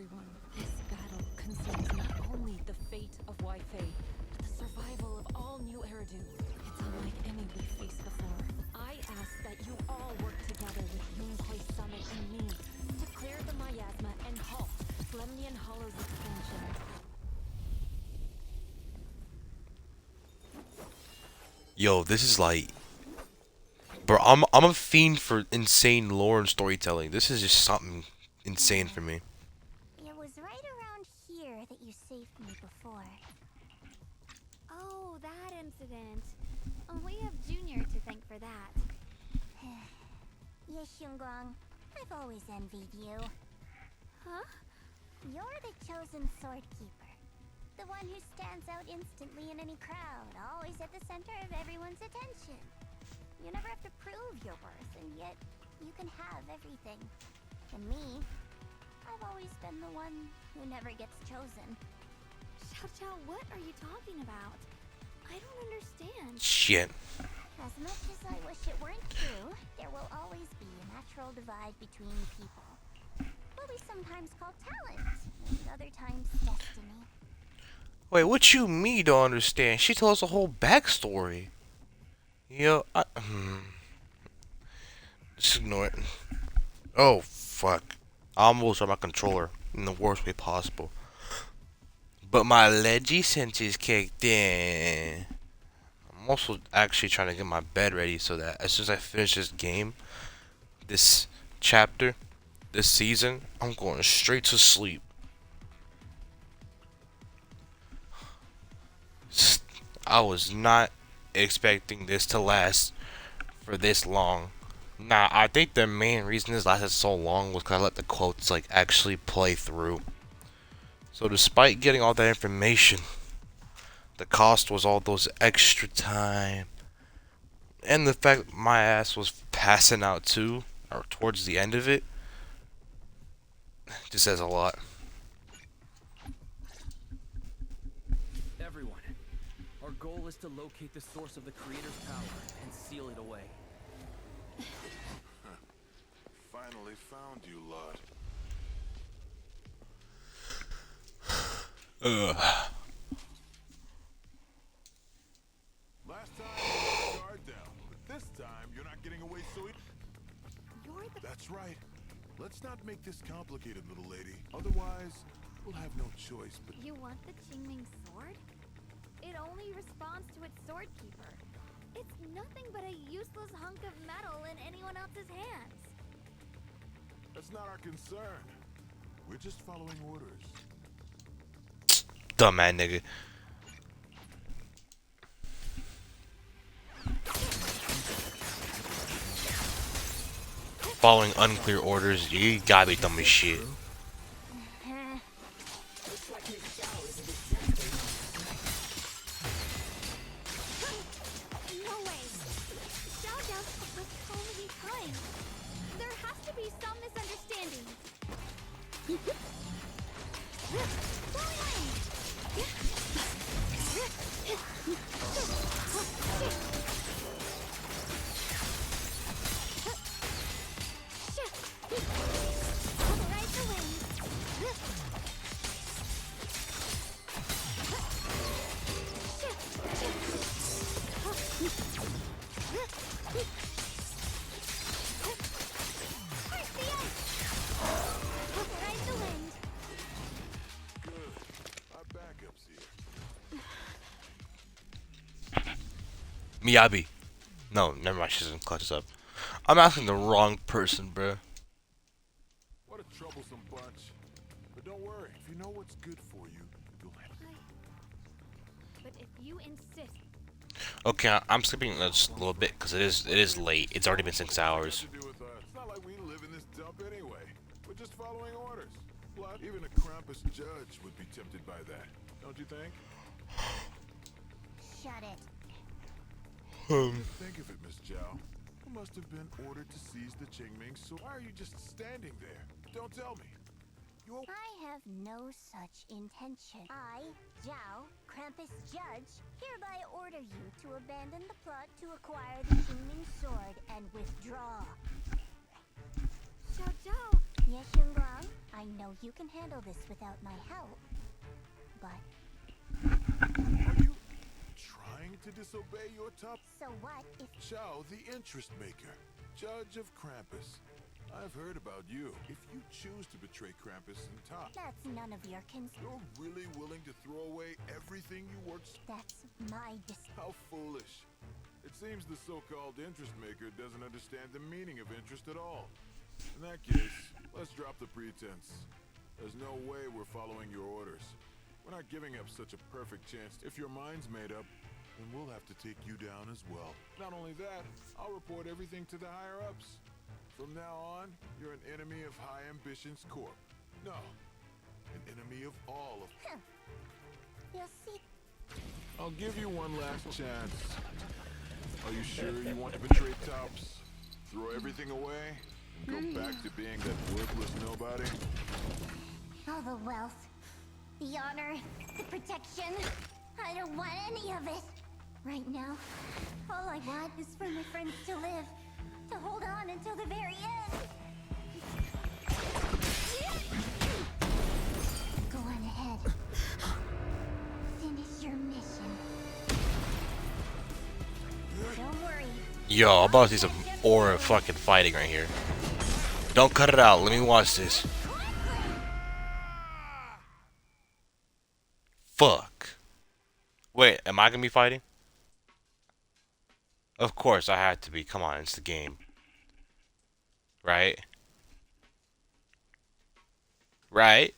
everyone. This battle concerns not only the fate of Wai Fei, but the survival of all New Eridu. It's unlike any we faced before. I ask that you all work together with Yonghui Summit and me to clear the miasma and halt Lemnian Hollow's expansion. Yo, this is bro, I'm a fiend for insane lore and storytelling. This is just something insane for me. It was right around here that you saved me before. Oh, that incident. We have Junior to thank for that. Yes, Shunguang. I've always envied you. Huh? You're the chosen sword keeper. The one who stands out instantly in any crowd, always at the center of everyone's attention. You never have to prove your worth, and yet you can have everything. And me, I've always been the one who never gets chosen. Xiao Xiao, what are you talking about? I don't understand. Shit. As much as I wish it weren't true, there will always be a natural divide between people. What we sometimes call talent, and other times destiny. Wait, what you mean don't understand? She told us a whole backstory. Yo, just ignore it. Oh, fuck. I almost dropped my controller in the worst way possible. But my Lege senses kicked in. I'm also actually trying to get my bed ready so that as soon as I finish this game, this chapter, this season, I'm going straight to sleep. I was not expecting this to last for this long. Nah, I think the main reason this lasted so long was because I let the quotes like actually play through. So despite getting all that information, the cost was all those extra time. And the fact my ass was passing out too, or towards the end of it, just says a lot. Everyone, our goal is to locate the source of the creator's power and seal it away. Finally found you, lot. Last time you let the guard down, but this time you're not getting away so easy. That's right. Let's not make this complicated, little lady. Otherwise, we'll have no choice but... You want the Qingming sword? It only responds to its sword keeper. It's nothing but a useless hunk of metal in anyone else's hands. That's not our concern. We're just following orders. Dumb man nigga. Following unclear orders, you gotta be dumb as shit. No way. Xiao Xiao was totally kind. There has to be some misunderstanding. Miyabi. No, never mind. She doesn't clutch us up. I'm asking the wrong person, bruh. What a troublesome bunch. But don't worry. If you know what's good for you, you'll have... But if you insist... Okay, I'm skipping just a little bit because it is late. It's already been 6 hours. It's not like we live in this dump anyway. We're just following orders. Plus, even a Krampus judge would be tempted by that. Don't you think? Shut it. Think of it, Miss Zhao. You must have been ordered to seize the Qingming, so why are you just standing there? Don't tell me. I have no such intention. I, Zhao, Krampus Judge, hereby order you to abandon the plot to acquire the Qingming sword and withdraw. Xiao Zhao! Yes, Xinguang, I know you can handle this without my help. But... Are you trying to disobey your top... So what if... Zhao, the interest maker, Judge of Krampus. I've heard about you. If you choose to betray Krampus and Top... That's none of your concern. You're really willing to throw away everything you worked... That's my How foolish. It seems the so-called interest maker doesn't understand the meaning of interest at all. In that case, let's drop the pretense. There's no way we're following your orders. We're not giving up such a perfect chance. If your mind's made up, then we'll have to take you down as well. Not only that, I'll report everything to the higher-ups. From now on, you're an enemy of High Ambitions Corp. No, an enemy of all of them. You'll see. I'll give you one last chance. Are you sure you want to betray Tops? Throw everything away and go back to being that worthless nobody? All the wealth, the honor, the protection. I don't want any of it. Right now, all I want is for my friends to live. To hold on until the very end. Go on ahead. Finish your mission. Don't worry. Yo, I'm about to see some aura fucking fighting right here. Don't cut it out. Let me watch this. Fuck. Wait, am I gonna be fighting? Of course I had to be. Come on, it's the game. Right? Right?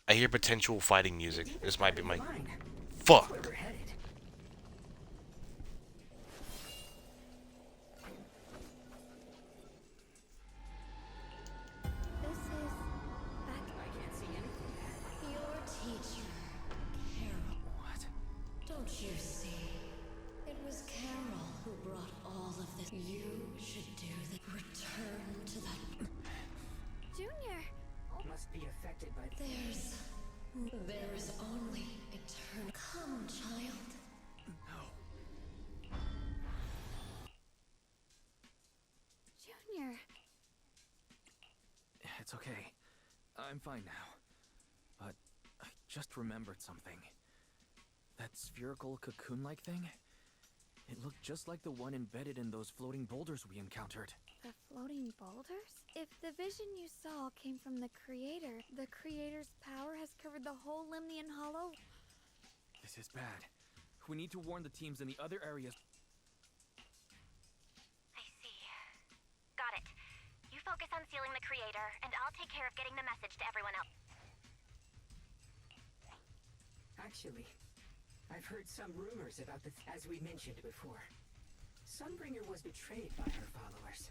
I hear potential fighting music. This might be my... Fuck! Your teacher, Carol. What? Don't you see? It was Carol who brought all of this. You should do the return to that. Junior! Must be affected by There is only eternal. Come, child. Junior! It's okay. I'm fine now. But I just remembered something. That spherical cocoon-like thing? It looked just like the one embedded in those floating boulders we encountered. The floating boulders? If the vision you saw came from the creator's power has covered the whole Limnian Hollow. This is bad. We need to warn the teams in the other areas. I see. Got it. You focus on sealing the creator, and I'll take care of getting the message to everyone else. Actually, I've heard some rumors about as we mentioned before. Sunbringer was betrayed by her followers.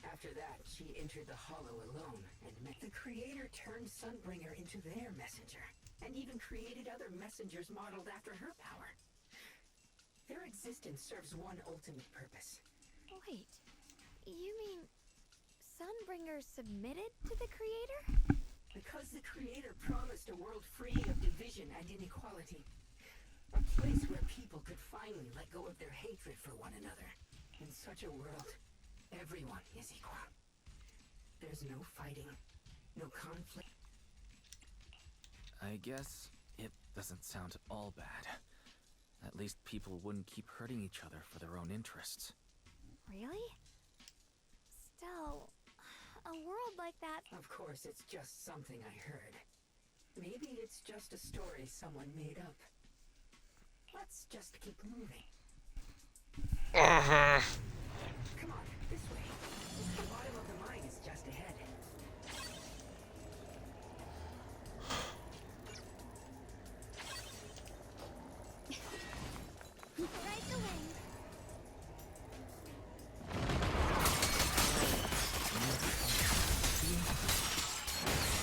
After that, she entered the Hollow alone and met the Creator turned Sunbringer into their messenger, and even created other messengers modeled after her power. Their existence serves one ultimate purpose. Wait, you mean Sunbringer submitted to the Creator? Because the Creator promised a world free of division and inequality. A place where people could finally let go of their hatred for one another. In such a world, everyone is equal. There's no fighting, no conflict. I guess it doesn't sound all bad. At least people wouldn't keep hurting each other for their own interests. Really? Still, a world like that... Of course, it's just something I heard. Maybe it's just a story someone made up. Let's just keep moving. Come on, this way. The bottom of the mine is just ahead. Right away.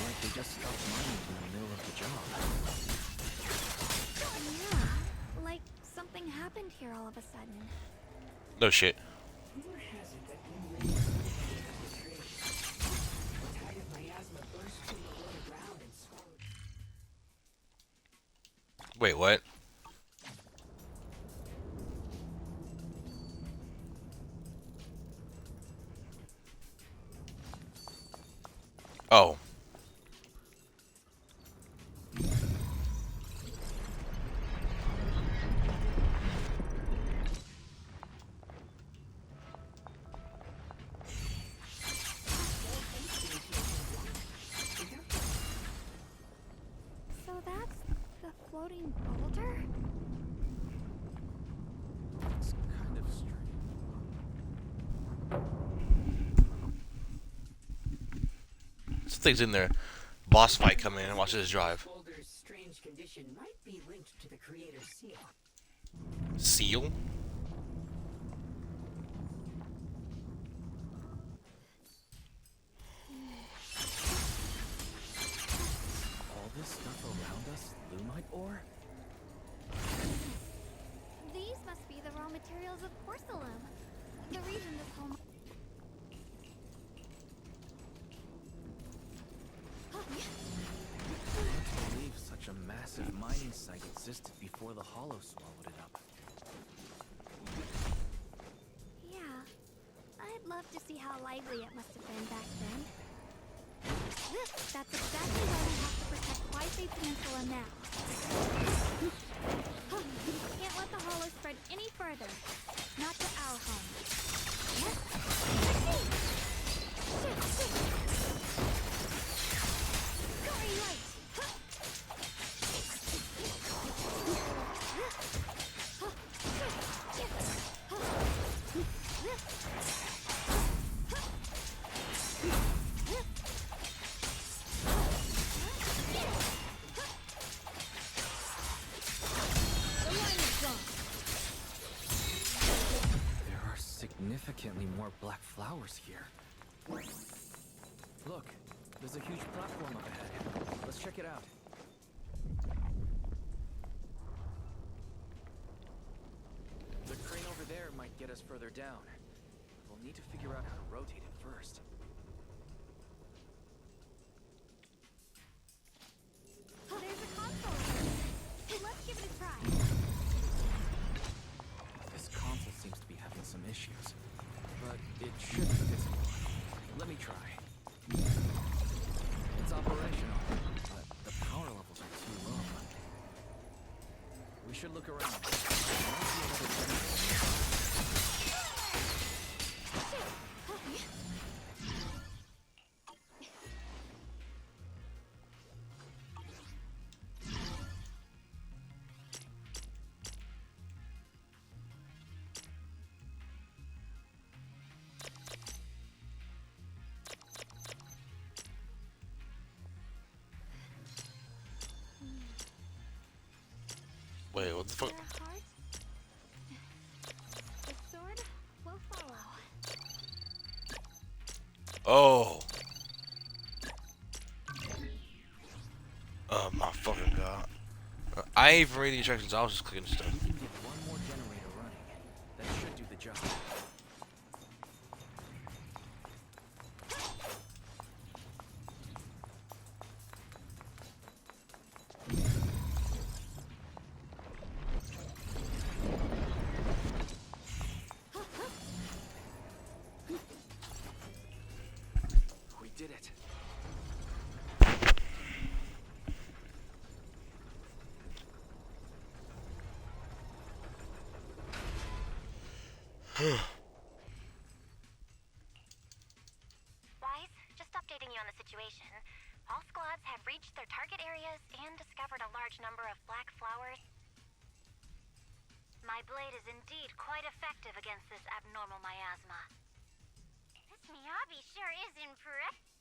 Like they just stopped mining in the middle of the job. Yeah, like something happened here all of a sudden. No shit. Rumor has it that Blue Lake was betrayed. The tide of miasma burst from below the ground and swallowed. Wait, what? Oh. So that's the floating boulder? It's kind of strange. something's in there. Boss fight coming in. Watch this drive. Boulder's strange condition might be linked to the creator's seal. Seal? All this stuff around us, Lumite ore? These must be the raw materials of porcelain. The reason this whole... I can't believe such a massive mining site existed before the Hollow swallowed it up. Yeah, I'd love to see how lively it must have been back then. That's exactly why we have to protect Wi-Fi Peninsula now. Can't let the Hollow spread any further. Not to our home. Shit! Story light! There are significantly more black flowers here. Look, there's a huge platform up ahead. Let's check it out. The crane over there might get us further down. We'll need to figure out how to rotate it first. There's a console. Let's give it a try. This console seems to be having some issues, but it should be visible. Let me try. It's operational, but the power levels are too low. We should look around. There might be another generator. Wait, what the fuck? The sword will follow. Oh. Oh my fucking god. I ain't even read the instructions, I was just clicking stuff. We can get one more generator running. That should do the job. We did it. Wise, just updating you on the situation. All squads have reached their target areas and discovered a large number of black flowers. My blade is indeed quite effective against this abnormal miasma. This Miyabi sure is impressive.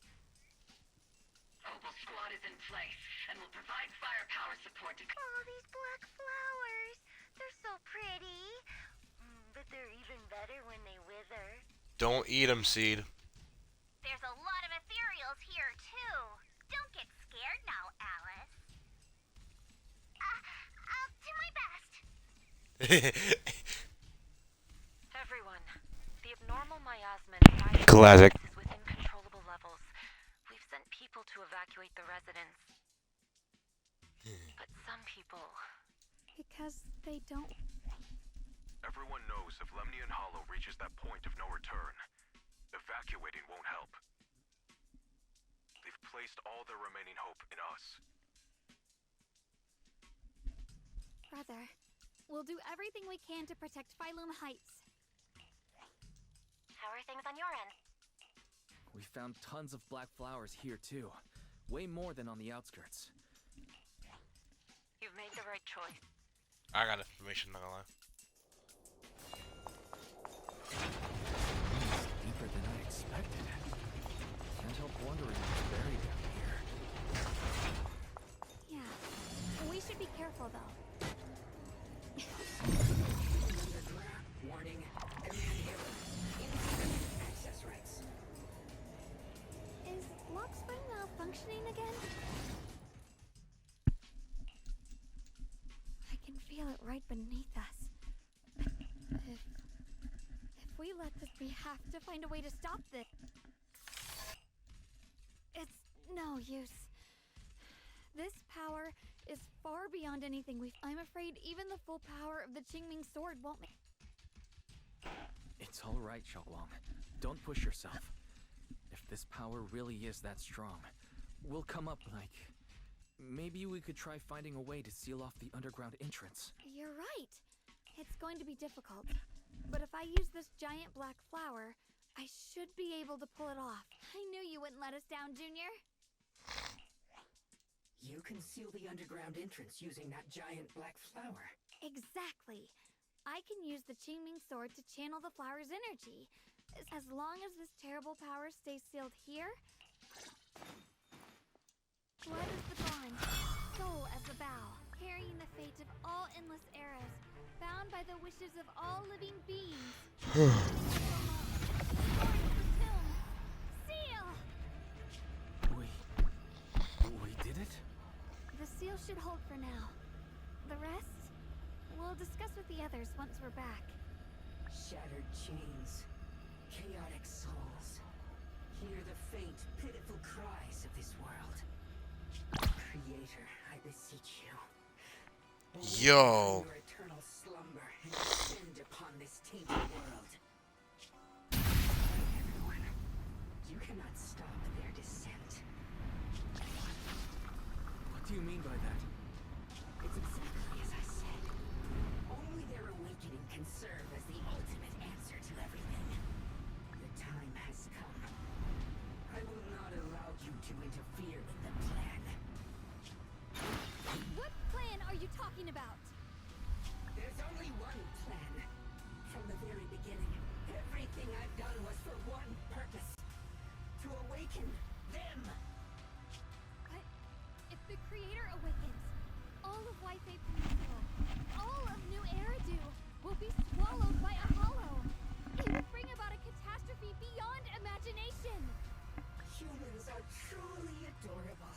Opal Squad is in place and will provide firepower support to... Oh, these black flowers. They're so pretty. But they're even better when they wither. Don't eat them, Seed. There's a lot of ethereals here, too. Don't get scared now, Alice. I'll do my best. Everyone, the abnormal miasma inside Classic. is within controllable levels. We've sent people to evacuate the residents. But some people... Because they don't... Everyone knows if Lemnian Hollow reaches that point of no return, evacuating won't help. They've placed all their remaining hope in us. Brother, we'll do everything we can to protect Phylum Heights. How are things on your end? We found tons of black flowers here too. Way more than on the outskirts. You've made the right choice. I got information, not gonna lie. Deeper than I expected. Can't help wondering what's buried down We have to find a way to stop this. It's no use. This power is far beyond anything I'm afraid even the full power of the Qingming sword won't make. It's all right, Xiaoguang. Don't push yourself. If this power really is that strong, we'll come up like... Maybe we could try finding a way to seal off the underground entrance. You're right. It's going to be difficult. But if I use this giant black flower, I should be able to pull it off. I knew you wouldn't let us down, Junior. You can seal the underground entrance using that giant black flower. Exactly. I can use the Qingming sword to channel the flower's energy. As long as this terrible power stays sealed here... Blood is the bond, soul as the bow, carrying the fate of all endless eras, bound by the wishes of all living beings. Seal! We did it? The seal should hold for now. The rest, we'll discuss with the others once we're back. Shattered chains, chaotic souls. Hear the faint, pitiful cries of this world. Creator, I beseech you. Yo. Your eternal slumber and descend upon this tainted world. Everyone, you cannot stop their descent. What do you mean by that? It's exactly as I said. Only their awakening can serve as the ultimate answer to everything. The time has come. I will not allow you to interfere with the plan. What plan are you talking about? There's only one plan. From the very beginning, everything I've done was for one purpose. To awaken them. But if the Creator awakens, all of Wi-Fi Peninsula, all of New Eridu will be swallowed by a hollow. It will bring about a catastrophe beyond imagination. Humans are truly adorable.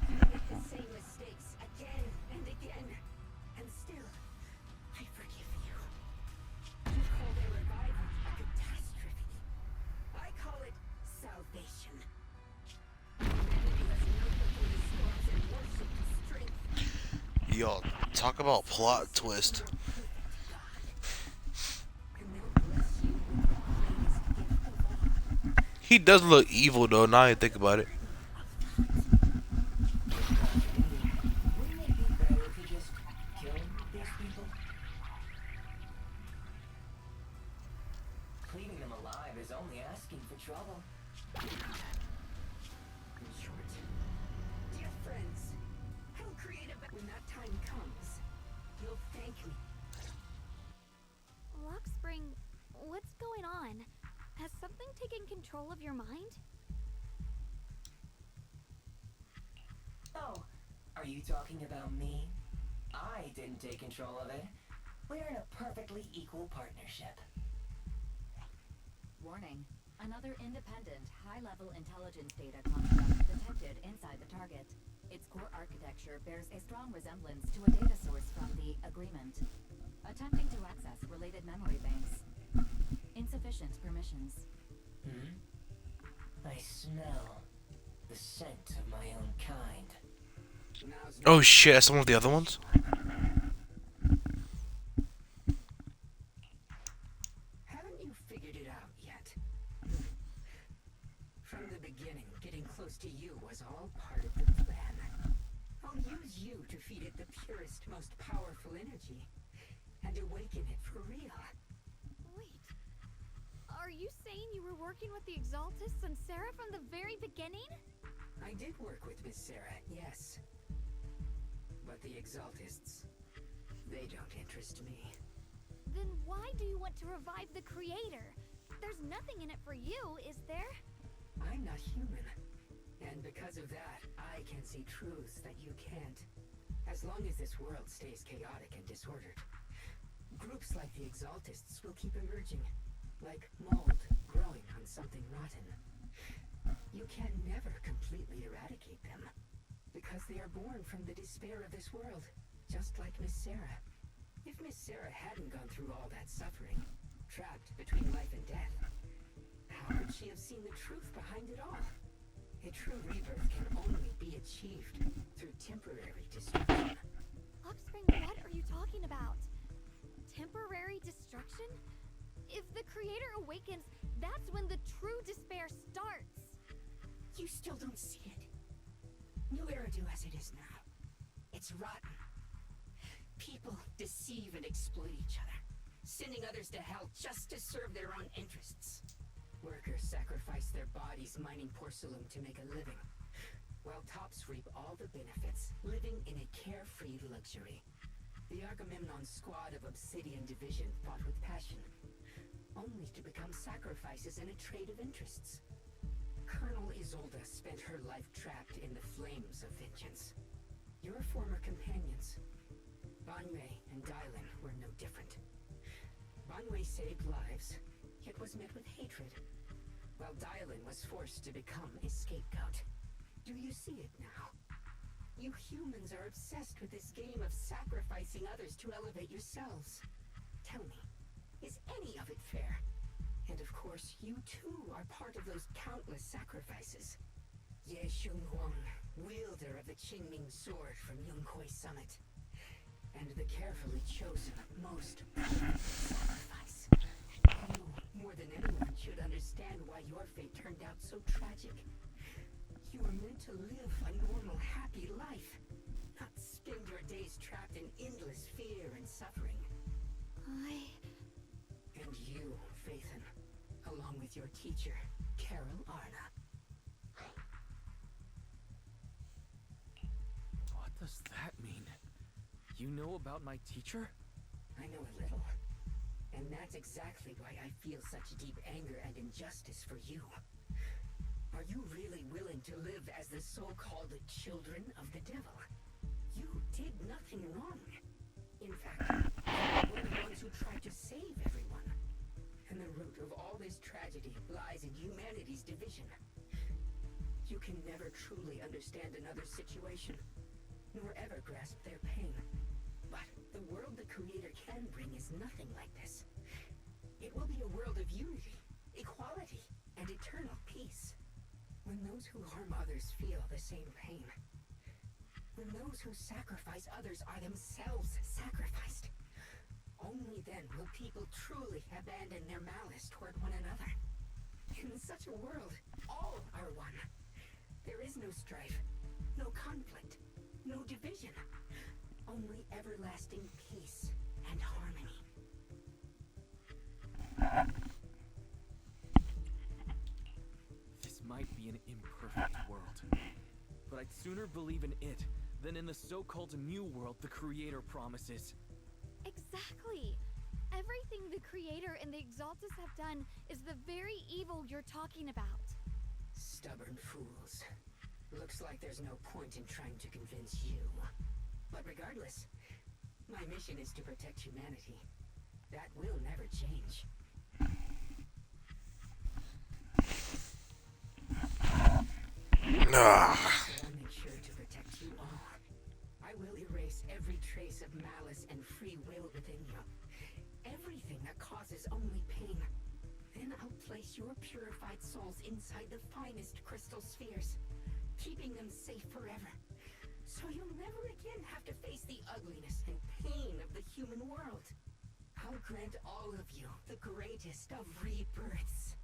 You make the same mistakes again and again. And still, I forgive you. You call their revival a catastrophe. I call it salvation. Humanity has known before the storms and worshipped strength. Yo, talk about plot twist. He does look evil though, now I think about it. Cleaning them alive is only asking for trouble. In short, dear friends, I'll create a when that time comes. You'll thank me. Lockspring, what's going on? Has something taken control of your mind? Oh, are you talking about me? I didn't take control of it. We're in a perfectly equal partnership. Warning. Another independent, high-level intelligence data construct detected inside the target. Its core architecture bears a strong resemblance to a data source from the Agreement. Attempting to access related memory banks. Insufficient permissions. I smell the scent of my own kind. Oh shit, that's one of the other ones? Haven't you figured it out yet? From the beginning, getting close to you was all part of the plan. I'll use you to feed it the purest, most powerful energy. And awaken it for real. Wait. Are you saying you were working with the Exaltists and Sarah from the very beginning? I did work with Miss Sarah, yes. But the Exaltists, they don't interest me. Then why do you want to revive the Creator? There's nothing in it for you, is there? I'm not human. And because of that, I can see truths that you can't. As long as this world stays chaotic and disordered, groups like the Exaltists will keep emerging, like mold growing on something rotten. You can never completely eradicate them, because they are born from the despair of this world, just like Miss Sarah. If Miss Sarah hadn't gone through all that suffering, trapped between life and death, truth behind it all. A true rebirth can only be achieved through temporary destruction. Offspring, what are you talking about? Temporary destruction? If the creator awakens, that's when the true despair starts. You still don't see it. New Eridu as it is now. It's rotten. People deceive and exploit each other, sending others to hell just to serve their own interests. Workers sacrifice their bodies mining porcelain to make a living, while tops reap all the benefits, living in a carefree luxury. The Agamemnon squad of Obsidian Division fought with passion, only to become sacrifices in a trade of interests. Colonel Isolda spent her life trapped in the flames of vengeance. Your former companions, Banwei and Dylan, were no different. Banwei saved lives, yet was met with hatred, while Dylan was forced to become a scapegoat. Do you see it now? You humans are obsessed with this game of sacrificing others to elevate yourselves. Tell me, is any of it fair? And of course, you too are part of those countless sacrifices. Ye Shunhuang, wielder of the Qingming sword from Yonghui Summit, and the carefully chosen most sacrifice. You, more than anyone, should understand why your fate turned out so tragic. You were meant to live a normal, happy life, not spend your days trapped in endless fear and suffering. And you, Phaethon, along with your teacher, Carol Arna. What does that mean? You know about my teacher? I know a little. And that's exactly why I feel such deep anger and injustice for you. Are you really willing to live as the so-called children of the devil? You did nothing wrong. In fact, you were the ones who tried to save everyone. And the root of all this tragedy lies in humanity's division. You can never truly understand another's situation, nor ever grasp their pain. But the world the Creator can bring is nothing like this. It will be a world of unity, equality, and eternal peace. When those who harm others feel the same pain. When those who sacrifice others are themselves sacrificed. Only then will people truly abandon their malice toward one another. In such a world, all are one. There is no strife, no conflict, no division. Only everlasting peace and harmony. This might be an imperfect world, but I'd sooner believe in it than in the so-called new world the Creator promises. Exactly. Everything the Creator and the Exaltus have done is the very evil you're talking about. Stubborn fools. Looks like there's no point in trying to convince you. But regardless, my mission is to protect humanity. That will never change. I'll make sure to protect you all. I will erase every trace of malice and free will within you. Everything that causes only pain. Then I'll place your purified souls inside the finest crystal spheres, keeping them safe forever. So you'll never again have to face the ugliness and pain of the human world. I'll grant all of you the greatest of rebirths.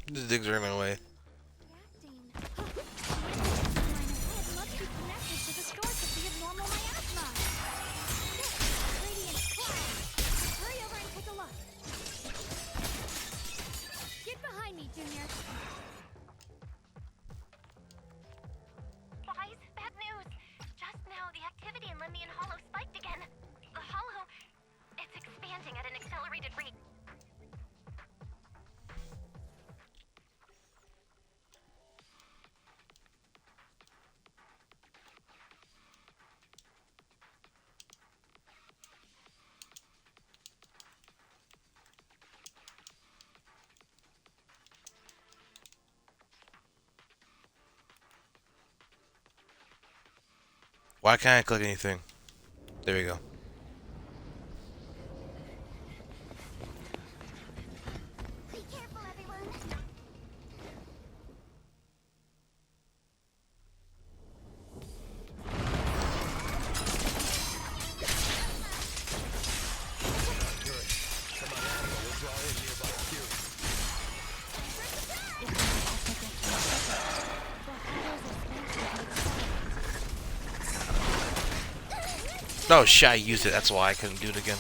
The digs are in my way. Get behind me, Junior. Guys, bad news. Just now, the activity in Lemnian Hollow spiked again. The Hollow, it's expanding at an accelerated rate. Why can't I click anything? There we go. No shit, I used it. That's why I couldn't do it again.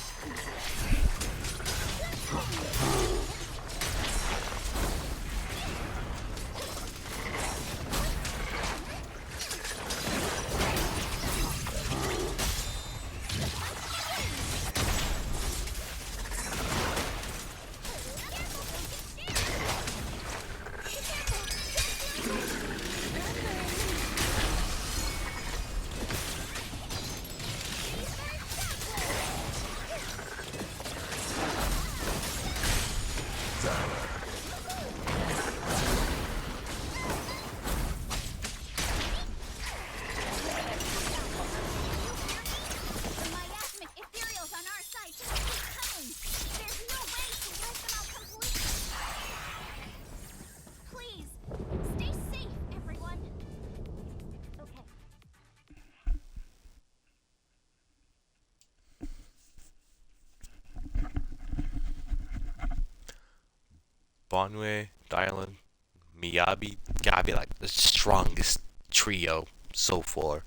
Bonway, Dylan, Miyabi, gotta be like the strongest trio so far.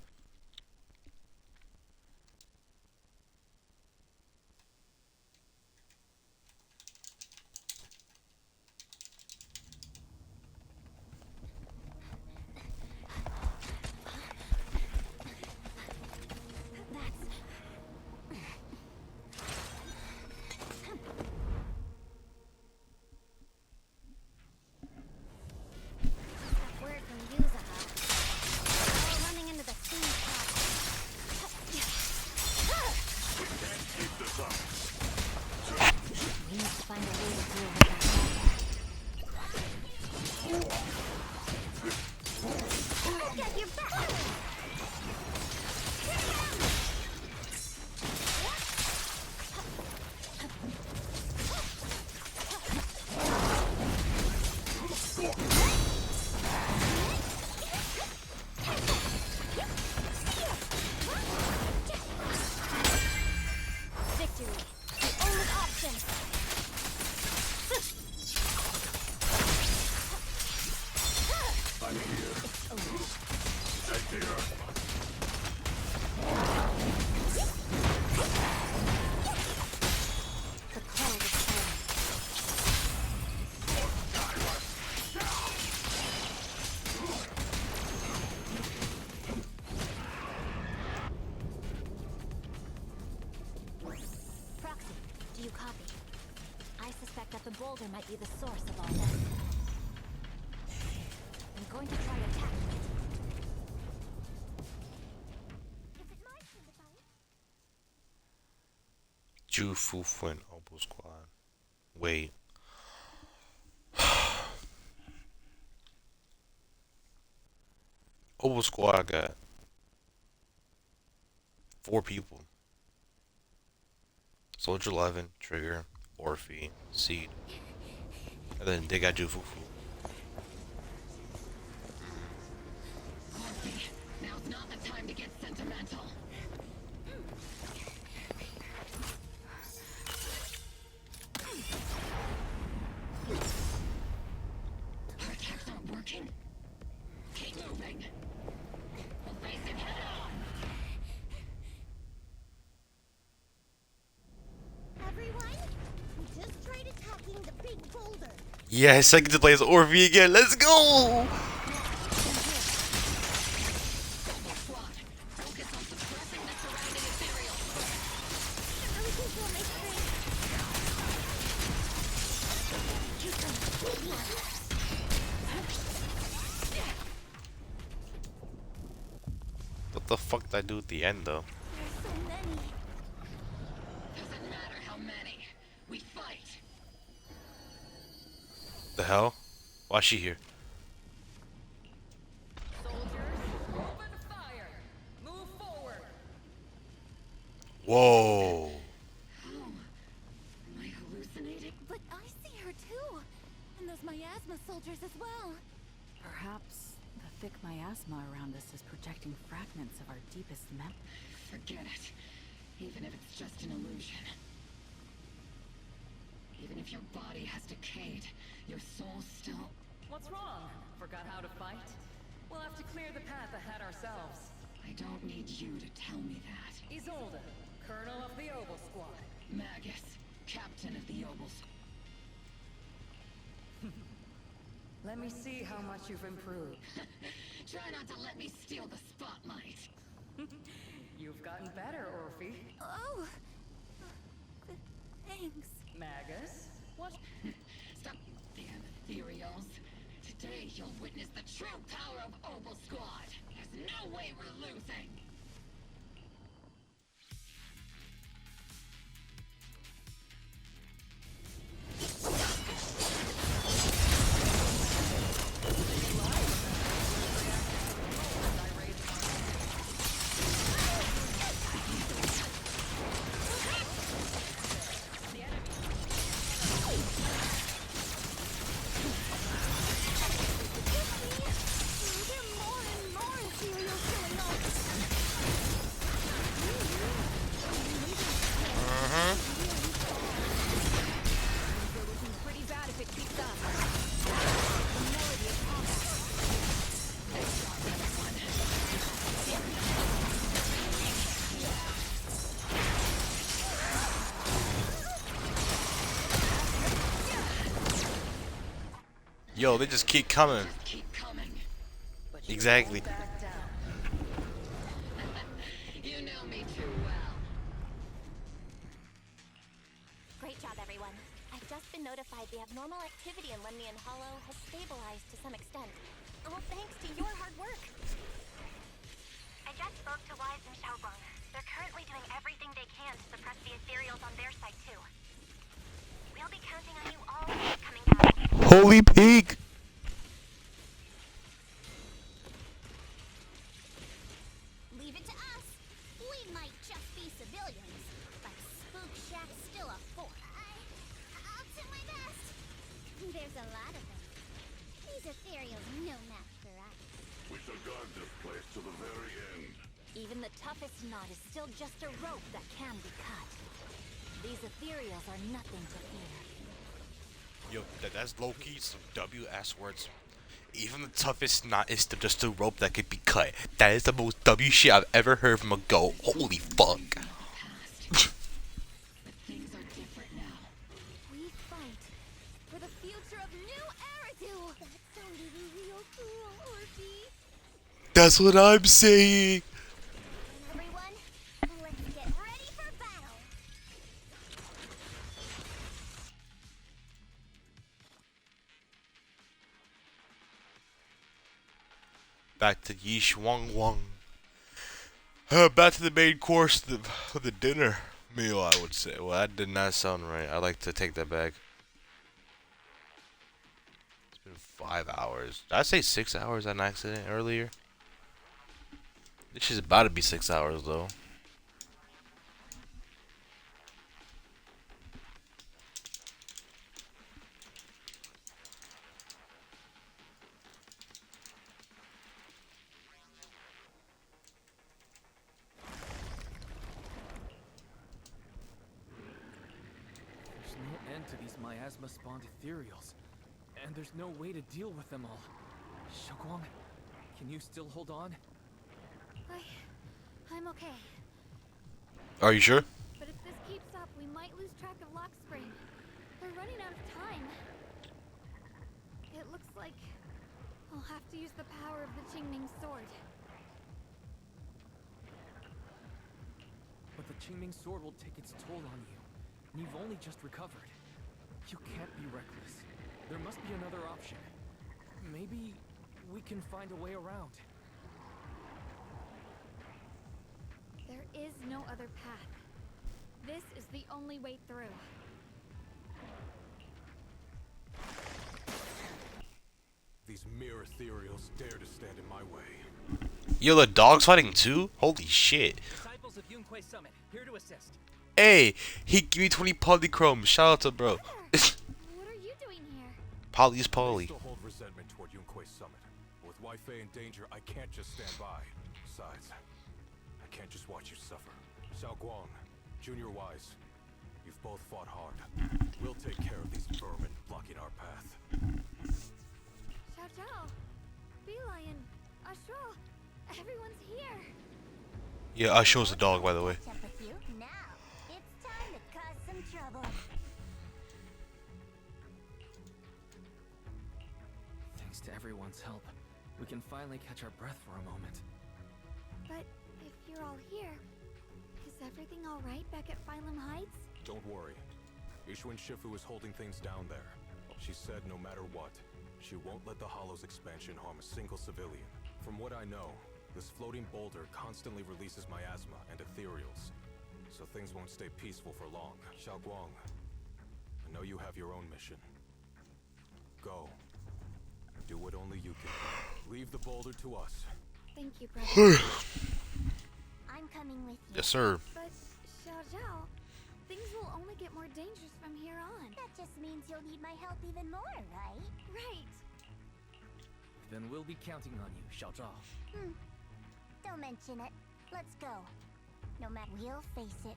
boulder might be the source of all this. I'm going to try attacking it. Ju Fufu and Obo Squad. Wait. Obo Squad got 4 people. Soldier 11, Trigger, Orphe, Seed. And then they got Ju Fufu. Now's not the time to get sentimental. Our attacks aren't working. Keep moving. We'll face it head on. Everyone, we just tried attacking the big boulder. Yes, I get to play as Orphe again. Let's go! What the fuck did I do at the end though? Doesn't matter how many. We fight. The hell? Why is she here? Whoa! Am I hallucinating? But I see her too! And those miasma soldiers as well! Perhaps the thick miasma around us is projecting fragments of our deepest memories. Forget it. Even if it's just an illusion. Even if your body has decayed, your soul still... What's wrong? Forgot how to fight? We'll have to clear the path ahead ourselves. I don't need you to tell me that. Isolde, Colonel of the Oval Squad. Magus, Captain of the Ovals. Let me see how much you've improved. Try not to let me steal the spotlight. You've gotten better, Orphe. Oh! Thanks. Magus? What? Stop, damn ethereals. Today you'll witness the true power of Oval Squad. There's no way we're losing. Pretty bad if it keeps up. The melody of Yo, they just keep coming. Exactly. You know me too well. Great job, everyone. I've just been notified the abnormal activity in Lemnian Hollow has stabilized to some extent. All thanks to your hard work. I just spoke to Wise and Xiaoguang. They're currently doing everything they can to suppress the ethereals on their side, too. We'll be counting on you all coming down. Holy pig! Leave it to us. We might just be civilians, but Spook Shack's still a fort. I'll do my best. There's a lot of them. These ethereals no match for us. We shall guard this place to the very end. Even the toughest knot is still just a rope that can be cut. These ethereals are nothing to fear. Yo, that's low-key some W-ass words. Even the toughest knot is still just a rope that could be cut. That is the most W shit I've ever heard from a go. Holy fuck. Things are different now. We fight for the future of New Eridu. That sounded real cool, Orphe. That's what I'm saying. Everyone, let's get ready for battle. Back to Yish Wong Wong. Back to the main course of the dinner meal, I would say. Well, that did not sound right. I'd like to take that back. It's been 5 hours. Did I say 6 hours on accident earlier? This is about to be 6 hours, though. There's no end to these miasma-spawned ethereals, and there's no way to deal with them all. Xiaoguang, can you still hold on? I'm okay. Are you sure? But if this keeps up, we might lose track of Lock Spring. We're running out of time. It looks like I'll have to use the power of the Qingming sword. But the Qingming sword will take its toll on you, and you've only just recovered. You can't be reckless. There must be another option. Maybe we can find a way around. There is no other path. This is the only way through. These mere ethereals dare to stand in my way. Yo, the dog's fighting too? Holy shit. Disciples of Yunquei Summit, here to assist. Hey, he gave me 20 polychrome. Shout out to bro. What are you doing here? Poly's poly. I still hold resentment toward Yunquei Summit. With Wai Fei in danger, I can't just stand by. Besides, I can't just watch you suffer. Xiaoguang, Junior Wise, you've both fought hard. We'll take care of these vermin blocking our path. Xiao Zhao, Bee Lion, Astral, everyone's here. Yeah, I chose the dog, by the way. Catch up with you. Now, it's time to cause some trouble. Thanks to everyone's help, we can finally catch our breath for a moment. But if you're all here, is everything alright back at Phylum Heights? Don't worry. Ishuan Shifu is holding things down there. She said no matter what, she won't let the Hollow's expansion harm a single civilian. From what I know, this floating boulder constantly releases miasma and ethereals, so things won't stay peaceful for long. Xiaoguang, I know you have your own mission. Go. Do what only you can. Leave the boulder to us. Thank you, brother. I'm coming with you. Yes, sir. But, Xiao Zhao, things will only get more dangerous from here on. That just means you'll need my help even more, right? Right. Then we'll be counting on you, Xiao Zhao. Don't mention it. Let's go. No matter, we'll face it.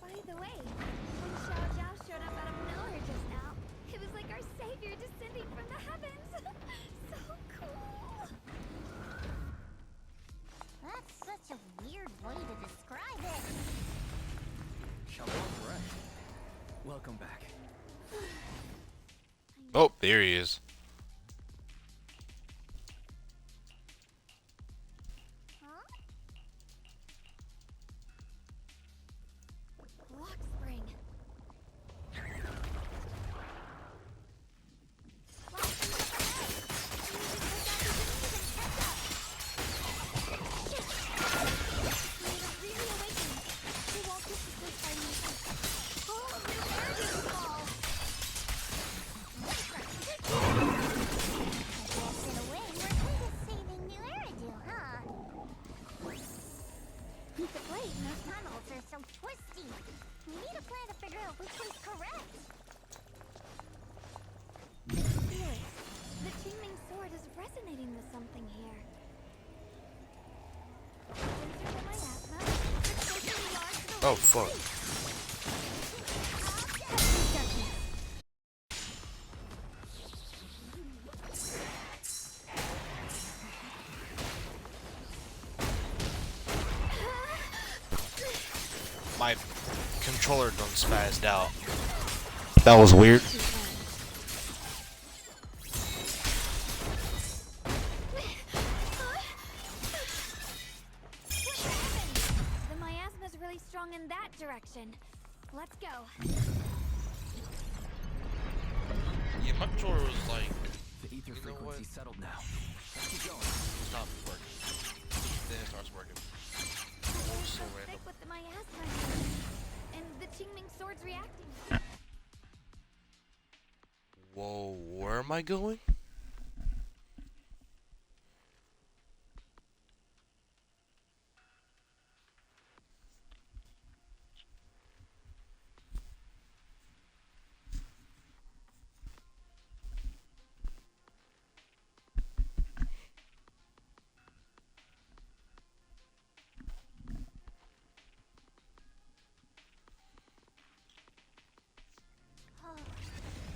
By the way, when Xiao Zhao showed up out of nowhere just now, it was like our savior descending from the heavens. So cool. That's such a weird way to describe it. Xiaoguang's right. Welcome back. Oh, there he is. Lock spring. So twisty. We need a plan to figure out which one's correct. Feel it. The Qingming sword is resonating with something here. Sensor for my asthma. Especially large to the Oh, right fuck. place. My controller done spazzed out. That was weird. The miasma's really strong in that direction. Let's go. Yeah, my controller was like, The ether frequency settled now. Let's keep going. stop working. Then it starts working. Oh, so random. Thick with the miasma here. And the Qingming sword's reacting. Whoa, where am I going?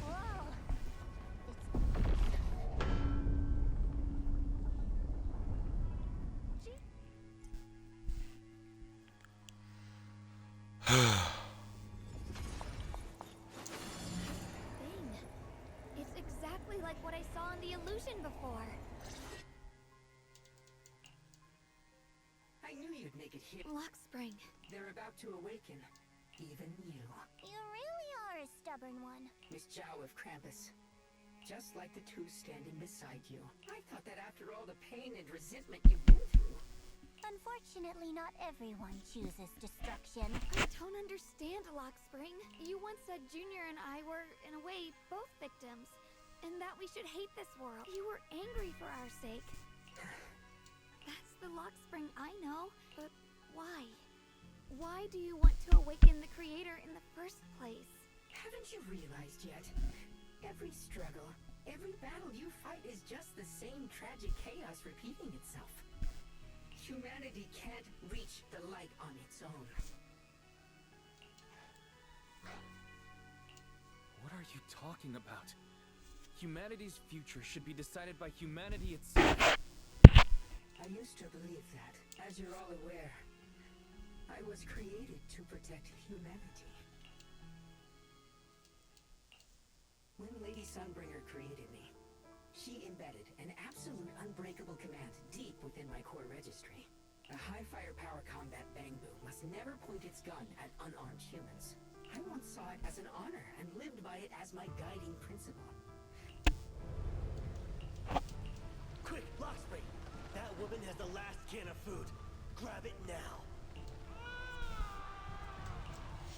Whoa. Thing. It's exactly like what I saw in the illusion before. I knew you'd make it here. Lock spring. They're about to awaken. Even you. You really are a stubborn one. Miss Zhao of Krampus. Just like the two standing beside you. I thought that after all the pain and resentment you've been through. Unfortunately, not everyone chooses destruction. I don't understand, Lock Spring. You once said Junior and I were, in a way, both victims. And that we should hate this world. You were angry for our sake. That's the Lock Spring I know. But why? Why do you want to awaken the Creator in the first place? Haven't you realized yet? Every struggle, every battle you fight is just the same tragic chaos repeating itself. Humanity can't reach the light on its own. What are you talking about? Humanity's future should be decided by humanity itself. I used to believe that, as you're all aware, I was created to protect humanity. When Lady Sunbringer created me, she embedded an absolute unbreakable command deep within my core registry. A high firepower combat bangbu must never point its gun at unarmed humans. I once saw it as an honor and lived by it as my guiding principle. Quick, Lockspring! That woman has the last can of food. Grab it now.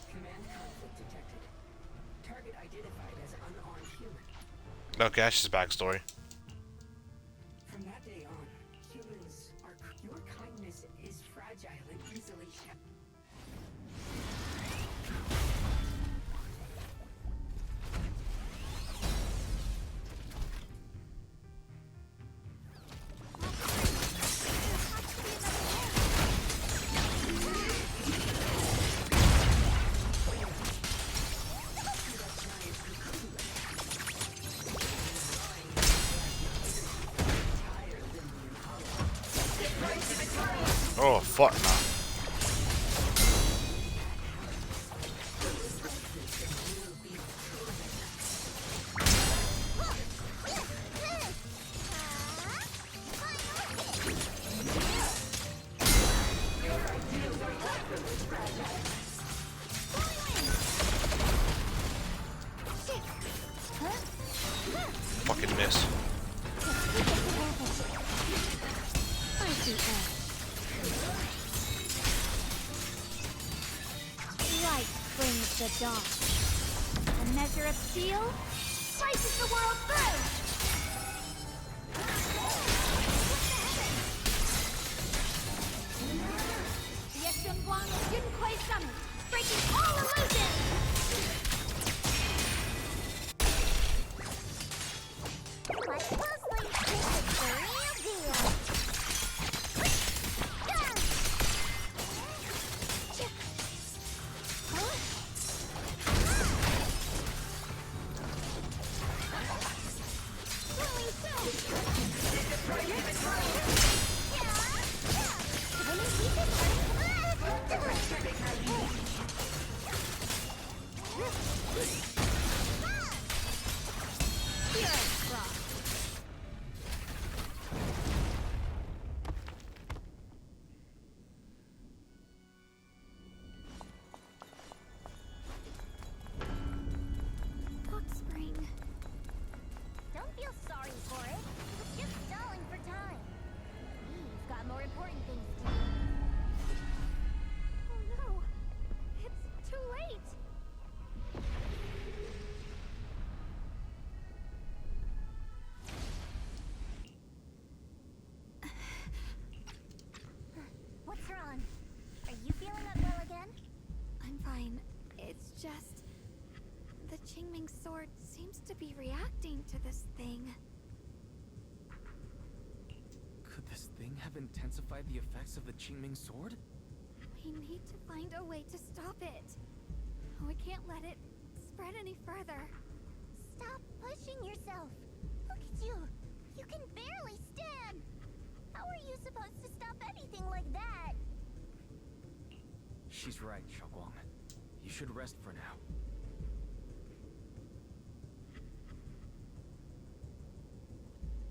Command conflict detected. Target identified as unarmed human. Okay, that's just backstory. From that day on, humans are... Your kindness is fragile and easily shattered. Oh, fuck nah. Fucking miss. Light brings the dawn. A measure of steel slices the world through. Yeshun Guang is Junquei summoned, breaking all illusions. Let's closely this is the real deal. Spring. Don't feel sorry for it. It's just stalling for time. We've got more important things to do. Oh no! It's too late! What's wrong? Are you feeling unwell again? I'm fine. It's just... the Qingming sword seems to be reacting to this thing. Could this thing have intensified the effects of the Qingming sword? We need to find a way to stop it. We can't let it spread any further. Stop pushing yourself. Look at you. You can barely stand. How are you supposed to stop anything like that? She's right, Xiaoguang. You should rest for now.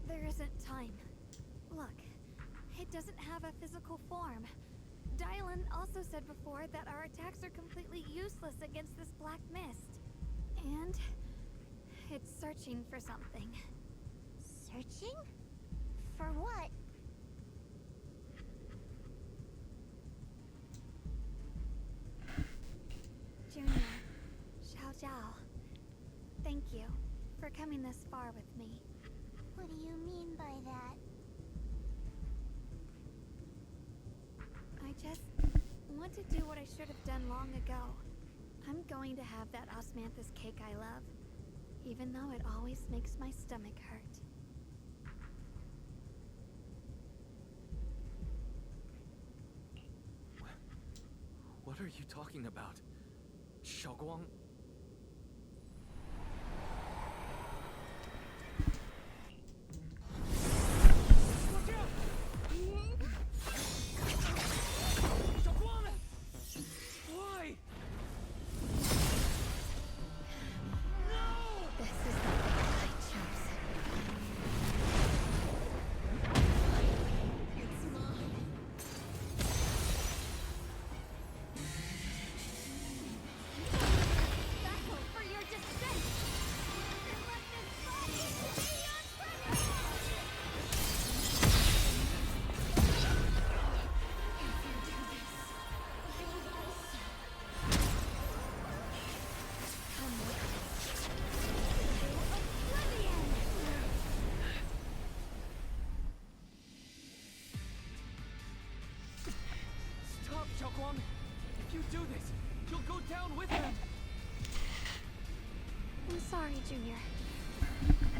There isn't time. Look, it doesn't have a physical form. Dylan also said before that our attacks are completely useless against this black mist. And it's searching for something. Searching? For what? Junior, Xiao Zhao, thank you for coming this far with me. What do you mean by that? I just want to do what I should have done long ago. I'm going to have that osmanthus cake I love, even though it always makes my stomach hurt. What are you talking about? Xiaoguang? Watch out! Xiaoguang. If you do this, you'll go down with them. I'm sorry, Junior.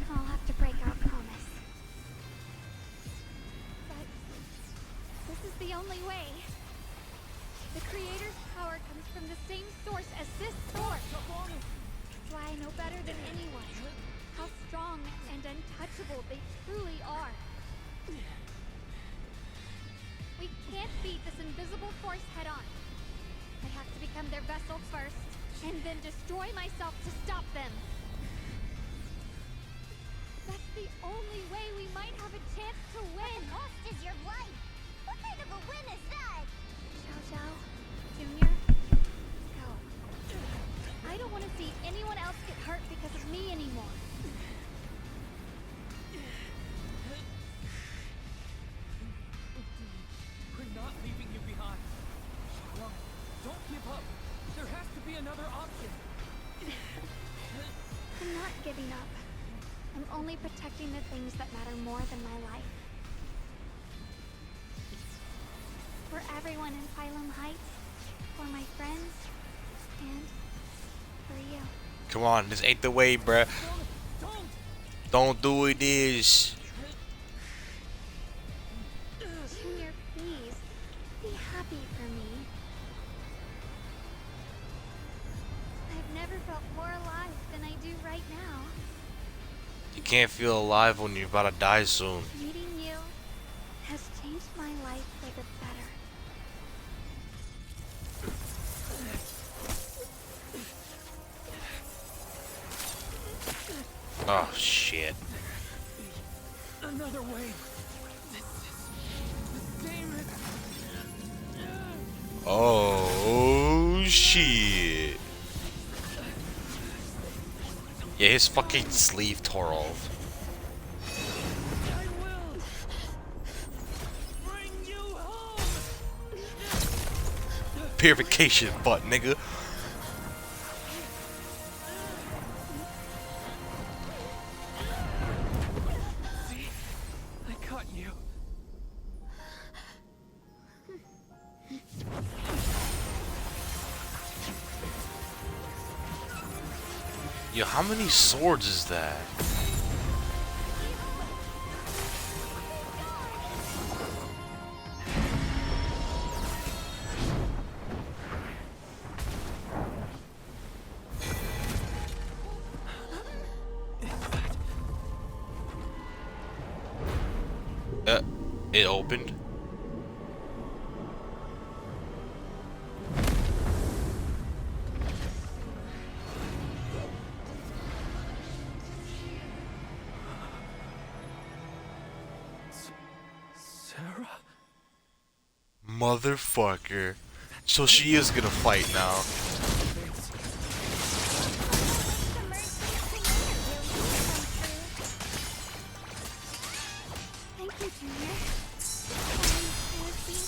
I'll have to break our promise. But this is the only way. The Creator's power comes from the same source as this sword. That's why I know better than anyone how strong and untouchable they truly are. We can't beat this invisible force head on. I have to become their vessel first, and then destroy myself to stop them. That's the only way we might have a chance to win. The cost is your life. What kind of a win is that? Xiao, Junior, go. I don't want to see anyone else get hurt because of me anymore. We're not leaving you behind. Xiaoguang, don't give up. There has to be another option. I'm not giving up. I'm only protecting the things that matter more than my life. For everyone in Phylum Heights, for my friends, and for you. Come on, this ain't the way, bruh. Don't do it, this. Junior, please, be happy for me. I've never felt more alive than I do right now. You can't feel alive when you're about to die soon. Meeting you has changed my life for the better. Oh shit. Another way. This is the same as... Oh shit. Yeah, his fucking sleeve tore off. I will bring you home. Purification butt, nigga. See? I caught you. Yo, how many swords is that? It opened. Sarah? Motherfucker. So she is gonna fight now. Thank you, Junior. I was being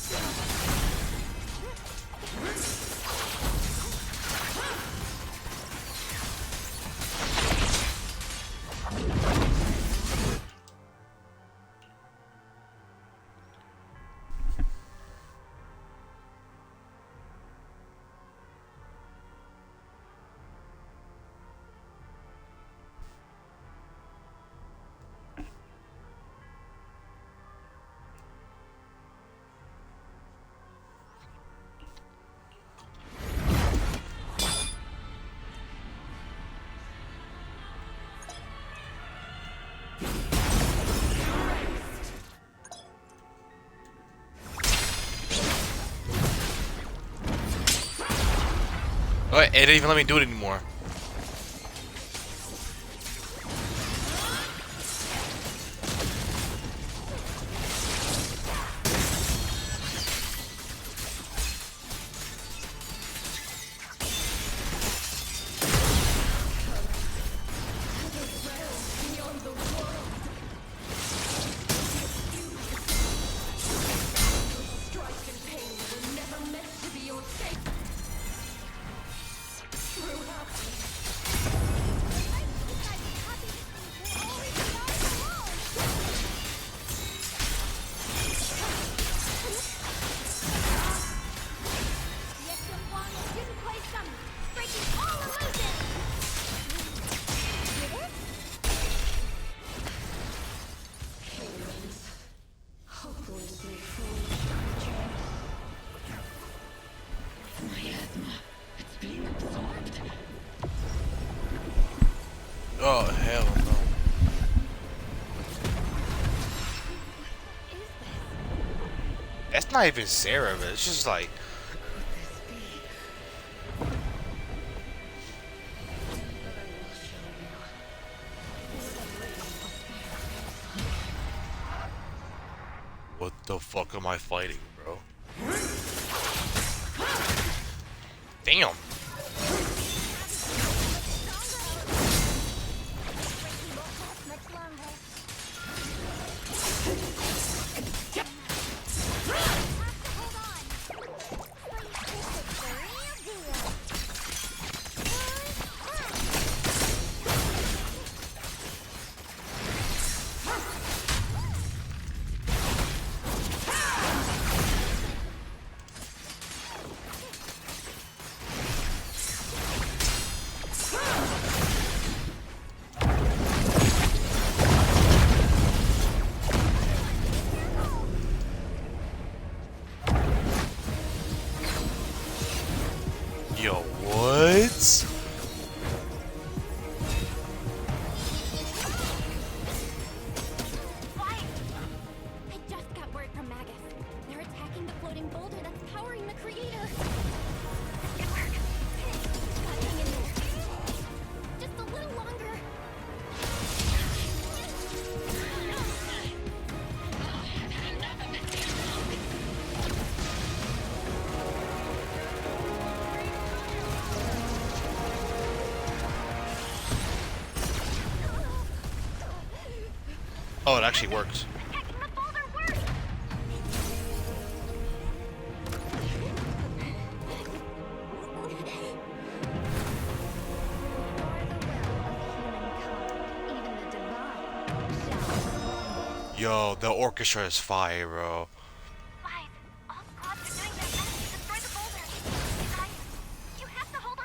Oh, it didn't even let me do it anymore. True not even Sarah, but it's just like. What the fuck am I fighting, bro? Damn. Yo, what? I just got word from Magus. They're attacking the floating boulder that's powering the creator. Good work. Gotta hang in there. Just a little longer. Oh, it actually works. Yo, the orchestra is fire, bro. You have to hold on.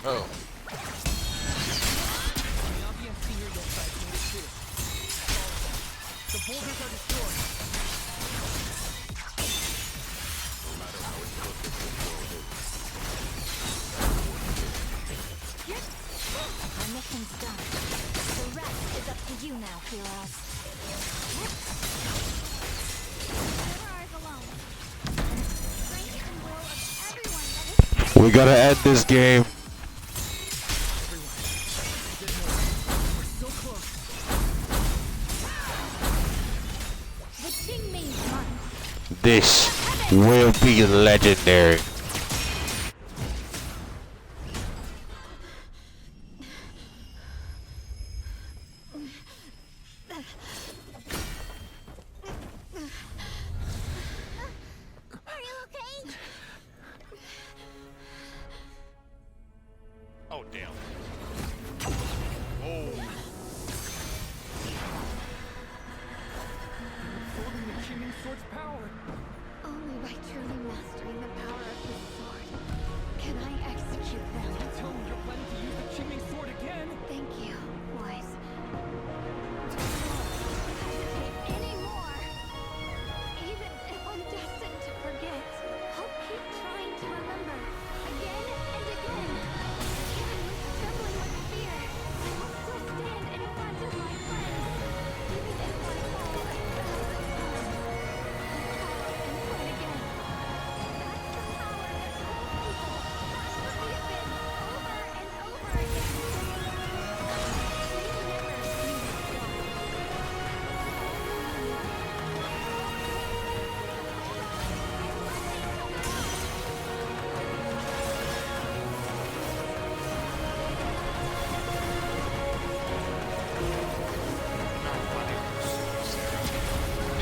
Oh. The boulders are destroyed. Our mission's done. The rest is up to you now, heroes. Never ours alone. Strength and will of everyone that is. We gotta end this game. The king means one. This will be legendary. Are you okay? Oh, damn. Oh. Absorbing the Chiming Sword's power. Only by truly mastering the power of this sword can I execute them. Don't tell me you're planning to use the Chiming Sword again. Thank you, Wise. Don't hesitate anymore. Even if I'm destined to forget, I'll keep trying to remember again and again. Even trembling with fear, I'll still stand in front of my friends. Even if I fall 1,000 times, I'll try and fight again. That's the power that holds people back from the abyss over and over again. These mirrors mean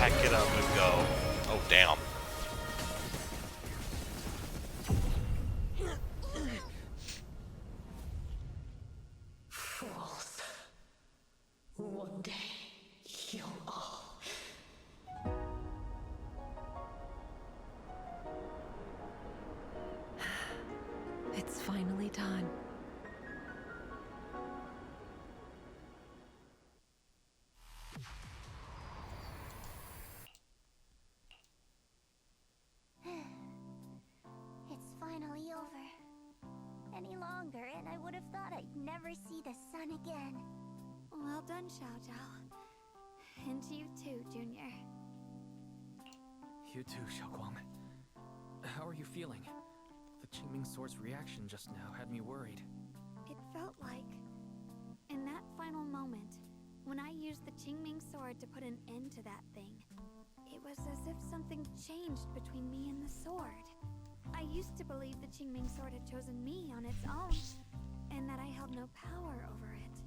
Pack it up and go. Oh, damn. never see the sun again. Well done, Xiao Zhao. And to you too, Junior. You too, Xiaoguang. How are you feeling? The Qingming Sword's reaction just now had me worried. It felt like, in that final moment, when I used the Qingming Sword to put an end to that thing, it was as if something changed between me and the sword. I used to believe the Qingming Sword had chosen me on its own, and that I held no power over it.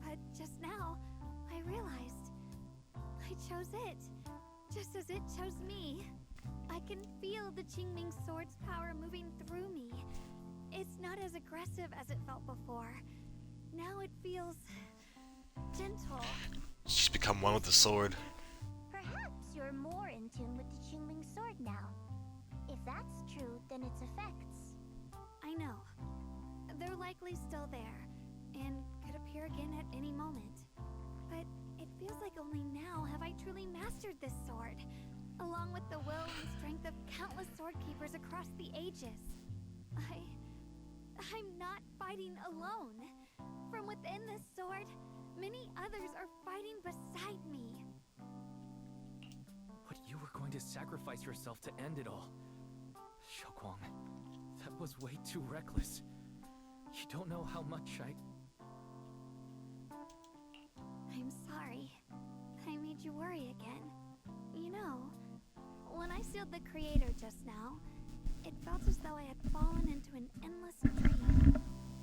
But just now, I realized I chose it, just as it chose me. I can feel the Qingming Sword's power moving through me. It's not as aggressive as it felt before. Now it feels gentle. She's become one with the sword. Perhaps you're more in tune with the Qingming Sword now. If that's true, then its effects. I know. They're likely still there, and could appear again at any moment. But it feels like only now have I truly mastered this sword, along with the will and strength of countless sword keepers across the ages. I'm not fighting alone. From within this sword, many others are fighting beside me. But you were going to sacrifice yourself to end it all. Xiaoguang, that was way too reckless. You don't know how much I'm sorry. I made you worry again. You know, when I sealed the Creator just now, it felt as though I had fallen into an endless dream.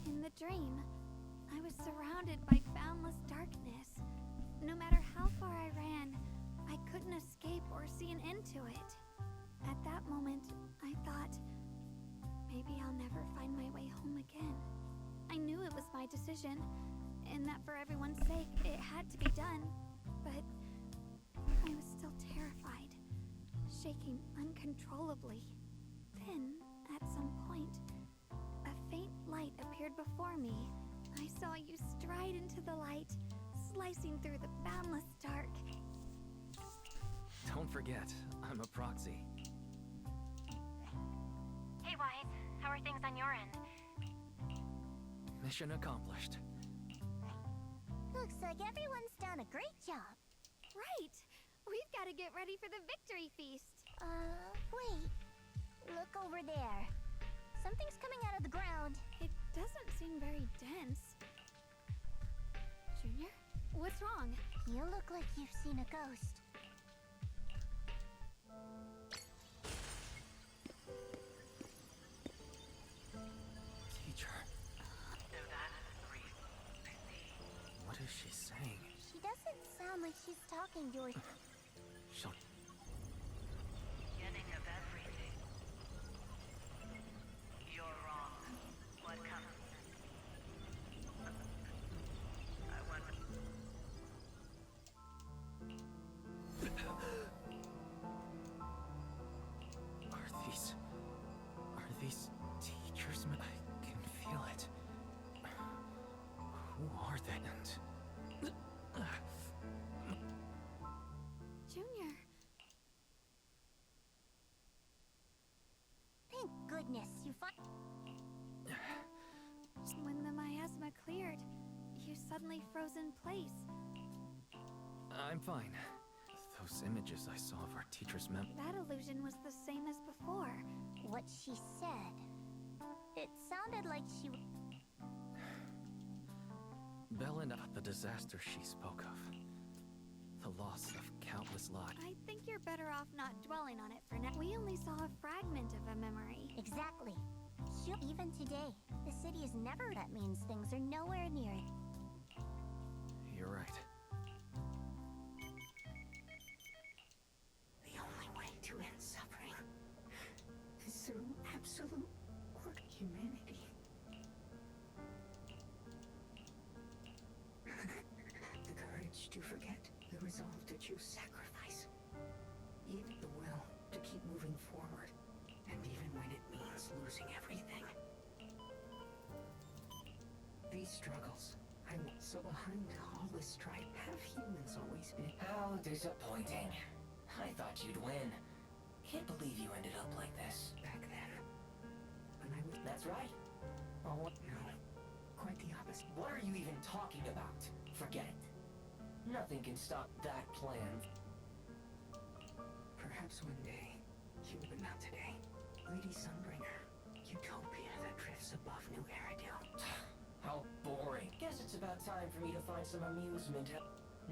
In the dream, I was surrounded by boundless darkness. No matter how far I ran, I couldn't escape or see an end to it. At that moment, I thought, maybe I'll never find my way home again. I knew it was my decision, and that for everyone's sake, it had to be done. But I was still terrified, shaking uncontrollably. Then, at some point, a faint light appeared before me. I saw you stride into the light, slicing through the boundless dark. Don't forget, I'm a proxy. Hey, Wise. How are things on your end? Mission accomplished. Looks like everyone's done a great job. Right! We've got to get ready for the victory feast. Wait. Look over there. Something's coming out of the ground. It doesn't seem very dense. Junior, what's wrong? You look like you've seen a ghost. Teacher. What is she saying? She doesn't sound like she's talking to her. She'll... Beginning of everything. You're wrong. What comes? I wonder. Are these teachers? I can feel it. Who are they? Junior. Thank goodness you When the miasma cleared, you suddenly froze in place. I'm fine. Those images I saw of our teacher's That illusion was the same as before. What she said. It sounded like she... Belle and the disaster she spoke of. The loss of countless lives. I think you're better off not dwelling on it for now. We only saw a fragment of a memory. Exactly. Even today, the city is never... That means things are nowhere near it. You're right. The only way to end suffering is through absolute humanity. The courage to forget, the resolve to choose sacrifice, even the will to keep moving forward, and even when it means losing everything. These struggles, so behind all this strife, have humans always been? How disappointing. I thought you'd win. Can't believe you ended up like this. Back then, when I was... That's right. Oh, no. Quite the opposite. What are you even talking about? Forget it. Nothing can stop that plan. Perhaps one day, but not today. Lady Sunbringer, utopia that drifts above New Eridu. How boring. Guess it's about time for me to find some amusement.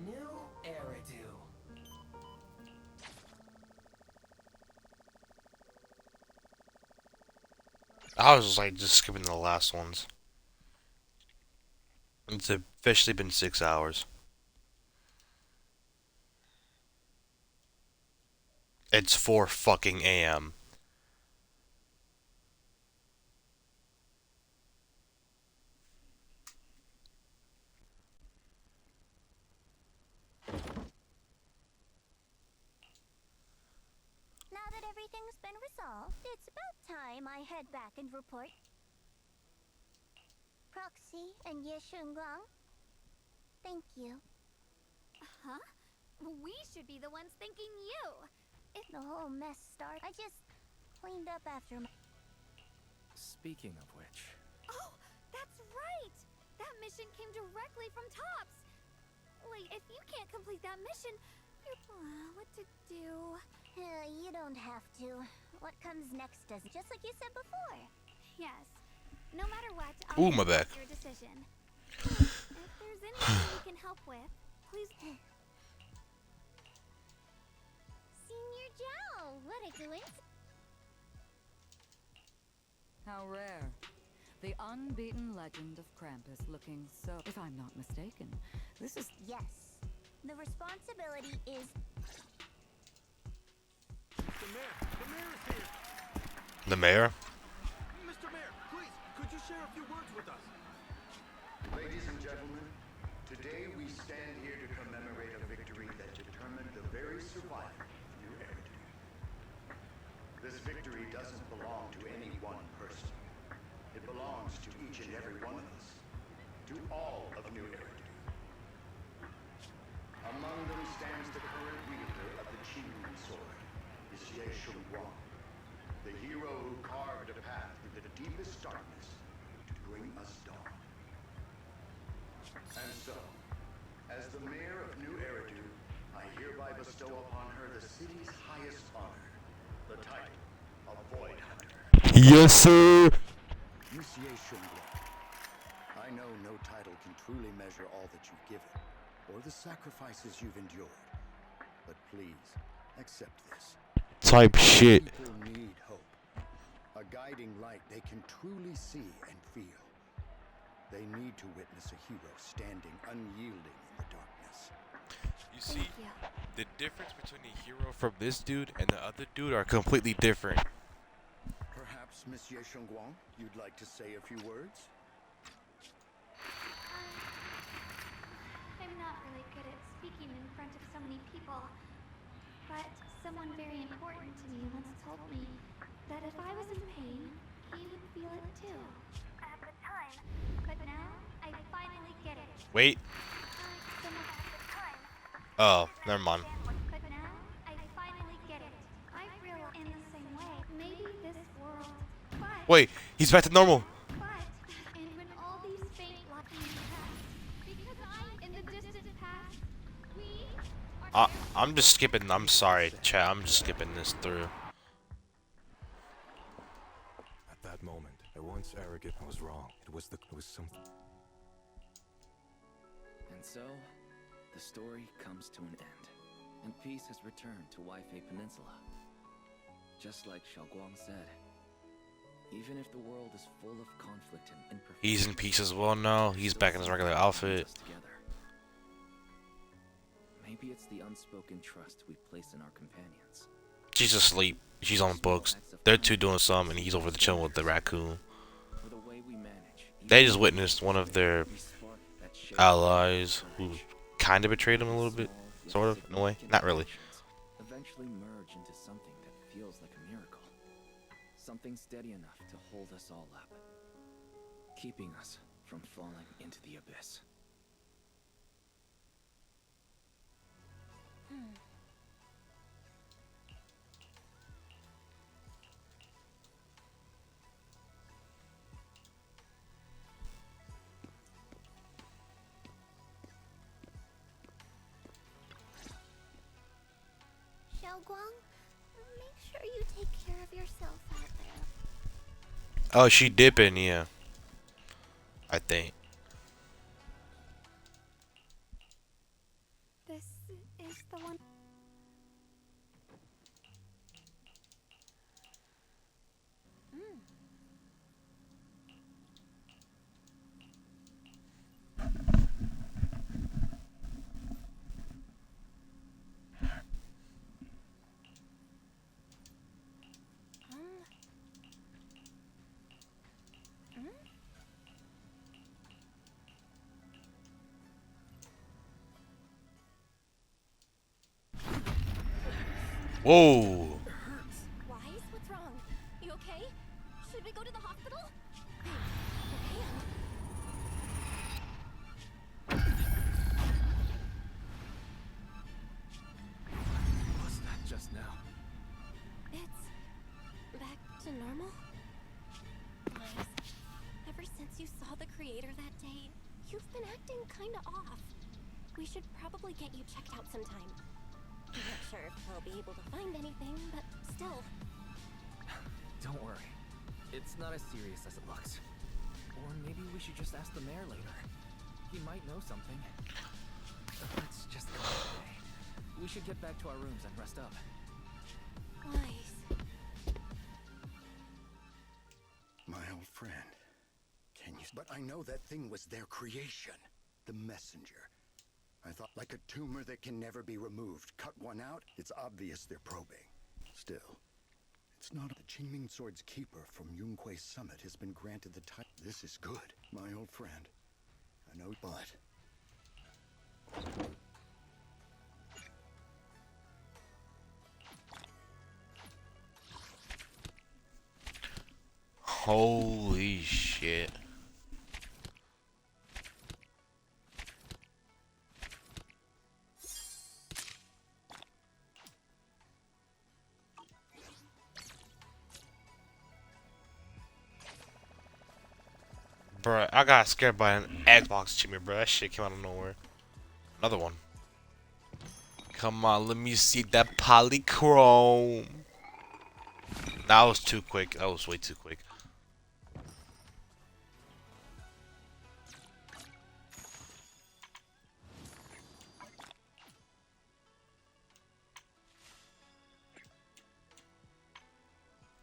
New Eridu. I was like just skipping the last ones. It's officially been 6 hours. It's 4 fucking AM. Now that everything's been resolved, it's about time I head back and report. Proxy and Ye Shunguang, thank you. Huh? We should be the ones thanking you. If the whole mess started, I just cleaned up after my... Speaking of which... Oh, that's right! That mission came directly from Tops! Wait, if you can't complete that mission, you're... what to do? You don't have to. What comes next does just like you said before. Yes. No matter what, Ooh, I'll my back. your decision. If there's anything we can help with, please... Senior Joe, what a coincidence. How rare. The unbeaten legend of Krampus looking so... If I'm not mistaken, this is... Yes. The responsibility is... The mayor is here. The mayor? Mr. Mayor, please, could you share a few words with us? Ladies and gentlemen, today we stand here to commemorate a victory that determined the very survival of New Eridu. This victory doesn't belong to any one person. It belongs to each and every one of us. To all of New Eridu. Among them stands the current wielder of the Qingyun sword, Ye Shunguang, the hero who carved a path through the deepest darkness to bring us dawn. And so, as the mayor of New Eridu, I hereby bestow upon her the city's highest honor, the title of Void Hunter. Yes, sir! Monsieur Shunguang, I know no title can truly measure all that you've given, or the sacrifices you've endured. But please, accept this. Type shit. People need hope. A guiding light they can truly see and feel. They need to witness a hero standing unyielding in the darkness. You see, the difference between a hero from this dude and the other dude are completely different. Perhaps, Monsieur Shunguang, you'd like to say a few words? I'm not really good at speaking in front of so many people. But someone very important to me once told me that if I was in pain, he would feel it too. At the time. But now, I finally get it. Wait. Oh, never mind. But now, I finally get it. I realize in the same way, maybe this world... But, Wait, he's back to normal. and when all these faint blocking pass, because I'm in the distant past, we are... I'm just skipping. I'm sorry, chat. I'm just skipping this through. At that moment, I once arrogant, I was wrong. It was something. And so, the story comes to an end, and peace has returned to Waifei Peninsula. Just like Xiaoguang said, even if the world is full of conflict and imperfection, He's in peace as well now. He's back in his regular outfit. Maybe it's the unspoken trust we place in our companions. She's asleep. She's on books. They're two doing something, and he's over the chilling with the raccoon. They just witnessed one of their allies who kind of betrayed him a little bit, sort of, in a way. Not really. Eventually merge into something that feels like a miracle. Something steady enough to hold us all up, keeping us from falling into the abyss. Xiaoguang. Make sure you take care of yourself out there. Oh, she dipping, yeah. I think. This is the one. Whoa. Wise, what's wrong? You okay? Should we go to the hospital? What's that just now? It's back to normal? Wise, ever since you saw the creator that day, you've been acting kinda off. We should probably get you checked out sometime. I'm not sure if we'll be able to find anything, but still. Don't worry. It's not as serious as it looks. Or maybe we should just ask the mayor later. He might know something. Let's just go today. We should get back to our rooms and rest up. Wise. My old friend. Can you... But I know that thing was their creation. The messenger. I thought, like a tumor that can never be removed. Cut one out, it's obvious they're probing. Still, it's not... The Qingming Sword's keeper from Yunque's summit has been granted the title. This is good, my old friend. I know, but... Holy shit. Bruh, I got scared by an Xbox achievement, bruh. That shit came out of nowhere. Another one. Come on, let me see that polychrome. That was too quick. That was way too quick.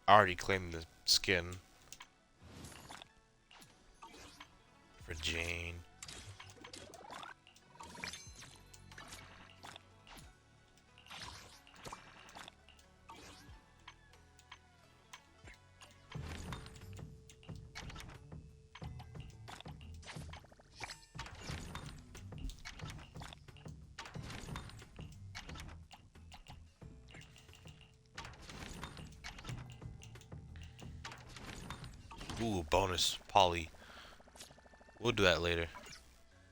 I already claimed the skin. For Jane. Ooh, bonus poly. We'll do that later.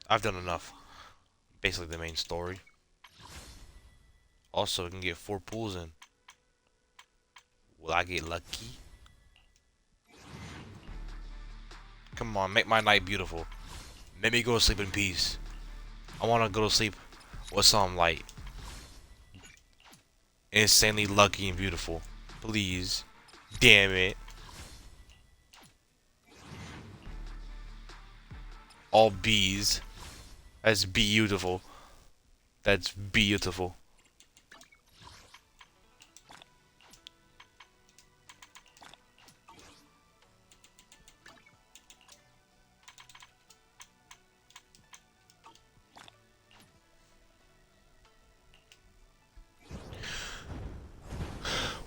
I've done enough. Basically the main story. Also, we can get 4 pools in. Will I get lucky? Come on, make my night beautiful. Make me go to sleep in peace. I want to go to sleep with some like insanely lucky and beautiful. Please. Damn it. All bees. That's beautiful. That's beautiful.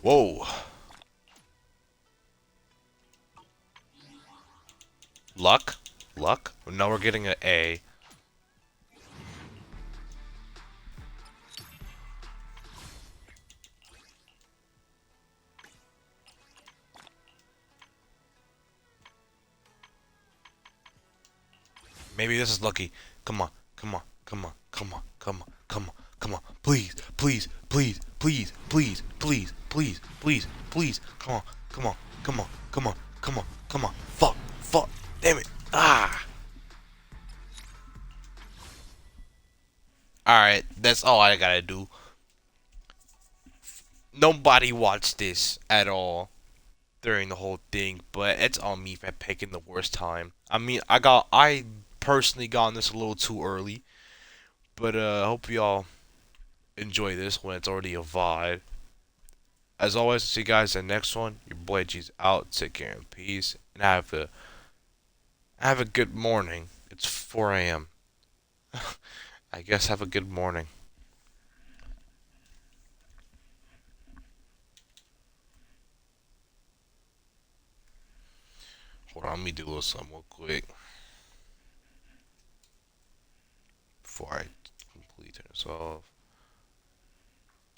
Whoa. Luck? Luck? Now we're getting an A. Maybe this is lucky. Come on, come on, come on, come on, come on, come on, come on. Please, please, please, please, please, please, please, please, please. Come on, come on, come on, come on, come on, come on. Fuck, fuck, damn it. Ah. Alright, that's all I gotta do. nobody watched this at all during the whole thing, but it's on me for picking the worst time. I mean, I personally got on this a little too early, but hope y'all enjoy this when it's already a VOD. As always, see you guys in the next one. Your boy G's out. Take care and peace, and have a good morning. It's 4 a.m. I guess have a good morning. Hold on, let me do a little something real quick before I completely turn this off.